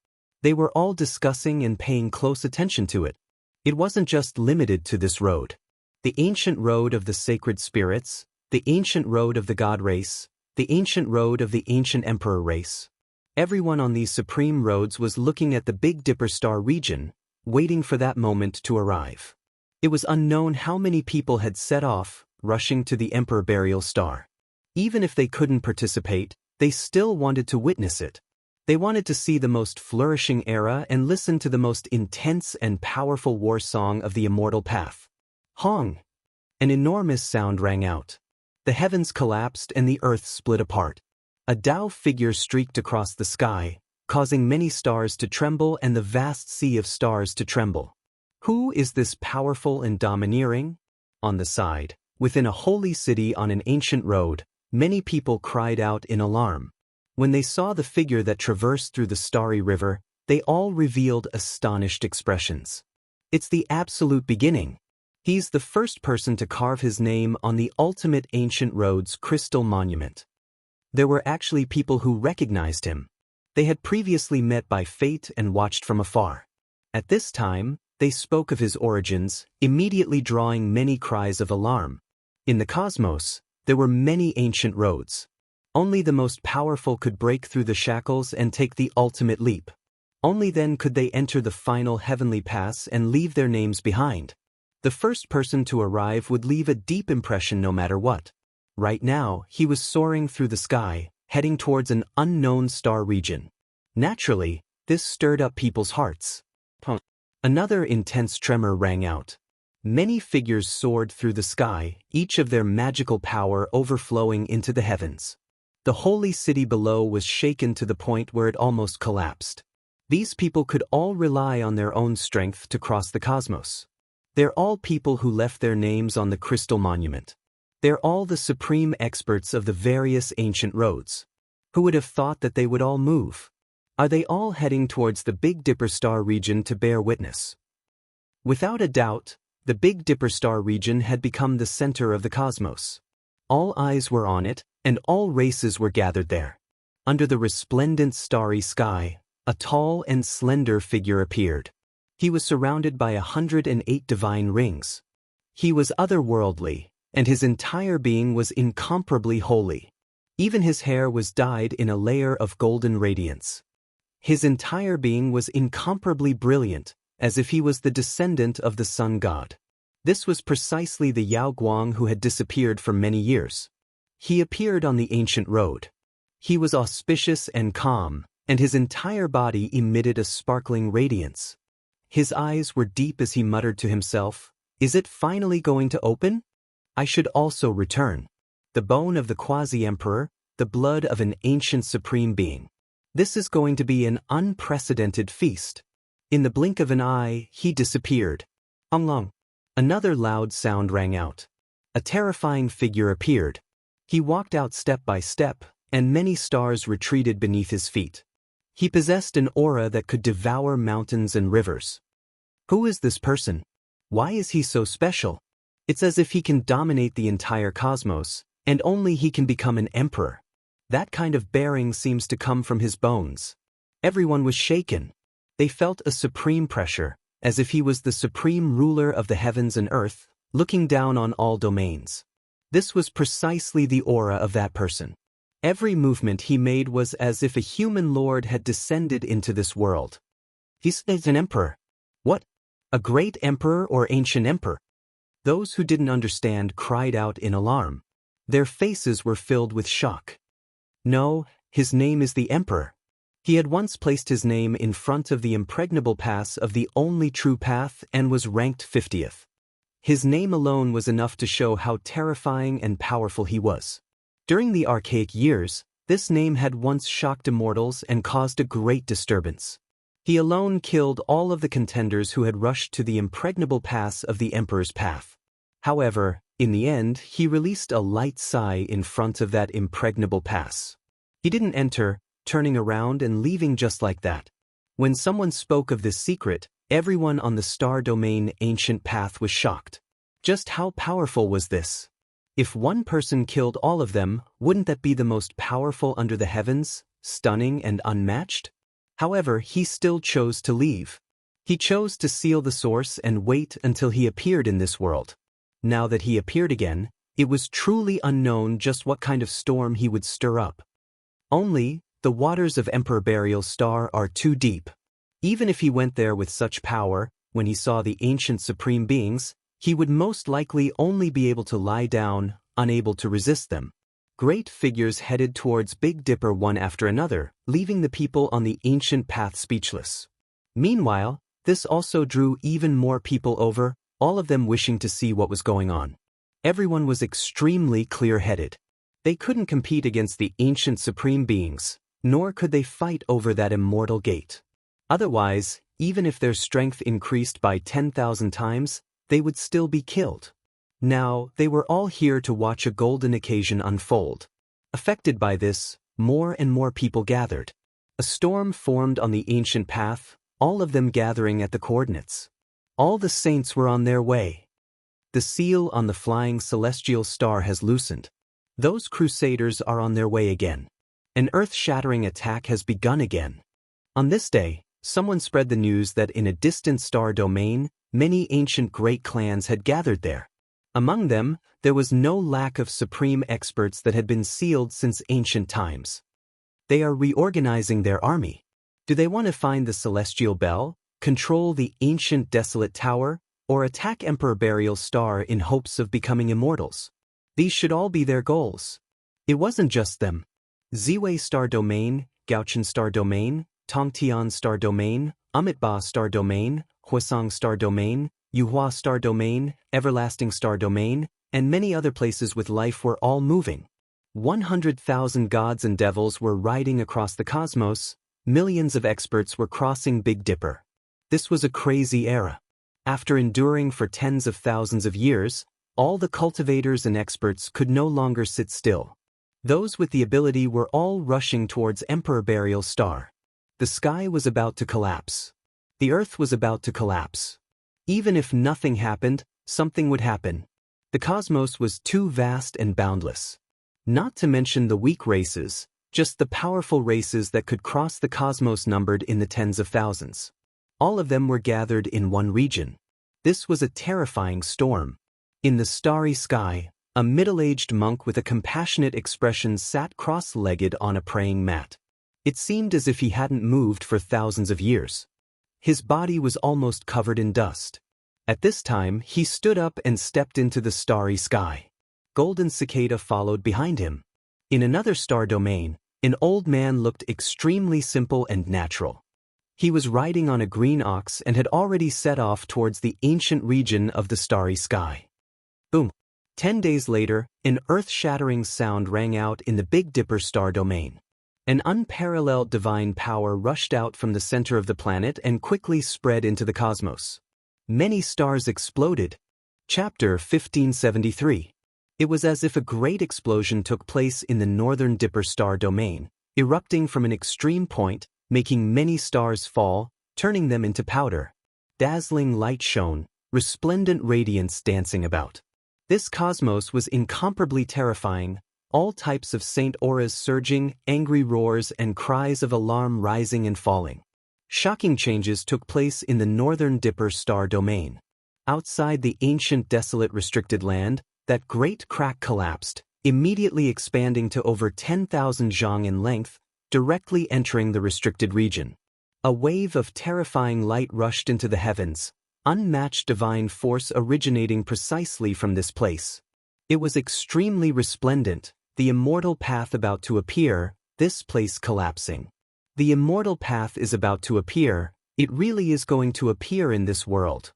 They were all discussing and paying close attention to it. It wasn't just limited to this road. The ancient road of the sacred spirits, the ancient road of the god race, the ancient road of the ancient emperor race. Everyone on these supreme roads was looking at the Big Dipper star region, waiting for that moment to arrive. It was unknown how many people had set off, rushing to the Emperor Burial Star. Even if they couldn't participate, they still wanted to witness it. They wanted to see the most flourishing era and listen to the most intense and powerful war song of the immortal path. Hong! An enormous sound rang out. The heavens collapsed and the earth split apart. A Tao figure streaked across the sky, causing many stars to tremble and the vast sea of stars to tremble. Who is this powerful and domineering? On the side, Within a holy city on an ancient road, many people cried out in alarm. When they saw the figure that traversed through the starry river, they all revealed astonished expressions. It's the absolute beginning. He's the first person to carve his name on the ultimate ancient road's crystal monument. There were actually people who recognized him. They had previously met by fate and watched from afar. At this time, they spoke of his origins, immediately drawing many cries of alarm. In the cosmos, there were many ancient roads. Only the most powerful could break through the shackles and take the ultimate leap. Only then could they enter the final heavenly pass and leave their names behind. The first person to arrive would leave a deep impression no matter what. Right now, he was soaring through the sky, heading towards an unknown star region. Naturally, this stirred up people's hearts. Another intense tremor rang out. Many figures soared through the sky, each of their magical power overflowing into the heavens. The holy city below was shaken to the point where it almost collapsed. These people could all rely on their own strength to cross the cosmos. They're all people who left their names on the crystal monument. They're all the supreme experts of the various ancient roads. Who would have thought that they would all move? Are they all heading towards the Big Dipper star region to bear witness? Without a doubt, the Big Dipper star region had become the center of the cosmos. All eyes were on it, and all races were gathered there. Under the resplendent starry sky, a tall and slender figure appeared. He was surrounded by 108 divine rings. He was otherworldly, and his entire being was incomparably holy. Even his hair was dyed in a layer of golden radiance. His entire being was incomparably brilliant, as if he was the descendant of the sun god. This was precisely the Yao Guang who had disappeared for many years. He appeared on the ancient road. He was auspicious and calm, and his entire body emitted a sparkling radiance. His eyes were deep as he muttered to himself, "Is it finally going to open? I should also return. The bone of the quasi-emperor, the blood of an ancient supreme being. This is going to be an unprecedented feast." In the blink of an eye, he disappeared. Long. Another loud sound rang out. A terrifying figure appeared. He walked out step by step, and many stars retreated beneath his feet. He possessed an aura that could devour mountains and rivers. Who is this person? Why is he so special? It's as if he can dominate the entire cosmos, and only he can become an emperor. That kind of bearing seems to come from his bones. Everyone was shaken. They felt a supreme pressure, as if he was the supreme ruler of the heavens and earth, looking down on all domains. This was precisely the aura of that person. Every movement he made was as if a human lord had descended into this world. He's an emperor. What? A great emperor or ancient emperor? Those who didn't understand cried out in alarm. Their faces were filled with shock. No, his name is the Emperor. He had once placed his name in front of the impregnable pass of the only true path and was ranked 50th. His name alone was enough to show how terrifying and powerful he was. During the archaic years, this name had once shocked immortals and caused a great disturbance. He alone killed all of the contenders who had rushed to the impregnable pass of the Emperor's path. However, in the end, he released a light sigh in front of that impregnable pass. He didn't enter, turning around and leaving just like that. When someone spoke of this secret, everyone on the star domain ancient path was shocked. Just how powerful was this? If one person killed all of them, wouldn't that be the most powerful under the heavens, stunning and unmatched? However, he still chose to leave. He chose to seal the source and wait until he appeared in this world. Now that he appeared again, it was truly unknown just what kind of storm he would stir up. Only, the waters of Emperor Burial's star are too deep. Even if he went there with such power, when he saw the ancient supreme beings, he would most likely only be able to lie down, unable to resist them. Great figures headed towards Big Dipper one after another, leaving the people on the ancient path speechless. Meanwhile, this also drew even more people over, all of them wishing to see what was going on. Everyone was extremely clear-headed. They couldn't compete against the ancient supreme beings, nor could they fight over that immortal gate. Otherwise, even if their strength increased by 10,000 times, they would still be killed. Now, they were all here to watch a golden occasion unfold. Affected by this, more and more people gathered. A storm formed on the ancient path, all of them gathering at the coordinates. All the saints were on their way. The seal on the flying celestial star has loosened. Those crusaders are on their way again. An earth-shattering attack has begun again. On this day, someone spread the news that in a distant star domain, many ancient great clans had gathered there. Among them, there was no lack of supreme experts that had been sealed since ancient times. They are reorganizing their army. Do they want to find the celestial bell, control the ancient desolate tower, or attack Emperor Burial's star in hopes of becoming immortals? These should all be their goals. It wasn't just them. Ziwei Star Domain, Gaochen Star Domain, Tongtian Star Domain, Amitba Star Domain, Huasong Star Domain, Yuhua Star Domain, Everlasting Star Domain, and many other places with life were all moving. 100,000 gods and devils were riding across the cosmos, millions of experts were crossing Big Dipper. This was a crazy era. After enduring for tens of thousands of years, all the cultivators and experts could no longer sit still. Those with the ability were all rushing towards Emperor Burial's star. The sky was about to collapse. The earth was about to collapse. Even if nothing happened, something would happen. The cosmos was too vast and boundless. Not to mention the weak races, just the powerful races that could cross the cosmos numbered in the tens of thousands. All of them were gathered in one region. This was a terrifying storm. In the starry sky, a middle-aged monk with a compassionate expression sat cross-legged on a praying mat. It seemed as if he hadn't moved for thousands of years. His body was almost covered in dust. At this time, he stood up and stepped into the starry sky. Golden Cicada followed behind him. In another star domain, an old man looked extremely simple and natural. He was riding on a green ox and had already set off towards the ancient region of the starry sky. Boom! 10 days later, an earth-shattering sound rang out in the Big Dipper star domain. An unparalleled divine power rushed out from the center of the planet and quickly spread into the cosmos. Many stars exploded. Chapter 1573. It was as if a great explosion took place in the northern Dipper star domain, erupting from an extreme point, making many stars fall, turning them into powder. Dazzling light shone, resplendent radiance dancing about. This cosmos was incomparably terrifying, all types of saint auras surging, angry roars and cries of alarm rising and falling. Shocking changes took place in the northern Dipper star domain. Outside the ancient desolate restricted land, that great crack collapsed, immediately expanding to over 10,000 zhang in length, directly entering the restricted region. A wave of terrifying light rushed into the heavens, unmatched divine force originating precisely from this place. It was extremely resplendent, the immortal path about to appear, this place collapsing. The immortal path is about to appear, it really is going to appear in this world.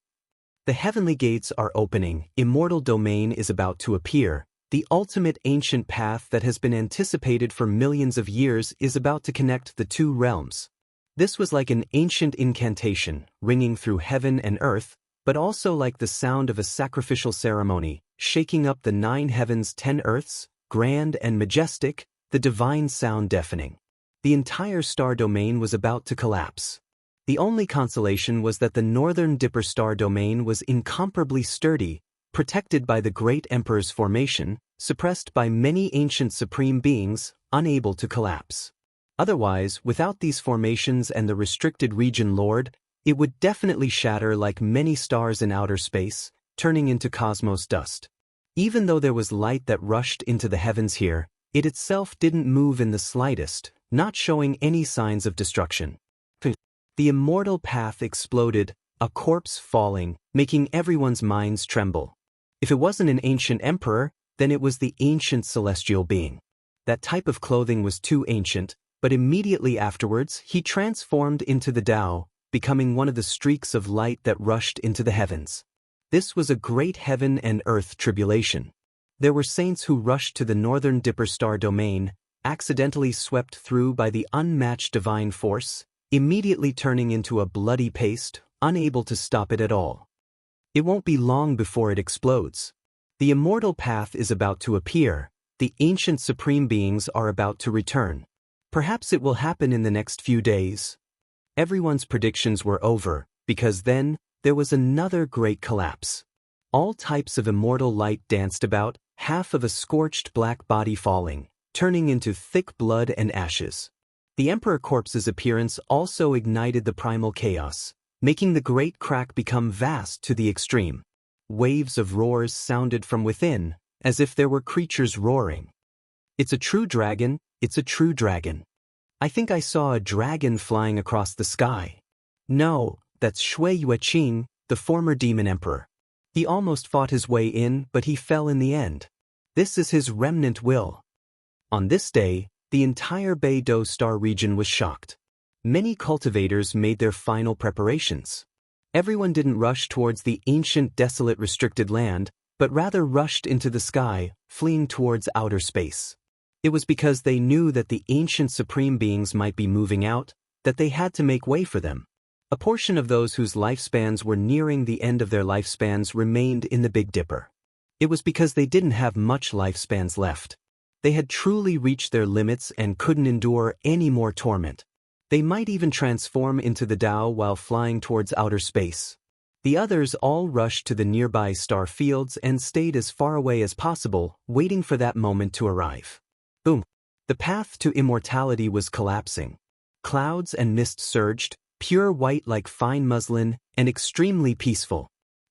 The heavenly gates are opening, immortal domain is about to appear, the ultimate ancient path that has been anticipated for millions of years is about to connect the two realms. This was like an ancient incantation, ringing through heaven and earth, but also like the sound of a sacrificial ceremony, shaking up the 9 heavens 10 earths, grand and majestic, the divine sound deafening. The entire star domain was about to collapse. The only consolation was that the northern Dipper star domain was incomparably sturdy, protected by the great emperor's formation, suppressed by many ancient supreme beings, unable to collapse. Otherwise, without these formations and the restricted region lord, it would definitely shatter like many stars in outer space, turning into cosmos dust. Even though there was light that rushed into the heavens here, it itself didn't move in the slightest, not showing any signs of destruction. The immortal path exploded, a corpse falling, making everyone's minds tremble. If it wasn't an ancient emperor, then it was the ancient celestial being. That type of clothing was too ancient, but immediately afterwards he transformed into the Tao, becoming one of the streaks of light that rushed into the heavens. This was a great heaven and earth tribulation. There were saints who rushed to the northern Dipper star domain, accidentally swept through by the unmatched divine force, immediately turning into a bloody paste, unable to stop it at all. It won't be long before it explodes. The immortal path is about to appear, the ancient supreme beings are about to return. Perhaps it will happen in the next few days. Everyone's predictions were over, because then, there was another great collapse. All types of immortal light danced about, half of a scorched black body falling, turning into thick blood and ashes. The Emperor Corpse's appearance also ignited the primal chaos, making the great crack become vast to the extreme. Waves of roars sounded from within, as if there were creatures roaring. It's a true dragon, it's a true dragon. I think I saw a dragon flying across the sky. No, that's Shui Yueqing, the former demon emperor. He almost fought his way in, but he fell in the end. This is his remnant will. On this day, the entire Beidou Star region was shocked. Many cultivators made their final preparations. Everyone didn't rush towards the ancient desolate restricted land, but rather rushed into the sky, fleeing towards outer space. It was because they knew that the ancient supreme beings might be moving out, that they had to make way for them. A portion of those whose lifespans were nearing the end of their lifespans remained in the Big Dipper. It was because they didn't have much lifespans left. They had truly reached their limits and couldn't endure any more torment. They might even transform into the Tao while flying towards outer space. The others all rushed to the nearby star fields and stayed as far away as possible, waiting for that moment to arrive. Boom! The path to immortality was collapsing. Clouds and mist surged, pure white like fine muslin, and extremely peaceful.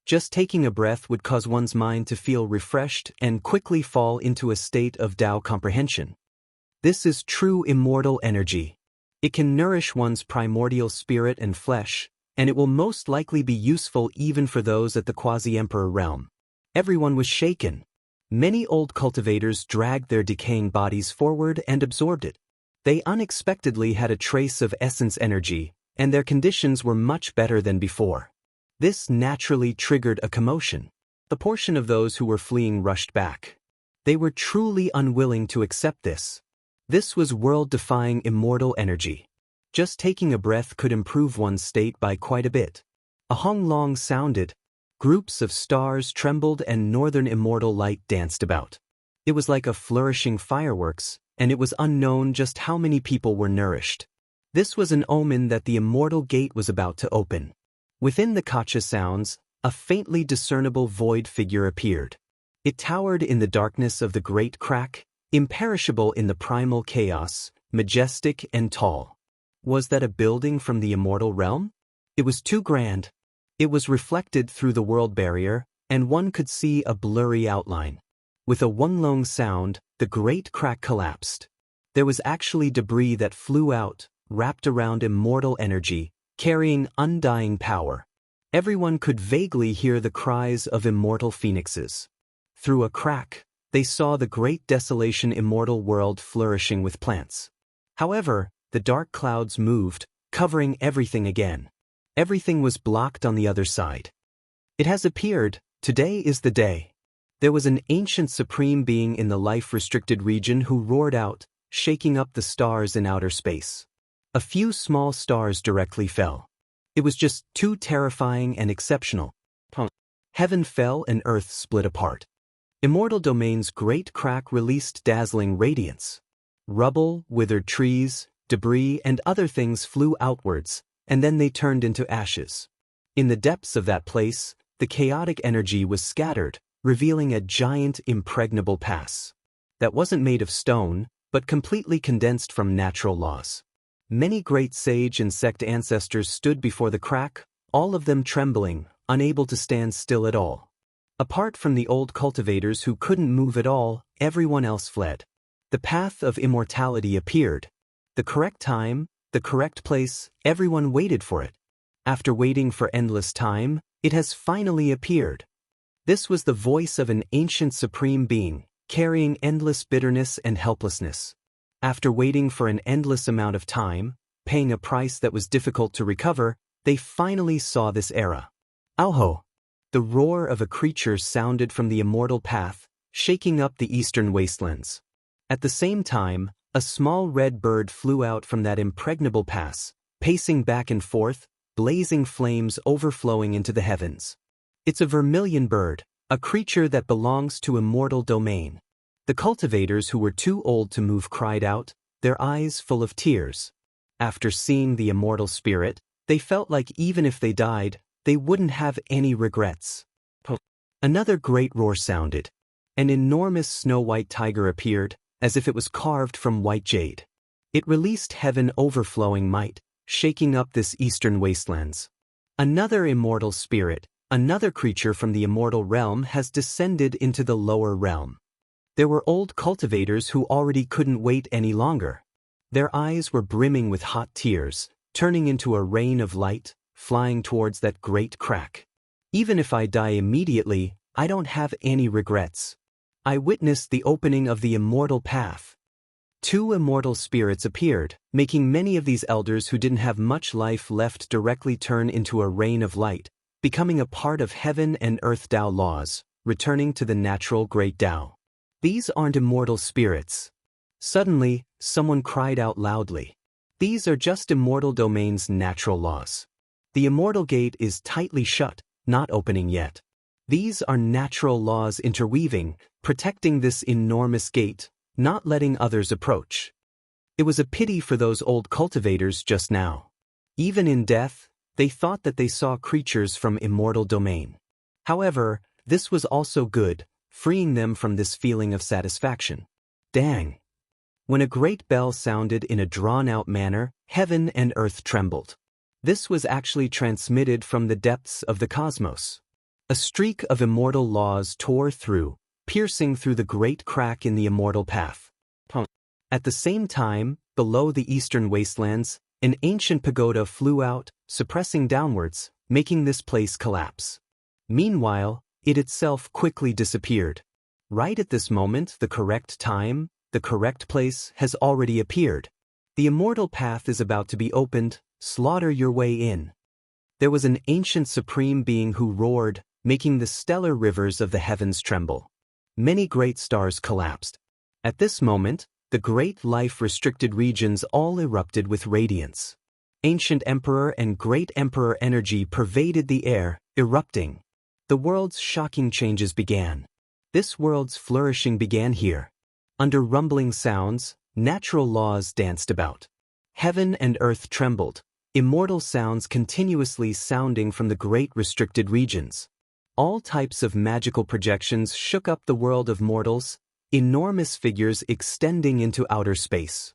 Just taking a breath would cause one's mind to feel refreshed and quickly fall into a state of Tao comprehension. This is true immortal energy. It can nourish one's primordial spirit and flesh, and it will most likely be useful even for those at the quasi-emperor realm. Everyone was shaken. Many old cultivators dragged their decaying bodies forward and absorbed it. They unexpectedly had a trace of essence energy, and their conditions were much better than before. This naturally triggered a commotion. A portion of those who were fleeing rushed back. They were truly unwilling to accept this. This was world-defying immortal energy. Just taking a breath could improve one's state by quite a bit. A honglong sounded. Groups of stars trembled and northern immortal light danced about. It was like a flourishing fireworks, and it was unknown just how many people were nourished. This was an omen that the immortal gate was about to open. Within the Kacha sounds, a faintly discernible void figure appeared. It towered in the darkness of the great crack, imperishable in the primal chaos, majestic and tall. Was that a building from the immortal realm? It was too grand. It was reflected through the world barrier, and one could see a blurry outline. With a one-long sound, the great crack collapsed. There was actually debris that flew out, wrapped around immortal energy, carrying undying power. Everyone could vaguely hear the cries of immortal phoenixes. Through a crack, they saw the great desolation immortal world flourishing with plants. However, the dark clouds moved, covering everything again. Everything was blocked on the other side. It has appeared, today is the day. There was an ancient supreme being in the life-restricted region who roared out, shaking up the stars in outer space. A few small stars directly fell. It was just too terrifying and exceptional. Heaven fell and earth split apart. Immortal Domain's great crack released dazzling radiance. Rubble, withered trees, debris, and other things flew outwards, and then they turned into ashes. In the depths of that place, the chaotic energy was scattered, revealing a giant impregnable pass. That wasn't made of stone, but completely condensed from natural laws. Many great sage and sect ancestors stood before the crack, all of them trembling, unable to stand still at all. Apart from the old cultivators who couldn't move at all, everyone else fled. The path of immortality appeared. The correct time, the correct place, everyone waited for it. After waiting for endless time, it has finally appeared. This was the voice of an ancient supreme being, carrying endless bitterness and helplessness. After waiting for an endless amount of time, paying a price that was difficult to recover, they finally saw this era. Auho! The roar of a creature sounded from the immortal path, shaking up the eastern wastelands. At the same time, a small red bird flew out from that impregnable pass, pacing back and forth, blazing flames overflowing into the heavens. It's a vermilion bird, a creature that belongs to immortal domain. The cultivators who were too old to move cried out, their eyes full of tears. After seeing the immortal spirit, they felt like even if they died, they wouldn't have any regrets. Another great roar sounded. An enormous snow-white tiger appeared, as if it was carved from white jade. It released heaven overflowing might, shaking up this eastern wastelands. Another immortal spirit, another creature from the immortal realm has descended into the lower realm. There were old cultivators who already couldn't wait any longer. Their eyes were brimming with hot tears, turning into a rain of light, flying towards that great crack. Even if I die immediately, I don't have any regrets. I witnessed the opening of the immortal path. Two immortal spirits appeared, making many of these elders who didn't have much life left directly turn into a rain of light, becoming a part of heaven and earth Tao laws, returning to the natural great Tao. These aren't immortal spirits. Suddenly, someone cried out loudly. These are just immortal domain's natural laws. The immortal gate is tightly shut, not opening yet. These are natural laws interweaving, protecting this enormous gate, not letting others approach. It was a pity for those old cultivators just now. Even in death, they thought that they saw creatures from immortal domain. However, this was also good, freeing them from this feeling of satisfaction. Dang! When a great bell sounded in a drawn-out manner, heaven and earth trembled. This was actually transmitted from the depths of the cosmos. A streak of immortal laws tore through, piercing through the great crack in the immortal path. At the same time, below the eastern wastelands, an ancient pagoda flew out, suppressing downwards, making this place collapse. Meanwhile, it itself quickly disappeared. Right at this moment, the correct time, the correct place has already appeared. The immortal path is about to be opened, slaughter your way in. There was an ancient supreme being who roared, making the stellar rivers of the heavens tremble. Many great stars collapsed. At this moment, the great life-restricted regions all erupted with radiance. Ancient emperor and great emperor energy pervaded the air, erupting. The world's shocking changes began. This world's flourishing began here. Under rumbling sounds, natural laws danced about. Heaven and earth trembled, immortal sounds continuously sounding from the great restricted regions. All types of magical projections shook up the world of mortals, enormous figures extending into outer space.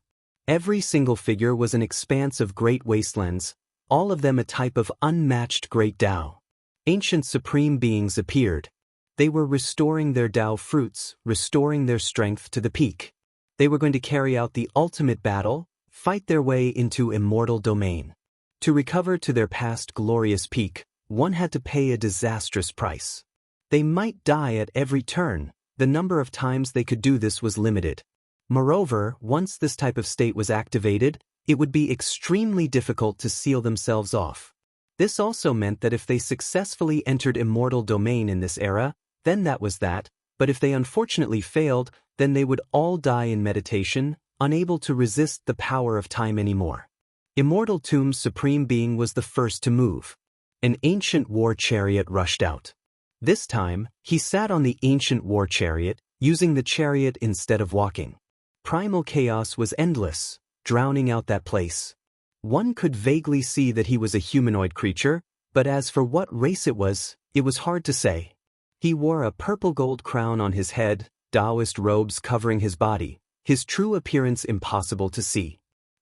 Every single figure was an expanse of great wastelands, all of them a type of unmatched great Tao. Ancient supreme beings appeared. They were restoring their Tao fruits, restoring their strength to the peak. They were going to carry out the ultimate battle, fight their way into immortal domain. To recover to their past glorious peak, one had to pay a disastrous price. They might die at every turn. The number of times they could do this was limited. Moreover, once this type of state was activated, it would be extremely difficult to seal themselves off. This also meant that if they successfully entered immortal domain in this era, then that was that, but if they unfortunately failed, then they would all die in meditation, unable to resist the power of time anymore. Immortal Tomb's supreme being was the first to move. An ancient war chariot rushed out. This time, he sat on the ancient war chariot, using the chariot instead of walking. Primal chaos was endless, drowning out that place. One could vaguely see that he was a humanoid creature, but as for what race it was hard to say. He wore a purple gold crown on his head, Taoist robes covering his body, his true appearance impossible to see.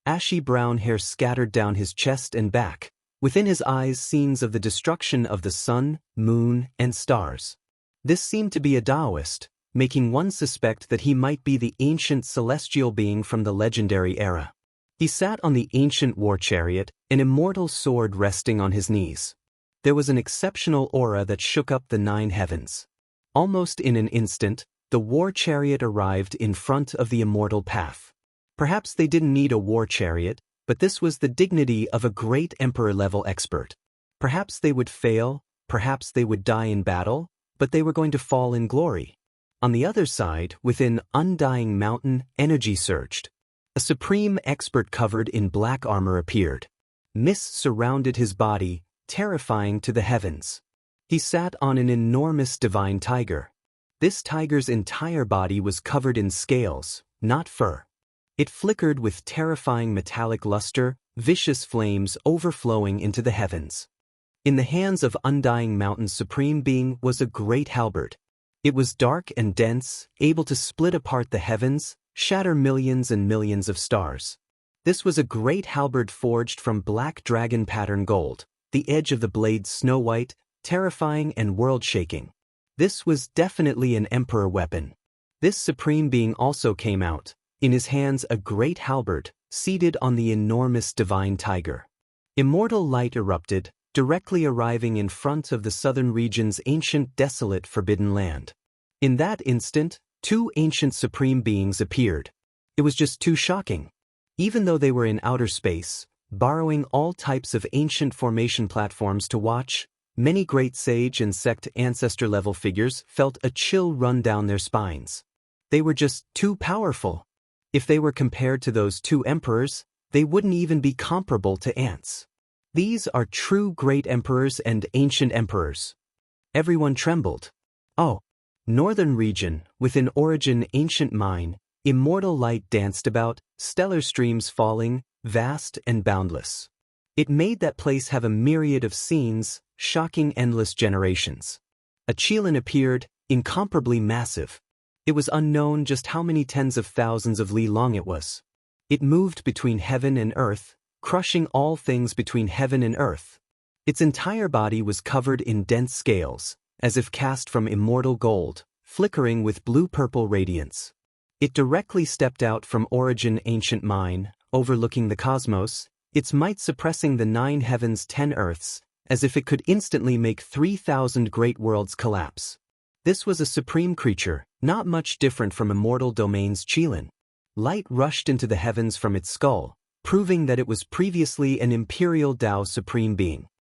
Ashy brown hair scattered down his chest and back. Within his eyes scenes of the destruction of the sun, moon, and stars. This seemed to be a Taoist, making one suspect that he might be the ancient celestial being from the legendary era. He sat on the ancient war chariot, an immortal sword resting on his knees. There was an exceptional aura that shook up the 9 heavens. Almost in an instant, the war chariot arrived in front of the immortal path. Perhaps they didn't need a war chariot, but this was the dignity of a great emperor-level expert. Perhaps they would fail, perhaps they would die in battle, but they were going to fall in glory. On the other side, within undying mountain, energy surged. A supreme expert covered in black armor appeared. Mist surrounded his body, terrifying to the heavens. He sat on an enormous divine tiger. This tiger's entire body was covered in scales, not fur. It flickered with terrifying metallic luster, vicious flames overflowing into the heavens. In the hands of Undying Mountain's supreme being was a great halberd. It was dark and dense, able to split apart the heavens, shatter millions and millions of stars. This was a great halberd forged from black dragon pattern gold, the edge of the blade snow-white, terrifying and world-shaking. This was definitely an emperor weapon. This supreme being also came out, in his hands a great halberd, seated on the enormous divine tiger. Immortal light erupted, directly arriving in front of the southern region's ancient desolate forbidden land. In that instant, two ancient supreme beings appeared. It was just too shocking. Even though they were in outer space, borrowing all types of ancient formation platforms to watch, many great sage and sect ancestor-level figures felt a chill run down their spines. They were just too powerful. If they were compared to those two emperors, they wouldn't even be comparable to ants. These are true great emperors and ancient emperors. Everyone trembled. Oh, northern region, within origin ancient mine, immortal light danced about, stellar streams falling, vast and boundless. It made that place have a myriad of scenes, shocking endless generations. A Qilin appeared, incomparably massive. It was unknown just how many tens of thousands of li long it was. It moved between heaven and earth, crushing all things between heaven and earth. Its entire body was covered in dense scales, as if cast from immortal gold, flickering with blue-purple radiance. It directly stepped out from origin ancient mine, overlooking the cosmos, its might suppressing the 9 heavens 10 earths, as if it could instantly make 3,000 great worlds collapse. This was a supreme creature, not much different from immortal domain's Qilin. Light rushed into the heavens from its skull, proving that it was previously an imperial Tao supreme being.